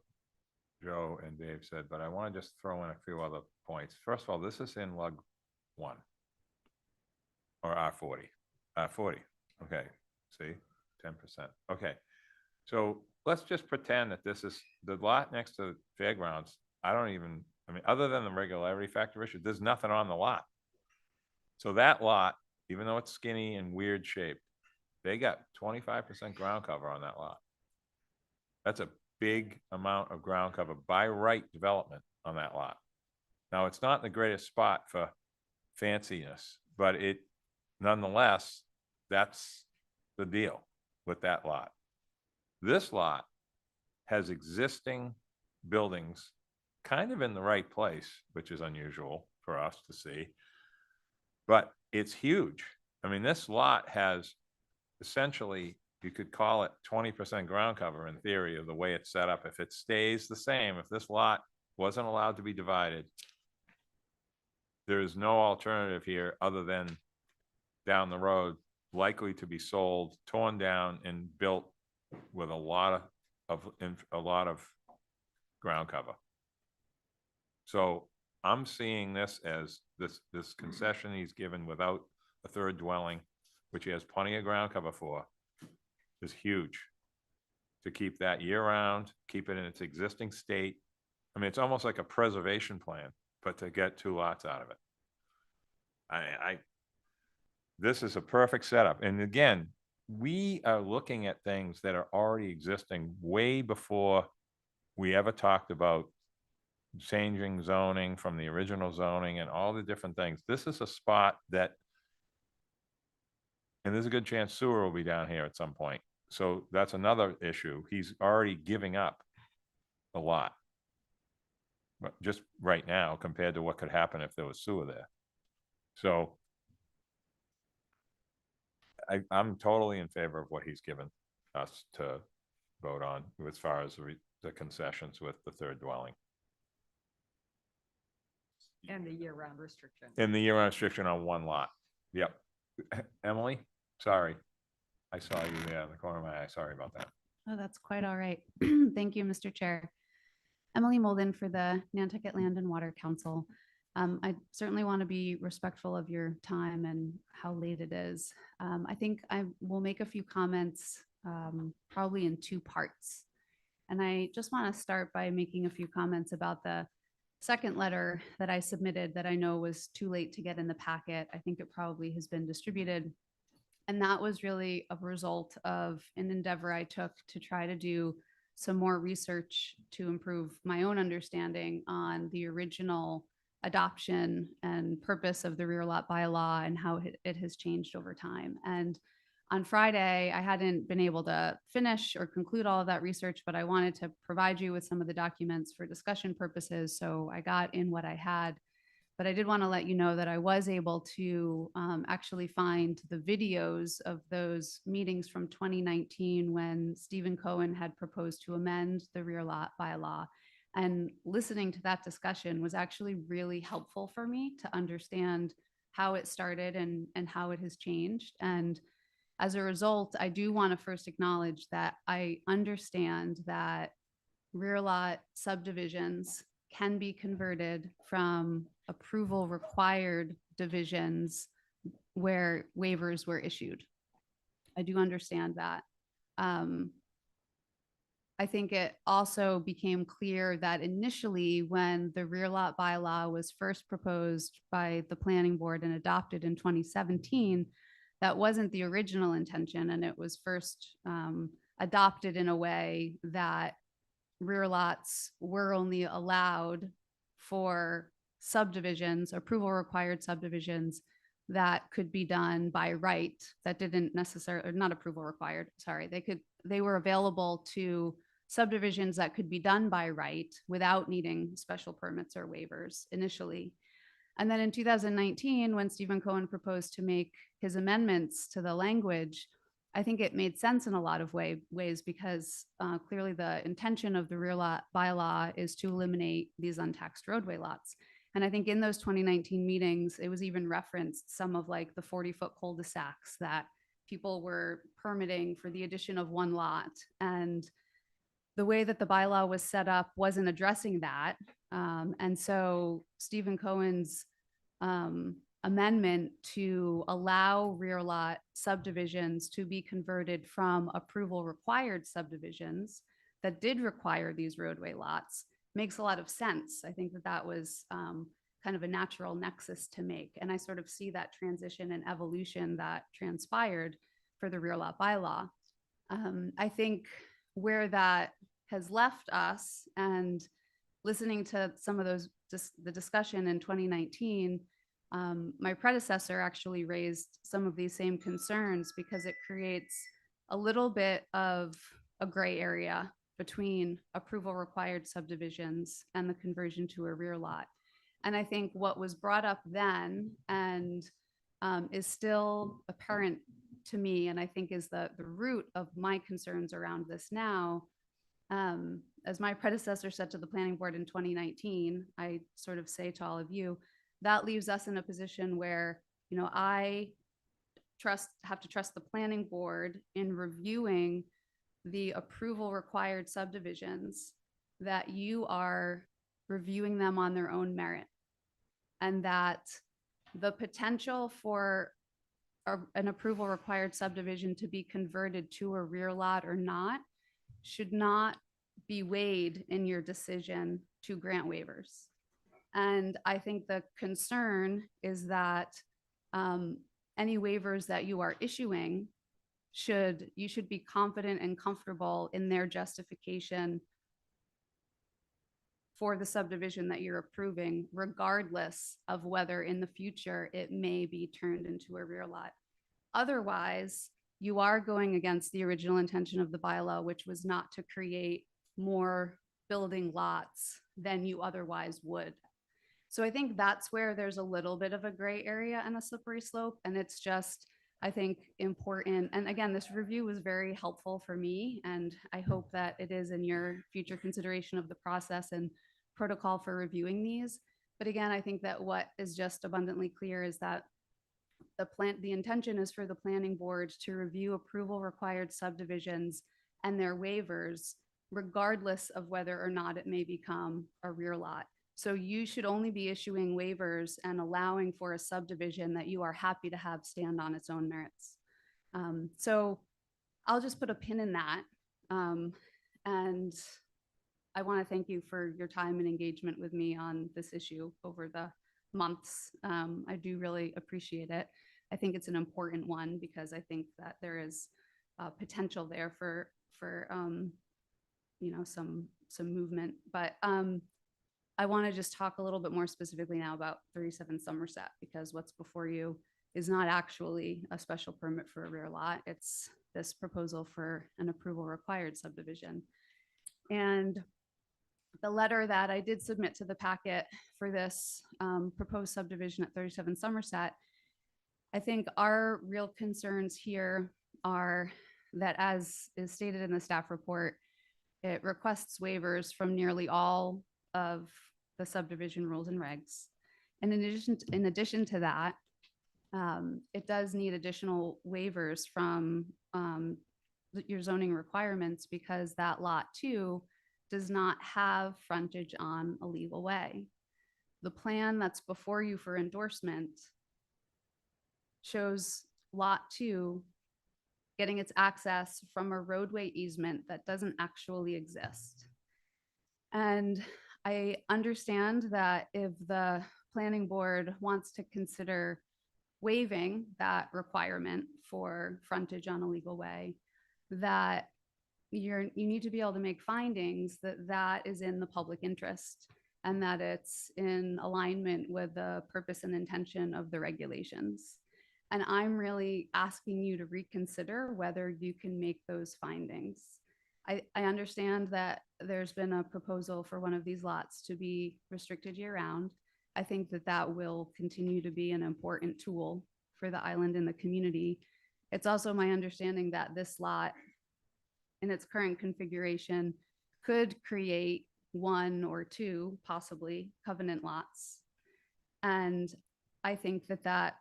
Joe and Dave said, but I want to just throw in a few other points. First of all, this is in lug 1 or R40. R40. Okay. See, 10%. Okay. So let's just pretend that this is the lot next to fairgrounds. I mean, other than the regularity factor issue, there's nothing on the lot. So that lot, even though it's skinny and weird shaped, they got 25% ground cover on that lot. That's a big amount of ground cover by right development on that lot. Now, it's not the greatest spot for fanciness, but it nonetheless, that's the deal with that lot. This lot has existing buildings kind of in the right place, which is unusual for us to see, but it's huge. I mean, this lot has essentially, you could call it 20% ground cover in theory of the way it's set up. If it stays the same, if this lot wasn't allowed to be divided, there is no alternative here other than down the road, likely to be sold, torn down, and built with a lot of ground cover. So I'm seeing this as this concession he's given without a third dwelling, which he has plenty of ground cover for, is huge. To keep that year round, keep it in its existing state. I mean, it's almost like a preservation plan, but to get 2 lots out of it. This is a perfect setup. And again, we are looking at things that are already existing way before we ever talked about changing zoning from the original zoning and all the different things. This is a spot that, and there's a good chance sewer will be down here at some point. So that's another issue. He's already giving up a lot, but just right now compared to what could happen if there was sewer there. So I'm totally in favor of what he's given us to vote on as far as the concessions with the third dwelling. And the year-round restriction. And the year-round restriction on 1 lot. Yep. Emily, sorry. I saw you there in the corner of my eye. Sorry about that. Oh, that's quite all right. Thank you, Mr. Chair. Emily Molden for the Nantucket Land and Water Council. I certainly want to be respectful of your time and how late it is. I think I will make a few comments probably in 2 parts. And I just want to start by making a few comments about the second letter that I submitted that I know was too late to get in the packet. I think it probably has been distributed. And that was really a result of an endeavor I took to try to do some more research to improve my own understanding on the original adoption and purpose of the rear lot bylaw and how it has changed over time. And on Friday, I hadn't been able to finish or conclude all of that research, but I wanted to provide you with some of the documents for discussion purposes. So I got in what I had, but I did want to let you know that I was able to actually find the videos of those meetings from 2019 when Stephen Cohen had proposed to amend the rear lot bylaw. And listening to that discussion was actually really helpful for me to understand how it started and how it has changed. And as a result, I do want to first acknowledge that I understand that rear lot subdivisions can be converted from approval required divisions where waivers were issued. I do understand that. I think it also became clear that initially when the rear lot bylaw was first proposed by the planning board and adopted in 2017, that wasn't the original intention. And it was first adopted in a way that rear lots were only allowed for subdivisions, approval required subdivisions that could be done by right, that didn't necessarily, or not approval required, sorry, they were available to subdivisions that could be done by right without needing special permits or waivers initially. And then in 2019, when Stephen Cohen proposed to make his amendments to the language, I think it made sense in a lot of ways because clearly the intention of the rear lot bylaw is to eliminate these untaxed roadway lots. And I think in those 2019 meetings, it was even referenced some of like the 40-foot cul-de-sacs that people were permitting for the addition of one lot. And the way that the bylaw was set up wasn't addressing that. And so Stephen Cohen's amendment to allow rear lot subdivisions to be converted from approval required subdivisions that did require these roadway lots makes a lot of sense. I think that that was kind of a natural nexus to make. And I sort of see that transition and evolution that transpired for the rear lot bylaw. I think where that has left us, and listening to some of those, the discussion in 2019, my predecessor actually raised some of these same concerns because it creates a little bit of a gray area between approval required subdivisions and the conversion to a rear lot. And I think what was brought up then and is still apparent to me, and I think is the root of my concerns around this now, as my predecessor said to the planning board in 2019, I sort of say to all of you, that leaves us in a position where, you know, I have to trust the planning board in reviewing the approval required subdivisions, that you are reviewing them on their own merit, and that the potential for an approval required subdivision to be converted to a rear lot or not should not be weighed in your decision to grant waivers. And I think the concern is that any waivers that you are issuing you should be confident and comfortable in their justification for the subdivision that you're approving, regardless of whether in the future it may be turned into a rear lot. Otherwise, you are going against the original intention of the bylaw, which was not to create more building lots than you otherwise would. So I think that's where there's a little bit of a gray area and a slippery slope. And it's just, I think, important. And again, this review was very helpful for me, and I hope that it is in your future consideration of the process and protocol for reviewing these. But again, I think that what is just abundantly clear is that the intention is for the planning board to review approval required subdivisions and their waivers, regardless of whether or not it may become a rear lot. So you should only be issuing waivers and allowing for a subdivision that you are happy to have stand on its own merits. So I'll just put a pin in that. And I want to thank you for your time and engagement with me on this issue over the months. I do really appreciate it. I think it's an important one because I think that there is potential there for you know, some movement. But I want to just talk a little bit more specifically now about 37 Somerset, because what's before you is not actually a special permit for a rear lot. It's this proposal for an approval required subdivision. And the letter that I did submit to the packet for this proposed subdivision at 37 Somerset, I think our real concerns here are that, as is stated in the staff report, it requests waivers from nearly all of the subdivision rules and regs. And in addition to that, it does need additional waivers from your zoning requirements, because that lot too does not have frontage on a legal way. The plan that's before you for endorsement shows lot 2 getting its access from a roadway easement that doesn't actually exist. And I understand that if the planning board wants to consider waiving that requirement for frontage on a legal way, that you need to be able to make findings that that is in the public interest and that it's in alignment with the purpose and intention of the regulations. And I'm really asking you to reconsider whether you can make those findings. I understand that there's been a proposal for one of these lots to be restricted year round. I think that that will continue to be an important tool for the island and the community. It's also my understanding that this lot in its current configuration could create one or two possibly covenant lots. And I think that that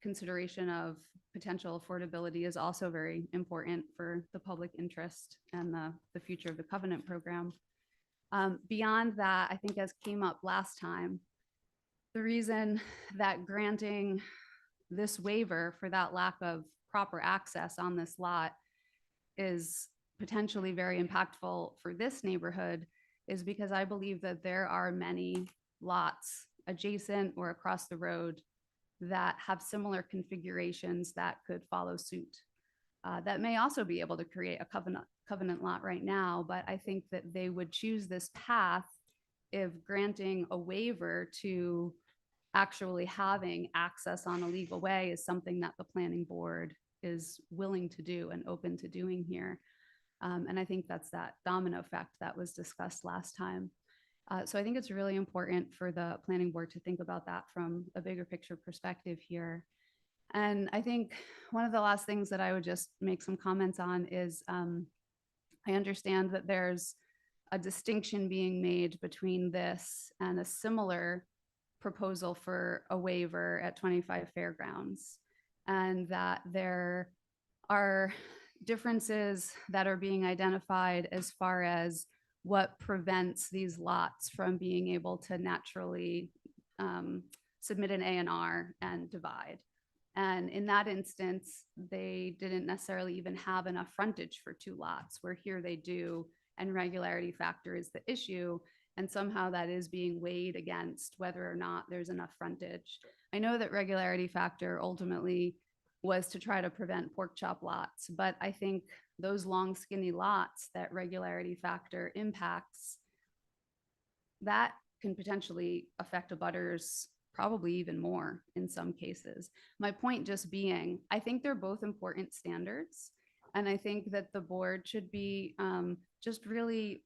consideration of potential affordability is also very important for the public interest and the future of the covenant program. Beyond that, I think as came up last time, the reason that granting this waiver for that lack of proper access on this lot is potentially very impactful for this neighborhood is because I believe that there are many lots adjacent or across the road that have similar configurations that could follow suit. That may also be able to create a covenant lot right now, but I think that they would choose this path if granting a waiver to actually having access on a legal way is something that the planning board is willing to do and open to doing here. And I think that's that domino effect that was discussed last time. So I think it's really important for the planning board to think about that from a bigger picture perspective here. And I think one of the last things that I would just make some comments on is I understand that there's a distinction being made between this and a similar proposal for a waiver at 25 Fairgrounds, and that there are differences that are being identified as far as what prevents these lots from being able to naturally submit an A&R and divide. And in that instance, they didn't necessarily even have enough frontage for two lots, where here they do, and regularity factor is the issue. And somehow that is being weighed against whether or not there's enough frontage. I know that regularity factor ultimately was to try to prevent pork chop lots, but I think those long skinny lots that regularity factor impacts, that can potentially affect abutters probably even more in some cases. My point just being, I think they're both important standards. And I think that the board should be just really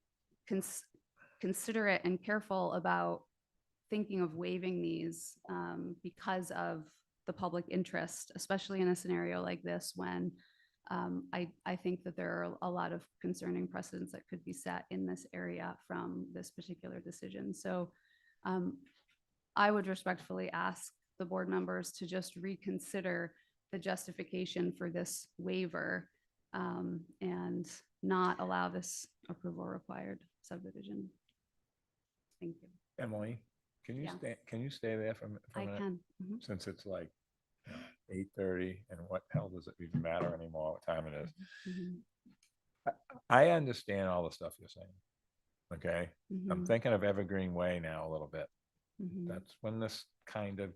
considerate and careful about thinking of waiving these because of the public interest, especially in a scenario like this when I think that there are a lot of concerning precedents that could be set in this area from this particular decision. So I would respectfully ask the board members to just reconsider the justification for this waiver and not allow this approval required subdivision. Thank you. Emily, can you Yeah. stay there for a I minute? can. Mhm. Since it's like 8:30 and what hell does it even matter anymore what time it is? Mhm. I understand all the stuff you're saying. Okay. I'm Mhm. thinking of Evergreen Way now a little bit. Mhm. That's when this kind of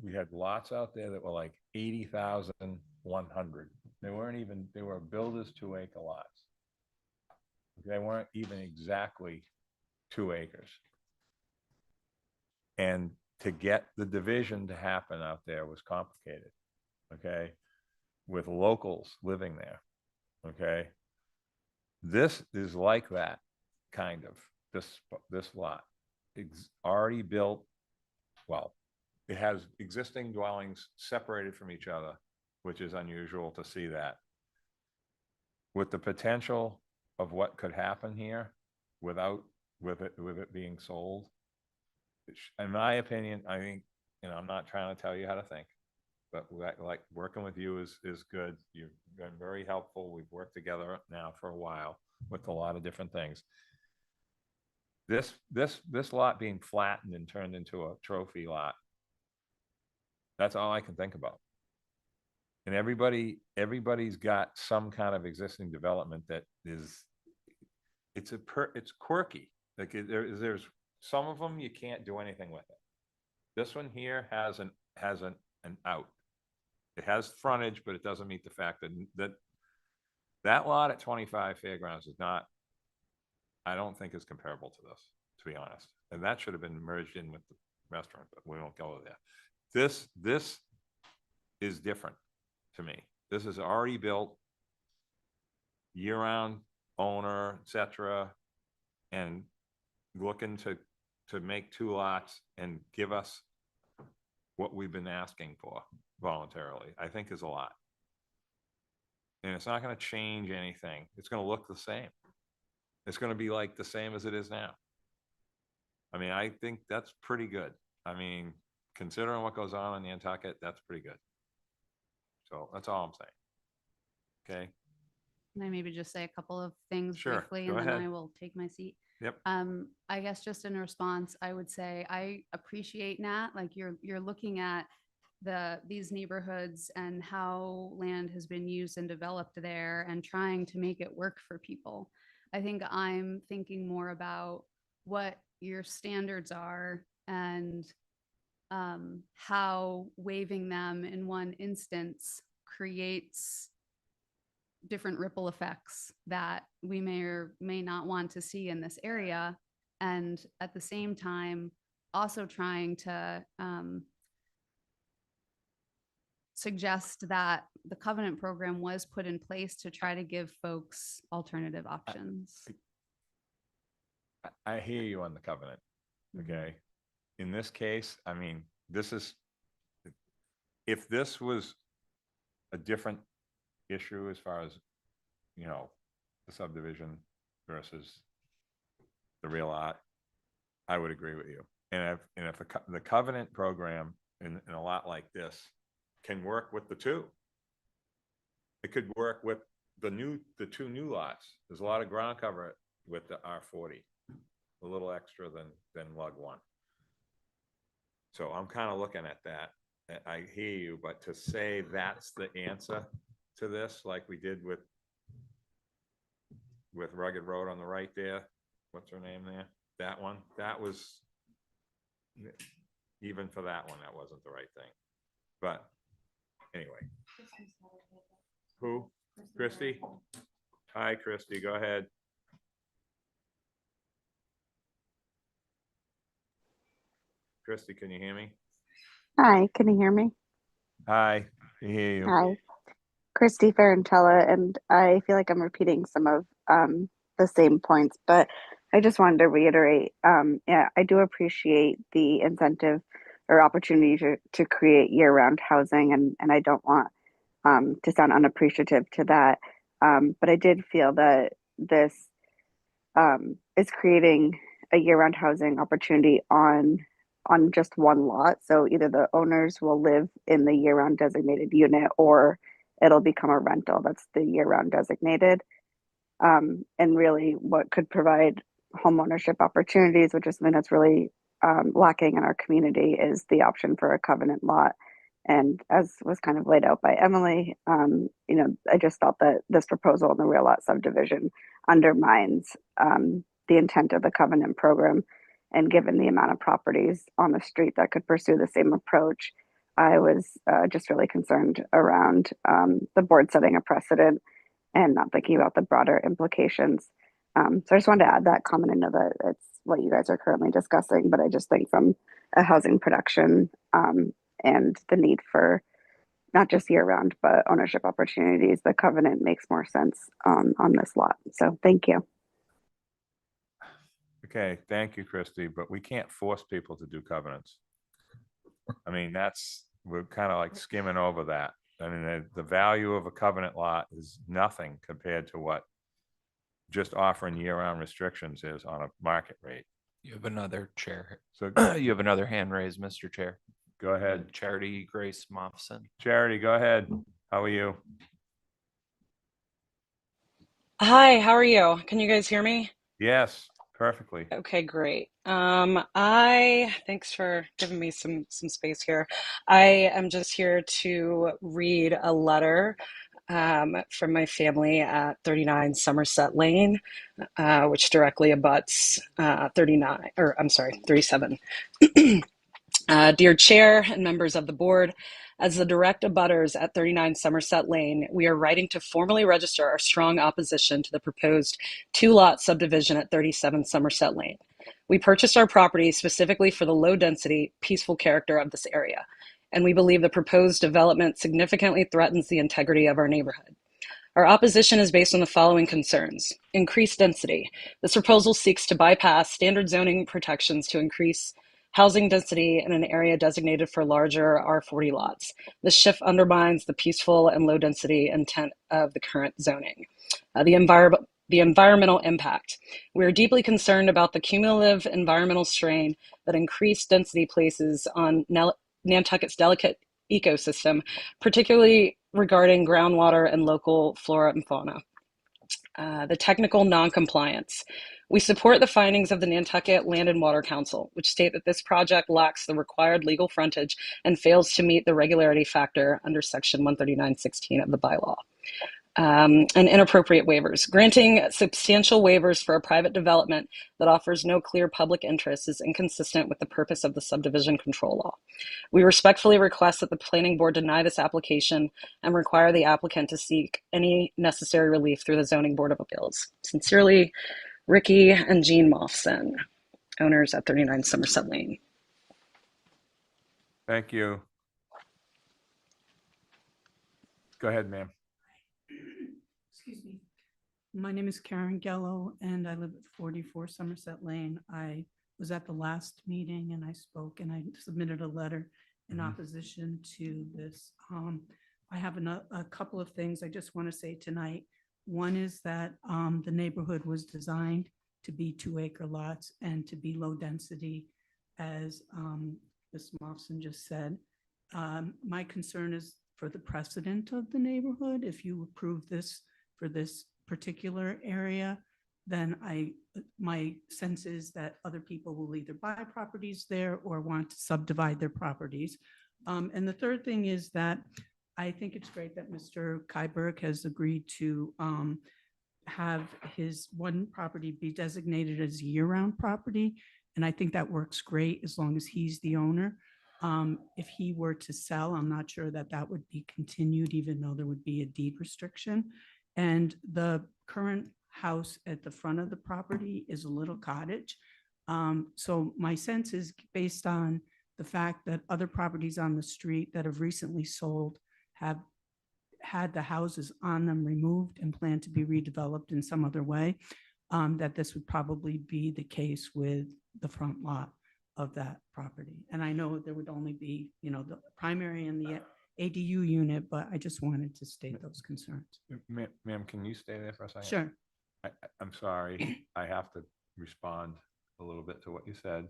we had lots out there that were like 80,100. They were builders 2-acre lots. They weren't even exactly 2 acres. And to get the division to happen out there was complicated. Okay. With locals living there. Okay. This is like that kind of this lot. It's already built. Well, it has existing dwellings separated from each other, which is unusual to see that. With the potential of what could happen here with it being sold, in my opinion, I think, I'm not trying to tell you how to think, but like working with you is good. You've been very helpful. We've worked together now for a while with a lot of different things. This lot being flattened and turned into a trophy lot, that's all I can think about. And everybody's got some kind of existing development that is, it's quirky. Like there's some of them you can't do anything with it. This one here has an out. It has frontage, but it doesn't meet the fact that lot at 25 Fairgrounds is not, I don't think is comparable to this, to be honest. And that should have been merged in with the restaurant, but we don't go there. This is different to me. This is already built. year-round owner, et cetera, and looking to make 2 lots and give us what we've been asking for voluntarily, I think is a lot. And it's not going to change anything. It's going to look the same. It's going to be like the same as it is now. I mean, I think that's pretty good. I mean, considering what goes on in Nantucket, that's pretty good. So that's all I'm saying. Okay. Can I maybe just say a couple of things Sure, briefly, go and then ahead. I will take my seat? Yep. I guess just in response, I would say I appreciate, Nat, like you're looking at these neighborhoods and how land has been used and developed there and trying to make it work for people. I think I'm thinking more about what your standards are and how waiving them in one instance creates different ripple effects that we may or may not want to see in this area. And at the same time, also trying to suggest that the covenant program was put in place to try to give folks alternative options. I hear you on the covenant. Okay. In this case, I mean, if this was a different issue as far as, you know, the subdivision versus the real lot, I would agree with you. And if the covenant program in a lot like this can work with the 2, it could work with the 2 new lots. There's a lot of ground cover with the R40, a little extra than lug 1. So I'm kind of looking at that. I hear you, but to say that's the answer to this, like we did with Rugged Road on the right there, what's her name there? That one, that was, even for that one, that wasn't the right thing. But anyway. Who? Christy? Hi, Christy, go ahead. Christy, can you hear me? Hi, can you hear me? Hi, I hear you. Hi, Christy Ferrantella, and I feel like I'm repeating some of the same points, but I just wanted to reiterate, yeah, I do appreciate the incentive or opportunity to create year-round housing, and I don't want to sound unappreciative to that, but I did feel that this is creating a year-round housing opportunity on just one lot. So either the owners will live in the year-round designated unit, or it'll become a rental that's the year-round designated. And really, what could provide home ownership opportunities, which is something that's really lacking in our community, is the option for a covenant lot. And as was kind of laid out by Emily, you know, I just felt that this proposal in the real lot subdivision undermines the intent of the covenant program. And given the amount of properties on the street that could pursue the same approach, I was just really concerned around the board setting a precedent and not thinking about the broader implications. So I just wanted to add that comment. I know that it's what you guys are currently discussing, but I just think from a housing production and the need for not just year-round, but ownership opportunities, the covenant makes more sense on this lot. So thank you. Okay, thank you, Christy, but we can't force people to do covenants. I mean, we're kind of like skimming over that. I mean, the value of a covenant lot is nothing compared to what just offering year-round restrictions is on a market rate. You have another chair. So You have another hand raised, Mr. Chair. Go ahead. Charity Grace Moffson. Charity, go ahead. How are you? Hi, how are you? Can you guys hear me? Yes, perfectly. Okay, great. Thanks for giving me some space here. I am just here to read a letter from my family at 39 Somerset Lane, which directly abuts 37. Dear Chair and members of the board, as the direct abutters at 39 Somerset Lane, we are writing to formally register our strong opposition to the proposed 2-lot subdivision at 37 Somerset Lane. We purchased our property specifically for the low-density, peaceful character of this area, and we believe the proposed development significantly threatens the integrity of our neighborhood. Our opposition is based on the following concerns. Increased density. This proposal seeks to bypass standard zoning protections to increase housing density in an area designated for larger R40 lots. This shift undermines the peaceful and low density intent of the current zoning. The environmental impact. We are deeply concerned about the cumulative environmental strain that increased density places on Nantucket's delicate ecosystem, particularly regarding groundwater and local flora and fauna. The technical noncompliance. We support the findings of the Nantucket Land and Water Council, which state that this project lacks the required legal frontage and fails to meet the regularity factor under Section 139.16 of the bylaw. And inappropriate waivers. Granting substantial waivers for a private development that offers no clear public interest is inconsistent with the purpose of the subdivision control law. We respectfully request that the planning board deny this application and require the applicant to seek any necessary relief through the Zoning Board of Appeals. Sincerely, Ricky and Jean Moffson, owners at 39 Somerset Lane. Thank you. Go ahead, ma'am. Excuse me. My name is Karen Gello and I live at 44 Somerset Lane. I was at the last meeting and I spoke and I submitted a letter in opposition to this. I have a couple of things I just want to say tonight. One is that the neighborhood was designed to be 2-acre lots and to be low density, as Ms. Moffson just said. My concern is for the precedent of the neighborhood. If you approve this for this particular area, then my sense is that other people will either buy properties there or want to subdivide their properties. And the third thing is that I think it's great that Mr. Kyberg has agreed to have his one property be designated as a year-round property. And I think that works great as long as he's the owner. If he were to sell, I'm not sure that that would be continued, even though there would be a deed restriction. And the current house at the front of the property is a little cottage. So my sense is, based on the fact that other properties on the street that have recently sold have had the houses on them removed and plan to be redeveloped in some other way, that this would probably be the case with the front lot of that property. And I know there would only be, the primary and the ADU unit, but I just wanted to state those concerns. Ma'am, can you stay there for a second? Sure. I'm sorry, I have to respond a little bit to what you said.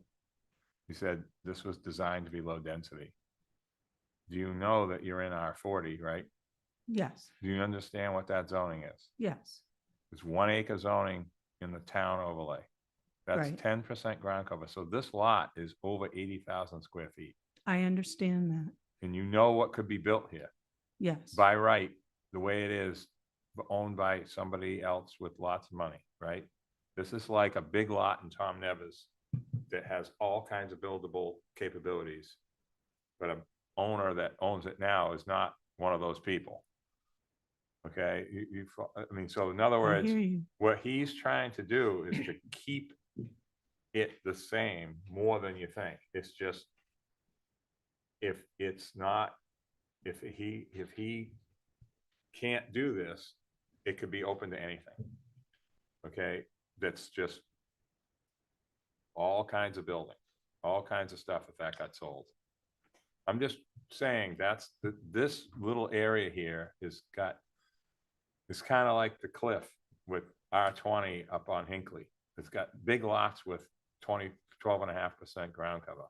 You said this was designed to be low density. Do you know that you're in R40, right? Yes. Do you understand what that zoning is? Yes. It's 1-acre zoning in the town overlay. That's Right. 10% ground cover. So this lot is over 80,000 square feet. I understand that. And you know what could be built here Yes. by right, the way it is, owned by somebody else with lots of money, right? This is like a big lot in Tom Nevers that has all kinds of buildable capabilities. But an owner that owns it now is not one of those people. Okay, I mean, so in other words, hear you. what he's trying to do is to keep it the same more than you think. It's just, if he can't do this, it could be open to anything. Okay, that's just all kinds of building, all kinds of stuff if that got sold. I'm just saying this little area here is it's kind of like the cliff with R20 up on Hinckley. It's got big lots with 12.5% ground cover.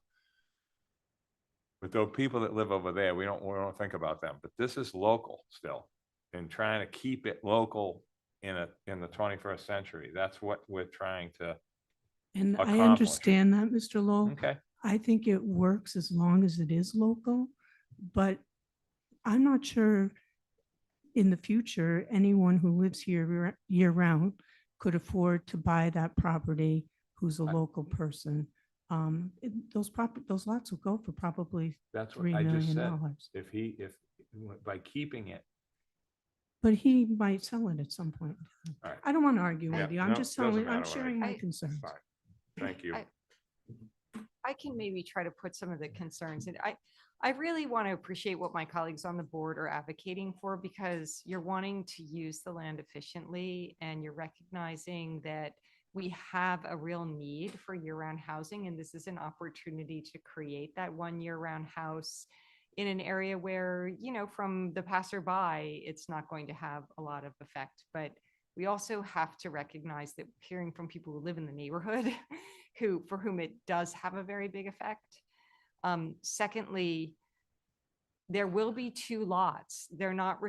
But those people that live over there, we don't think about them. But this is local still, and trying to keep it local in the 21st century. That's what we're trying to And I accomplish. understand that, Mr. Lowell. Okay. I think it works as long as it is local, but I'm not sure in the future, anyone who lives here year round could afford to buy that property who's a local person. Those lots will go for probably That's what $3 I just million. said. If by keeping it. But he might sell it at some point. All right. I don't want to argue Yeah, with you. I'm no, just doesn't telling, I'm matter what I sharing my think. concerns. Fine. Thank you. I can maybe try to put some of the concerns, and I really want to appreciate what my colleagues on the board are advocating for, because you're wanting to use the land efficiently and you're recognizing that we have a real need for year-round housing. And this is an opportunity to create that one year-round house in an area where, from the passerby, it's not going to have a lot of effect. But we also have to recognize that hearing from people who live in the neighborhood for whom it does have a very big effect. Secondly, there will be 2 lots. They're not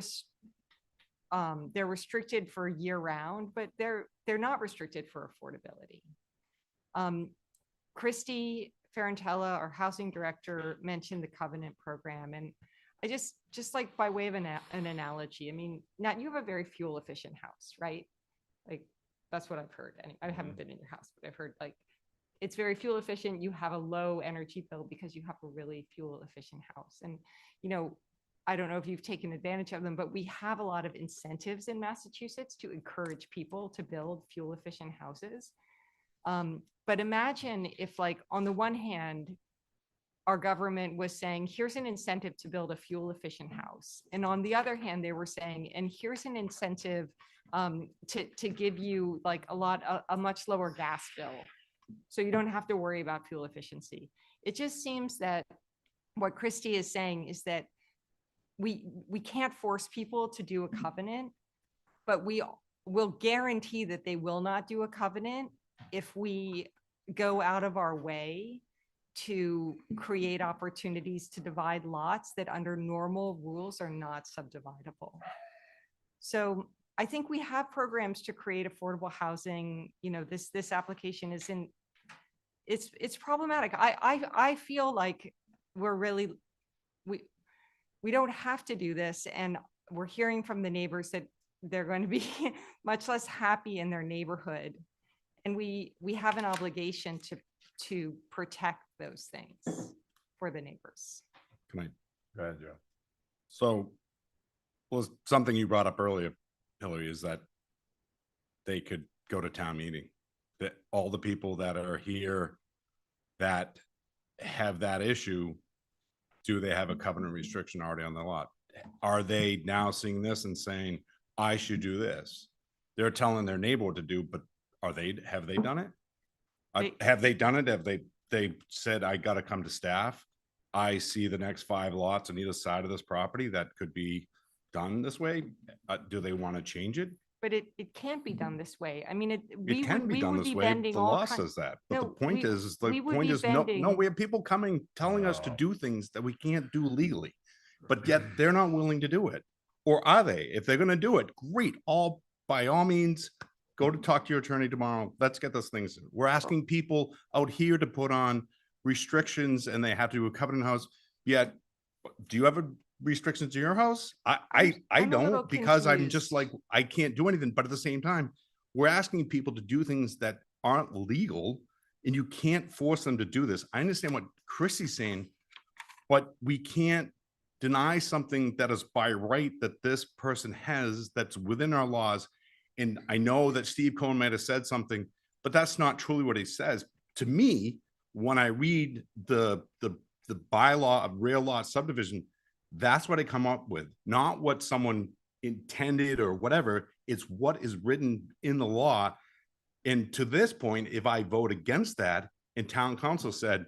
they're restricted for year round, but they're not restricted for affordability. Christy Ferrantella, our housing director, mentioned the covenant program. And I just like by way of an analogy, I mean, Nat, you have a very fuel efficient house, right? Like that's what I've heard. And I haven't been in your house, but I've heard like it's very fuel efficient. You have a low energy bill because you have a really fuel efficient house. And, I don't know if you've taken advantage of them, but we have a lot of incentives in Massachusetts to encourage people to build fuel efficient houses. But imagine if, like, on the one hand, our government was saying, here's an incentive to build a fuel efficient house. And on the other hand, they were saying, and here's an incentive to give you like a much lower gas bill. So you don't have to worry about fuel efficiency. It just seems that what Christy is saying is that we can't force people to do a covenant, but we will guarantee that they will not do a covenant if we go out of our way to create opportunities to divide lots that under normal rules are not subdividable. So I think we have programs to create affordable housing. This application isn't, it's problematic. I feel like we don't have to do this. And we're hearing from the neighbors that they're going to be much less happy in their neighborhood. And we have an obligation to protect those things for the neighbors. Can I? Go ahead, Joe. So, well, something you brought up earlier, Hillary, is that they could go to town meeting. That all the people that are here that have that issue, do they have a covenant restriction already on the lot? Are they now seeing this and saying, I should do this? They're telling their neighbor what to do, but have they done it? Have they done it? Have they said, I got to come to staff? I see the next 5 lots on either side of this property that could be done this way. Do they want to change it? But it can't be done this way. I mean, It can be done this way. The law says that. But the point is no, we have people coming, telling us to do things that we can't do legally, but yet they're not willing to do it. Or are they? If they're going to do it, great. By all means, go to talk to your attorney tomorrow. Let's get those things. We're asking people out here to put on restrictions and they have to do a covenant house. Yet, do you have restrictions in your house? I don't, because I'm just like, I can't do anything. But at the same time, we're asking people to do things that aren't legal and you can't force them to do this. I understand what Chrissy's saying, but we can't deny something that is by right that this person has that's within our laws. And I know that Steve Cohen might have said something, but that's not truly what he says. To me, when I read the bylaw of real lot subdivision, that's what I come up with, not what someone intended or whatever. It's what is written in the law. And to this point, if I vote against that and town council said,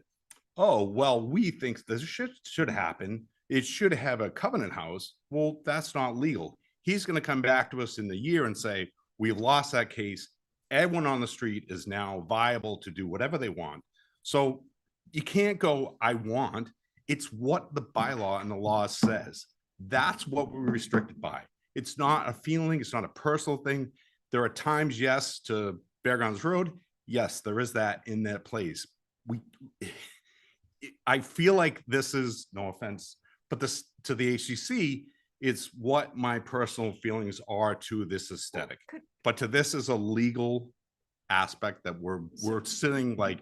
oh, well, we think this should happen, it should have a covenant house. Well, that's not legal. He's going to come back to us in the year and say, we lost that case. Everyone on the street is now viable to do whatever they want. So you can't go, I want. It's what the bylaw and the law says. That's what we're restricted by. It's not a feeling. It's not a personal thing. There are times, yes, to Bear Grounds Road. Yes, there is that in that place. I feel like this is, no offense, but this to the HCC, it's what my personal feelings are to this aesthetic. But to this is a legal aspect that we're sitting like,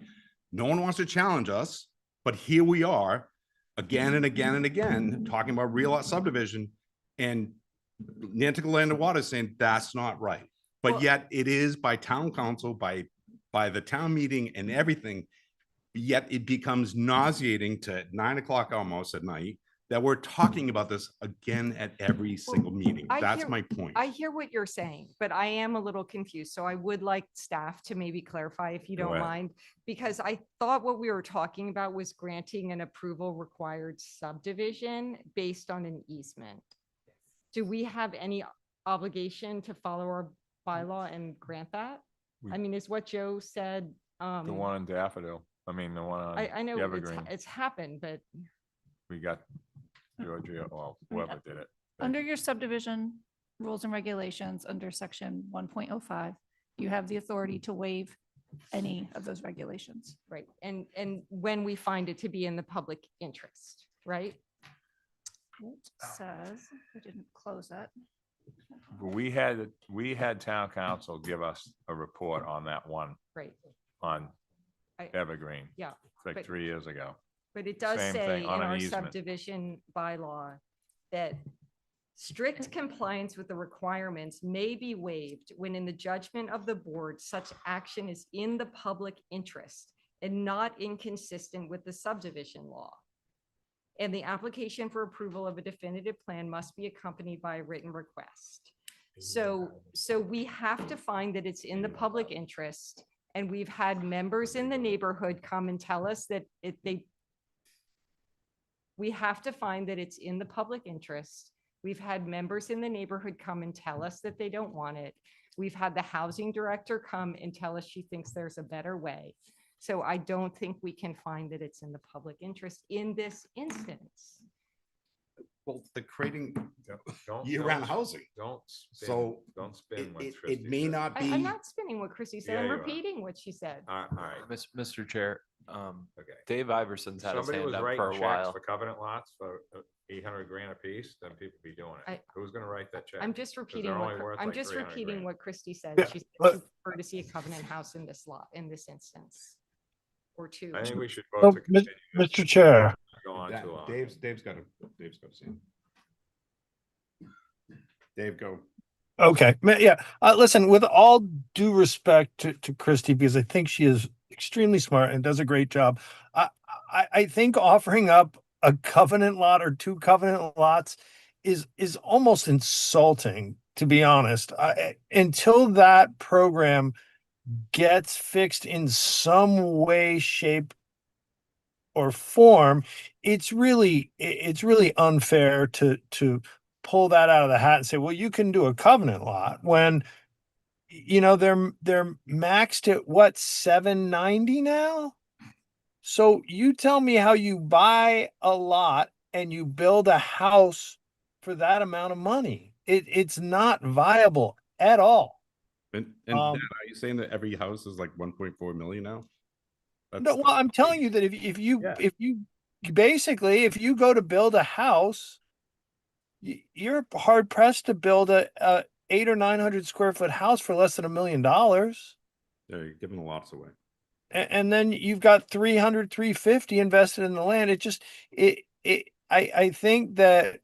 no one wants to challenge us, but here we are again and again and again talking about real lot subdivision, and Nantucket Land and Water saying that's not right. But yet it is by town council, by the town meeting and everything. Yet it becomes nauseating to 9 o'clock almost at night that we're talking about this again at every single meeting. That's my point. I hear what you're saying, but I am a little confused. So I would like staff to maybe clarify if you Go don't ahead. mind, because I thought what we were talking about was granting an approval required subdivision based on an easement. Do we have any obligation to follow our bylaw and grant that? I mean, is what Joe said. The one on Daffodil. I mean, the one on I know Evergreen. it's happened, but We got Georgia, well, whoever did it. Under your subdivision rules and regulations, under section 1.05, you have the authority to waive any of those regulations. right. And when we find it to be in the public interest, right? It says, we didn't close that. We had town council give us a report on that one Right. on I- Evergreen. Yeah. Like but- 3 years ago. But it does Same say thing in on an our easement. subdivision bylaw that strict compliance with the requirements may be waived when in the judgment of the board, such action is in the public interest and not inconsistent with the subdivision law. And the application for approval of a definitive plan must be accompanied by a written request. So we have to find that it's in the public interest. And we've had members in the neighborhood come and tell us that we have to find that it's in the public interest. We've had members in the neighborhood come and tell us that they don't want it. We've had the housing director come and tell us she thinks there's a better way. So I don't think we can find that it's in the public interest in this instance. Well, they're creating Don't- year-round don't- housing. Don't spin, So don't spin what it Christie may said. not be. I'm not spinning what Chrissy said. Yeah, I'm you are. repeating what she said. All right. Mr. Chair, Okay. Dave Iverson's had his Somebody hand was up writing for a checks while. for covenant lots for 800 grand a piece, then people be doing it. Who's gonna write that check? I'm just 'Cause repeating they're what, only worth I'm like just 300 repeating grand. what Christy said. Yeah, She said but- she'd prefer to see a covenant house in this lot, in this instance. Or two. I think we should So, vote to continue. this Mr. Chair, Go on That- too long. Dave's got to see it. Dave, go. okay, yeah, listen, with all due respect to Christie, because I think she is extremely smart and does a great job. I think offering up a covenant lot or 2 covenant lots is almost insulting, to be honest. Until that program gets fixed in some way, shape, or form, it's really unfair to pull that out of the hat and say, well, you can do a covenant lot when they're maxed at what, 790 now. So you tell me how you buy a lot and you build a house for that amount of money. It's not viable at all. And Dad, are you saying that every house is like 1.4 million now? No, well, I'm telling you that if you basically, if you go to build a house, you're hard pressed to build a 800 or 900 square foot house for less than $1 million. Yeah, you're giving the lots away. And then you've got 300, 350 invested in the land. I think that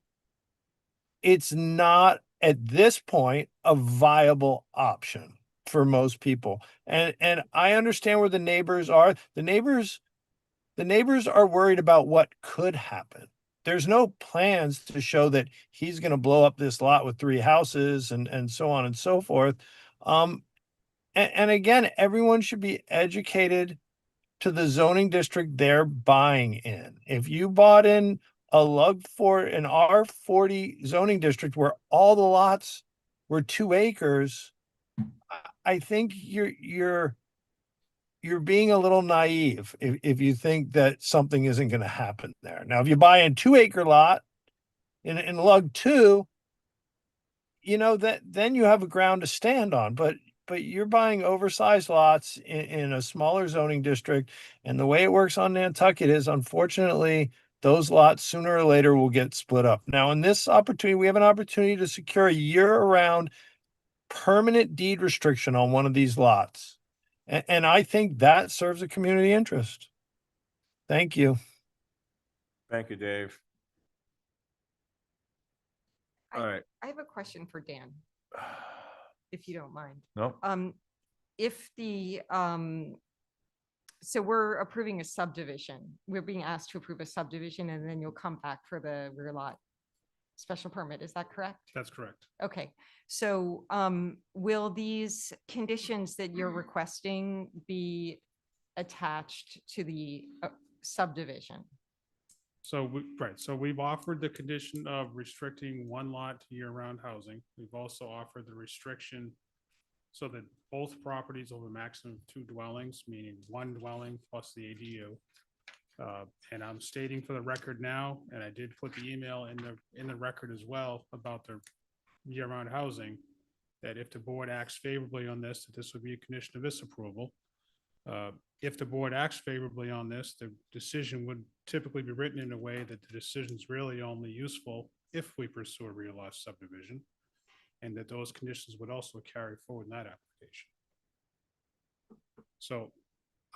it's not at this point a viable option for most people. And I understand where the neighbors are. The neighbors are worried about what could happen. There's no plans to show that he's going to blow up this lot with 3 houses and so on and so forth. And again, everyone should be educated to the zoning district they're buying in. If you bought in an R40 zoning district where all the lots were 2 acres, I think you're being a little naive if you think that something isn't going to happen there. Now, if you buy a 2 acre lot in lug 2, then you have a ground to stand on. But you're buying oversized lots in a smaller zoning district, and the way it works on Nantucket is, unfortunately, those lots sooner or later will get split up. Now, in this opportunity, we have an opportunity to secure a year-round permanent deed restriction on one of these lots. And I think that serves a community interest. Thank you. Thank you, Dave. All right. I have a question for Dan, if you don't mind. No. If the So we're approving a subdivision. We're being asked to approve a subdivision and then you'll come back for the rear lot special permit. Is that correct? That's correct. Okay, so will these conditions that you're requesting be attached to the subdivision? So, so we've offered the condition of restricting one lot to year-round housing. We've also offered the restriction so that both properties will have a maximum of 2 dwellings, meaning 1 dwelling plus the ADU. And I'm stating for the record now, and I did put the email in the record as well about the year-round housing, that if the board acts favorably on this, that this would be a condition of this approval. If the board acts favorably on this, the decision would typically be written in a way that the decision is really only useful if we pursue a real lot subdivision, and that those conditions would also carry forward in that application. So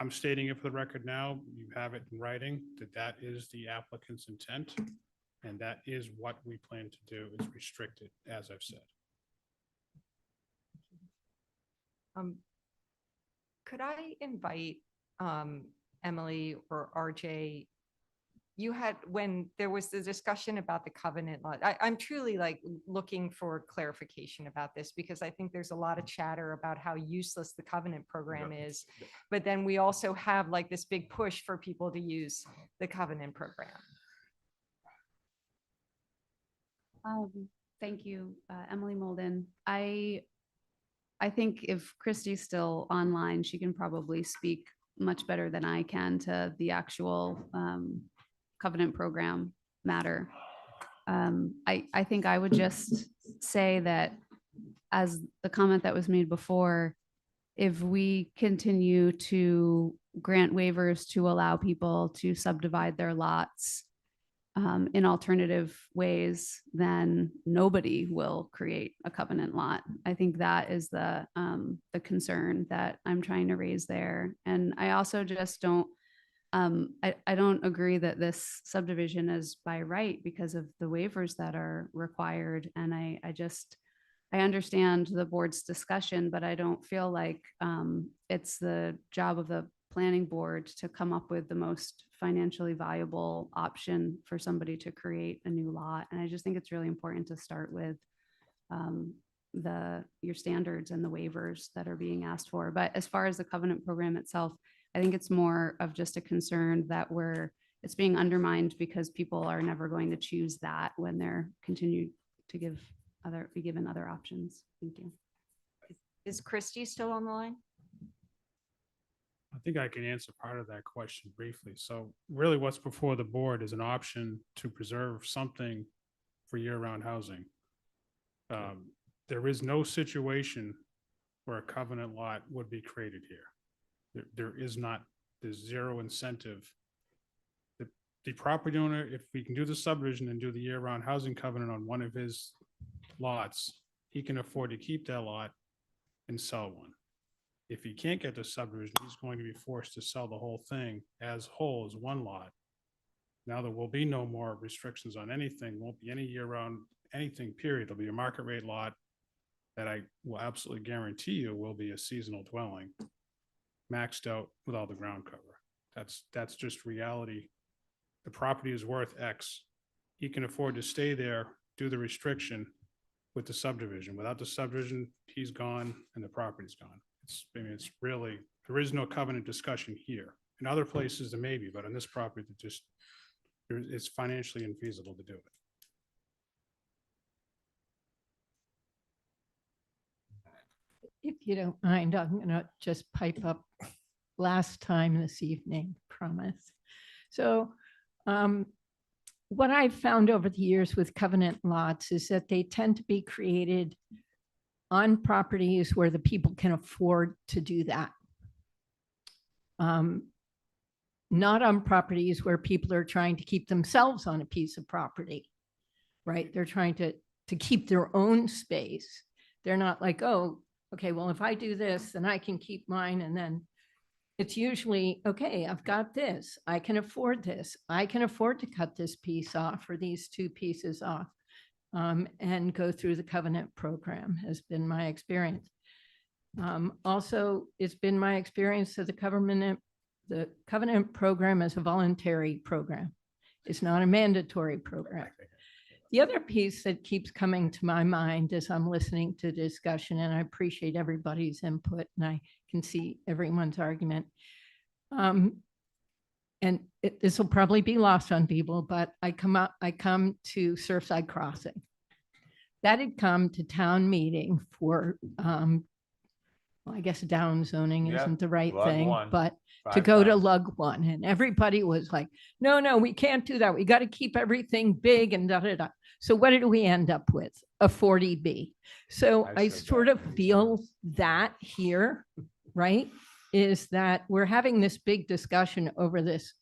I'm stating it for the record now, you have it in writing, that is the applicant's intent, and that is what we plan to do, is restrict it, as I've said. Could I invite Emily or RJ? You had, when there was the discussion about the covenant lot, I'm truly like looking for clarification about this, because I think there's a lot of chatter about how useless the covenant program is. But then we also have like this big push for people to use the covenant program. Thank you, Emily Molden. I think if Christy's still online, she can probably speak much better than I can to the actual covenant program matter. I think I would just say that, as the comment that was made before, if we continue to grant waivers to allow people to subdivide their lots in alternative ways, then nobody will create a covenant lot. I think that is the concern that I'm trying to raise there. And I also just don't, I don't agree that this subdivision is by right because of the waivers that are required. And I understand the board's discussion, but I don't feel like it's the job of the planning board to come up with the most financially viable option for somebody to create a new lot. And I just think it's really important to start with your standards and the waivers that are being asked for. But as far as the covenant program itself, I think it's more of just a concern that it's being undermined because people are never going to choose that when they're continued to be given other options. Thank you. Is Christy still on the line? I think I can answer part of that question briefly. So really what's before the board is an option to preserve something for year-round housing. There is no situation where a covenant lot would be created here. There's zero incentive. The property owner, if we can do the subdivision and do the year-round housing covenant on one of his lots, he can afford to keep that lot and sell one. If he can't get the subdivision, he's going to be forced to sell the whole thing as whole as one lot. Now there will be no more restrictions on anything, won't be any year-round anything, period. There'll be a market rate lot that I will absolutely guarantee you will be a seasonal dwelling, maxed out with all the ground cover. That's just reality. The property is worth X. He can afford to stay there, do the restriction with the subdivision. Without the subdivision, he's gone and the property's gone. It's really, there is no covenant discussion here. In other places there may be, but on this property, it's financially infeasible to do it. If you don't mind, I'm going to just pipe up last time this evening, promise. So what I've found over the years with covenant lots is that they tend to be created on properties where the people can afford to do that. Not on properties where people are trying to keep themselves on a piece of property, right? They're trying to keep their own space. They're not like, oh, okay, well, if I do this, then I can keep mine. And then it's usually, okay, I've got this. I can afford this. I can afford to cut this piece off or these 2 pieces off. And go through the covenant program has been my experience. Also, it's been my experience that the the covenant program is a voluntary program. It's not a mandatory program. The other piece that keeps coming to my mind as I'm listening to discussion, and I appreciate everybody's input and I can see everyone's argument. And this will probably be lost on people, but I come to Surfside Crossing. That had come to town meeting for, well, I guess down zoning Yeah, isn't the right lug thing, one, but to 5 go to times. lug one, and everybody was like, no, we can't do that. We got to keep everything big and da, da, da. So what did we end up with? A 40B. So I sort of feel that here, right, is that we're having this big discussion over this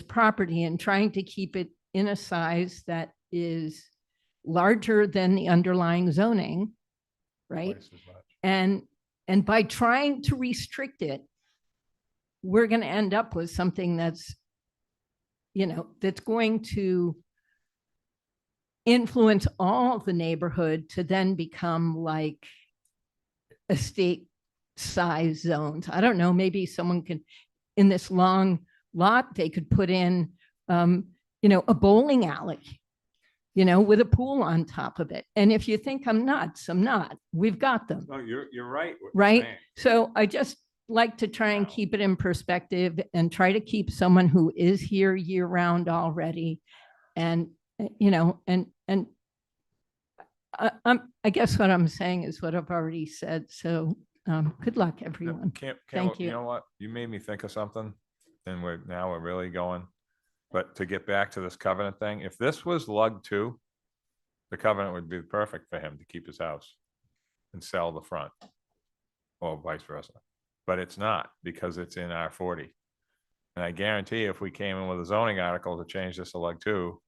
property and trying to keep it in a size that is larger than the underlying zoning, right? And by trying to restrict it, we're going to end up with something that's, that's going to influence all the neighborhood to then become like estate size zones. I don't know, maybe someone can, in this long lot, they could put in, a bowling alley, with a pool on top of it. And if you think I'm nuts, I'm not. We've got them. No, you're right. what you're Right. saying. So I just like to try and keep it in perspective and try to keep someone who is here year round already. And, I guess what I'm saying is what I've already said. So good luck, everyone. Thank you. You know what? You made me think of something, and we're really going. But to get back to this covenant thing, if this was lug 2, the covenant would be perfect for him to keep his house and sell the front, or vice versa. But it's not, because it's in R40. And I guarantee if we came in with a zoning article to change this to lug 2,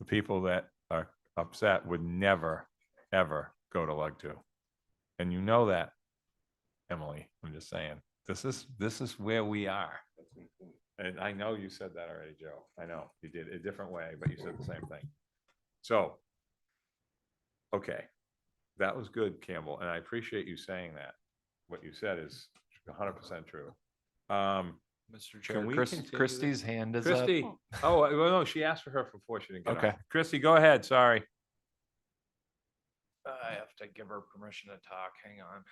the people that are upset would never, ever go to lug 2. And you know that, Emily. I'm just saying, this is where we are. And I know you said that already, Joe. I know you did a different way, but you said the same thing. So, okay, that was good, Campbell, and I appreciate you saying that. What you said is 100% true. Mr. Chair, Christie's hand is Christie. up. Oh, well, no, she asked for her before she didn't get Okay. on. Christie, go ahead. Sorry. I have to give her permission to talk. Hang on.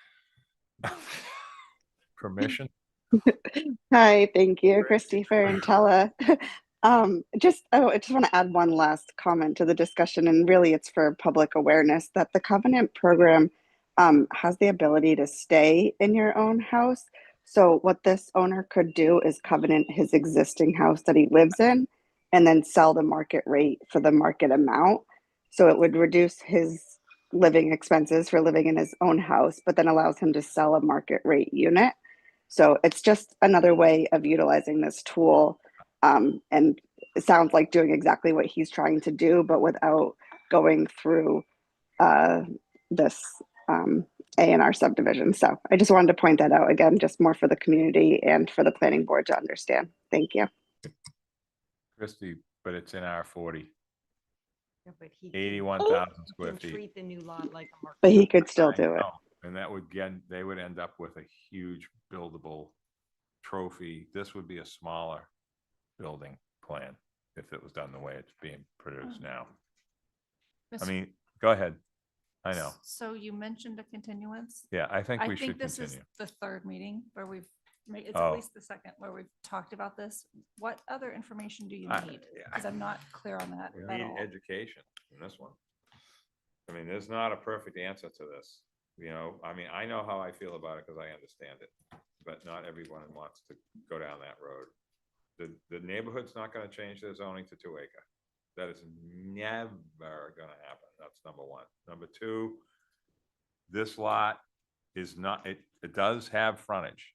Permission? Hi, thank you, Christy Ferrantella. I just want to add one last comment to the discussion, and really it's for public awareness that the covenant program has the ability to stay in your own house. So what this owner could do is covenant his existing house that he lives in and then sell the market rate for the market amount. So it would reduce his living expenses for living in his own house, but then allows him to sell a market rate unit. So it's just another way of utilizing this tool. And it sounds like doing exactly what he's trying to do, but without going through this A&R subdivision. So I just wanted to point that out again, just more for the community and for the planning board to understand. Thank you. Christie, but it's in R40. Yeah, but he 81,000 square can feet. treat the new lot like a market. But he could still do it. And that would they would end up with a huge buildable trophy. This would be a smaller building plan if it was done the way it's being produced now. I mean, go ahead. I know. So you mentioned a continuance. Yeah, I think we should think this continue. is the third meeting where we've it's Oh. at least the second where we've talked about this. What other information do you need? yeah. Because I'm not clear on that We at need all. education in this one. I mean, there's not a perfect answer to this. I mean, I know how I feel about it because I understand it, but not everyone wants to go down that road. The neighborhood's not going to change their zoning to 2 acre. That is never going to happen. That's number one. Number two, this lot is not, it does have frontage.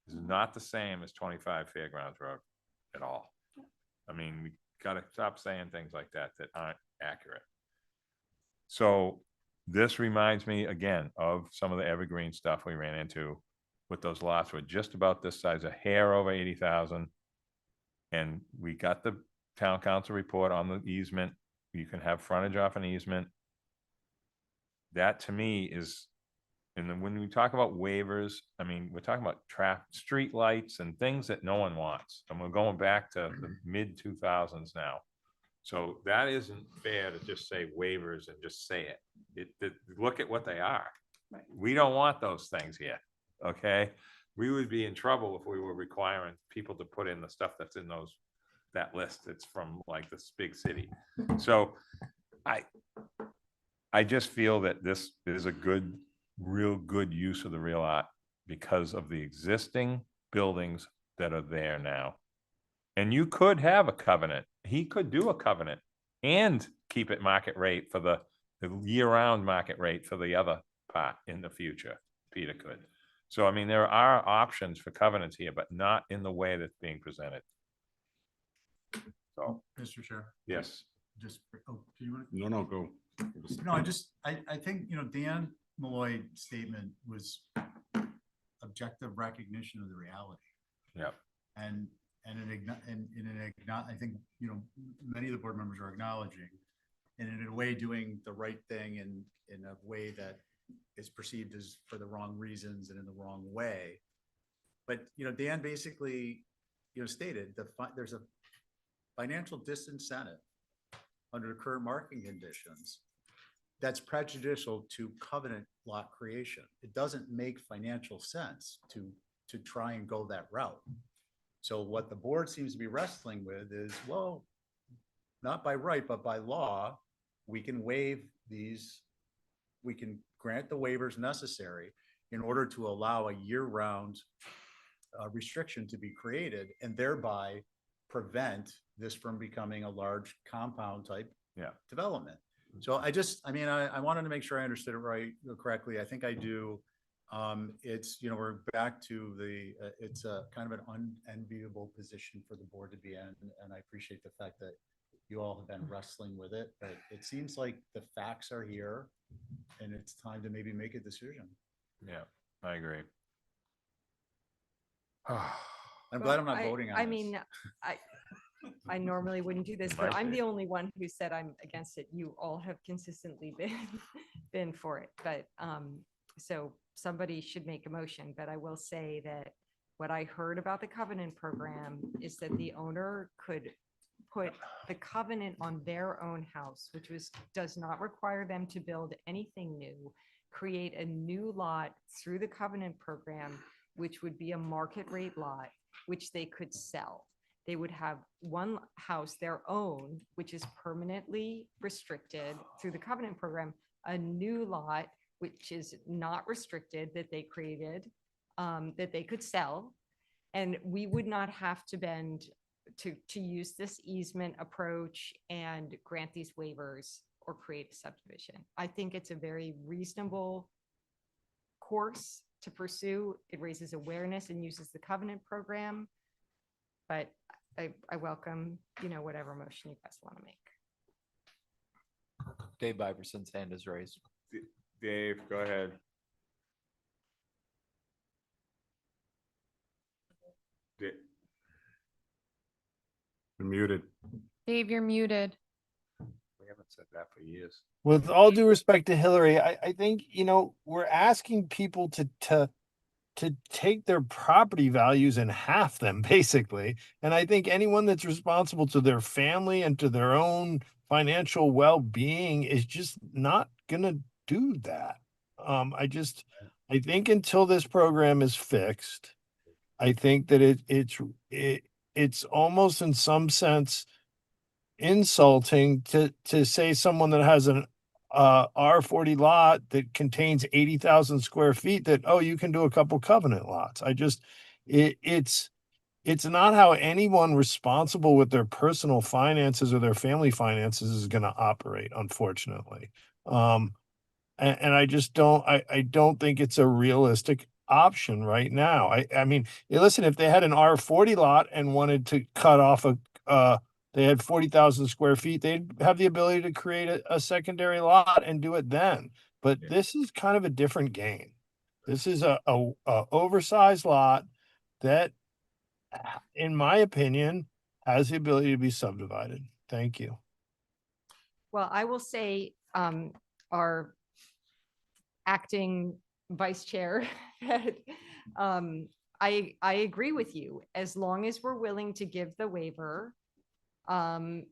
It's not the same as 25 Fairgrounds Road at all. I mean, we got to stop saying things like that aren't accurate. So this reminds me again of some of the evergreen stuff we ran into with those lots were just about this size, a hair over 80,000. And we got the town council report on the easement. You can have frontage off an easement. That to me is And then when we talk about waivers, I mean, we're talking about street lights and things that no one wants. And we're going back to the mid 2000s now. So that isn't fair to just say waivers and just say it. Look at what they are. We don't want those things here, okay? We would be in trouble if we were requiring people to put in the stuff that's in that list. It's from like this big city. So I just feel that this is a real good use of the real art because of the existing buildings that are there now. And you could have a covenant. He could do a covenant and keep it market rate for the year-round market rate for the other part in the future. Peter could. So, I mean, there are options for covenants here, but not in the way that's being presented. So, Mr. Chair. yes. Just, do you want to? No, go. No, I think, Dan Malloy's statement was objective recognition of the reality. Yeah. And I think, many of the board members are acknowledging, and in a way doing the right thing in a way that is perceived as for the wrong reasons and in the wrong way. But, Dan basically, stated there's a financial disincentive under the current market conditions that's prejudicial to covenant lot creation. It doesn't make financial sense to try and go that route. So what the board seems to be wrestling with is, well, not by right, but by law, we can waive these, we can grant the waivers necessary in order to allow a year-round restriction to be created and thereby prevent this from becoming a large compound type development. So I wanted to make sure I understood it correctly. I think I do. It's, we're back to it's a kind of an unenviable position for the board to be in. And I appreciate the fact that you all have been wrestling with it, but it seems like the facts are here and it's time to maybe make a decision. Yeah, I agree. I'm glad I'm not voting on I this. mean, I normally wouldn't do this, but I'm the only one who said I'm against it. You all have consistently been for it, but so somebody should make a motion. But I will say that what I heard about the covenant program is that the owner could put the covenant on their own house, which does not require them to build anything new, create a new lot through the covenant program, which would be a market rate lot, which they could sell. They would have one house, their own, which is permanently restricted through the covenant program, a new lot, which is not restricted that they created, that they could sell. And we would not have to bend to use this easement approach and grant these waivers or create a subdivision. I think it's a very reasonable course to pursue. It raises awareness and uses the covenant program. But I welcome, whatever motion you guys want to make. Dave Iverson's hand is raised. Dave, go ahead. You're muted. Dave, you're muted. We haven't said that for years. With all due respect to Hillary, I think, we're asking people to take their property values and half them basically. And I think anyone that's responsible to their family and to their own financial well-being is just not gonna do that. I think until this program is fixed, I think that it's almost in some sense insulting to say someone that has an R40 lot that contains 80,000 square feet that, oh, you can do a couple covenant lots. It's not how anyone responsible with their personal finances or their family finances is going to operate, unfortunately. And I just I don't think it's a realistic option right now. I mean, listen, if they had an R40 lot and wanted to cut off they had 40,000 square feet, they'd have the ability to create a secondary lot and do it then. But this is kind of a different game. This is a oversized lot that, in my opinion, has the ability to be subdivided. Thank you. Well, I will say our acting Vice Chair, that I agree with you. As long as we're willing to give the waiver, then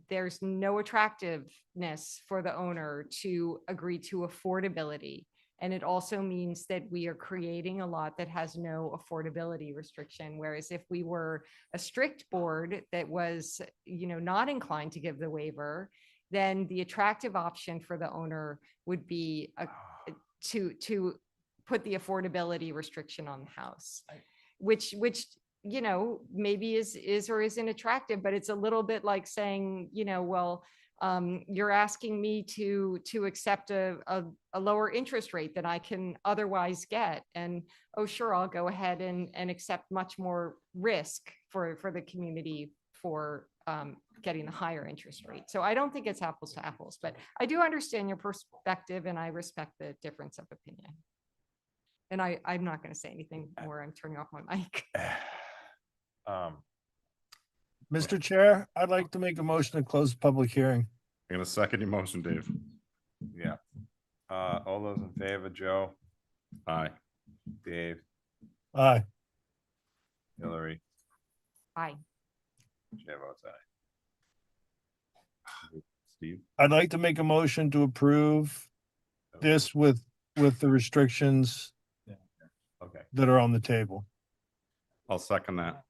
there's no attractiveness for the owner to agree to affordability. And it also means that we are creating a lot that has no affordability restriction. Whereas if we were a strict board that was, not inclined to give the waiver, then the attractive option for the owner would be to put the affordability restriction on the house, which maybe is or isn't attractive, but it's a little bit like saying, well, you're asking me to accept a lower interest rate than I can otherwise get. And, oh, sure, I'll go ahead and accept much more risk for the community for getting the higher interest rate. So I don't think it's apples to apples, but I do understand your perspective and I respect the difference of opinion. And I'm not going to say anything more. I'm turning off my mic. Mr. Chair, I'd like to make a motion to close the public hearing. I'm gonna second your motion, Dave. Yeah. All those in favor, Joe, Aye. Dave, Aye. Hillary, Aye. chair votes aye. Steve? I'd like to make a motion to approve this with the restrictions Okay. that are on the table. I'll second that.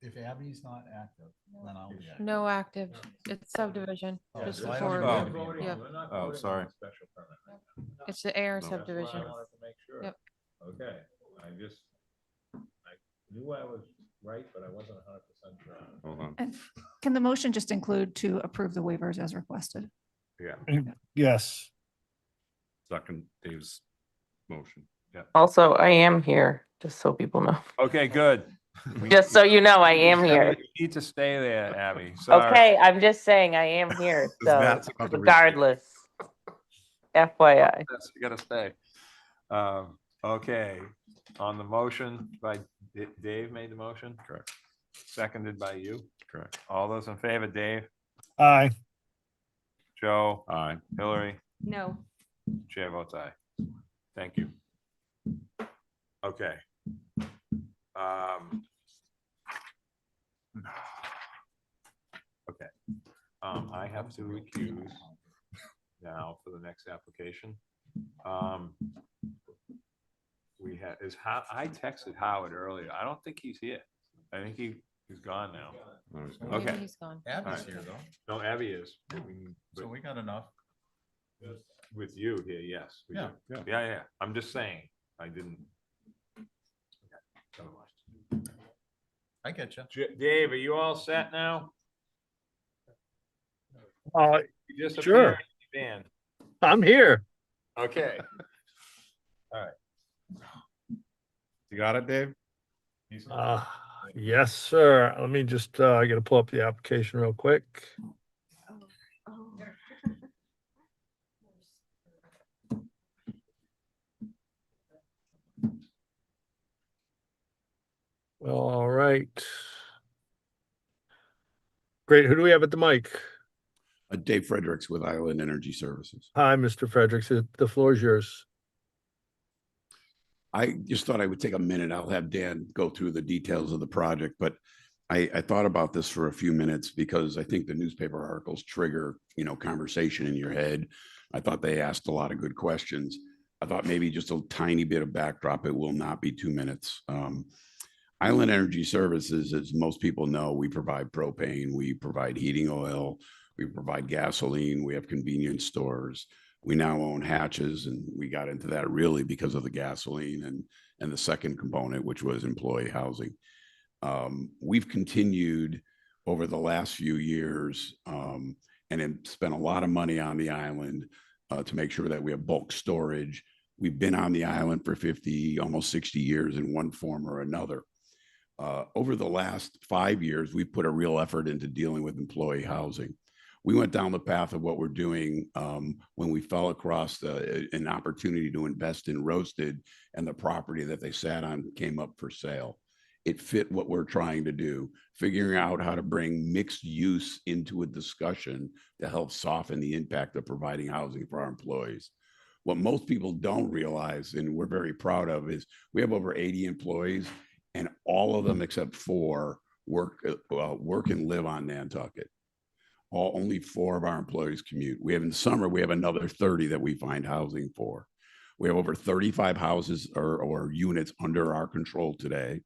If Abby's not active, then I'll be active. No active, it's subdivision, Oh, just so I for, don't need to be yeah, involved. Oh, sorry. it's the air No. subdivision. Yep. Okay, I knew I was right, but I wasn't 100% sure. Hold on. And can the motion just include to approve the waivers as requested? Yeah. Yes. Second Dave's motion. Yeah. Also, I am here, just so people know. Okay, good. Just so you know, I am here. You need to stay there, Abby. Sorry. Okay, I'm just saying I am here, so That's about the regardless. FYI. Yes, you gotta stay. Okay, on the motion by Dave made the motion? Correct. Seconded by you? Correct. All those in favor, Dave, Aye. Joe, Aye. Hillary, No. chair votes aye. Thank you. Okay. Okay. I have to recuse now for the next application. We had, I texted Howard earlier. I don't think he's here. I think he's gone now. Maybe Okay. he's gone. Abby's Alright. here though. No, Abby is. So we got enough. With you here, yes. we Yeah, do. Yeah. I'm just saying, I didn't. Okay. I get you. Dave, are you all set now? You just Sure. appeared in the van. I'm here. Okay. All right. You got it, Dave? Yes, sir. Let me just, I gotta pull up the application real quick. Well, all right. Great. Who do we have at the mic? Dave Fredericks with Island Energy Services. Hi, Mr. Fredericks. The floor is yours. I just thought I would take a minute. I'll have Dan go through the details of the project, but I thought about this for a few minutes because I think the newspaper articles trigger, conversation in your head. I thought they asked a lot of good questions. I thought maybe just a tiny bit of backdrop. It will not be 2 minutes. Island Energy Services, as most people know, we provide propane, we provide heating oil, we provide gasoline, we have convenience stores. We now own hatches, and we got into that really because of the gasoline and the second component, which was employee housing. We've continued over the last few years and have spent a lot of money on the island to make sure that we have bulk storage. We've been on the island for 50, almost 60 years in one form or another. Over the last 5 years, we've put a real effort into dealing with employee housing. We went down the path of what we're doing when we fell across an opportunity to invest in Roasted, and the property that they sat on came up for sale. it fit what we're trying to do, figuring out how to bring mixed use into a discussion to help soften the impact of providing housing for our employees. What most people don't realize, and we're very proud of, is we have over 80 employees, and all of them except 4 work and live on Nantucket. Only 4 of our employees commute. We have in summer, we have another 30 that we find housing for. We have over 35 houses or units under our control today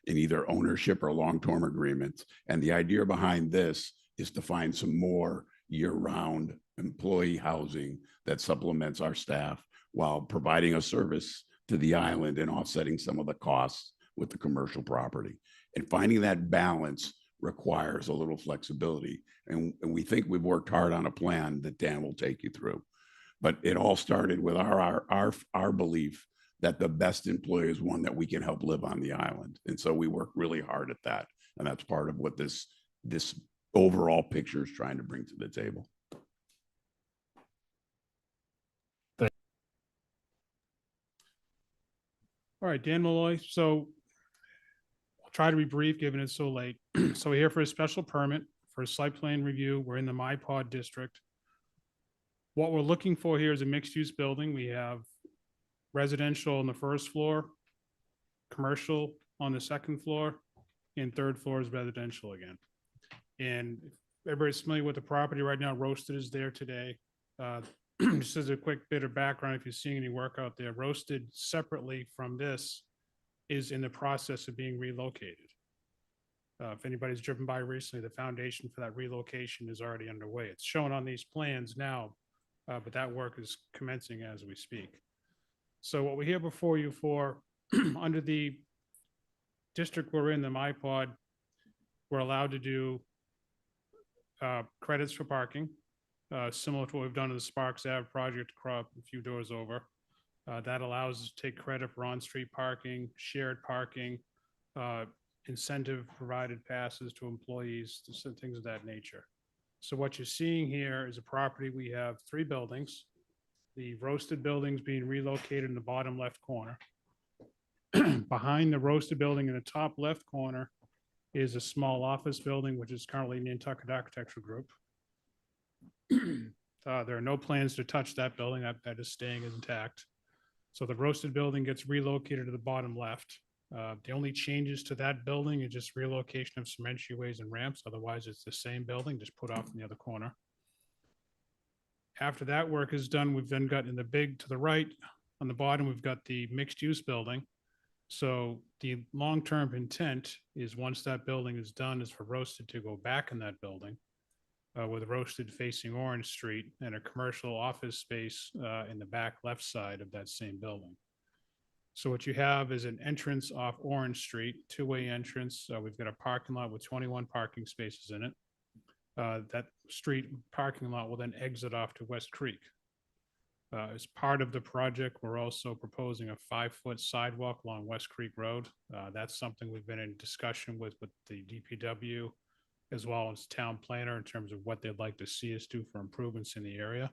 in either ownership or long-term agreements. And the idea behind this is to find some more year-round employee housing that supplements our staff while providing a service to the island and offsetting some of the costs with the commercial property. And finding that balance requires a little flexibility. And we think we've worked hard on a plan that Dan will take you through. But it all started with our belief that the best employee is one that we can help live on the island. And so we work really hard at that. And that's part of what this overall picture is trying to bring to the table. All right, Dan Malloy. So I'll try to be brief, given it's so late. So we're here for a special permit for a site plan review. We're in the MyPod district. What we're looking for here is a mixed-use building. We have residential on the first floor, commercial on the second floor, and third floor is residential again. And if everybody's familiar with the property right now, Roasted is there today. Just as a quick bit of background, if you're seeing any work out there, Roasted separately from this is in the process of being relocated. If anybody's driven by recently, the foundation for that relocation is already underway. It's shown on these plans now, but that work is commencing as we speak. So what we're here before you for, under the district we're in, the MyPod, we're allowed to do credits for parking, similar to what we've done in the Sparks Ave project a few doors over. That allows us to take credit for on-street parking, shared parking, incentive provided passes to employees, things of that nature. So what you're seeing here is a property. We have 3 buildings. The Roasted building's being relocated in the bottom left corner. Behind the Roasted building in the top left corner is a small office building, which is currently Nantucket Architectural Group. There are no plans to touch that building. That is staying intact. So the Roasted building gets relocated to the bottom left. The only changes to that building is just relocation of some entryways and ramps. Otherwise, it's the same building, just put off in the other corner. After that work is done, we've then got in the big to the right, on the bottom, we've got the mixed-use building. So the long-term intent is once that building is done is for Roasted to go back in that building with Roasted facing Orange Street and a commercial office space in the back left side of that same building. So what you have is an entrance off Orange Street, 2-way entrance. We've got a parking lot with 21 parking spaces in it. That street parking lot will then exit off to West Creek. As part of the project, we're also proposing a 5-foot sidewalk along West Creek Road. That's something we've been in discussion with the DPW as well as town planner in terms of what they'd like to see us do for improvements in the area.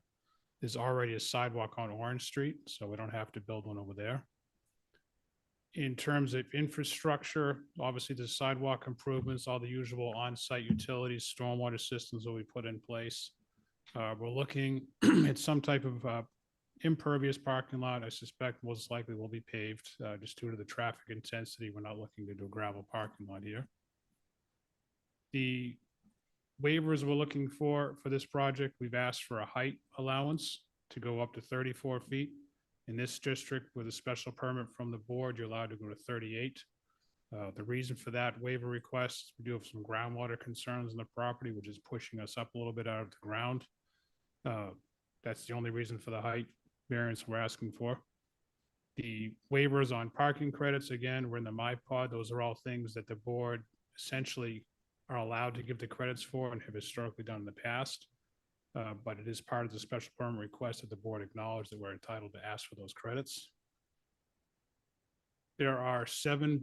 There's already a sidewalk on Orange Street, so we don't have to build one over there. In terms of infrastructure, obviously the sidewalk improvements, all the usual on-site utilities, stormwater systems will be put in place. We're looking at some type of impervious parking lot. I suspect most likely will be paved just due to the traffic intensity. We're not looking to do a gravel parking lot here. The waivers we're looking for this project, we've asked for a height allowance to go up to 34 feet. In this district, with a special permit from the board, you're allowed to go to 38. The reason for that waiver request, we do have some groundwater concerns in the property, which is pushing us up a little bit out of the ground. That's the only reason for the height variance we're asking for. The waivers on parking credits, again, we're in the MyPod. Those are all things that the board essentially are allowed to give the credits for and have historically done in the past. But it is part of the special permit request that the board acknowledged that we're entitled to ask for those credits. There are 7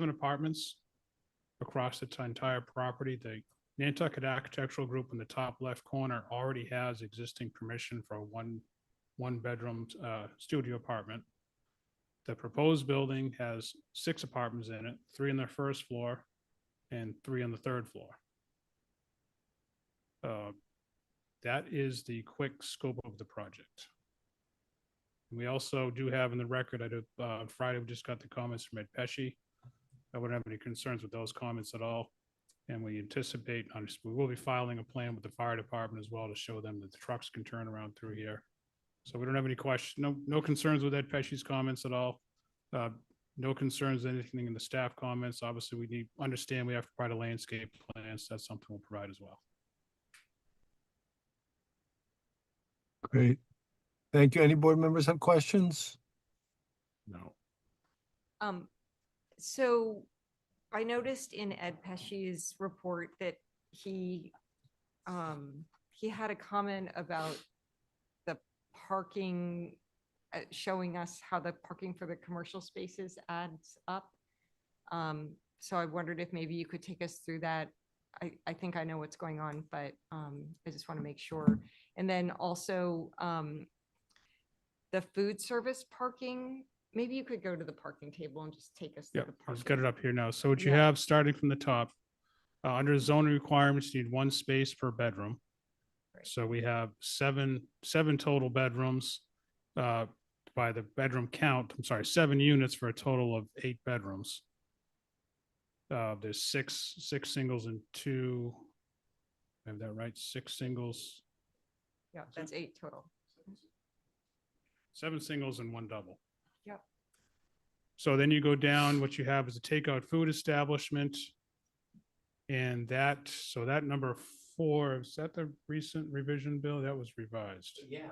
apartments across the entire property. The Nantucket Architectural Group in the top left corner already has existing permission for a one bedroom studio apartment. The proposed building has 6 apartments in it, 3 on the first floor and 3 on the third floor. That is the quick scope of the project. We also do have in the record, on Friday, we just got the comments from Ed Pesci. I wouldn't have any concerns with those comments at all. And we anticipate, we will be filing a plan with the fire department as well to show them that the trucks can turn around through here. So we don't have any question, no concerns with Ed Pesci's comments at all. No concerns, anything in the staff comments. Obviously, we understand we have to provide a landscape plan, so that's something we'll provide as well. Great. Thank you. Any board members have questions? No. So I noticed in Ed Pesci's report that he had a comment about the parking, showing us how the parking for the commercial spaces adds up. So I wondered if maybe you could take us through that. I think I know what's going on, but I just want to make sure. And then also the food service parking, maybe you could go to the parking table and just take us through Yeah, the I've parking. just got it up here now. So what you Yeah. have, starting from the top, under zoning requirements, you need 1 space per bedroom. So we have seven total bedrooms, by the bedroom count, I'm sorry, 7 units for a total of 8 bedrooms. There's six singles and 2, I have that right, 6 singles, Yeah, that's 8 total. 7 singles and 1 double. Yep. So then you go down, what you have is a takeout food establishment. And so that number 4, is that the recent revision bill? That was revised. Yeah,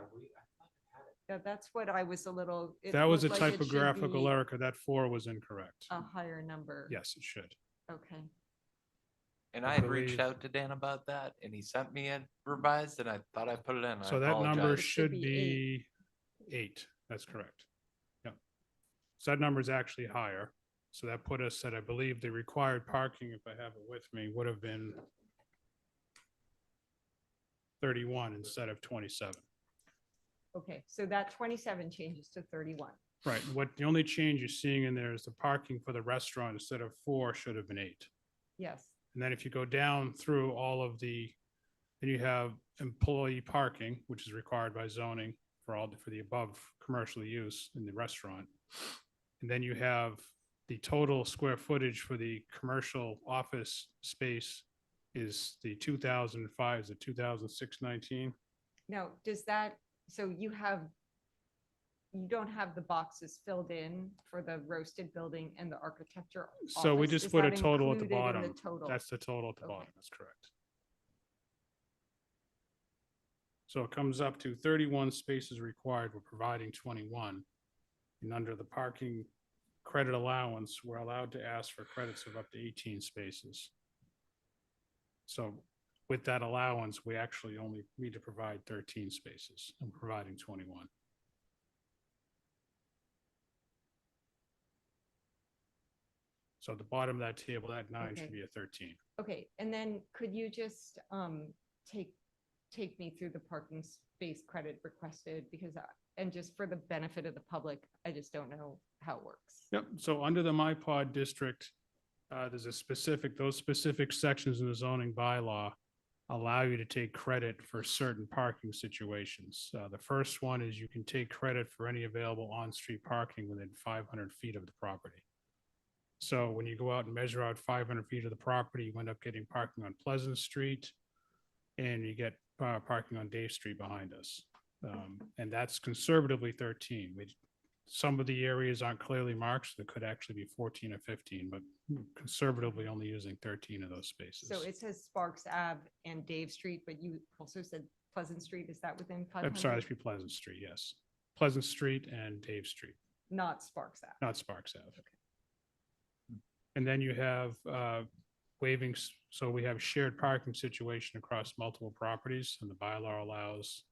that's what I was a little. it That was a looked like it should typographical be error, 'cause that 4 was incorrect. A higher number. Yes, it should. Okay. And I I had reached believe- out to Dan about that and he sent me a revised and I thought I put it in. I So that number apologize. should be 8. That's correct. Yep. So that number is actually higher. So that put us at, I believe, the required parking, if I have it with me, would have been 31 instead of 27. Okay, so that 27 changes to 31. Right. The only change you're seeing in there is the parking for the restaurant instead of 4 should have been 8. Yes. And then if you go down through all of then you have employee parking, which is required by zoning for the above commercial use in the restaurant. And then you have the total square footage for the commercial office space is the 2005, is it 2006-19? Now, so you don't have the boxes filled in for the roasted building and the architecture So we office. just Is put a that total at the included in bottom. the total? That's the total at the Okay. bottom. That's correct. So it comes up to 31 spaces required. We're providing 21. And under the parking credit allowance, we're allowed to ask for credits of up to 18 spaces. So with that allowance, we actually only need to provide 13 spaces and providing 21. So at the bottom of that table, that 9 Okay. should be a 13. Okay, and then could you just take me through the parking space credit requested and just for the benefit of the public, I just don't know how it works. Yep, so under the MyPod district, there's those specific sections in the zoning bylaw allow you to take credit for certain parking situations. The first one is you can take credit for any available on-street parking within 500 feet of the property. So when you go out and measure out 500 feet of the property, you end up getting parking on Pleasant Street and you get parking on Dave Street behind us. And that's conservatively 13. Some of the areas aren't clearly marked, so there could actually be 14 or 15, but conservatively only using 13 of those spaces. So it says Sparks Ave and Dave Street, but you also said Pleasant Street. Is that within 500? I'm sorry, that should be Pleasant Street, yes. Pleasant Street and Dave Street, Not Sparks Ave. not Sparks Ave. And then you have waiving, so we have shared parking situation across multiple properties, and the bylaw allows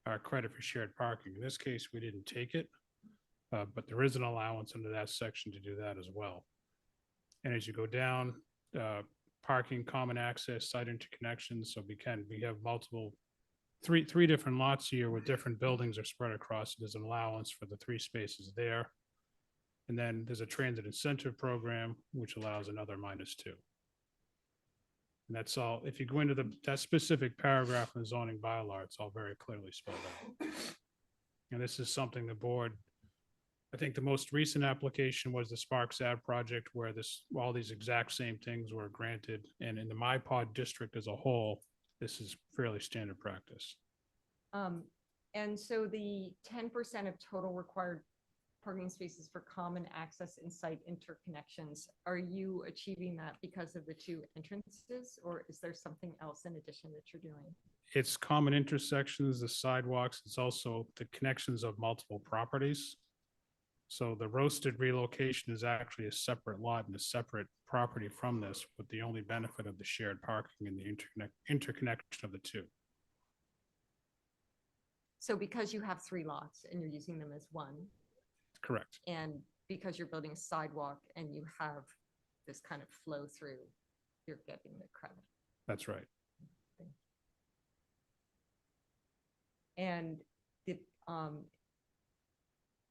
our credit for shared parking. In this case, we didn't take it, but there is an allowance under that section to do that as well. And as you go down, parking, common access, site interconnections, so we have three different lots here with different buildings are spread across. There's an allowance for the 3 spaces there. And then there's a transit incentive program, which allows another -2. And that's all, if you go into that specific paragraph in the zoning bylaw, it's all very clearly spelled out. And this is something the board, I think the most recent application was the Sparks Ave project where all these exact same things were granted. And in the MyPod district as a whole, this is fairly standard practice. And so the 10% of total required parking spaces for common access and site interconnections, are you achieving that because of the 2 entrances, or is there something else in addition that you're doing? It's common intersections, the sidewalks, it's also the connections of multiple properties. So the roasted relocation is actually a separate lot and a separate property from this, with the only benefit of the shared parking and the interconnection of the 2. So because you have 3 lots and you're using them as one, Correct. and because you're building a sidewalk and you have this kind of flow through, you're getting the credit. That's right. And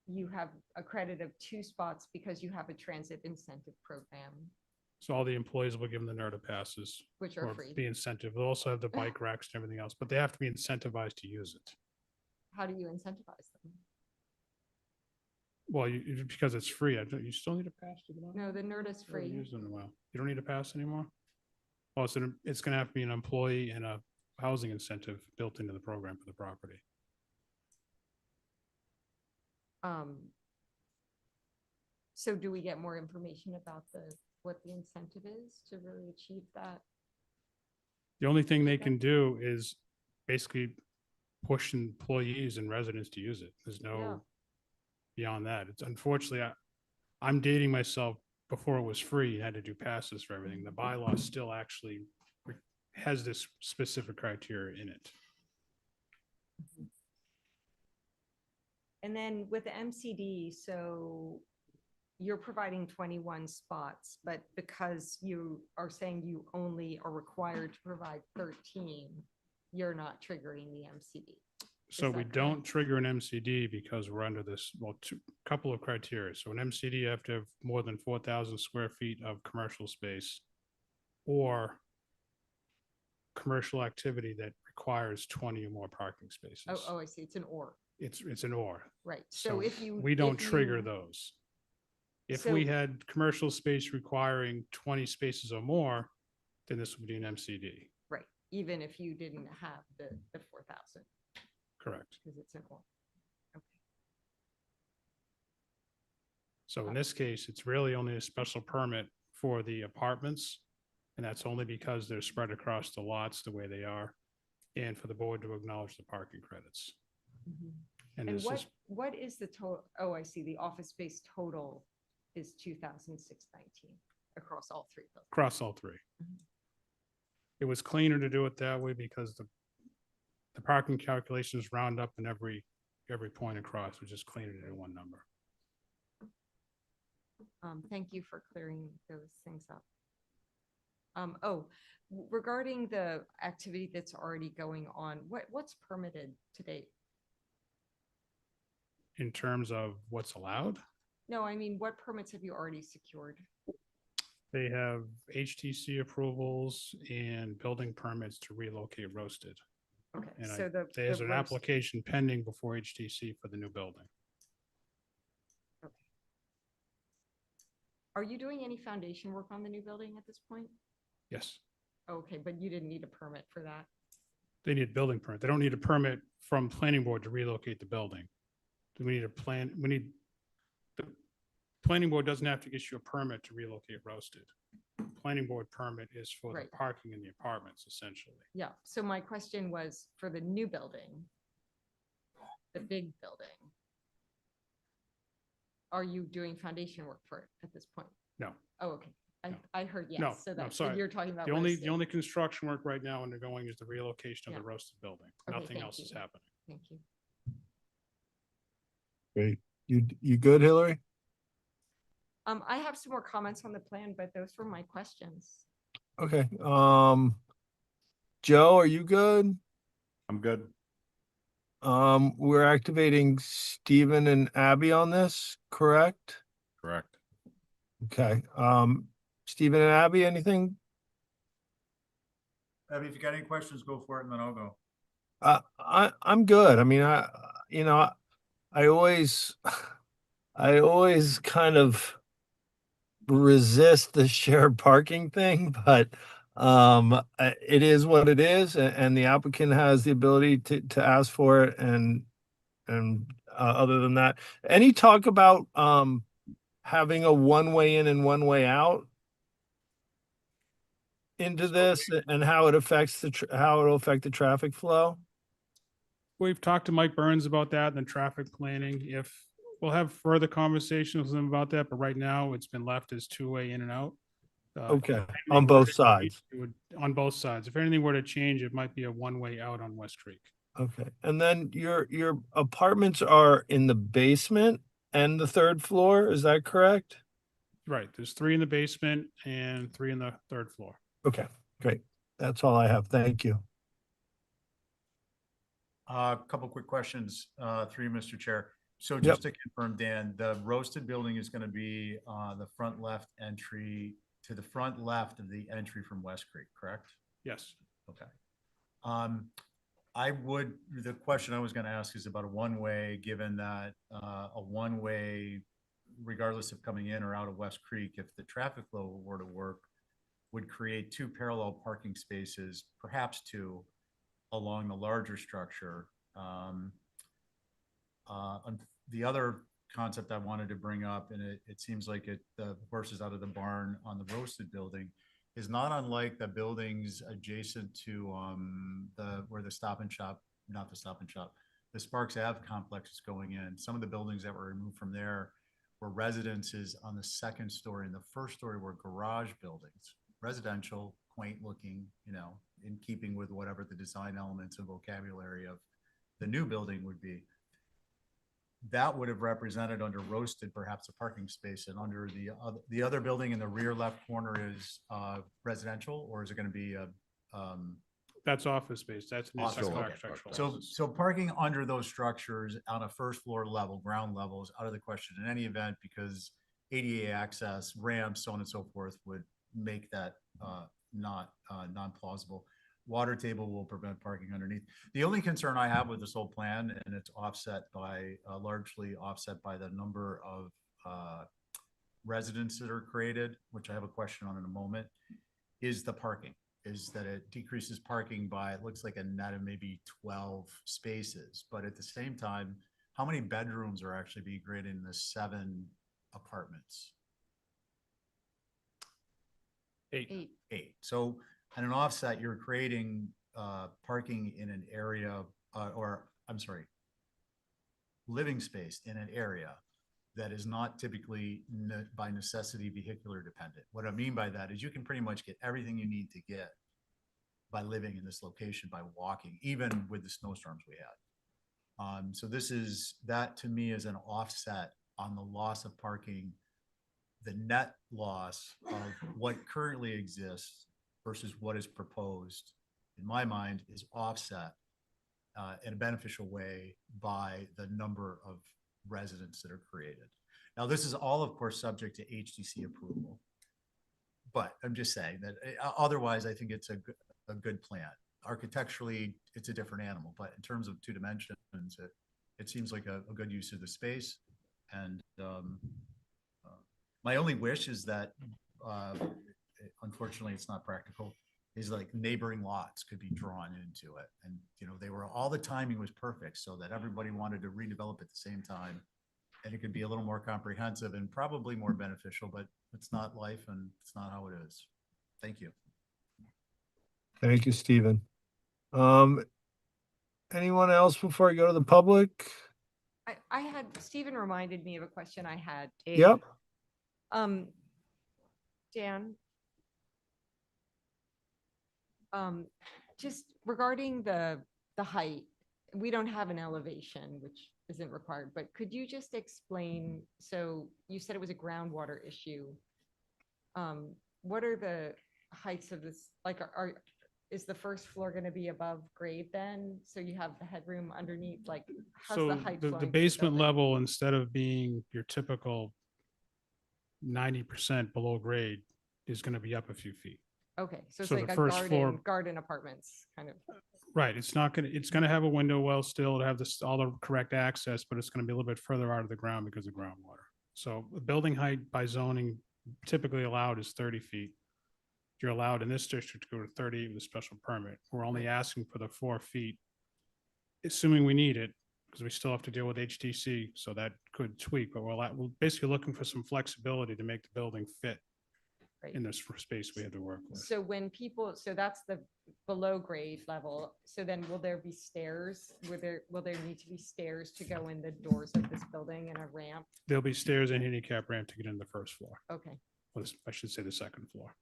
you have a credit of 2 spots because you have a transit incentive program. So all the employees will give them the NERDA passes. Which are or free. The incentive. They'll also have the bike racks and everything else, but they have to be incentivized to use it. How do you incentivize them? Well, because it's free. You still need a pass to get on? No, the NERD is I haven't free. used it in a while. You don't need a pass anymore? Well, so it's gonna have to be an employee and a housing incentive built into the program for the property. So do we get more information about what the incentive is to really achieve that? The only thing they can do is basically push employees and residents to use it. There's no beyond that. It's unfortunately, I'm dating myself before it was free, you had to do passes for everything. The bylaw still actually has this specific criteria in it. And then with the MCD, so you're providing 21 spots, but because you are saying you only are required to provide 13, you're not triggering the MCD. So we don't trigger an MCD because we're under this, couple of criteria. So an MCD, you have to have more than 4,000 square feet of commercial space or commercial activity that requires 20 or more parking spaces. Oh, I see. It's an or. It's an or. Right. So if you. We don't if you- trigger those. If we had commercial space requiring 20 spaces or more, then this would be an MCD. Right. Even if you didn't have the 4,000. Correct. Because it's an or. Okay. So in this case, it's really only a special permit for the apartments. And that's only because they're spread across the lots the way they are. And for the board to acknowledge the parking credits. Mhm. And And this is, what is the total? Oh, I see. The office space total is 2,619 across all 3 buildings. across all 3. Mhm. It was cleaner to do it that way because the parking calculations round up in every point across, which is cleaner to do one number. Thank you for clearing those things up. Regarding the activity that's already going on, what's permitted to date? In terms of what's allowed, No, I mean, what permits have you already secured? they have HTC approvals and building permits to relocate roasted. Okay, And so there's the an roast- application pending before HTC for the new building. Are you doing any foundation work on the new building at this point? Yes, Okay, but you didn't need a permit for that. they need a building permit. They don't need a permit from planning board to relocate the building. We need a plan, the planning board doesn't have to issue a permit to relocate roasted. Planning board permit is for the Right. parking in the apartments essentially. Yeah, so my question was for the new building, the big building. Are you doing foundation work for it at this point? No. Oh, okay. I heard No, yes. So no, that's, sorry. you're talking about. The only roasting. construction work right now undergoing is the relocation of the Yeah. roasted building. Okay, Nothing thank else is you. happening. Thank you. Great. You good, Hillary? I have some more comments on the plan, but those were my questions. Okay. Joe, are you good? I'm good. We're activating Stephen and Abby on this, correct? Correct. Okay, Stephen and Abby, anything? Abby, if you got any questions, go for it and then I'll go. I'm good. I mean, you know, I always, I always kind of resist the shared parking thing, but it is what it is, and the applicant has the ability to ask for it, and other than that, any talk about having a one way in and one way out into this, and how it affects how it'll affect the traffic flow? We've talked to Mike Burns about that and the traffic planning. If we'll have further conversations with him about that, but right now it's been left as two-way in and out. Okay, if on anything were both to sides. change, it would- On both sides. If anything were to change, it might be a one-way out on West Creek. Okay, and then your apartments are in the basement and the third floor, is that correct? Right, there's 3 in the basement and 3 in the 3rd floor. Okay, great. That's all I have. Thank you. A couple quick questions, through you, Mr. Chair. So just to confirm, Dan, the roasted building is going to be the front left entry to the front left of the entry from West Creek, correct? Yes. Okay. The question I was going to ask is about a one-way, given that a one-way, regardless of coming in or out of West Creek, if the traffic flow were to work, would create 2 parallel parking spaces, perhaps 2, along the larger structure. The other concept I wanted to bring up, and it seems like the horse is out of the barn on the roasted building, is not unlike the buildings adjacent to where the Stop and Shop, not the Stop and Shop, the Sparks Ave complex is going in. Some of the buildings that were removed from there were residences on the 2nd story, and the 1st story were garage buildings, residential, quaint looking, in keeping with whatever the design elements and vocabulary of the new building would be. That would have represented under roasted perhaps a parking space, and under the other building in the rear left corner is residential, or is it going to be a That's office space. That's an office? Okay. architectural. So parking under those structures on a 1st floor level, ground level, is out of the question in any event, because ADA access, ramps, so on and so forth, would make that not non-plausible. Water table will prevent parking underneath. The only concern I have with this whole plan, and it's offset by largely offset by the number of residents that are created, which I have a question on in a moment, is the parking. Is that it decreases parking by, it looks like a net of maybe 12 spaces. But at the same time, how many bedrooms are actually being created in the 7 apartments? 8. 8. So at an offset, you're creating parking in an area, living space in an area that is not typically by necessity vehicular dependent. What I mean by that is you can pretty much get everything you need to get by living in this location, by walking, even with the snowstorms we had. So that to me is an offset on the loss of parking. The net loss of what currently exists versus what is proposed, in my mind, is offset in a beneficial way by the number of residents that are created. Now, this is all, of course, subject to HDC approval. But I'm just saying that otherwise, I think it's a good plan. Architecturally, it's a different animal, but in terms of 2 dimensions, it seems like a good use of the space. And my only wish is that, unfortunately, it's not practical, is like neighboring lots could be drawn into it. And, all the timing was perfect so that everybody wanted to redevelop at the same time. And it could be a little more comprehensive and probably more beneficial, but it's not life and it's not how it is. Thank you. Thank you, Stephen. Anyone else before I go to the public? I had, Stephen reminded me of a question I had. Yep. Dan, just regarding the height, we don't have an elevation, which isn't required, but could you just explain, so you said it was a groundwater issue. What are the heights of this? Like, is the 1st floor going to be above grade then? So you have the headroom underneath, like how's So the height? the flowing through basement building? level, instead of being your typical 90% below grade is going to be up a few feet. Okay, so it's So like the a first floor- garden apartments kind of. Right, it's not gonna, it's gonna have a window well still to have this, all the correct access, but it's gonna be a little bit further out of the ground because of groundwater. So the building height by zoning typically allowed is 30 feet. You're allowed in this district to go to 30 with a special permit. We're only asking for the 4 feet, assuming we need it, because we still have to deal with HTC, so that could tweak, but we're basically looking for some flexibility to make the building fit Right. in this space we have to work with. So when people, so that's the below grade level. So then will there be stairs? Will there need to be stairs to go in the doors of this building and a ramp? There'll be stairs and handicap ramp to get in the first floor. Okay, Or I should say the second floor.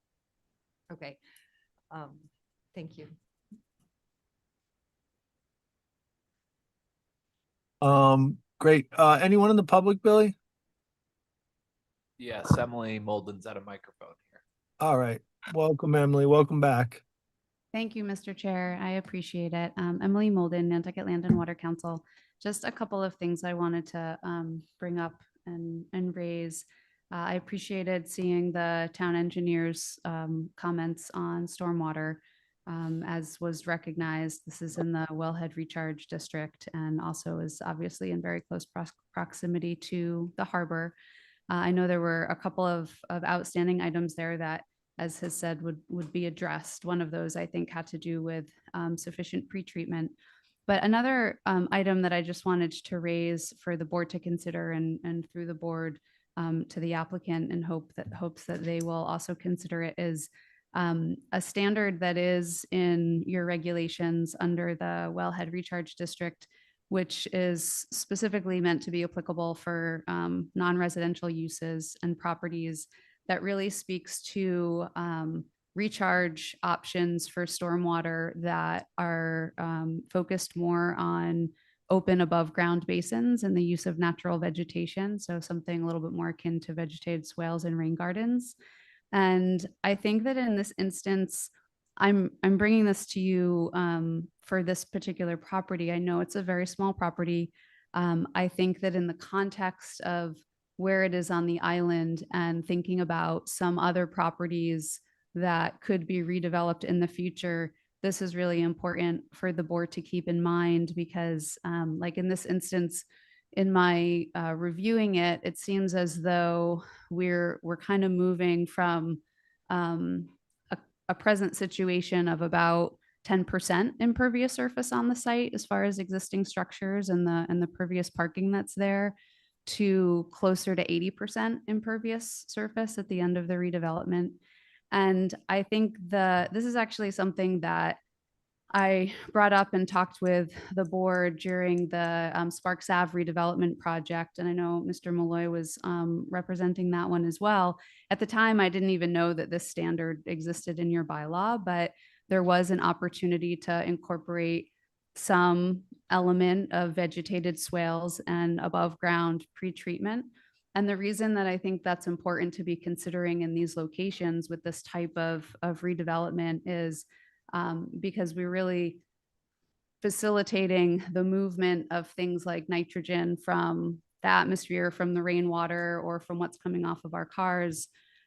okay. Thank you. Great. Anyone in the public, Billy? Yes, Emily Molden's at a microphone here. All right. Welcome, Emily. Welcome back. Thank you, Mr. Chair. I appreciate it. Emily Molden, Nantucket Land and Water Council. Just a couple of things I wanted to bring up and raise. I appreciated seeing the town engineer's comments on stormwater. As was recognized, this is in the Wellhead Recharge District and also is obviously in very close proximity to the harbor. I know there were a couple of outstanding items there that, as has said, would be addressed. One of those, I think, had to do with sufficient pretreatment. But another item that I just wanted to raise for the board to consider and through the board to the applicant and hopes that they will also consider it is a standard that is in your regulations under the Wellhead Recharge District, which is specifically meant to be applicable for non-residential uses and properties, that really speaks to recharge options for stormwater that are focused more on open above ground basins and the use of natural vegetation. So something a little bit more akin to vegetated swales and rain gardens. And I think that in this instance, I'm bringing this to you for this particular property. I know it's a very small property. I think that in the context of where it is on the island and thinking about some other properties that could be redeveloped in the future, this is really important for the board to keep in mind because like in this instance, in my reviewing it, it seems as though we're kind of moving from a present situation of about 10% impervious surface on the site as far as existing structures and the pervious parking that's there to closer to 80% impervious surface at the end of the redevelopment. And I think this is actually something that I brought up and talked with the board during the Sparks Ave redevelopment project. And I know Mr. Malloy was representing that one as well. At the time, I didn't even know that this standard existed in your bylaw, but there was an opportunity to incorporate some element of vegetated swales and above ground pretreatment. And the reason that I think that's important to be considering in these locations with this type of redevelopment is because we're really facilitating the movement of things like nitrogen from the atmosphere, from the rainwater, or from what's coming off of our cars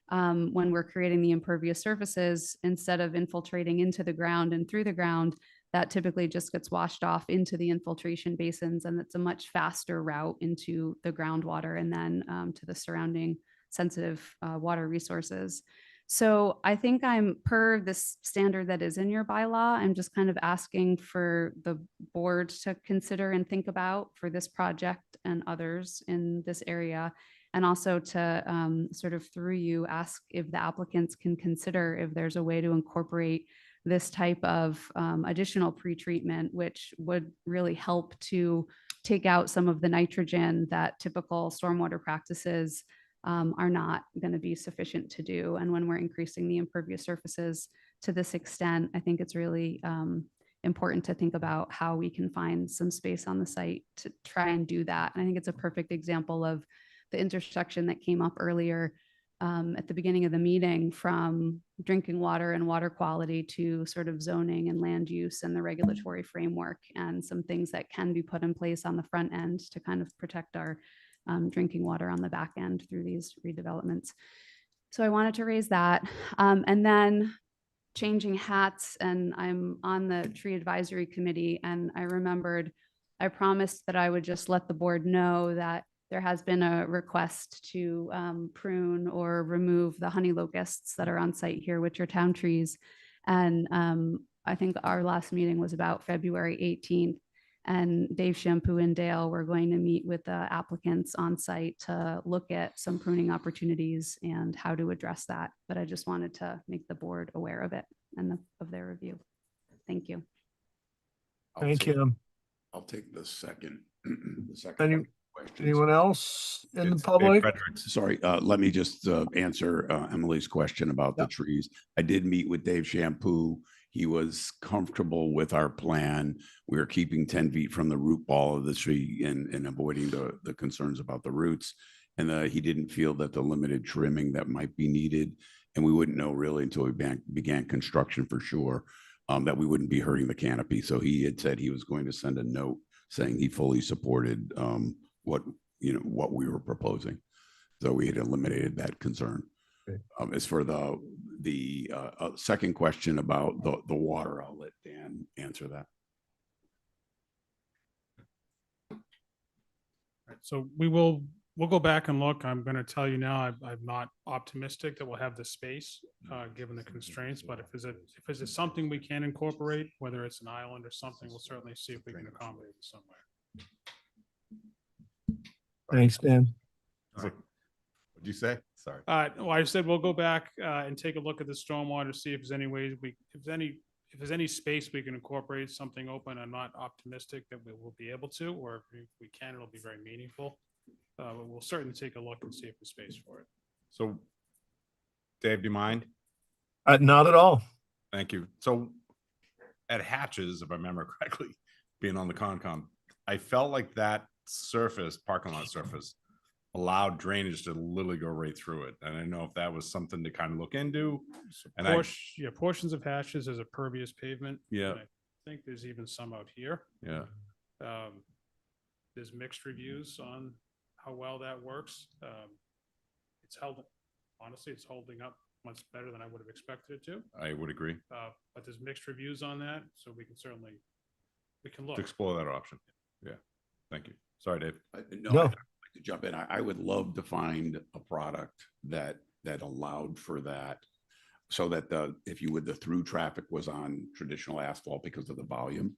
when we're creating the impervious surfaces, instead of infiltrating into the ground and through the ground, that typically just gets washed off into the infiltration basins. And it's a much faster route into the groundwater and then to the surrounding sensitive water resources. So I think I'm per this standard that is in your bylaw. I'm just kind of asking for the board to consider and think about for this project and others in this area. And also to sort of through you ask if the applicants can consider if there's a way to incorporate this type of additional pretreatment, which would really help to take out some of the nitrogen that typical stormwater practices are not going to be sufficient to do. And when we're increasing the impervious surfaces to this extent, I think it's really important to think about how we can find some space on the site to try and do that. And I think it's a perfect example of the intersection that came up earlier at the beginning of the meeting, from drinking water and water quality to sort of zoning and land use and the regulatory framework, and some things that can be put in place on the front end to kind of protect our drinking water on the back end through these redevelopments. So I wanted to raise that. And then changing hats, and I'm on the tree advisory committee, and I remembered I promised that I would just let the board know that there has been a request to prune or remove the honey locusts that are on site here, which are town trees. And I think our last meeting was about February 18th. And Dave Shampoo and Dale were going to meet with the applicants on site to look at some pruning opportunities and how to address that. But I just wanted to make the board aware of it and of their review. Thank you. Thank you. I'll take the second. Anyone else in the Dave public? Sorry, let me just answer Emily's question about the trees. I did meet with Dave Shampoo. He was comfortable with our plan. We were keeping 10 feet from the root ball of the tree and avoiding the concerns about the roots. And he didn't feel that the limited trimming that might be needed, and we wouldn't know really until we began construction for sure, that we wouldn't be hurting the canopy. So he had said he was going to send a note saying he fully supported what we were proposing. So we had eliminated that concern. As for the second question about the water, I'll let Dan answer that. So we'll go back and look. I'm going to tell you now, I'm not optimistic that we'll have the space given the constraints, but if there's something we can incorporate, whether it's an island or something, we'll certainly see if we can accommodate it somewhere. Thanks, Dan. What'd you say? Sorry. Well, I said we'll go back and take a look at the stormwater, see if there's any ways if there's any space we can incorporate something open. I'm not optimistic that we will be able to, or if we can, it'll be very meaningful. But we'll certainly take a look and see if there's space for it. So, Dave, do you mind? Not at all. Thank you. So, at Hatches, if I remember correctly, being on the Concom, I felt like that parking lot surface, allowed drainage to literally go right through it. And I don't know if that was something to kind of look into. And portions of Hatches as a pervious pavement. Yeah. I think there's even some out here. Yeah. There's mixed reviews on how well that works. Honestly, it's holding up much better than I would have expected it to. I would agree. But there's mixed reviews on that, so we can look. To explore that option. Yeah. Thank you. Sorry, Dave. No. I'd like to jump in. I would love to find a product that allowed for that, so that the through traffic was on traditional asphalt because of the volume,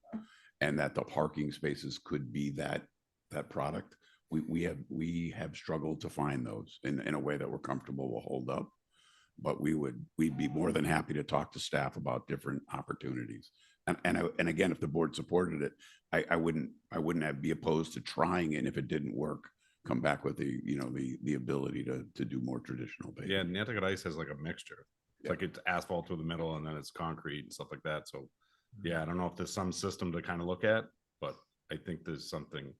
and that the parking spaces could be that product. We have struggled to find those in a way that we're comfortable will hold up, but we'd be more than happy to talk to staff about different opportunities. And again, if the board supported it, I wouldn't be opposed to trying it. And if it didn't work, come back with the ability to do more traditional paving. Yeah, Nantucket Ice has like a mixture. It's like it's asphalt through the middle and then it's concrete and stuff like that. So yeah, I don't know if there's some system to kind of look at, but I think there's something.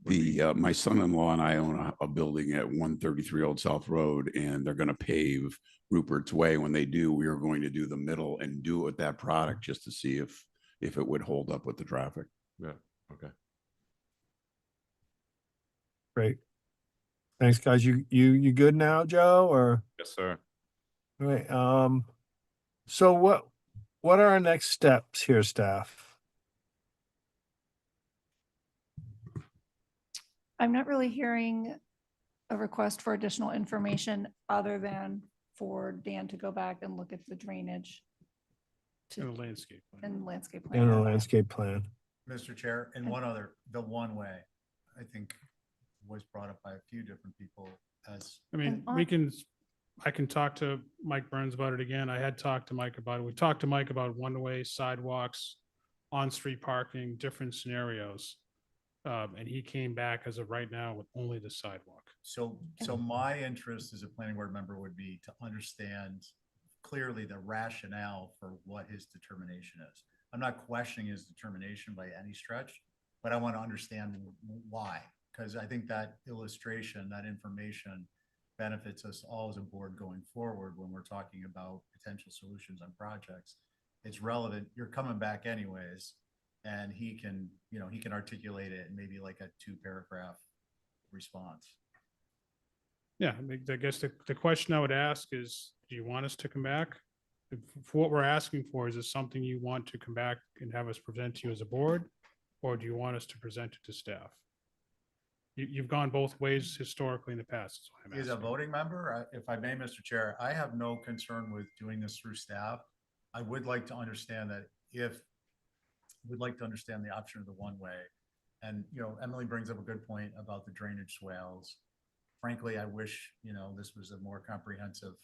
My son-in-law and I own a building at 133 Old South Road, and they're going to pave Rupert's Way. When they do, we are going to do the middle and do it with that product just to see if it would hold up with the traffic. Yeah. Okay. Great. Thanks, guys. You good now, Joe? Or yes, sir. all right. So what are our next steps here, staff? I'm not really hearing a request for additional information other than for Dan to go back and look at the drainage. And the landscape plan. And landscape plan. And a landscape plan. Mr. Chair, and the one way, I think was brought up by a few different people as. I mean, I can talk to Mike Burns about it again. I had talked to Mike about it. We talked to Mike about one-way sidewalks, on-street parking, different scenarios. And he came back as of right now with only the sidewalk. So my interest as a planning board member would be to understand clearly the rationale for what his determination is. I'm not questioning his determination by any stretch, but I want to understand why, because I think that illustration, that information benefits us all as a board going forward when we're talking about potential solutions on projects. It's relevant. You're coming back anyways, and he can articulate it in maybe like a 2-paragraph response. Yeah, I guess the question I would ask is, do you want us to come back? For what we're asking for, is this something you want to come back and have us present to you as a board? Or do you want us to present it to staff? You've gone both ways historically in the past. Is what I'm As a asking. voting member, if I may, Mr. Chair, I have no concern with doing this through staff. I would like to understand that we'd like to understand the option of the one-way. And, Emily brings up a good point about the drainage swales. Frankly, I wish, this was a more comprehensive,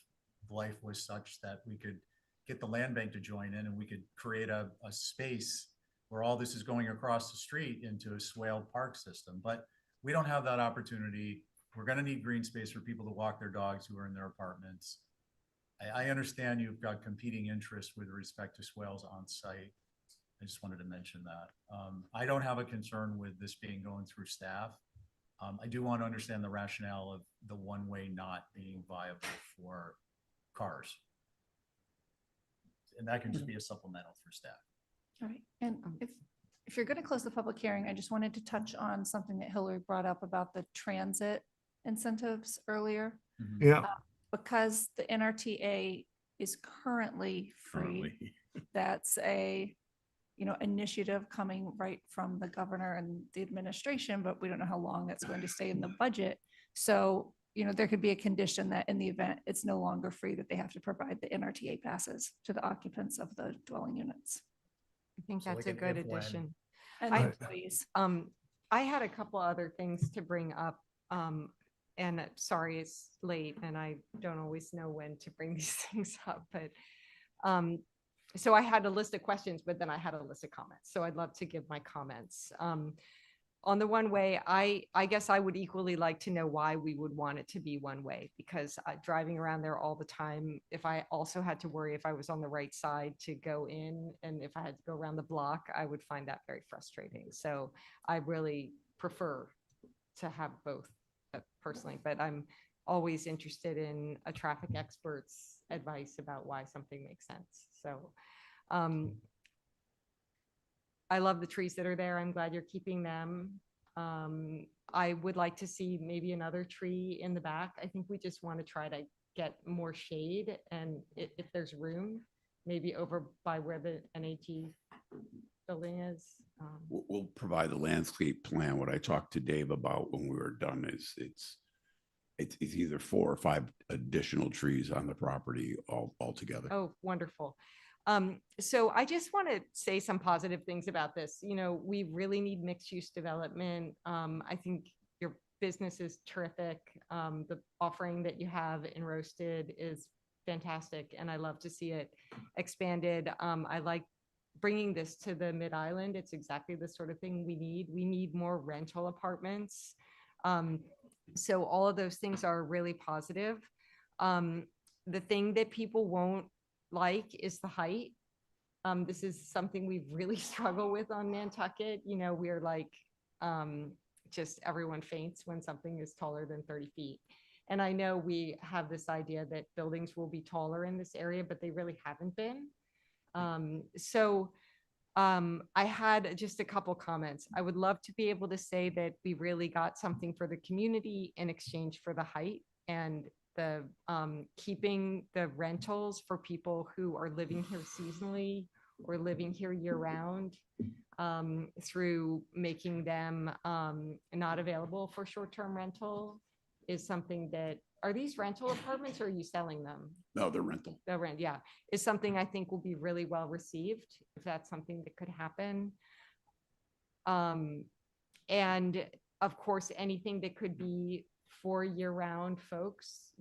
life was such that we could get the land bank to join in and we could create a space where all this is going across the street into a swale park system. But we don't have that opportunity. We're going to need green space for people to walk their dogs who are in their apartments. I understand you've got competing interests with respect to swales on site. I just wanted to mention that. I don't have a concern with this going through staff. I do want to understand the rationale of the one-way not being viable for cars. And that can just be a supplemental for staff. All right, and if you're going to close the public hearing, I just wanted to touch on something that Hillary brought up about the transit incentives earlier. Yeah. Because the NRTA is currently free, that's a initiative coming right from the governor and the administration, but we don't know how long that's going to stay in the budget. So, there could be a condition that in the event it's no longer free, that they have to provide the NRTA passes to the occupants of the dwelling units. I think So that's like a an good if-when. addition. And employees. I had a couple other things to bring up. And sorry, it's late and I don't always know when to bring these things up, but so I had a list of questions, but then I had a list of comments. So I'd love to give my comments. On the one way, I guess I would equally like to know why we would want it to be one way, because driving around there all the time, if I also had to worry if I was on the right side to go in and if I had to go around the block, I would find that very frustrating. So I really prefer to have both personally, but I'm always interested in a traffic expert's advice about why something makes sense. So I love the trees that are there. I'm glad you're keeping them. I would like to see maybe another tree in the back. I think we just want to try to get more shade, and if there's room, maybe over by where the NAG building is. We'll provide the landscape plan. What I talked to Dave about when we were done is it's either 4 or 5 additional trees on the property altogether. Oh, wonderful. So I just want to say some positive things about this. We really need mixed use development. I think your business is terrific. The offering that you have in Roasted is fantastic, and I love to see it expanded. I like bringing this to the Mid-Island. It's exactly the sort of thing we need. We need more rental apartments. So all of those things are really positive. The thing that people won't like is the height. This is something we've really struggled with on Nantucket. We're like, just everyone faints when something is taller than 30 feet. And I know we have this idea that buildings will be taller in this area, but they really haven't been. I had just a couple comments. I would love to be able to say that we really got something for the community in exchange for the height and the keeping the rentals for people who are living here seasonally or living here year round, through making them not available for short-term rental is something that, are these rental apartments or are you selling them? No, they're rental. The rent, yeah, is something I think will be really well received if that's something that could happen. And of course, anything that could be for year-round folks,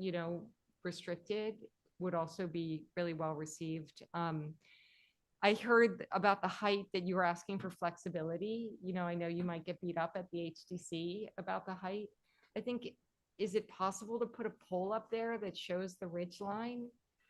restricted, would also be really well received. I heard about the height that you were asking for flexibility. I know you might get beat up at the HDC about the height. I think, is it possible to put a pole up there that shows the ridge line?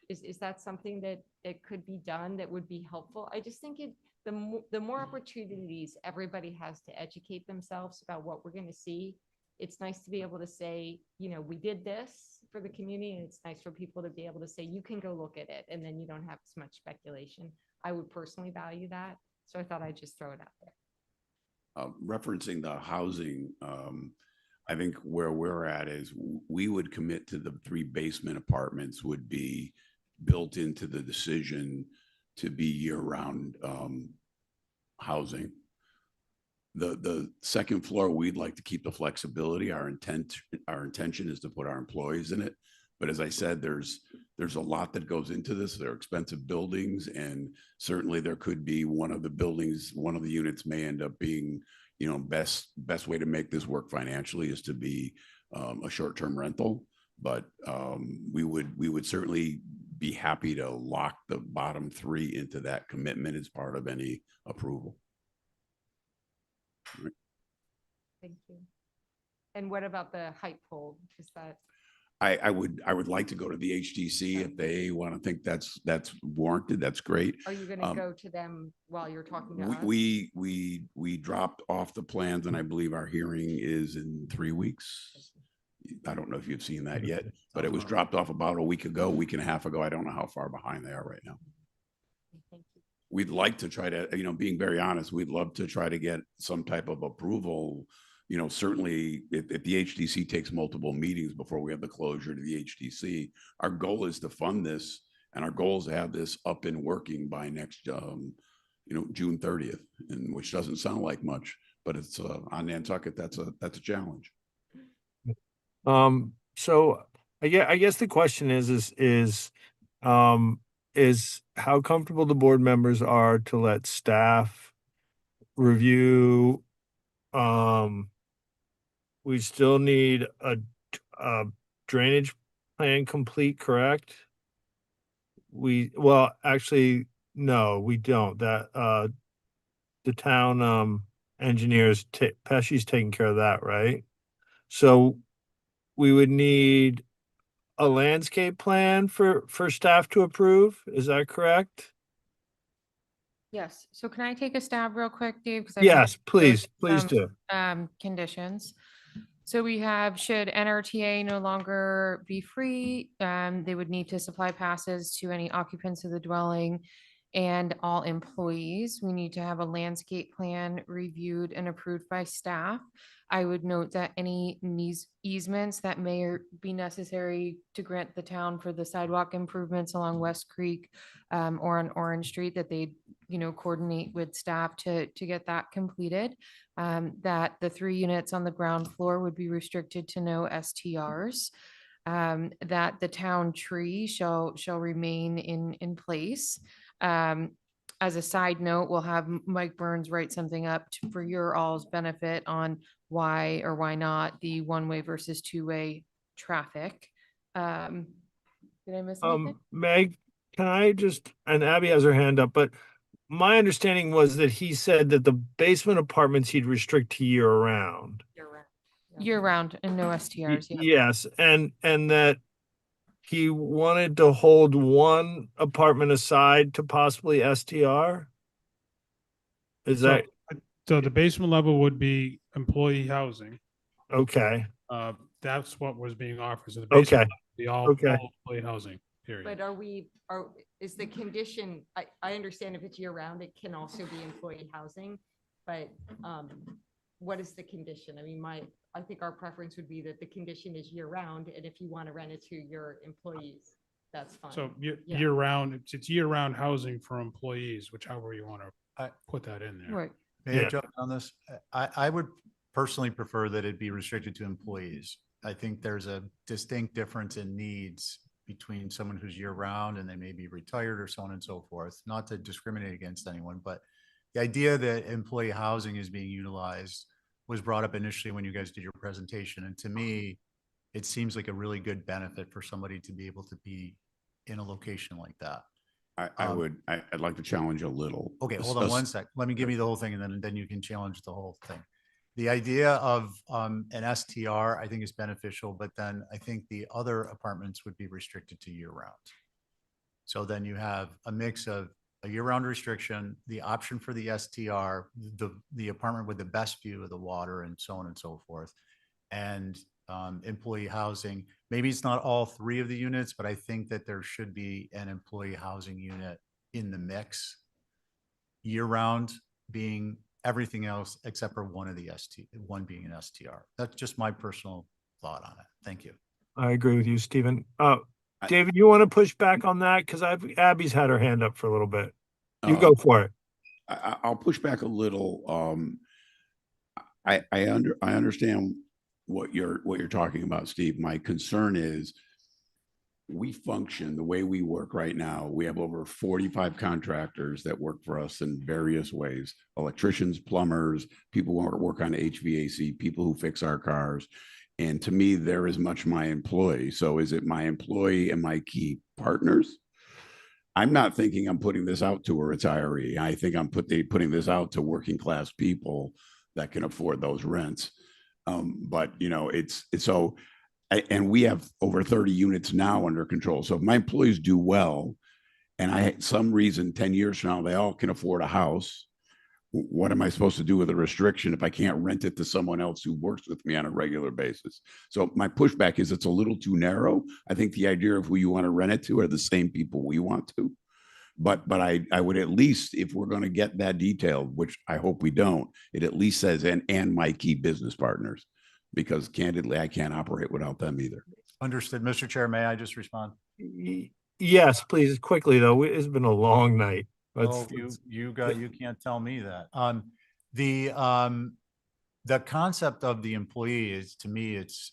Is that something that could be done that would be helpful? I just think the more opportunities everybody has to educate themselves about what we're going to see, it's nice to be able to say, we did this for the community, and it's nice for people to be able to say, you can go look at it, and then you don't have as much speculation. I would personally value that. So I thought I'd just throw it out there. Referencing the housing, I think where we're at is we would commit to the 3 basement apartments would be built into the decision to be year-round housing. The second floor, we'd like to keep the flexibility. Our intention is to put our employees in it. But as I said, there's a lot that goes into this. They're expensive buildings, and certainly there could be one of the units may end up being, you know, best way to make this work financially is to be a short-term rental. But we would certainly be happy to lock the bottom 3 into that commitment as part of any approval. Thank you. And what about the height pole? Is that? I would like to go to the HDC if they want to think that's warranted. That's great. Are you going to go to them while you're talking to us? We dropped off the plans, and I believe our hearing is in 3 weeks. I don't know if you've seen that yet, but it was dropped off about a week and a half ago. I don't know how far behind they are right now. Thank you. We'd like to try to, you know, being very honest, we'd love to try to get some type of approval. You know, certainly if the HDC takes multiple meetings before we have the closure to the HDC, our goal is to fund this, and our goal is to have this up and working by next, you know, June 30th, and which doesn't sound like much, but it's on Nantucket. That's a challenge. So I guess the question is how comfortable the board members are to let staff review. We still need a drainage plan complete, correct? Well, actually, no, we don't. That the town engineers, Pesci's taking care of that, right? So we would need a landscape plan for staff to approve. Is that correct? Yes. So can I take a stab real quick, Dave? 'Cause I Yes, wrote please some, do. Conditions. So we have, should NRTA no longer be free, they would need to supply passes to any occupants of the dwelling and all employees. We need to have a landscape plan reviewed and approved by staff. I would note that any easements that may be necessary to grant the town for the sidewalk improvements along West Creek or on Orange Street, that they, you know, coordinate with staff to get that completed. That the 3 units on the ground floor would be restricted to no STRs. That the town tree shall remain in place. As a side note, we'll have Mike Burns write something up for your all's benefit on why or why not the 1-way versus 2-way traffic. Did I miss anything? Meg, can I and Abby has her hand up, but my understanding was that he said that the basement apartments he'd restrict to year round. Year round and no STRs. Yeah. Yes, and that he wanted to hold 1 apartment aside to possibly STR. Is that So the basement level would be employee housing. okay? That's what was being offered. So the Okay. basement level would be all Okay. employee housing, period. But is the condition, I understand if it's year round, it can also be employee housing, but what is the condition? I mean, I think our preference would be that the condition is year round, and if you want to rent it to your employees, that's fine. So Yeah. year round, it's year round housing for employees, which however you want to put that in there. Right. May I jump in on this? I would personally prefer that it be restricted to employees. I think there's a distinct difference in needs between someone who's year round and they may be retired or so on and so forth, not to discriminate against anyone, but the idea that employee housing is being utilized was brought up initially when you guys did your presentation. And to me, it seems like a really good benefit for somebody to be able to be in a location like that. I'd like to challenge a little. Okay, hold on one sec. Let me give you the whole thing, and then you can challenge the whole thing. The idea of an STR, I think, is beneficial, but then I think the other apartments would be restricted to year round. So then you have a mix of a year-round restriction, the option for the STR, the apartment with the best view of the water, and so on and so forth, and employee housing. Maybe it's not all 3 of the units, but I think that there should be an employee housing unit in the mix. Year-round being everything else except for one of the one being an STR. That's just my personal thought on it. Thank you. I agree with you, Stephen. David, you want to push back on that? Because Abby's had her hand up for a little bit. You go for it. I'll push back a little. I understand what you're talking about, Steve. My concern is we function the way we work right now. We have over 45 contractors that work for us in various ways: electricians, plumbers, people who work on HVAC, people who fix our cars. And to me, they're as much my employee. So is it my employee and my key partners? I'm not thinking I'm putting this out to a retiree. I think I'm putting this out to working class people that can afford those rents. But you know, it's so, and we have over 30 units now under control. So if my employees do well, and some reason 10 years from now they all can afford a house, what am I supposed to do with a restriction if I can't rent it to someone else who works with me on a regular basis? So my pushback is it's a little too narrow. I think the idea of who you want to rent it to are the same people we want to. But I would at least, if we're going to get that detailed, which I hope we don't, it at least says and my key business partners, because candidly, I can't operate without them either. Understood. Mr. Chair, may I just respond? Yes, please, quickly though. It's been a long night. Oh, you can't tell me that. The concept of the employee is, to me, it's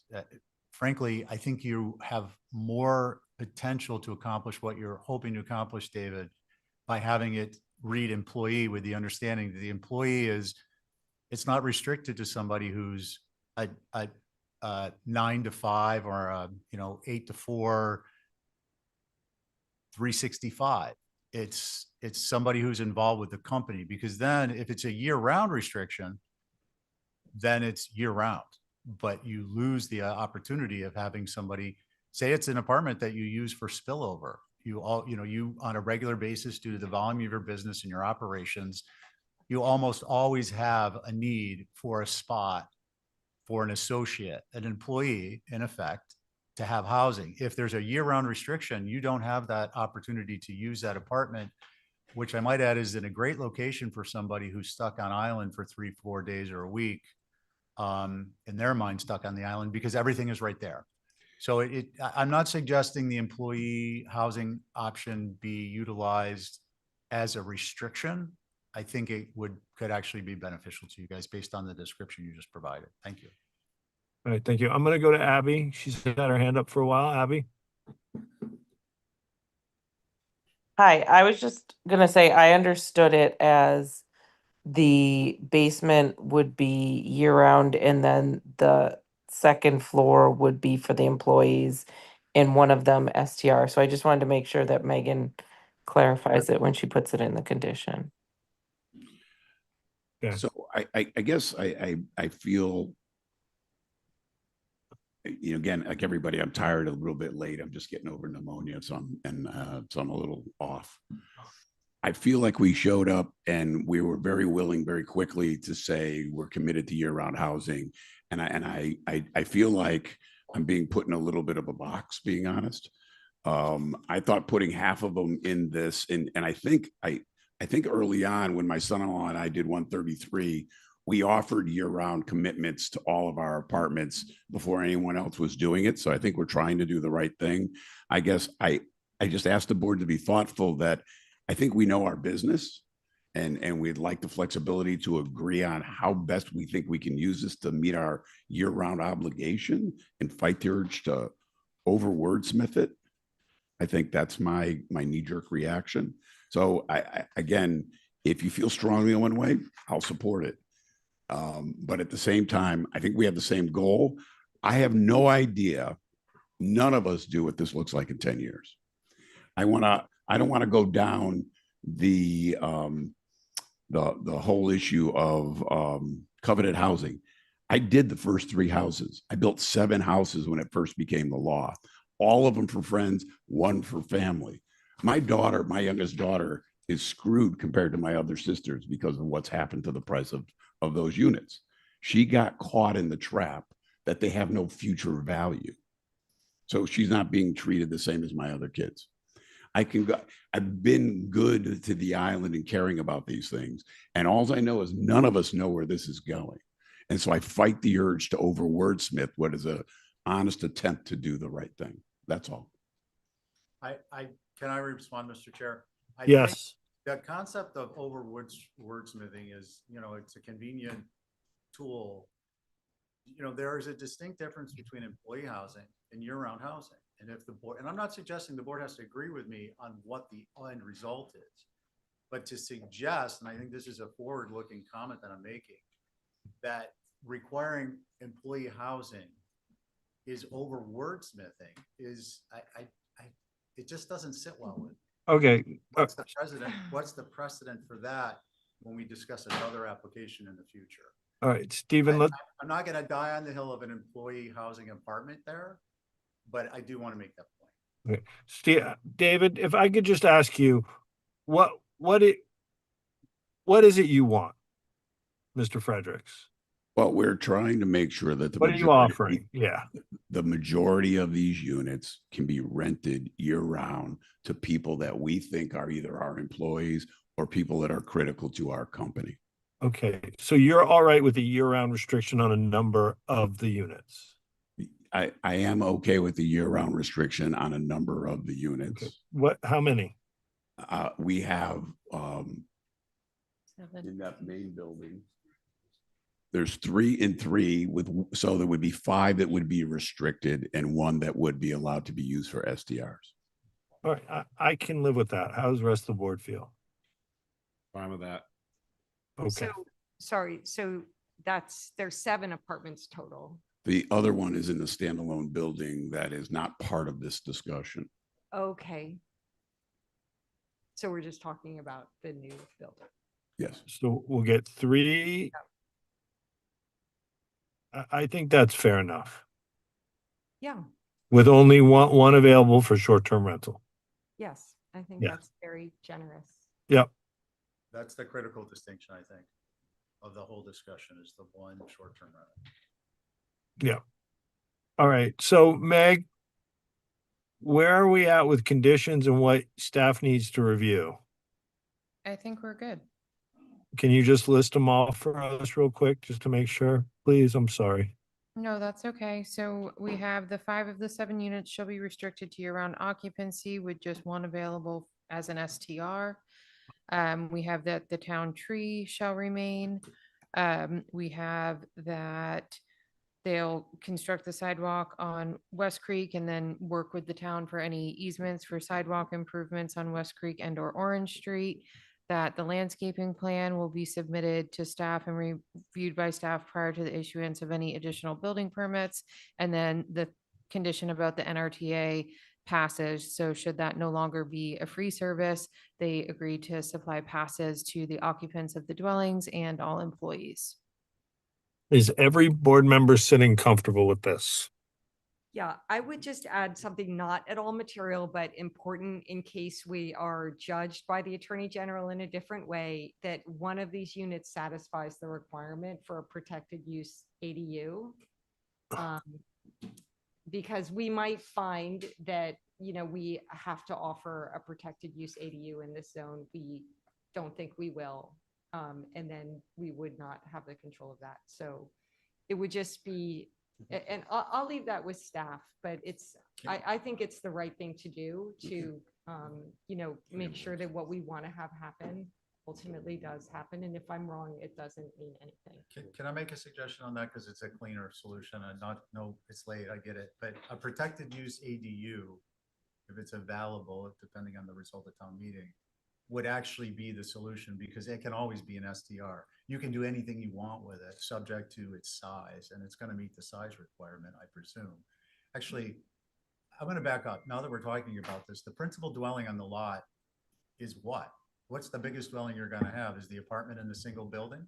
frankly, I think you have more potential to accomplish what you're hoping to accomplish, David, by having it read employee with the understanding that the employee it's not restricted to somebody who's a 9 to 5 or a 8 to 4, 365. It's somebody who's involved with the company, because then if it's a year-round restriction, then it's year-round, but you lose the opportunity of having somebody, say it's an apartment that you use for spillover. You on a regular basis, due to the volume of your business and your operations, you almost always have a need for a spot for an associate, an employee, in effect, to have housing. If there's a year-round restriction, you don't have that opportunity to use that apartment, which I might add is in a great location for somebody who's stuck on island for 3-4 days or a week, in their mind, stuck on the island, because everything is right there. So I'm not suggesting the employee housing option be utilized as a restriction. I think it could actually be beneficial to you guys based on the description you just provided. Thank you. All right, thank you. I'm going to go to Abby. She's had her hand up for a while. Abby? Hi, I was just gonna say, I understood it as the basement would be year-round and then the second floor would be for the employees and one of them STR. So I just wanted to make sure that Megan clarifies it when she puts it in the condition. So I guess I feel, again, like everybody, I'm tired, a little bit late. I'm just getting over pneumonia, so I'm a little off. I feel like we showed up and we were very willing very quickly to say we're committed to year-round housing. And I feel like I'm being put in a little bit of a box, being honest. I thought putting half of them in this, and I think early on when my son-in-law and I did 133, we offered year-round commitments to all of our apartments before anyone else was doing it. So I think we're trying to do the right thing. I guess I just asked the board to be thoughtful that I think we know our business, and we'd like the flexibility to agree on how best we think we can use this to meet our year-round obligation and fight the urge to over wordsmith it. I think that's my knee-jerk reaction. So again, if you feel strongly in one way, I'll support it. But at the same time, I think we have the same goal. I have no idea, none of us do what this looks like in 10 years. I don't want to go down the whole issue of coveted housing. I did the first 3 houses. I built 7 houses when it first became the law, all of them for friends, 1 for family. My youngest daughter, is screwed compared to my other sisters because of what's happened to the price of those units. She got caught in the trap that they have no future value. So she's not being treated the same as my other kids. I can go, I've been good to the island and caring about these things. And all I know is none of us know where this is going. And so I fight the urge to over wordsmith what is a honest attempt to do the right thing. That's all. Can I respond, Mr. Chair? I think Yes. the concept of wordsmithing is, it's a convenient tool. There is a distinct difference between employee housing and year-round housing. And if the board, and I'm not suggesting the board has to agree with me on what the end result is, but to suggest, and I think this is a forward-looking comment that I'm making, that requiring employee housing is over wordsmithing is, it just doesn't sit well with me. Okay. What's the precedent for that when we discuss another application in the future? All right, Stephen, I'm not going to die on the hill of an employee housing apartment there, but I do want to make that point. okay. David, if I could just ask you, what is it you want, Mr. Fredericks? Well, we're trying to make sure that What are you offering? Yeah. the majority of these units can be rented year round to people that we think are either our employees or people that are critical to our company. Okay, so you're all right with the year-round restriction on a number of the units? I am okay with the year-round restriction on a number of the units. Okay. How many? We have 7. in that main building. There's 3 and 3 so there would be 5 that would be restricted and 1 that would be allowed to be used for SDRs. All right, I can live with that. How does the rest of the board feel? Fine with that. Okay. So, sorry, so there's 7 apartments total. The other one is in the standalone building that is not part of this discussion. Okay. So we're just talking about the new building. Yes. So we'll get 3. I think that's fair enough. Yeah, With only one available for short-term rental. yes, I think Yeah. that's very generous. Yep. That's the critical distinction, I think, of the whole discussion is the one short-term rental. Yeah. All right. So Meg, where are we at with conditions and what staff needs to review? I think we're good. Can you just list them all for us real quick, just to make sure? Please, I'm sorry. No, that's okay. So we have the 5 of the 7 units shall be restricted to year-round occupancy with just 1 available as an STR. We have that the town tree shall remain. We have that they'll construct the sidewalk on West Creek and then work with the town for any easements for sidewalk improvements on West Creek and or Orange Street. That the landscaping plan will be submitted to staff and reviewed by staff prior to the issuance of any additional building permits. And then the condition about the NRTA passes. So should that no longer be a free service, they agree to supply passes to the occupants of the dwellings and all employees. Is every board member sitting comfortable with this? Yeah, I would just add something not at all material, but important in case we are judged by the Attorney General in a different way, that one of these units satisfies the requirement for a protected use ADU. Because we might find that, we have to offer a protected use ADU in this zone. We don't think we will. And then we would not have the control of that. So it would just be, and I'll leave that with staff, but I think it's the right thing to do to, make sure that what we want to have happen ultimately does happen. And if I'm wrong, it doesn't mean anything. Can I make a suggestion on that? Because it's a cleaner solution and it's late, I get it. But a protected use ADU, if it's available, depending on the result of town meeting, would actually be the solution because it can always be an STR. You can do anything you want with it, subject to its size, and it's going to meet the size requirement, I presume. Actually, I'm going to back up. Now that we're talking about this, the principal dwelling on the lot is what? What's the biggest dwelling you're going to have? Is the apartment in the single building?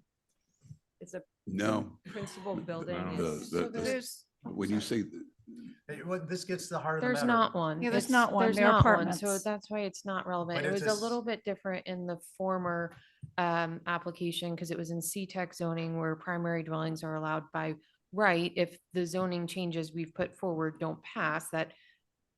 It's a No. principal building. When you say this gets to the heart of the There's matter. not one. Yeah, there's not one. There's They're not one. apartments. So that's why it's not relevant. But It it's was a a little bit different in the former application because it was in C-Tech zoning where primary dwellings are allowed by right. If the zoning changes we've put forward don't pass, that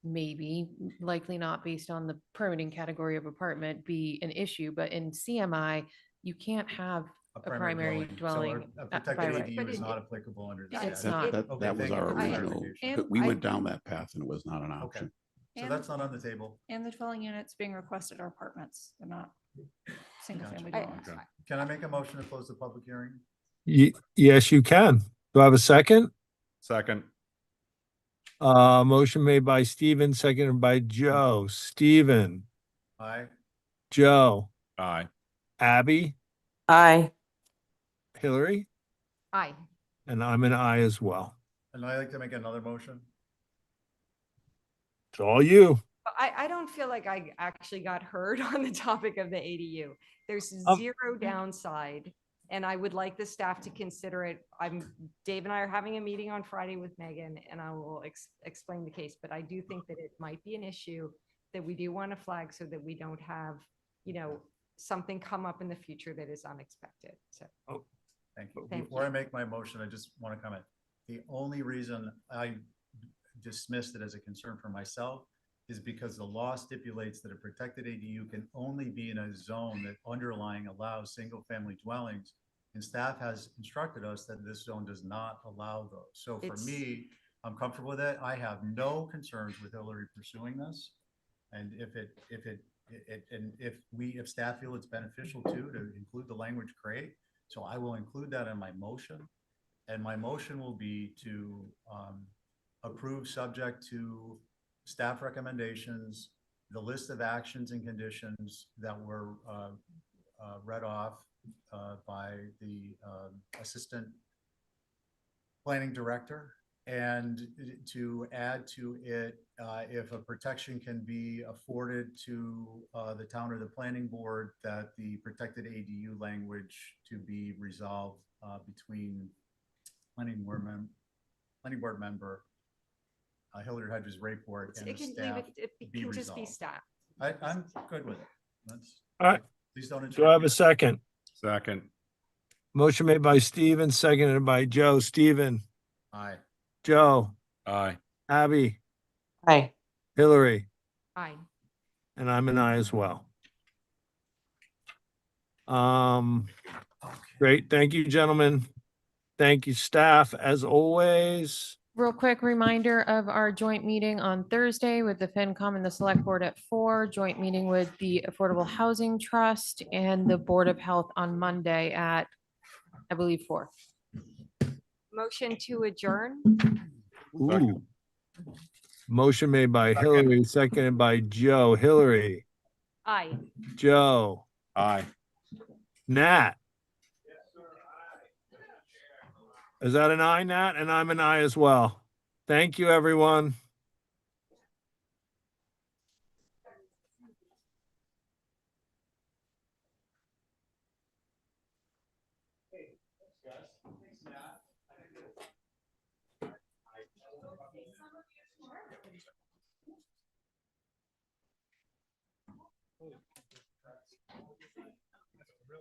maybe, likely not based on the permitting category of apartment, be an issue, but in CMI, you can't have a primary So dwelling. a by protected right. ADU is not applicable under the It's statute. not. Okay, That was thank you our for the original, clarification. but we went down that path and it was not an Okay, option. so And- that's not on the table. And the dwelling units being requested are apartments. They're not single family Gotcha. dwellings. Can I make a motion to close the public hearing? Yes, you can. Do I have a second? Second. Motion made by Steven, seconded by Joe. Steven, Aye. Joe, Aye. Abby, Aye. Hillary, Aye. and I'm an aye as well. And I'd like to make another motion. It's all you. I don't feel like I actually got heard on the topic of the ADU. There's Um, zero downside. And I would like the staff to consider it. Dave and I are having a meeting on Friday with Megan and I will explain the case, but I do think that it might be an issue that we do want to flag so that we don't have, something come up in the future that is unexpected. So. Thank you. Thank Before I make my motion, I just want to comment. The only reason I dismissed it as a concern for myself is because the law stipulates that a protected ADU can only be in a zone that underlying allows single-family dwellings. And staff has instructed us that this zone does not allow those. So for me, I'm comfortable with it. I have no concerns with Hillary pursuing this. And if staff feel it's beneficial to include the language, great. So I will include that in my motion. And my motion will be to approve subject to staff recommendations, the list of actions and conditions that were read off by the assistant planning director, and to add to it, if a protection can be afforded to the town or the planning board, that the protected ADU language to be resolved between planning board member Hillary Hedges Rayport and It the can leave staff it be can just be resolved. staff. I'm good with it. All right. Please don't. Do I have a second? Second. Motion made by Steven, seconded by Joe. Steven, Aye. Joe, Aye. Abby, Aye. Hillary, Aye. and I'm an aye as well. Great. Thank you, gentlemen. Thank you, staff, as always. Real quick reminder of our joint meeting on Thursday with the FinCom and the Select Board at 4, joint meeting with the Affordable Housing Trust and the Board of Health on Monday at, I believe, 4. Motion to adjourn. Ooh. Motion made by Hillary, seconded by Joe. Hillary, Aye. Joe, Aye. Nat. Is that an aye, Nat? And I'm an aye as well. Thank you, everyone.